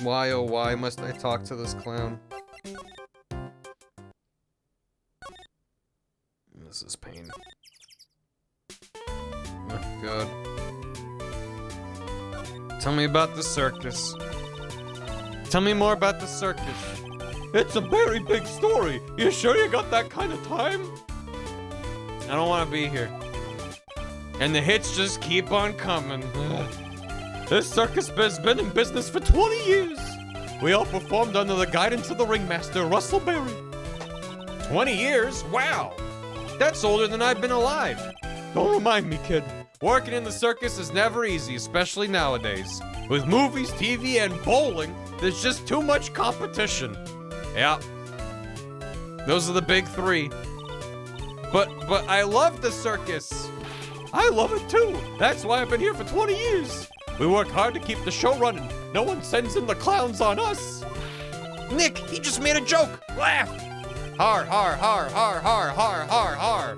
Why, oh, why must I talk to this clown? This is pain. Oh, God. Tell me about the circus. Tell me more about the circus. It's a very big story. You sure you got that kind of time? I don't want to be here. And the hits just keep on coming. This circus has been in business for 20 years. We all performed under the guidance of the ringmaster, Russell Berry. 20 years? Wow. That's older than I've been alive. Don't remind me, kid. Working in the circus is never easy, especially nowadays. With movies, TV, and bowling, there's just too much competition. Yeah. Those are the big three. But I love the circus. I love it too. That's why I've been here for 20 years. We work hard to keep the show running. No one sends in the clowns on us. Nick, he just made a joke. Laugh. Har, har, har, har, har, har, har, har.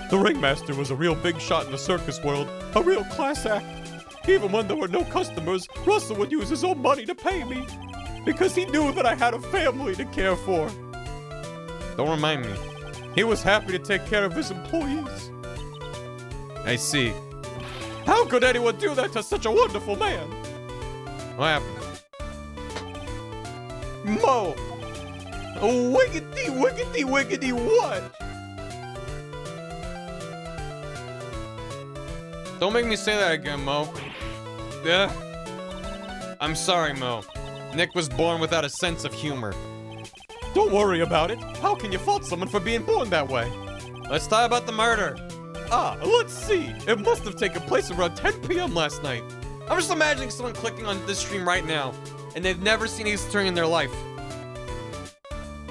The ringmaster was a real big shot in the circus world. A real class act. Even when there were no customers, Russell would use his own money to pay me. Because he knew that I had a family to care for. Don't remind me. He was happy to take care of his employees. I see. How could anyone do that to such a wonderful man? What happened? Mo! Wiggity, wiggity, wiggity, what? Don't make me say that again, Mo. Yeah. I'm sorry, Mo. Nick was born without a sense of humor. Don't worry about it. How can you fault someone for being born that way? Let's talk about the murder. Let's see. It must have taken place around 10 p.m. last night. I'm just imagining someone clicking on this stream right now, and they've never seen Ace Attorney in their life.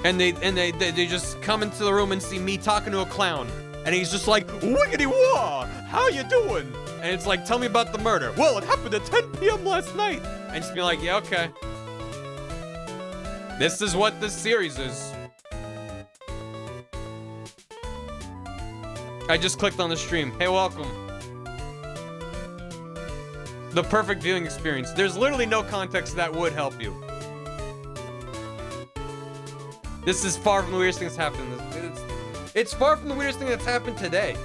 And they just come into the room and see me talking to a clown, and he's just like, "Wiggity wah, how you doing?" And it's like, "Tell me about the murder." Well, it happened at 10 p.m. last night. And just be like, "Yeah, okay." This is what this series is. I just clicked on the stream. Hey, welcome. The perfect viewing experience. There's literally no context that would help you. This is far from the weirdest thing that's happened. It's far from the weirdest thing that's happened today.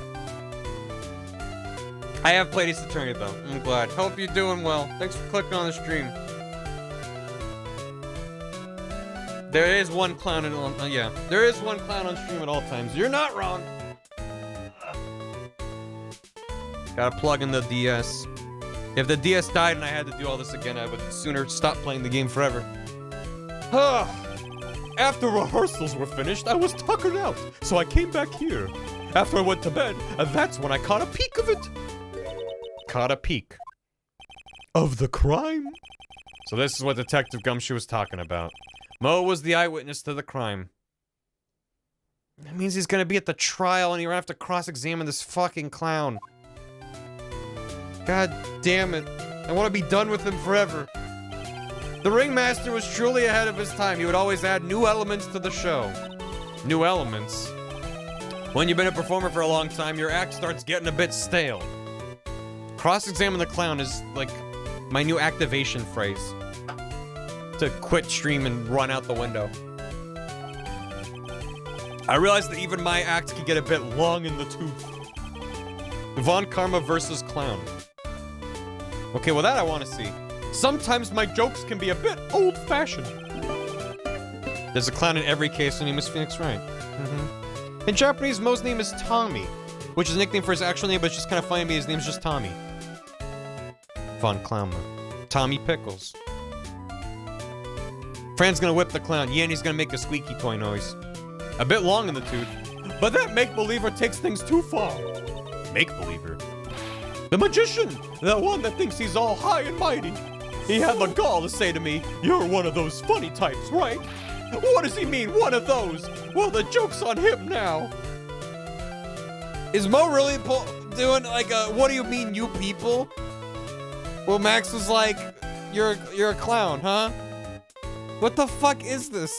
I have played Ace Attorney though. I'm glad. Hope you're doing well. Thanks for clicking on the stream. There is one clown there is one clown on stream at all times. You're not wrong. Gotta plug in the DS. If the DS died and I had to do all this again, I would sooner stop playing the game forever. After rehearsals were finished, I was tuckered out, so I came back here. After I went to bed, that's when I caught a peek of it. Caught a peek of the crime? So this is what Detective Gumshoe was talking about. Mo was the eyewitness to the crime. That means he's gonna be at the trial and you're gonna have to cross-examine this fucking clown. God damn it. I want to be done with him forever. The ringmaster was truly ahead of his time. He would always add new elements to the show. New elements? When you've been a performer for a long time, your act starts getting a bit stale. Cross-examine the clown is like my new activation phrase. To quit stream and run out the window. I realized that even my act can get a bit long in the tooth. Von Karma versus clown. Okay, well that I want to see. Sometimes my jokes can be a bit old-fashioned. There's a clown in every case. Her name is Phoenix Wright. In Japanese, Mo's name is Tommy, which is a nickname for his actual name, but it's just kind of funny to me. His name's just Tommy. Von Clown. Tommy Pickles. Fran's gonna whip the clown. Yanni's gonna make a squeaky toy noise. A bit long in the tooth. But that make-believer takes things too far. Make-believer? The magician! The one that thinks he's all high and mighty. He had the gall to say to me, "You're one of those funny types, right?" What does he mean, one of those? Well, the joke's on him now. Is Mo really doing like a, what do you mean, you people? Well, Max was like, you're a clown, huh? What the fuck is this?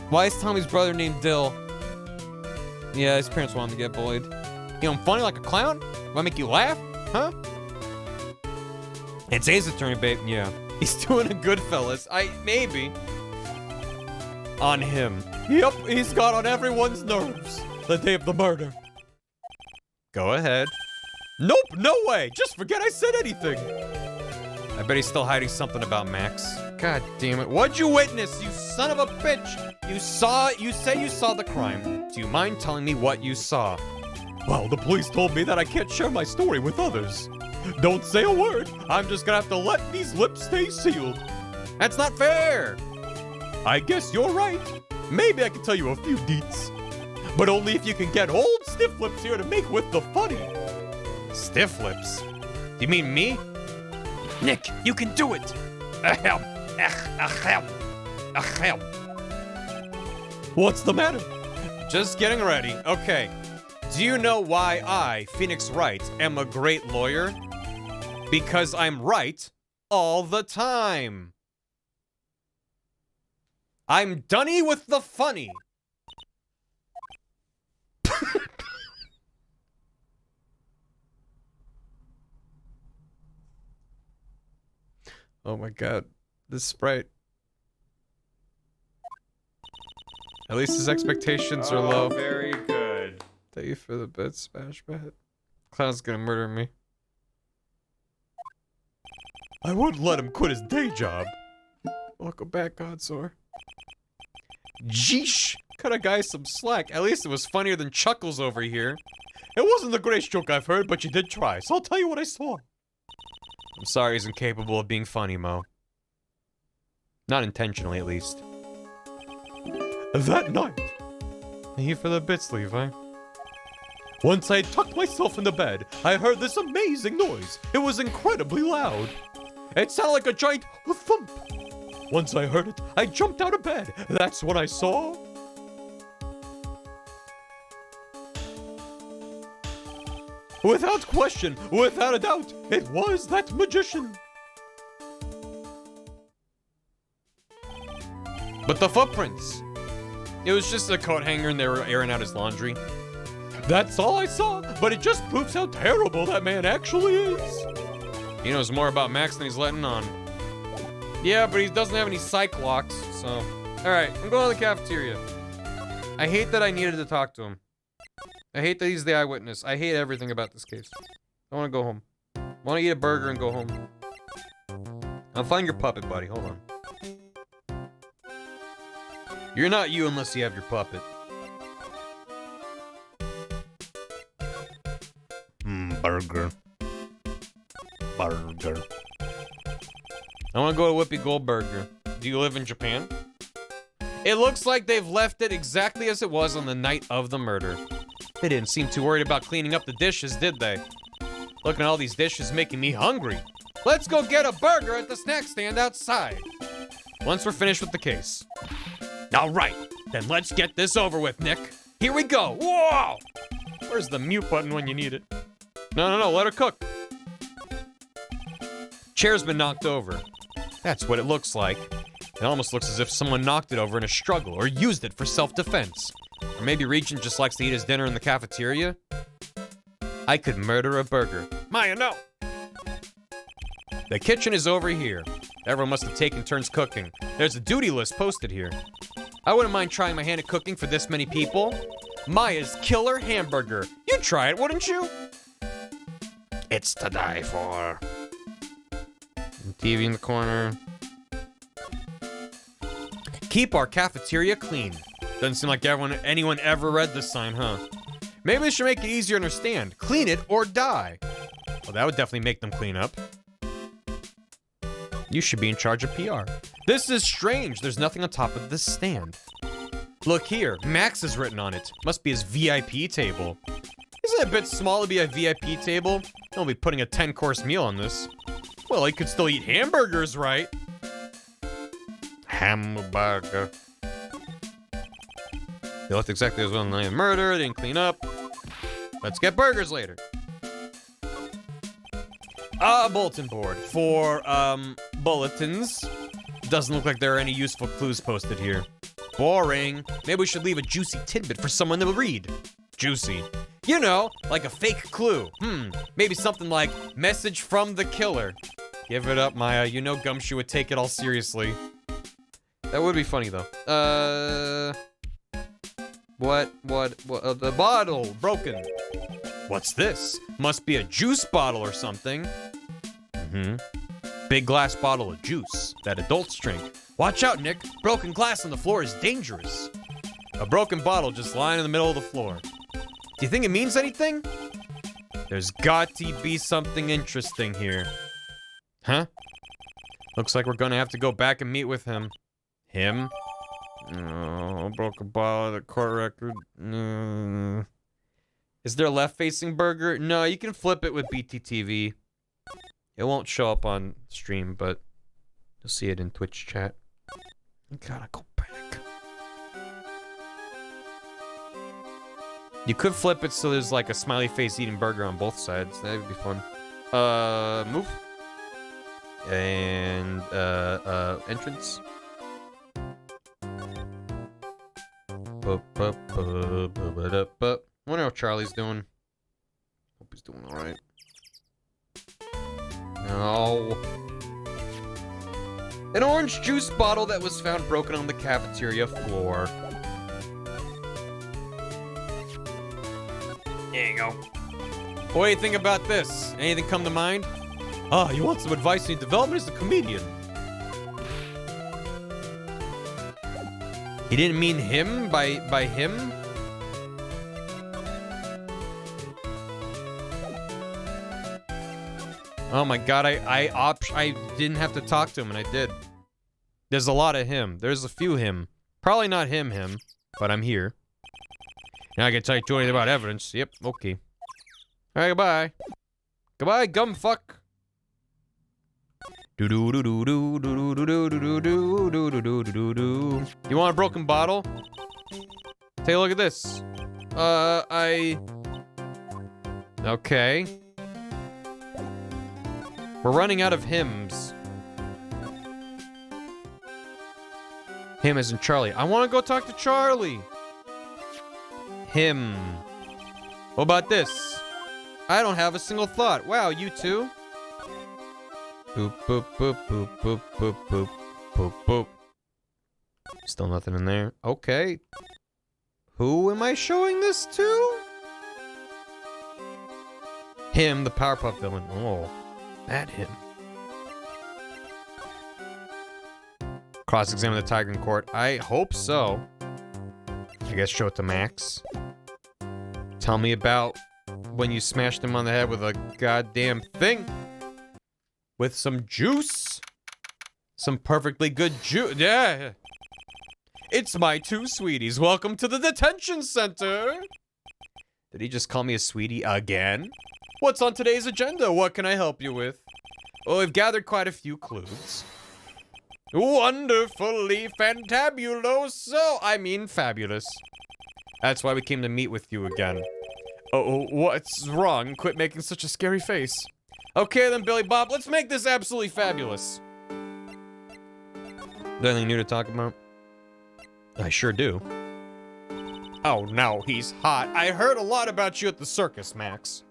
Why is Tommy's brother named Dill? Yeah, his parents want him to get bullied. You know, I'm funny like a clown? Will I make you laugh? Huh? It's A's attorney, babe. Yeah. He's doing a Goodfellas. Maybe. On him. Yep, he's got on everyone's nerves. The day of the murder. Go ahead. Nope, no way. Just forget I said anything. I bet he's still hiding something about Max. God damn it. What'd you witness, you son of a bitch? You say you saw the crime. Do you mind telling me what you saw? Well, the police told me that I can't share my story with others. Don't say a word. I'm just gonna have to let these lips stay sealed. That's not fair. I guess you're right. Maybe I can tell you a few deets. But only if you can get old Stiff Lips here to make with the funny. Stiff Lips? You mean me? Nick, you can do it. Ahem. Ahem. Ahem. What's the matter? Just getting ready. Okay. Do you know why I, Phoenix Wright, am a great lawyer? Because I'm right all the time. I'm Dunny with the funny. Oh my god. This sprite. At least his expectations are low. Very good. Thank you for the bed, Smash Bet. Clown's gonna murder me. I wouldn't let him quit his day job. Welcome back, Godsore. Jeesh! Cut a guy some slack. At least it was funnier than Chuckles over here. It wasn't the greatest joke I've heard, but you did try, so I'll tell you what I saw. I'm sorry he's incapable of being funny, Mo. Not intentionally, at least. That night. Thank you for the bits, Levi. Once I had tucked myself into bed, I heard this amazing noise. It was incredibly loud. It sounded like a giant thump. Once I heard it, I jumped out of bed. That's what I saw. Without question, without a doubt, it was that magician. But the footprints. It was just a coat hanger and they were airing out his laundry. That's all I saw, but it just proves how terrible that man actually is. He knows more about Max than he's letting on. Yeah, but he doesn't have any psych locks, so... Alright, I'm going to the cafeteria. I hate that I needed to talk to him. I hate that he's the eyewitness. I hate everything about this case. I want to go home. I want to eat a burger and go home. I'll find your puppet, buddy. Hold on. You're not you unless you have your puppet. Burger. Burger. I want to go to Whoopi Goldberger. Do you live in Japan? It looks like they've left it exactly as it was on the night of the murder. They didn't seem too worried about cleaning up the dishes, did they? Looking at all these dishes making me hungry. Let's go get a burger at the snack stand outside. Once we're finished with the case. All right, then let's get this over with, Nick. Here we go. Whoa! Where's the mute button when you need it? No, let her cook. Chair's been knocked over. That's what it looks like. It almost looks as if someone knocked it over in a struggle or used it for self-defense. Or maybe Regent just likes to eat his dinner in the cafeteria? I could murder a burger. Maya, no! The kitchen is over here. Everyone must have taken turns cooking. There's a duty list posted here. I wouldn't mind trying my hand at cooking for this many people. Maya's killer hamburger. You'd try it, wouldn't you? It's to die for. TV in the corner. Keep our cafeteria clean. Doesn't seem like anyone ever read this sign, huh? Maybe they should make it easier to understand. Clean it or die. Well, that would definitely make them clean up. You should be in charge of PR. This is strange. There's nothing on top of this stand. Look here. Max is written on it. Must be his VIP table. Isn't it a bit small to be a VIP table? Don't be putting a 10-course meal on this. Well, he could still eat hamburgers, right? Hamburger. They looked exactly as well in the murder. They didn't clean up. Let's get burgers later. A bulletin board for, bulletins. Doesn't look like there are any useful clues posted here. Boring. Maybe we should leave a juicy tidbit for someone to read. Juicy. You know, like a fake clue. Maybe something like, message from the killer. Give it up, Maya. You know Gumshoe would take it all seriously. That would be funny, though. The bottle, broken. What's this? Must be a juice bottle or something. Big glass bottle of juice that adults drink. Watch out, Nick. Broken glass on the floor is dangerous. A broken bottle just lying in the middle of the floor. Do you think it means anything? There's got to be something interesting here. Huh? Looks like we're gonna have to go back and meet with him. Him? Oh, broken bottle, the court record. Is there a left-facing burger? No, you can flip it with BTTV. It won't show up on stream, but you'll see it in Twitch chat. You gotta go back. You could flip it so there's like a smiley face eating burger on both sides. That would be fun. Move. And, entrance. Wonder how Charlie's doing. Hope he's doing alright. No. An orange juice bottle that was found broken on the cafeteria floor. There you go. What do you think about this? Anything come to mind? Oh, you want some advice on development as a comedian? He didn't mean him by him? Oh my god, I didn't have to talk to him and I did. There's a lot of him. There's a few him. Probably not him, but I'm here. Now I can tell you anything about evidence. Yep, okay. Alright, goodbye. Goodbye, gumfuck. You want a broken bottle? Take a look at this. Okay. We're running out of hymns. Him as in Charlie. I want to go talk to Charlie. Him. What about this? I don't have a single thought. Wow, you too? Boop, boop, boop, boop, boop, boop, boop, boop, boop. Still nothing in there. Okay. Who am I showing this to? Him, the Powerpuff villain. Oh, that him. Cross-examine the tiger in court. I hope so. I guess show it to Max. Tell me about when you smashed him on the head with a goddamn thing. With some juice. Some perfectly good juice. Yeah. It's my two sweeties. Welcome to the detention center. Did he just call me a sweetie again? What's on today's agenda? What can I help you with? Well, we've gathered quite a few clues. Wonderfully fantabuloso. I mean fabulous. That's why we came to meet with you again. Oh, what's wrong? Quit making such a scary face. Okay then, Billy Bob, let's make this absolutely fabulous. Is there anything new to talk about? I sure do. Oh no, he's hot. I heard a lot about you at the circus, Max.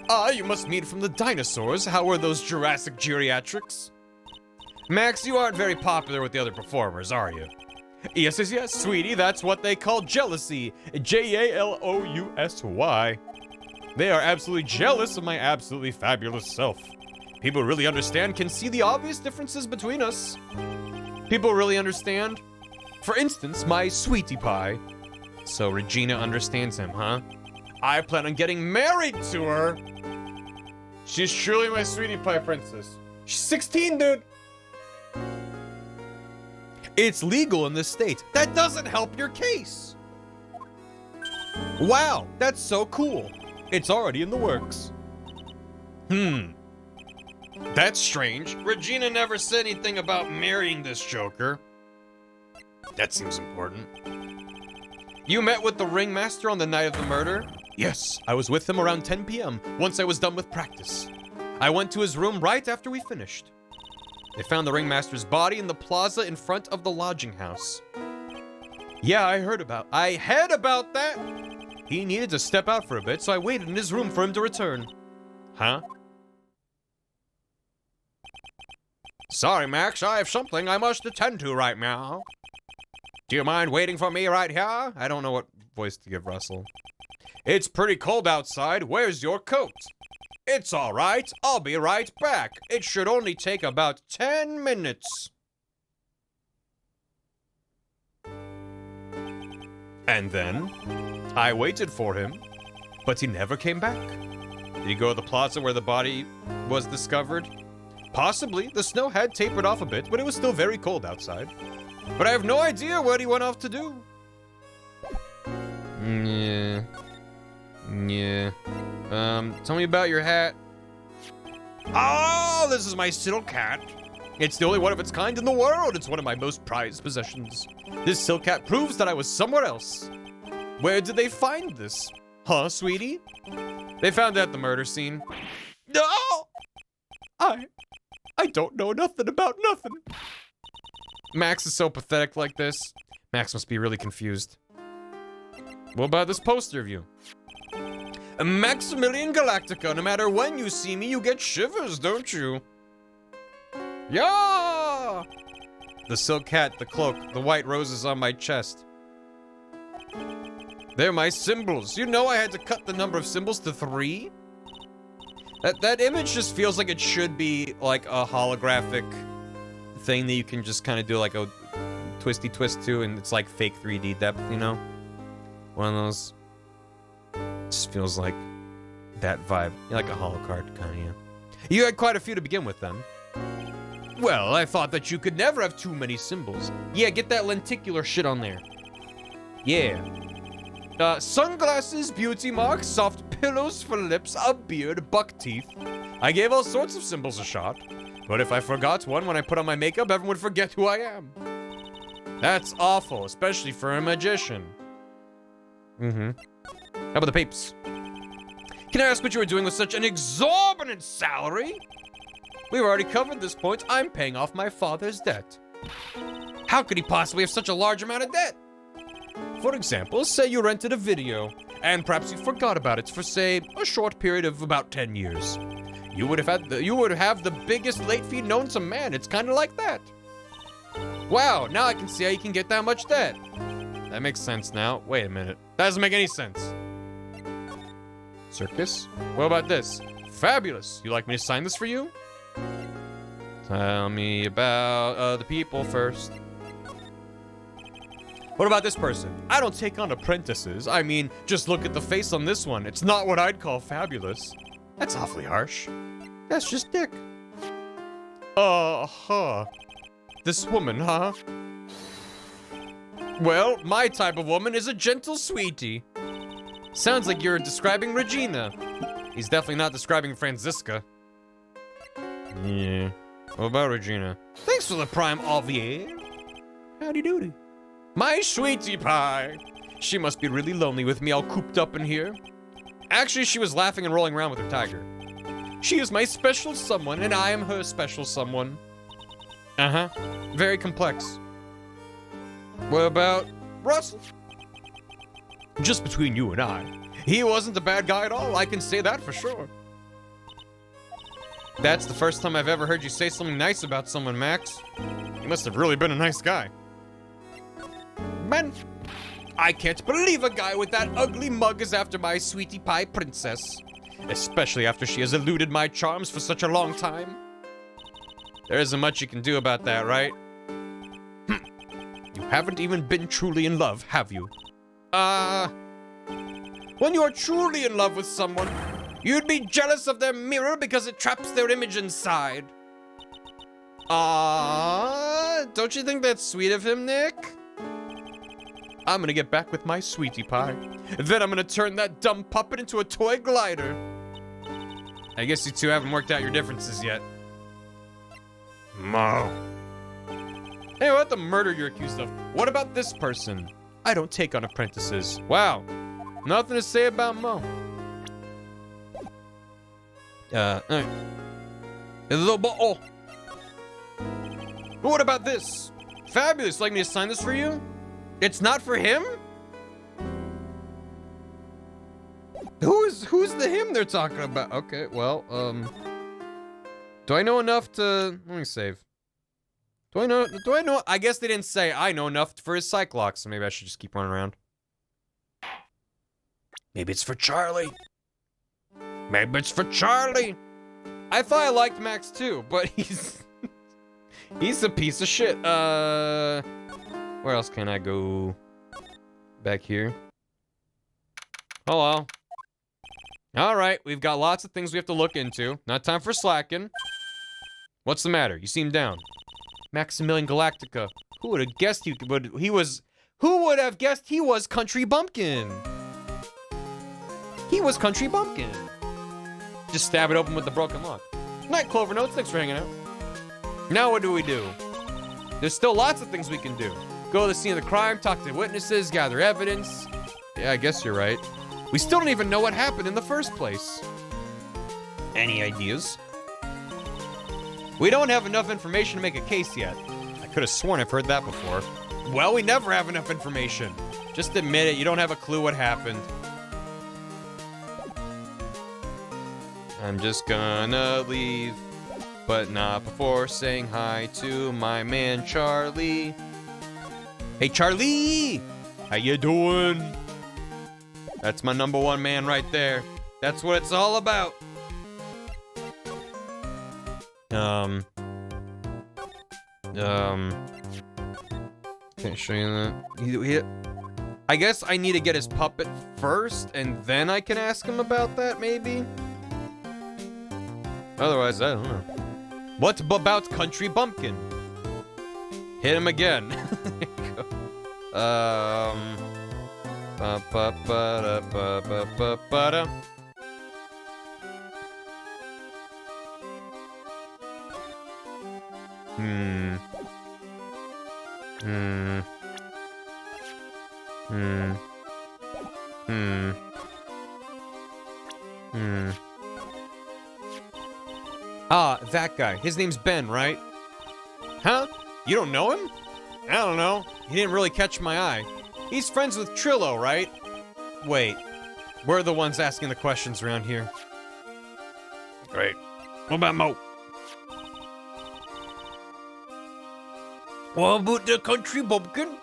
Ah, you must meet from the dinosaurs. How were those Jurassic geriatrics? Max, you aren't very popular with the other performers, are you? Yes, sweetie, that's what they call jealousy. Jalousy. They are absolutely jealous of my absolutely fabulous self. People really understand, can see the obvious differences between us. People really understand. For instance, my sweetie pie. So Regina understands him, huh? I plan on getting married to her. She's truly my sweetie pie princess. She's 16, dude. It's legal in this state. That doesn't help your case. Wow, that's so cool. It's already in the works. That's strange. Regina never said anything about marrying this Joker. That seems important. You met with the ringmaster on the night of the murder? Yes, I was with him around 10 p.m. once I was done with practice. I went to his room right after we finished. They found the ringmaster's body in the plaza in front of the lodging house. Yeah, I heard about that. He needed to step out for a bit, so I waited in his room for him to return. Huh? Sorry, Max, I have something I must attend to right now. Do you mind waiting for me right here? I don't know what voice to give Russell. It's pretty cold outside. Where's your coat? It's all right. I'll be right back. It should only take about 10 minutes. And then I waited for him, but he never came back. Did he go to the plaza where the body was discovered? Possibly. The snow had tapered off a bit, but it was still very cold outside. But I have no idea what he went off to do. Yeah. Tell me about your hat. Oh, this is my silk hat. It's the only one of its kind in the world. It's one of my most prized possessions. This silk hat proves that I was somewhere else. Where did they find this? Huh, sweetie? They found it at the murder scene. No! I don't know nothing about nothing. Max is so pathetic like this. Max must be really confused. What about this poster of you? Maximilian Galactica. No matter when you see me, you get shivers, don't you? Yeah! The silk hat, the cloak, the white roses on my chest. They're my symbols. You know I had to cut the number of symbols to 3? That image just feels like it should be like a holographic thing that you can just kind of do like a twisty twist to, and it's like fake 3D depth, you know? One of those. Just feels like that vibe. Like a holocard, kind of, yeah. You had quite a few to begin with, then. Well, I thought that you could never have too many symbols. Yeah, get that lenticular shit on there. Yeah. Sunglasses, beauty marks, soft pillows for lips, a beard, buck teeth. I gave all sorts of symbols a shot. But if I forgot one when I put on my makeup, everyone would forget who I am. That's awful, especially for a magician. How about the papes? Can I ask what you were doing with such an exorbitant salary? We've already covered this point. I'm paying off my father's debt. How could he possibly have such a large amount of debt? For example, say you rented a video, and perhaps you forgot about it for, say, a short period of about 10 years. You would have the biggest late fee known to man. It's kind of like that. Wow, now I can see how you can get that much debt. That makes sense now. Wait a minute. That doesn't make any sense. Circus? What about this? Fabulous. You like me to sign this for you? Tell me about the people first. What about this person? I don't take on apprentices. I mean, just look at the face on this one. It's not what I'd call fabulous. That's awfully harsh. That's just dick. This woman, huh? Well, my type of woman is a gentle sweetie. Sounds like you're describing Regina. He's definitely not describing Franziska. Yeah. What about Regina? Thanks for the prime Alvier. Howdy doody. My sweetie pie. She must be really lonely with me all cooped up in here. Actually, she was laughing and rolling around with her tiger. She is my special someone, and I am her special someone. Very complex. What about Russell? Just between you and I, he wasn't a bad guy at all. I can say that for sure. That's the first time I've ever heard you say something nice about someone, Max. You must have really been a nice guy. Man, I can't believe a guy with that ugly mug is after my sweetie pie princess. Especially after she has eluded my charms for such a long time. There isn't much you can do about that, right? You haven't even been truly in love, have you? When you're truly in love with someone, you'd be jealous of their mirror because it traps their image inside. Don't you think that's sweet of him, Nick? I'm gonna get back with my sweetie pie. Then I'm gonna turn that dumb puppet into a toy glider. I guess you two haven't worked out your differences yet. Mo. Hey, what the murder you're accused of? What about this person? I don't take on apprentices. Wow. Nothing to say about Mo. Alright. Oh. What about this? Fabulous. Like me to sign this for you? It's not for him? Who's the him they're talking about? Okay, well, do I know enough to... Let me save. Do I know? I guess they didn't say I know enough for his Cyclops, so maybe I should just keep running around. Maybe it's for Charlie. Maybe it's for Charlie. I thought I liked Max too, but he's a piece of shit. Where else can I go? Back here. Hello. All right, we've got lots of things we have to look into. Not time for slacking. What's the matter? You seem down. Maximilian Galactica. Who would have guessed Who would have guessed he was Country Bumpkin? He was Country Bumpkin. Just stab it open with the broken lock. Night, Clover Notes. Thanks for hanging out. Now what do? There's still lots of things we can do. Go to the scene of the crime, talk to witnesses, gather evidence. Yeah, I guess you're right. We still don't even know what happened in the first place. Any ideas? We don't have enough information to make a case yet. I could have sworn I've heard that before. Well, we never have enough information. Just admit it, you don't have a clue what happened. I'm just gonna leave, but not before saying hi to my man Charlie. Hey Charlie! How you doing? That's my #1 man right there. That's what it's all about. Can I show you that? I guess I need to get his puppet first, and then I can ask him about that, maybe? Otherwise, I don't know. What about Country Bumpkin? Hit him again. Ah, that guy. His name's Ben, right? Huh? You don't know him? I don't know. He didn't really catch my eye. He's friends with Trillo, right? Wait. We're the ones asking the questions around here. Great. What about Mo? What about the Country Bumpkin?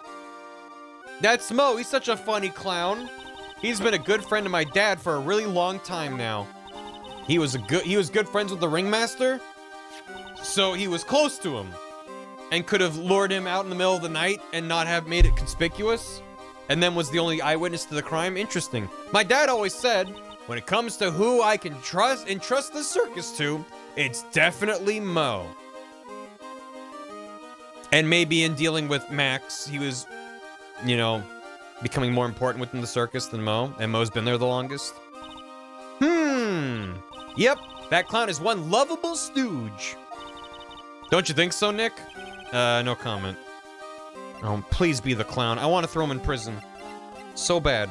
That's Mo. He's such a funny clown. He's been a good friend of my dad for a really long time now. He was good friends with the ringmaster, so he was close to him and could have lured him out in the middle of the night and not have made it conspicuous, and then was the only eyewitness to the crime. Interesting. My dad always said, when it comes to who I can trust the circus to, it's definitely Mo. And maybe in dealing with Max, he was, you know, becoming more important within the circus than Mo, and Mo's been there the longest. Yep, that clown is one lovable stooge. Don't you think so, Nick? No comment. Oh, please be the clown. I want to throw him in prison. So bad.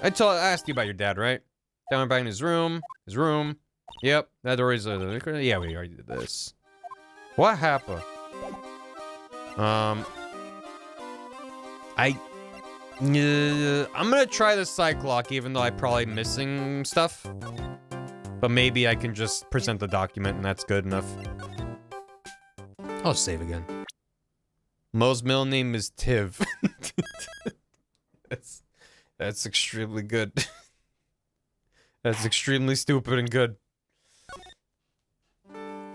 I asked you about your dad, right? Down by in his room. Yep, that door is... yeah, we already did this. What happened? I'm gonna try the side clock, even though I'm probably missing stuff. But maybe I can just present the document and that's good enough. I'll save again. Mo's middle name is Tiv. That's extremely good. That's extremely stupid and good.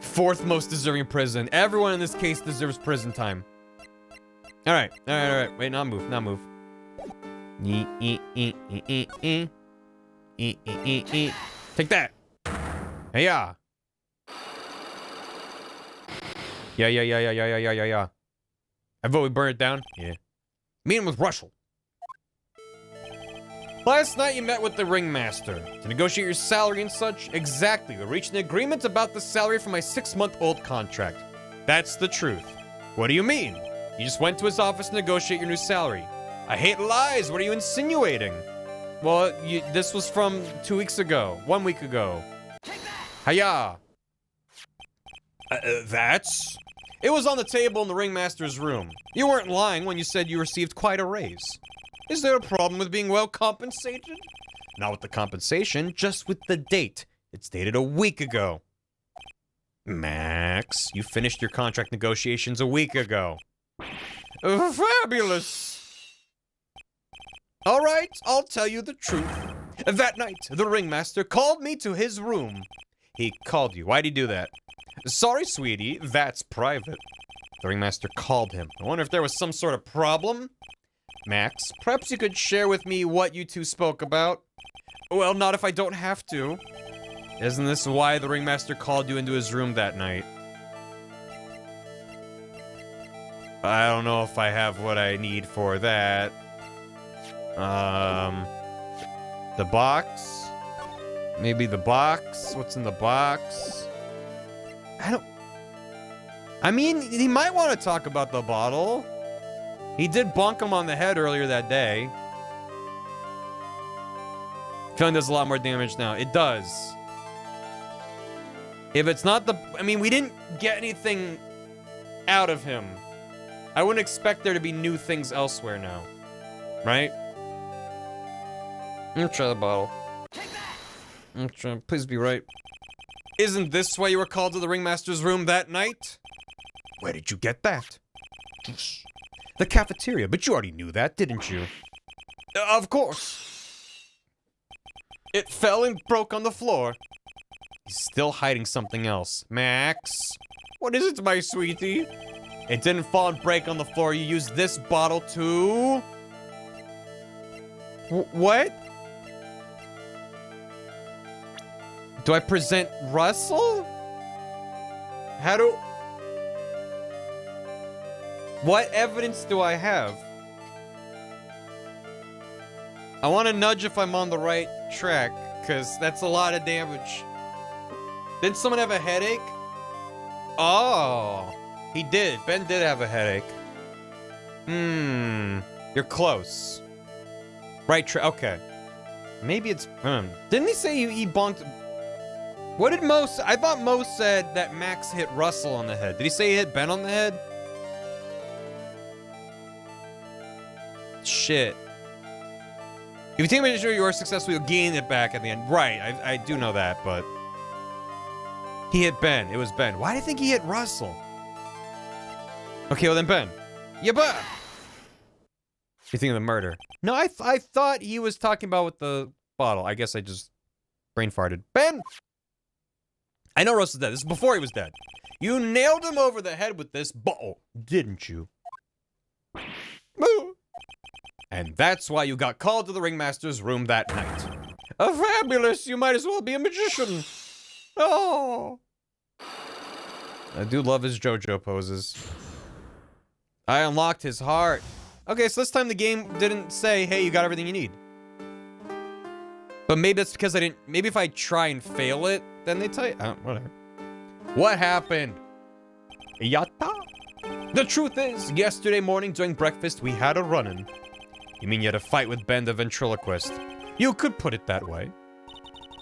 Fourth most deserving prison. Everyone in this case deserves prison time. Alright, alright. Wait, not move, not move. Take that. Hey, yeah. Yeah. I vote we burn it down. Yeah. Meeting with Russell. Last night you met with the ringmaster to negotiate your salary and such. Exactly. We reached an agreement about the salary for my 6-month-old contract. That's the truth. What do you mean? You just went to his office to negotiate your new salary. I hate lies. What are you insinuating? Well, this was from 2 weeks ago. 1 week ago. Hiya. That's... It was on the table in the ringmaster's room. You weren't lying when you said you received quite a raise. Is there a problem with being well compensated? Not with the compensation, just with the date. It's dated a week ago. Max, you finished your contract negotiations a week ago. Fabulous! Alright, I'll tell you the truth. That night, the ringmaster called me to his room. He called you. Why'd he do that? Sorry, sweetie, that's private. The ringmaster called him. I wonder if there was some sort of problem? Max, perhaps you could share with me what you two spoke about? Well, not if I don't have to. Isn't this why the ringmaster called you into his room that night? I don't know if I have what I need for that. The box? Maybe the box? What's in the box? I mean, he might want to talk about the bottle. He did bonk him on the head earlier that day. Feeling does a lot more damage now. It does. If it's not the... I mean, we didn't get anything out of him. I wouldn't expect there to be new things elsewhere now. Right? I'm gonna try the bottle. I'm trying. Please be right. Isn't this why you were called to the ringmaster's room that night? Where did you get that? The cafeteria, but you already knew that, didn't you? Of course. It fell and broke on the floor. He's still hiding something else. Max? What is it, my sweetie? It didn't fall and break on the floor. You used this bottle to... What? Do I present Russell? How do... What evidence do I have? I want to nudge if I'm on the right track, because that's a lot of damage. Did someone have a headache? Oh, he did. Ben did have a headache. You're close. Right track. Okay. Maybe it's... Didn't he say he bonked... What did Mo say? I thought Mo said that Max hit Russell on the head. Did he say he hit Ben on the head? Shit. If you take me to show you are successful, you'll gain it back at the end. Right, I do know that, but... He hit Ben. It was Ben. Why do you think he hit Russell? Okay, well then Ben. Yeah, but... You think of the murder? No, I thought he was talking about with the bottle. I guess I just brain farted. Ben! I know Russell's dead. This is before he was dead. You nailed him over the head with this bottle, didn't you? And that's why you got called to the ringmaster's room that night. Fabulous! You might as well be a magician. Oh! I do love his JoJo poses. I unlocked his heart. Okay, so this time the game didn't say, hey, you got everything you need. But maybe that's because I didn't... Maybe if I try and fail it, then they tell you... whatever. What happened? Yatta? The truth is, yesterday morning during breakfast, we had a run-in. You mean you had a fight with Ben the ventriloquist? You could put it that way.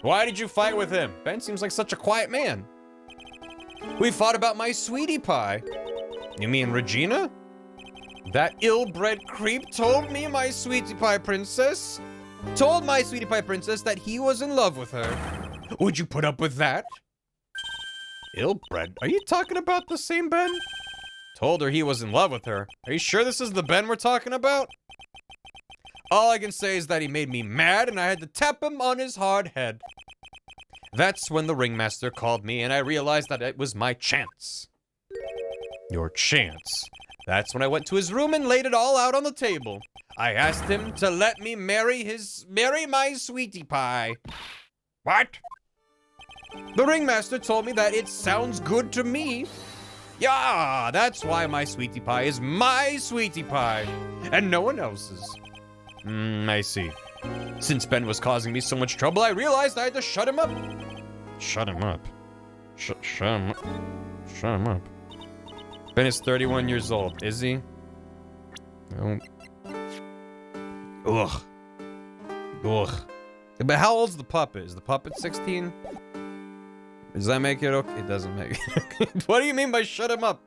Why did you fight with him? Ben seems like such a quiet man. We fought about my sweetie pie. You mean Regina? That ill-bred creep told me my sweetie pie princess. Told my sweetie pie princess that he was in love with her. Would you put up with that? Ill-bred? Are you talking about the same Ben? Told her he was in love with her. Are you sure this is the Ben we're talking about? All I can say is that he made me mad and I had to tap him on his hard head. That's when the ringmaster called me and I realized that it was my chance. Your chance? That's when I went to his room and laid it all out on the table. I asked him to let me marry my sweetie pie. What? The ringmaster told me that it sounds good to me. Yeah, that's why my sweetie pie is my sweetie pie, and no one else's. I see. Since Ben was causing me so much trouble, I realized I had to shut him up. Shut him up? Shut him up. Ben is 31 years old, is he? No. Ugh. But how old's the puppet? Is the puppet 16? Does that make it okay? It doesn't make it. What do you mean by shut him up?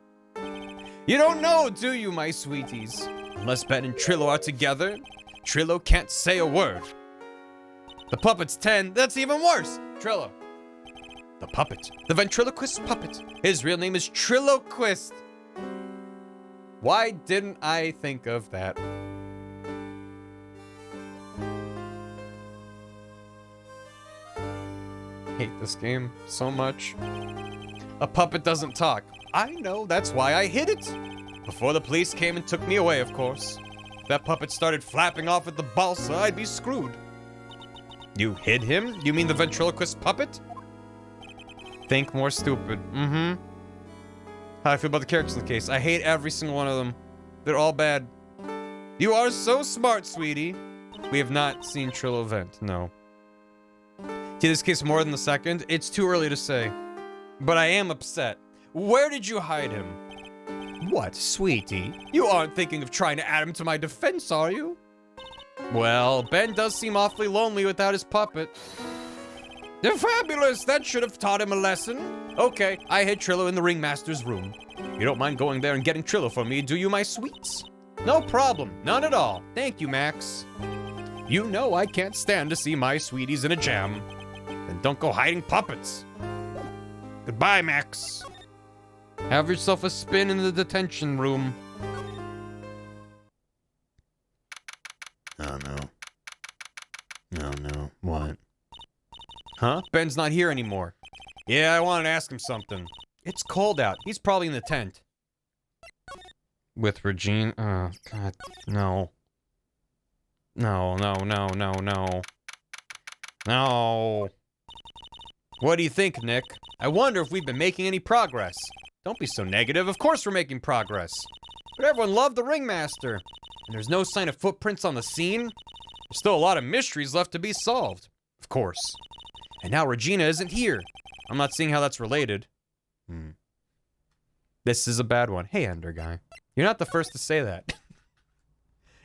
You don't know, do you, my sweeties? Unless Ben and Trillo are together, Trillo can't say a word. The puppet's 10. That's even worse. Trillo. The puppet. The ventriloquist puppet. His real name is Trilloquist. Why didn't I think of that? Hate this game so much. A puppet doesn't talk. I know, that's why I hid it. Before the police came and took me away, of course. If that puppet started flapping off at the balsa, I'd be screwed. You hid him? You mean the ventriloquist puppet? Think more stupid. How I feel about the characters in the case. I hate every single one of them. They're all bad. You are so smart, sweetie. We have not seen Trillo vent, no. See this case more than the second? It's too early to say. But I am upset. Where did you hide him? What, sweetie? You aren't thinking of trying to add him to my defense, are you? Well, Ben does seem awfully lonely without his puppet. They're fabulous! That should have taught him a lesson. Okay, I hid Trillo in the ringmaster's room. You don't mind going there and getting Trillo for me, do you, my sweets? No problem, none at all. Thank you, Max. You know I can't stand to see my sweeties in a jam. Then don't go hiding puppets. Goodbye, Max. Have yourself a spin in the detention room. Oh, no. No, no. What? Huh? Ben's not here anymore. Yeah, I wanted to ask him something. It's cold out. He's probably in the tent. With Regine? Oh, God. No. No, no, no, no, no. No. What do you think, Nick? I wonder if we've been making any progress. Don't be so negative. Of course we're making progress. But everyone loved the ringmaster. And there's no sign of footprints on the scene. There's still a lot of mysteries left to be solved. Of course. And now Regina isn't here. I'm not seeing how that's related. This is a bad one. Hey, Ender guy. You're not the first to say that.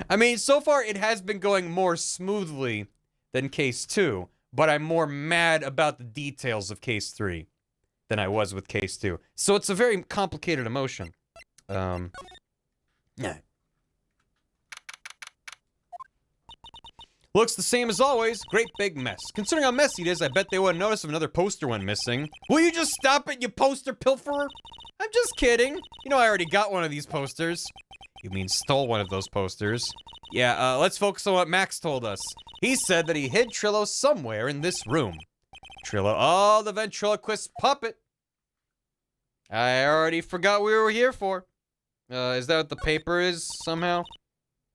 I mean, so far it has been going more smoothly than Case 2, but I'm more mad about the details of Case 3 than I was with Case 2. So it's a very complicated emotion. Yeah. Looks the same as always. Great big mess. Considering how messy it is, I bet they wouldn't notice if another poster went missing. Will you just stop it, you poster pilferer? I'm just kidding. You know I already got one of these posters. You mean stole one of those posters? Yeah, let's focus on what Max told us. He said that he hid Trillo somewhere in this room. Trillo, oh, the ventriloquist puppet. I already forgot we were here for. Is that what the paper is, somehow?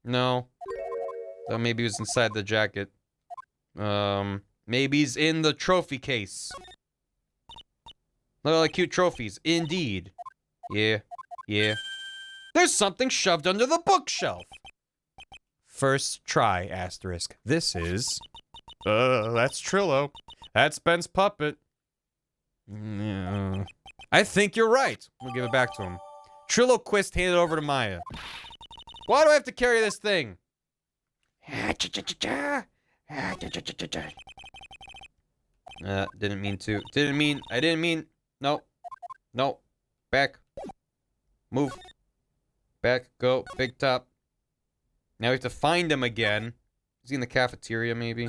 No. Maybe he was inside the jacket. Maybe he's in the trophy case. Look at all the cute trophies. Indeed. Yeah. Yeah. There's something shoved under the bookshelf. First try, asterisk. This is... that's Trillo. That's Ben's puppet. Yeah. I think you're right. We'll give it back to him. Trilloquist handed it over to Maya. Why do I have to carry this thing? Didn't mean to. I didn't mean. No. No. Back. Move. Back, go, big top. Now we have to find him again. Is he in the cafeteria, maybe?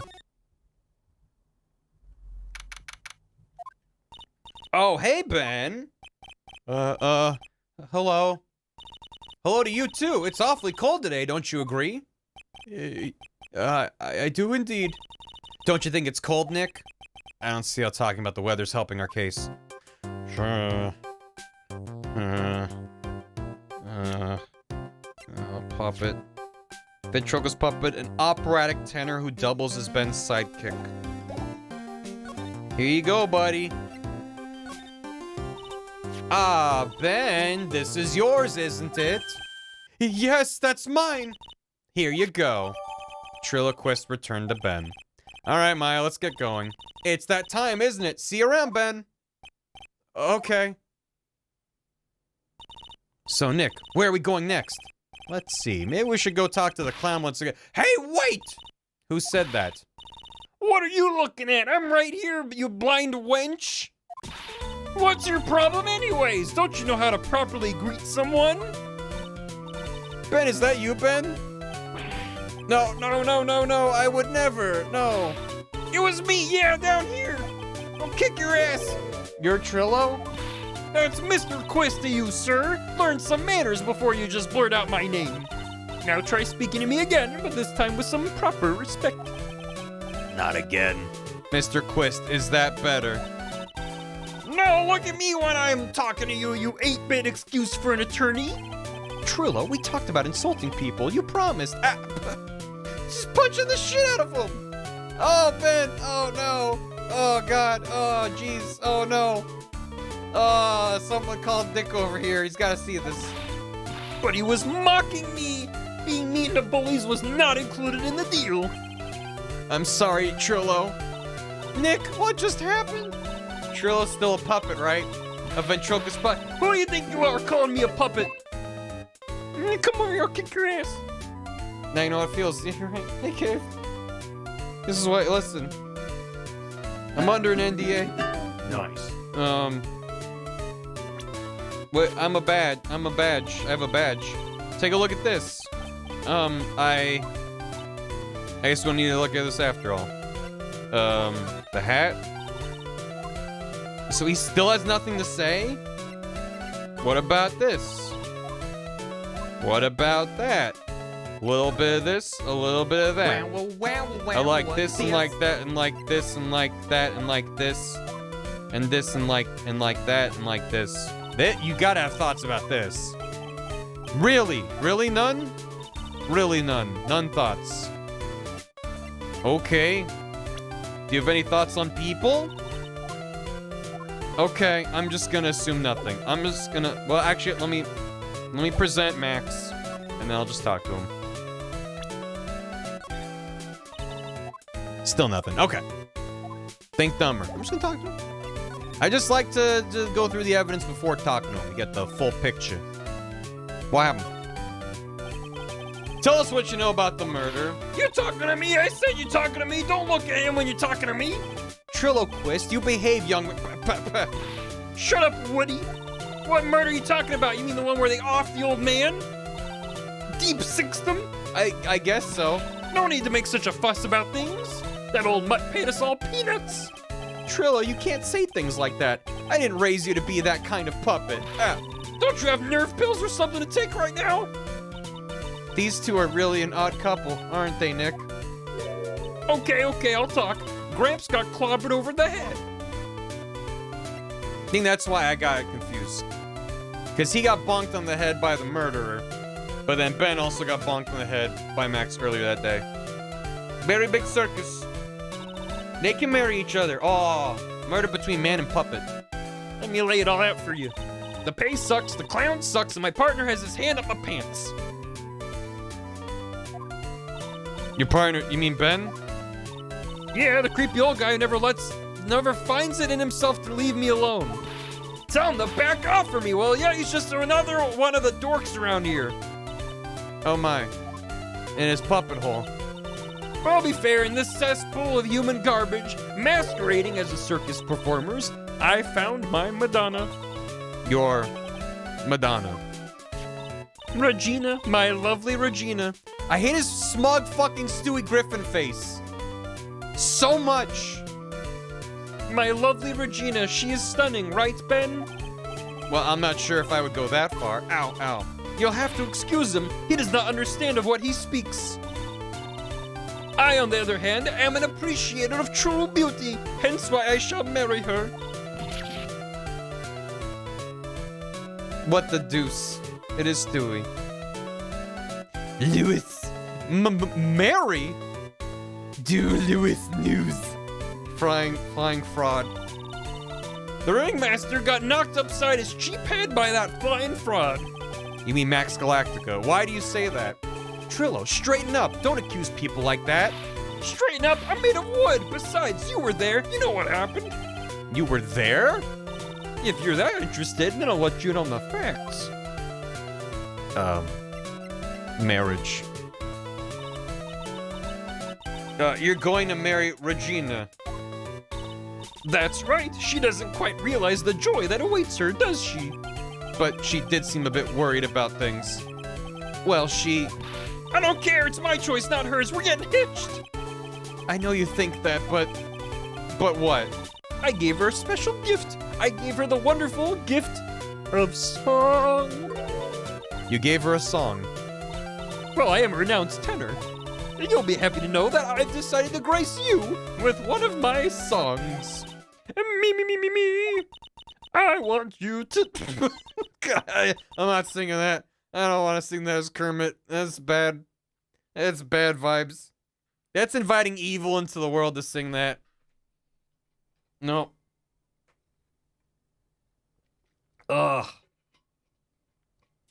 Oh, hey, Ben. Hello. Hello to you, too. It's awfully cold today, don't you agree? I do indeed. Don't you think it's cold, Nick? I don't see how talking about the weather's helping our case. Puppet. Ventriloquist puppet, an operatic tenor who doubles as Ben's sidekick. Here you go, buddy. Ah, Ben, this is yours, isn't it? Yes, that's mine. Here you go. Ventriloquist returned to Ben. All right, Maya, let's get going. It's that time, isn't it? See you around, Ben. Okay. So, Nick, where are we going next? Let's see. Maybe we should go talk to the clown once again. Hey, wait! Who said that? What are you looking at? I'm right here, you blind wench. What's your problem anyways? Don't you know how to properly greet someone? Ben, is that you, Ben? No, I would never, no. It was me, yeah, down here. I'll kick your ass. You're Trillo? That's Mr. Quist to you, sir. Learn some manners before you just blurt out my name. Now try speaking to me again, but this time with some proper respect. Not again. Mr. Quist, is that better? No, look at me when I'm talking to you, you 8-bit excuse for an attorney. Trillo, we talked about insulting people. You promised. Just punching the shit out of him. Oh, Ben. Oh, no. Oh, God. Oh, jeez. Oh, no. Oh, someone called Nick over here. He's got to see this. But he was mocking me. Being mean to bullies was not included in the deal. I'm sorry, Trillo. Nick, what just happened? Trillo's still a puppet, right? A ventriloquist puppet. Who do you think you are calling me a puppet? Come over here, I'll kick your ass. Now you know what it feels. You're right. Hey, kid. This is what, listen. I'm under an NDA. Nice. Wait, I'm a badge. I have a badge. Take a look at this. I guess we don't need to look at this after all. The hat. So he still has nothing to say? What about this? What about that? A little bit of this, a little bit of that. I like this and like that and like this and like that and like this. And this and like that and like this. You gotta have thoughts about this. Really? Really none? Really none. None thoughts. Okay. Do you have any thoughts on people? Okay, I'm just gonna assume nothing. I'm just gonna, well, actually, let me present Max, and then I'll just talk to him. Still nothing. Okay. Think dumber. I'm just gonna talk to him. I just like to go through the evidence before talking to him to get the full picture. What happened? Tell us what you know about the murder. You're talking to me? I said you're talking to me. Don't look at him when you're talking to me. Trilloquist, you behave, young... Shut up, Woody. What murder are you talking about? You mean the one where they offed the old man? Deep sixed him? I guess so. No need to make such a fuss about things. That old mutt paid us all peanuts. Trillo, you can't say things like that. I didn't raise you to be that kind of puppet. Don't you have nerve pills or something to take right now? These two are really an odd couple, aren't they, Nick? Okay, I'll talk. Gramps got clobbered over the head. I think that's why I got confused. Because he got bonked on the head by the murderer, but then Ben also got bonked on the head by Max earlier that day. Very big circus. They can marry each other. Oh, murder between man and puppet. Let me lay it all out for you. The pay sucks, the clown sucks, and my partner has his hand up my pants. Your partner, you mean Ben? Yeah, the creepy old guy who never finds it in himself to leave me alone. Tell him to back off from me. Well, yeah, he's just another one of the dorks around here. Oh my. In his puppet hole. But I'll be fair, in this cesspool of human garbage, masquerading as a circus performers, I found my Madonna. Your Madonna. Regina, my lovely Regina. I hate his smug fucking Stewie Griffin face. So much. My lovely Regina, she is stunning, right, Ben? Well, I'm not sure if I would go that far. Ow, ow. You'll have to excuse him. He does not understand of what he speaks. I, on the other hand, am an appreciator of true beauty, hence why I shall marry her. What the deuce? It is Stewie. Lewis. Mary? Do Lewis news. Flying fraud. The ringmaster got knocked upside his cheap head by that flying fraud. You mean Max Galactica? Why do you say that? Trillo, straighten up. Don't accuse people like that. Straighten up? I'm made of wood. Besides, you were there. You know what happened. You were there? If you're that interested, then I'll let you in on the facts. Marriage. You're going to marry Regina. That's right. She doesn't quite realize the joy that awaits her, does she? But she did seem a bit worried about things. Well, I don't care. It's my choice, not hers. We're getting hitched. I know you think that, but what? I gave her a special gift. I gave her the wonderful gift of song. You gave her a song? Well, I am a renowned tenor. You'll be happy to know that I've decided to grace you with one of my songs. Me. I want you to... God, I'm not singing that. I don't want to sing that as Kermit. That's bad. That's bad vibes. That's inviting evil into the world to sing that. No. Ugh.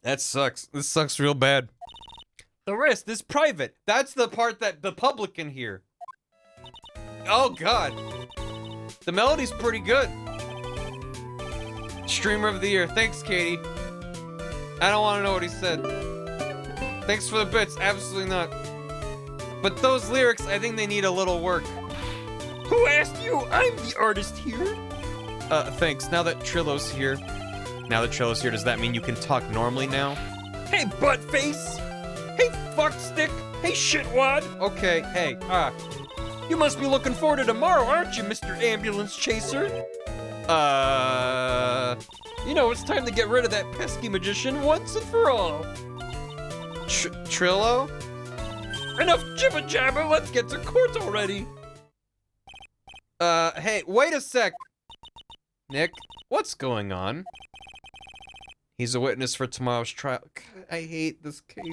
That sucks. This sucks real bad. The rest is private. That's the part that the public can hear. Oh, God. The melody's pretty good. Streamer of the year. Thanks, Katie. I don't want to know what he said. Thanks for the bits. Absolutely not. But those lyrics, I think they need a little work. Who asked you? I'm the artist here. Thanks. Now that Trillo's here, does that mean you can talk normally now? Hey, buttface! Hey, fuckstick! Hey, shitwad! Okay, hey, you must be looking forward to tomorrow, aren't you, Mr. Ambulance Chaser? You know, it's time to get rid of that pesky magician once and for all. Trillo? Enough jibber-jabber, let's get to court already. Hey, wait a sec. Nick, what's going on? He's a witness for tomorrow's trial. God, I hate this case.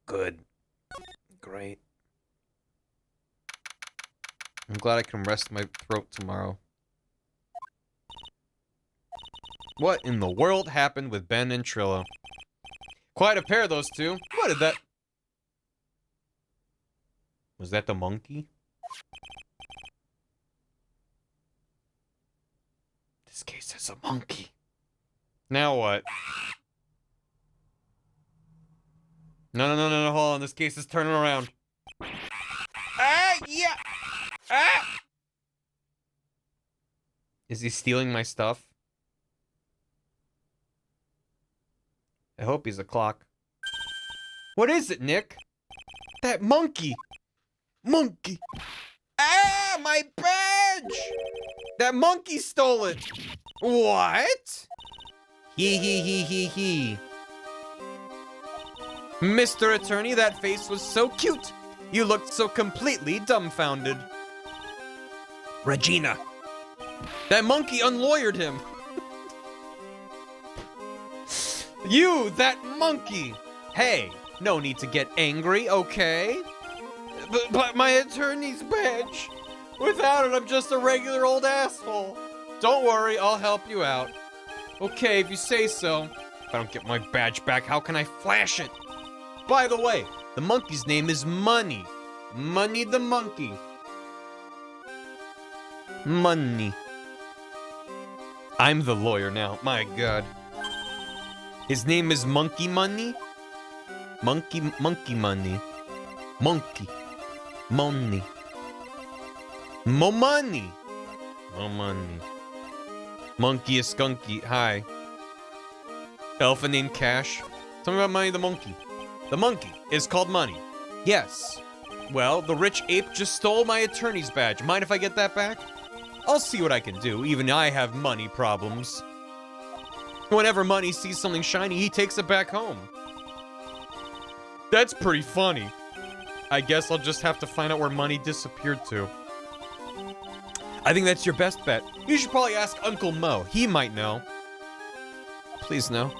Good. Great. I'm glad I can rest my throat tomorrow. What in the world happened with Ben and Trillo? Quite a pair, those two. What did that... Was that the monkey? This case has a monkey. Now what? No, hold on. This case is turning around. Ah, yeah! Ah! Is he stealing my stuff? I hope he's a clock. What is it, Nick? That monkey! Monkey! Ah, my badge! That monkey stole it! What? He. Mr. Attorney, that face was so cute. You looked so completely dumbfounded. Regina. That monkey unlawyered him. You, that monkey. Hey, no need to get angry, okay? But my attorney's badge. Without it, I'm just a regular old asshole. Don't worry, I'll help you out. Okay, if you say so. If I don't get my badge back, how can I flash it? By the way, the monkey's name is Money. Money the monkey. Money. I'm the lawyer now, my god. His name is Monkey Money? Monkey Money. Monkey. Money. Mo money. Mo money. Monkey is skunky. Hi. Elf named Cash. Tell me about Money the monkey. The monkey is called Money. Yes. Well, the rich ape just stole my attorney's badge. Mind if I get that back? I'll see what I can do. Even I have money problems. Whenever Money sees something shiny, he takes it back home. That's pretty funny. I guess I'll just have to find out where Money disappeared to. I think that's your best bet. You should probably ask Uncle Mo. He might know. Please no.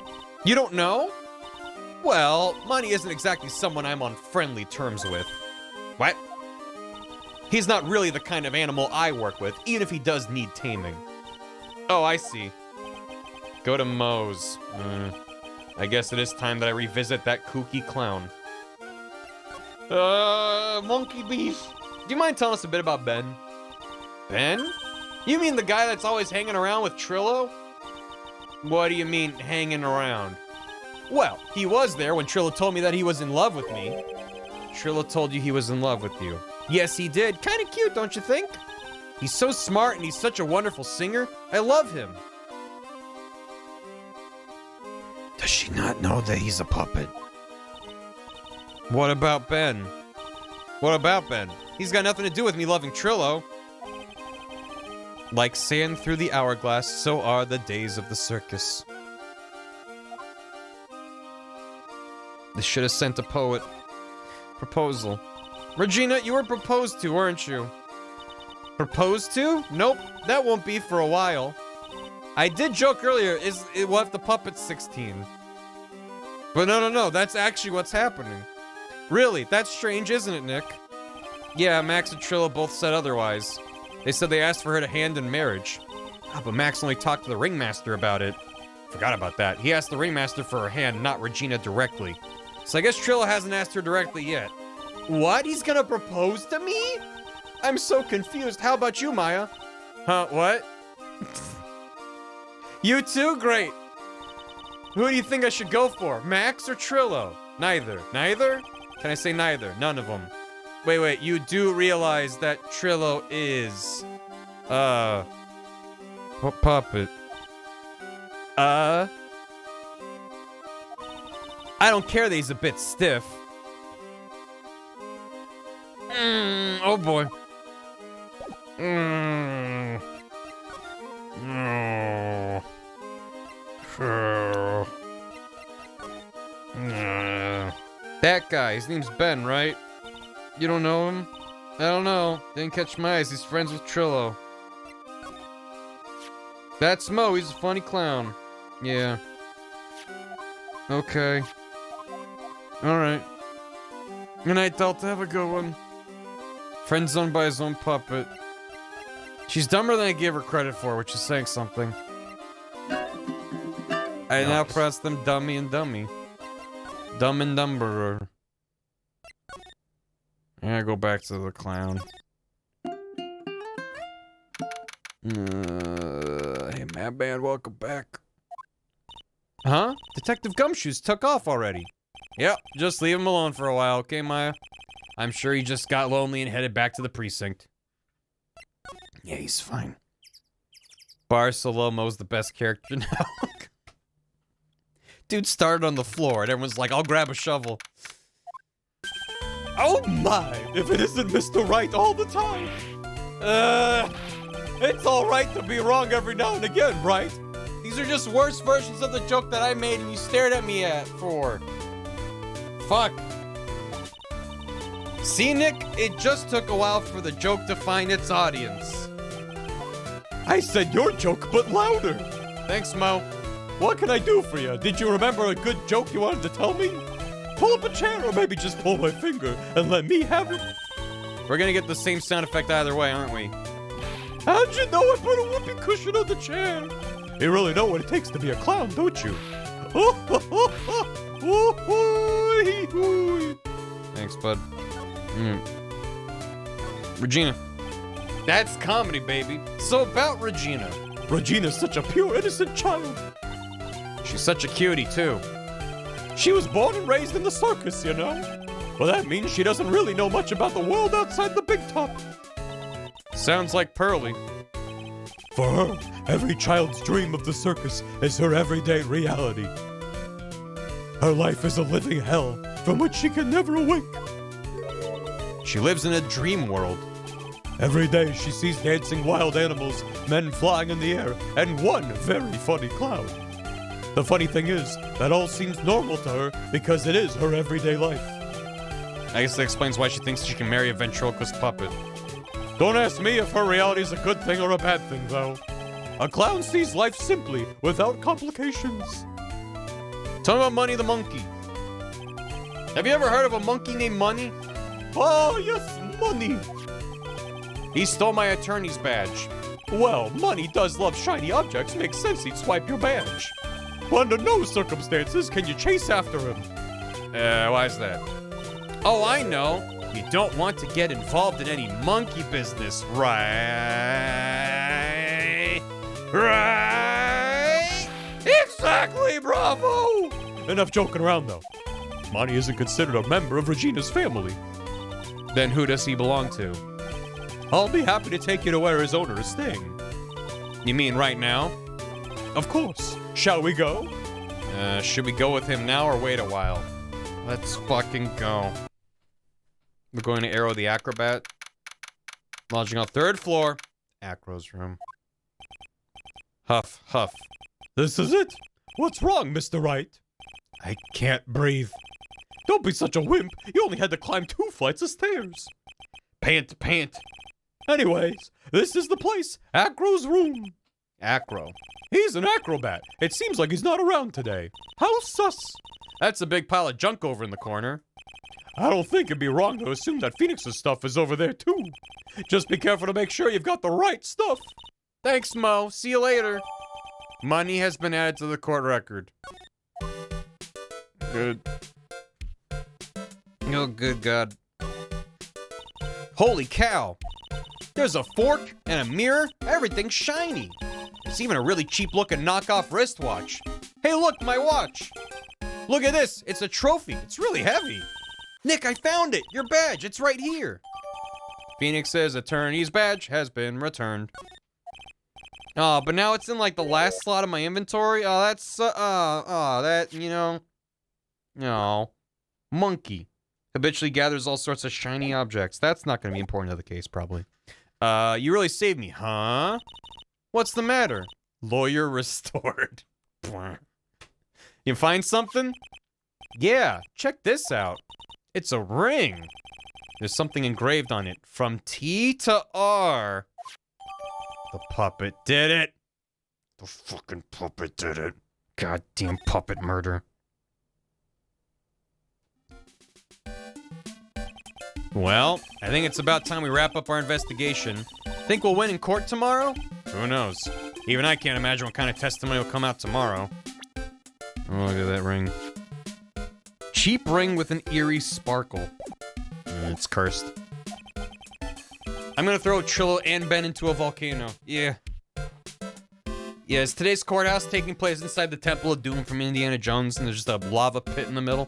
You don't know? Well, Money isn't exactly someone I'm on friendly terms with. What? He's not really the kind of animal I work with, even if he does need taming. Oh, I see. Go to Mo's. I guess it is time that I revisit that kooky clown. Monkey beef. Do you mind telling us a bit about Ben? Ben? You mean the guy that's always hanging around with Trillo? What do you mean, hanging around? Well, he was there when Trillo told me that he was in love with me. Trillo told you he was in love with you. Yes, he did. Kinda cute, don't you think? He's so smart and he's such a wonderful singer. I love him. Does she not know that he's a puppet? What about Ben? What about Ben? He's got nothing to do with me loving Trillo. Like sand through the hourglass, so are the days of the circus. They should have sent a poet. Proposal. Regina, you were proposed to, weren't you? Proposed to? Nope, that won't be for a while. I did joke earlier, what if the puppet's 16? But no, that's actually what's happening. Really, that's strange, isn't it, Nick? Yeah, Max and Trillo both said otherwise. They said they asked for her to hand in marriage. Ah, but Max only talked to the ringmaster about it. Forgot about that. He asked the ringmaster for her hand, not Regina directly. So I guess Trillo hasn't asked her directly yet. What? He's gonna propose to me? I'm so confused. How about you, Maya? Huh, what? You too? Great. Who do you think I should go for? Max or Trillo? Neither. Neither? Can I say neither? None of them. Wait, you do realize that Trillo is... What puppet? I don't care that he's a bit stiff. Oh boy. That guy, his name's Ben, right? You don't know him? I don't know. Didn't catch my eyes. He's friends with Trillo. That's Mo. He's a funny clown. Yeah. Okay. Alright. Good night, Delta. Have a good one. Friend zoned by his own puppet. She's dumber than I gave her credit for, which is saying something. I now press them dummy and dummy. Dumb and dumberer. Yeah, go back to the clown. Hey, Madman, welcome back. Huh? Detective Gumshoes took off already. Yep, just leave him alone for a while, okay, Maya? I'm sure he just got lonely and headed back to the precinct. Yeah, he's fine. Barcelomo's the best character now. Dude started on the floor and everyone's like, I'll grab a shovel. Oh my, if it isn't Mr. Wright all the time. It's alright to be wrong every now and again, right? These are just worse versions of the joke that I made and you stared at me for. Fuck. See, Nick? It just took a while for the joke to find its audience. I said your joke, but louder. Thanks, Mo. What can I do for you? Did you remember a good joke you wanted to tell me? Pull up a chair or maybe just pull my finger and let me have it. We're gonna get the same sound effect either way, aren't we? How'd you know I put a whoopee cushion on the chair? You really know what it takes to be a clown, don't you? Thanks, bud. Regina. That's comedy, baby. So about Regina. Regina's such a pure, innocent child. She's such a cutie, too. She was born and raised in the circus, you know? Well, that means she doesn't really know much about the world outside the big top. Sounds like Pearly. For her, every child's dream of the circus is her everyday reality. Her life is a living hell from which she can never awake. She lives in a dream world. Every day she sees dancing wild animals, men flying in the air, and one very funny clown. The funny thing is, that all seems normal to her because it is her everyday life. I guess that explains why she thinks she can marry a ventriloquist puppet. Don't ask me if her reality is a good thing or a bad thing, though. A clown sees life simply, without complications. Tell me about Money the monkey. Have you ever heard of a monkey named Money? Oh, yes, Money. He stole my attorney's badge. Well, Money does love shiny objects. Makes sense he'd swipe your badge. Under no circumstances can you chase after him. Why is that? Oh, I know. You don't want to get involved in any monkey business, right? Right? Exactly, bravo! Enough joking around, though. Money isn't considered a member of Regina's family. Then who does he belong to? I'll be happy to take you to where his owner is staying. You mean right now? Of course. Shall we go? Should we go with him now or wait a while? Let's fucking go. We're going to Arrow the Acrobat. Launching on 3rd floor. Acro's room. Huff, huff. This is it. What's wrong, Mr. Wright? I can't breathe. Don't be such a wimp. You only had to climb 2 flights of stairs. Pant, pant. Anyways, this is the place. Acro's room. Acro. He's an acrobat. It seems like he's not around today. How sus. That's a big pile of junk over in the corner. I don't think it'd be wrong to assume that Phoenix's stuff is over there too. Just be careful to make sure you've got the right stuff. Thanks, Mo. See you later. Money has been added to the court record. Good. Oh, good God. Holy cow. There's a fork and a mirror. Everything's shiny. There's even a really cheap-looking knockoff wristwatch. Hey, look, my watch. Look at this. It's a trophy. It's really heavy. Nick, I found it. Your badge. It's right here. Phoenix says attorney's badge has been returned. Oh, but now it's in like the last slot of my inventory. Oh, that's that, you know. No. Monkey. Habitually gathers all sorts of shiny objects. That's not going to be important to the case, probably. You really saved me, huh? What's the matter? Lawyer restored. You find something? Yeah, check this out. It's a ring. There's something engraved on it. From T to R. The puppet did it. The fucking puppet did it. Goddamn puppet murder. Well, I think it's about time we wrap up our investigation. Think we'll win in court tomorrow? Who knows? Even I can't imagine what kind of testimony will come out tomorrow. Oh, look at that ring. Cheap ring with an eerie sparkle. It's cursed. I'm gonna throw Trillo and Ben into a volcano. Yeah. Yeah, is today's courthouse taking place inside the Temple of Doom from Indiana Jones and there's just a lava pit in the middle?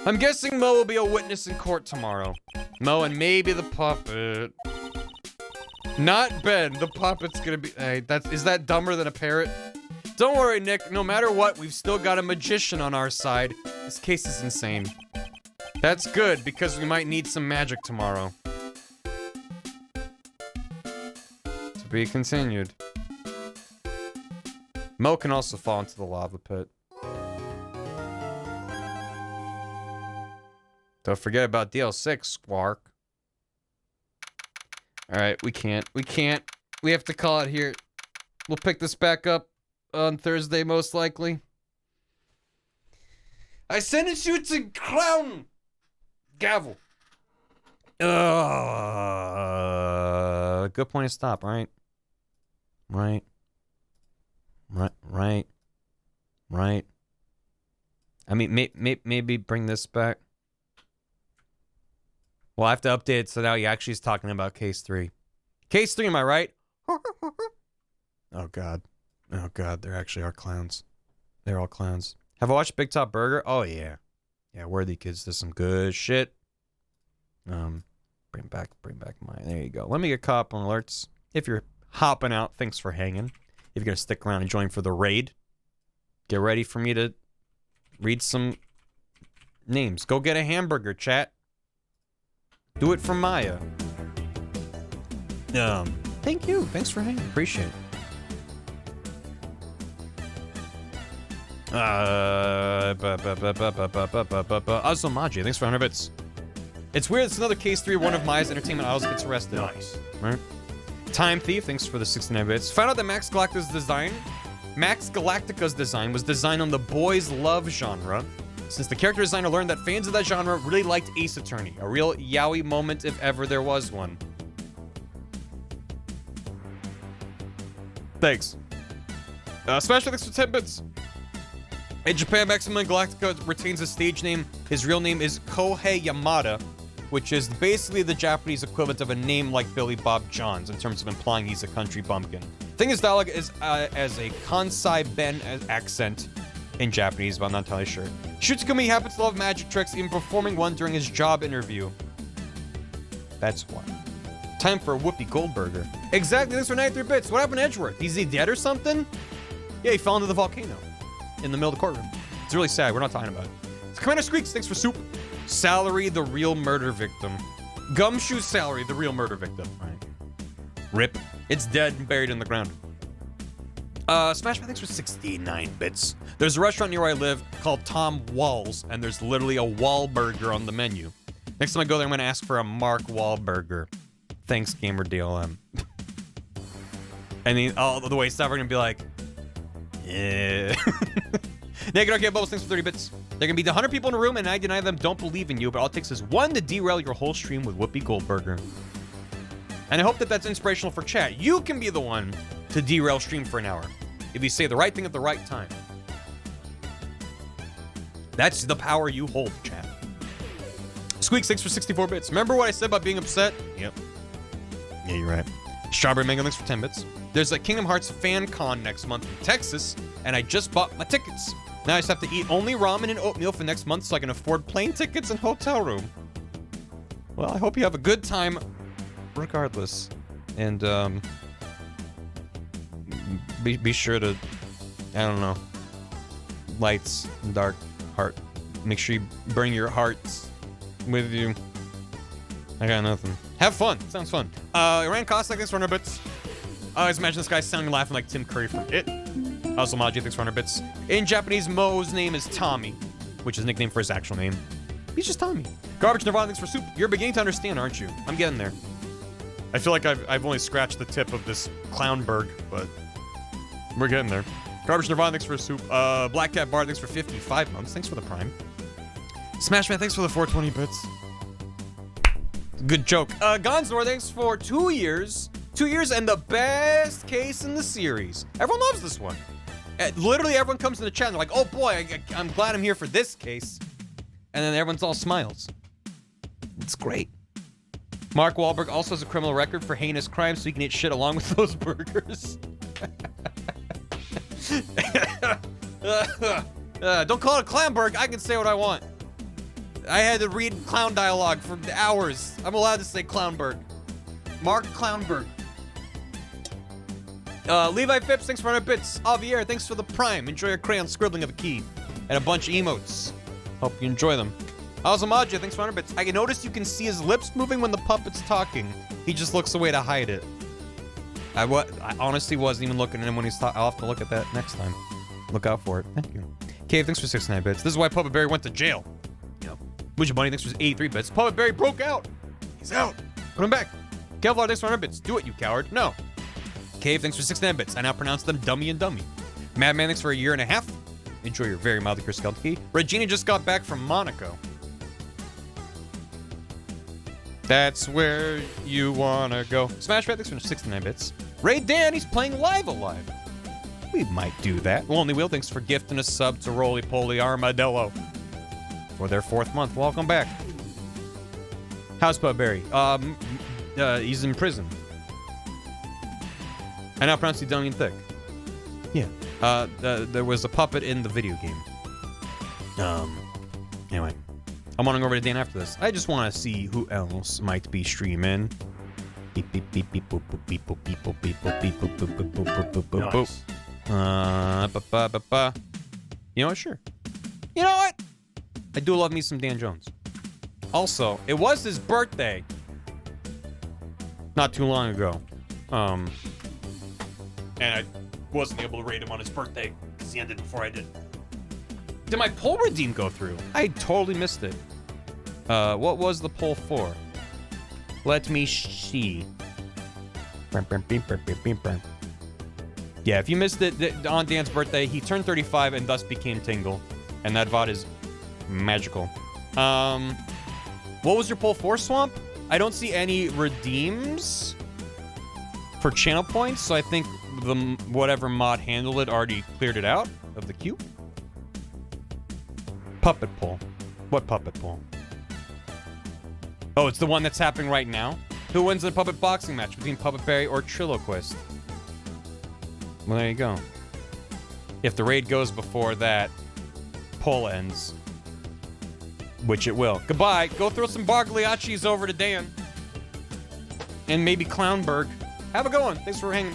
I'm guessing Mo will be a witness in court tomorrow. Mo and maybe the puppet. Not Ben. The puppet's gonna be... Hey, is that dumber than a parrot? Don't worry, Nick. No matter what, we've still got a magician on our side. This case is insane. That's good, because we might need some magic tomorrow. To be continued. Mo can also fall into the lava pit. Don't forget about DL6, Squark. Alright, we can't. We have to call it here. We'll pick this back up on Thursday, most likely. I sentenced you to clown gavel. Good point to stop, right? Right. I mean, maybe bring this back. Well, I have to update it so now he actually is talking about case 3. Case 3, am I right? Oh, God. Oh, God, there actually are clowns. They're all clowns. Have I watched Big Top Burger? Oh, yeah. Yeah, Worthy Kids does some good shit. Bring back mine. There you go. Let me get caught up on alerts. If you're hopping out. Thanks for hanging. If you're going to stick around and join for the raid, get ready for me to read some names. Go get a hamburger, chat. Do it for Maya. Thank you. Thanks for hanging. Appreciate it. Azumaji, thanks for 100 bits. It's weird, it's another case 3 one of Maya's entertainment idols gets arrested. Nice. Right? Time Thief, thanks for the 69 bits. Found out that Max Galactica's design was designed on the boys' love genre, since the character designer learned that fans of that genre really liked Ace Attorney. A real yaoi moment if ever there was one. Thanks. Smash thanks for 10 bits. In Japan, Maximum Galactica retains his stage name. His real name is Kohei Yamada, which is basically the Japanese equivalent of a name like Billy Bob John's in terms of implying he's a country bumpkin. Thing his dialogue is as a Kansai Ben accent in Japanese, but I'm not entirely sure. Shutsukumi happens to love magic tricks, even performing one during his job interview. That's why. Time for Whoopi Goldberger. Exactly, thanks for 93 bits. What happened to Edgeworth? Is he dead or something? Yeah, he fell into the volcano in the middle of the courtroom. It's really sad. We're not talking about it. Commander Squeaks, thanks for soup. Salary, the real murder victim. Gumshoe Salary, the real murder victim. All right. Rip. It's dead and buried in the ground. Smashman, thanks for 69 bits. There's a restaurant near where I live called Tom Walls, and there's literally a Wahlburger on the menu. Next time I go there, I'm going to ask for a Mark Wahlburger. Thanks, Gamer DLM. And then all the way stuff, we're going to be like, yeah. Naked Arcade Bubbles, thanks for 30 bits. There can be 100 people in a room, and 99 of them don't believe in you, but all it takes is one to derail your whole stream with Whoopi Goldberger. And I hope that that's inspirational for chat. You can be the one to derail stream for an hour if you say the right thing at the right time. That's the power you hold, chat. Squeaks, thanks for 64 bits. Remember what I said about being upset? Yep. Yeah, you're right. Strawberry Mango, thanks for 10 bits. There's a Kingdom Hearts fan con next month in Texas, and I just bought my tickets. Now I just have to eat only ramen and oatmeal for next month so I can afford plane tickets and hotel room. Well, I hope you have a good time regardless. And, be sure to, I don't know, lights, dark heart. Make sure you bring your hearts with you. I got nothing. Have fun. Sounds fun. Iran Cossack, thanks for 100 bits. I always imagine this guy sounding laughing like Tim Curry from It. Also, Maji, thanks for 100 bits. In Japanese, Mo's name is Tommy, which is a nickname for his actual name. He's just Tommy. Garbage Nirvana, thanks for soup. You're beginning to understand, aren't you? I'm getting there. I feel like I've only scratched the tip of this clownberg, but we're getting there. Garbage Nirvana, thanks for soup. Black Cat Bar, thanks for 55 months. Thanks for the prime. Smashman, thanks for the 420 bits. Good joke. Gonzor, thanks for 2 years. 2 years and the best case in the series. Everyone loves this one. Literally everyone comes in the chat and they're like, oh boy, I'm glad I'm here for this case. And then everyone's all smiles. It's great. Mark Wahlberg also has a criminal record for heinous crimes, so he can eat shit along with those burgers. Don't call it a clownberg. I can say what I want. I had to read clown dialogue for hours. I'm allowed to say clownberg. Mark Clownberg. Levi Phipps, thanks for 100 bits. Javier, thanks for the prime. Enjoy your crayon scribbling of a key and a bunch of emotes. Hope you enjoy them. Azumaja, thanks for 100 bits. I noticed you can see his lips moving when the puppet's talking. He just looks away to hide it. I honestly wasn't even looking at him when he's talking. I'll have to look at that next time. Look out for it. Thank you. Cave, thanks for 69 bits. This is why Puppet Berry went to jail. Yep. Widget Bunny, thanks for 83 bits. Puppet Berry broke out. He's out. Put him back. Kevlar, thanks for 100 bits. Do it, you coward. No. Cave, thanks for 69 bits. I now pronounce them dummy and dummy. Madman, thanks for a year and a half. Enjoy your very mildly cursed skeleton key. Regina just got back from Monaco. That's where you wanna go. Smashbat, thanks for 69 bits. Ray Dan, he's playing Live Alive. We might do that. Lonely Wheel, thanks for gifting a sub to Roly Poly Armadillo for their 4th month. Welcome back. How's Puppet Berry? He's in prison. I now pronounce you dummy and thick. Yeah. There was a puppet in the video game. Anyway. I'm wanting over to Dan after this. I just want to see who else might be streaming. Beep beep beep beep boop boop beep boop beep boop beep boop beep boop boop boop boop boop boop boop. Ba-ba-ba-ba. You know what? Sure. You know what? I do love me some Dan Jones. Also, it was his birthday not too long ago. And I wasn't able to rate him on his birthday because he ended before I did. Did my poll redeem go through? I totally missed it. What was the poll for? Let me see. Yeah, if you missed it on Dan's birthday, he turned 35 and thus became Tingle. And that VOD is magical. What was your poll for, Swamp? I don't see any redeems for channel points, so I think the whatever mod handled it already cleared it out of the queue. Puppet poll. What puppet poll? Oh, it's the one that's happening right now? Who wins the puppet boxing match between Puppet Berry or Triloquist? Well, there you go. If the raid goes before that poll ends, which it will. Goodbye. Go throw some Bargliacci's over to Dan. And maybe Clownberg. Have a good one. Thanks for hanging.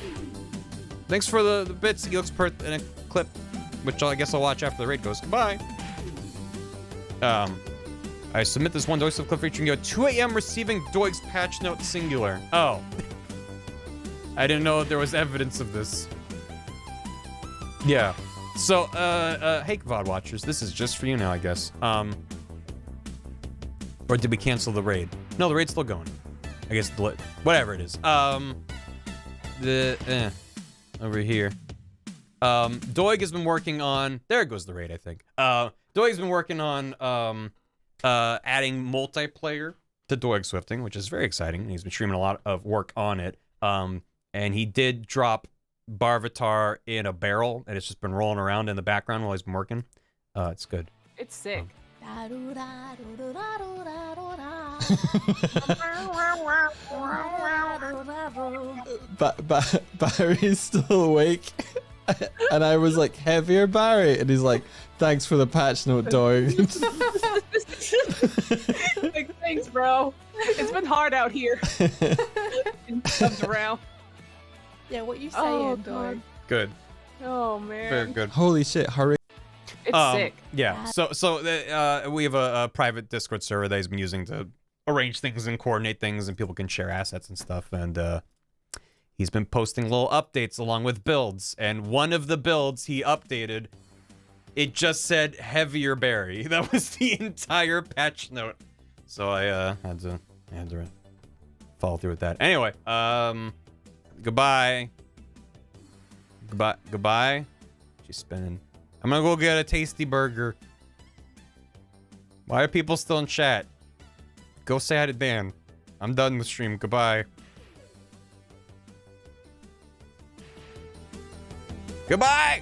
Thanks for the bits. He looks pert in a clip, which I guess I'll watch after the raid goes. Goodbye. I submit this one Doig clip featuring you at 2 a.m. receiving Doig's patch note singular. Oh. I didn't know there was evidence of this. Yeah. So, hey, VOD watchers, this is just for you now, I guess. Or did we cancel the raid? No, the raid's still going. I guess, whatever it is. Over here. Doig has been working on, there goes the raid, I think. Doig's been working on, adding multiplayer to Doig Swifting, which is very exciting. He's been streaming a lot of work on it. And he did drop Barvatar in a barrel, and it's just been rolling around in the background while he's been working. It's good. It's sick. Barry's still awake. And I was like, heavier Barry? And he's like, thanks for the patch note, Doig. Like, thanks, bro. It's been hard out here. Comes around. Yeah, what you Oh, saying, God. dog? Good. Oh, man. Very good. Holy shit, hurry. It's sick. Yeah. So we have a private Discord server that he's been using to arrange things and coordinate things, and people can share assets and stuff. And he's been posting little updates along with builds. And one of the builds he updated, it just said heavier Barry. That was the entire patch note. So I had to follow through with that. Anyway, goodbye. Goodbye. She's spinning. I'm gonna go get a tasty burger. Why are people still in chat? Go say hi to Dan. I'm done with stream. Goodbye. Goodbye!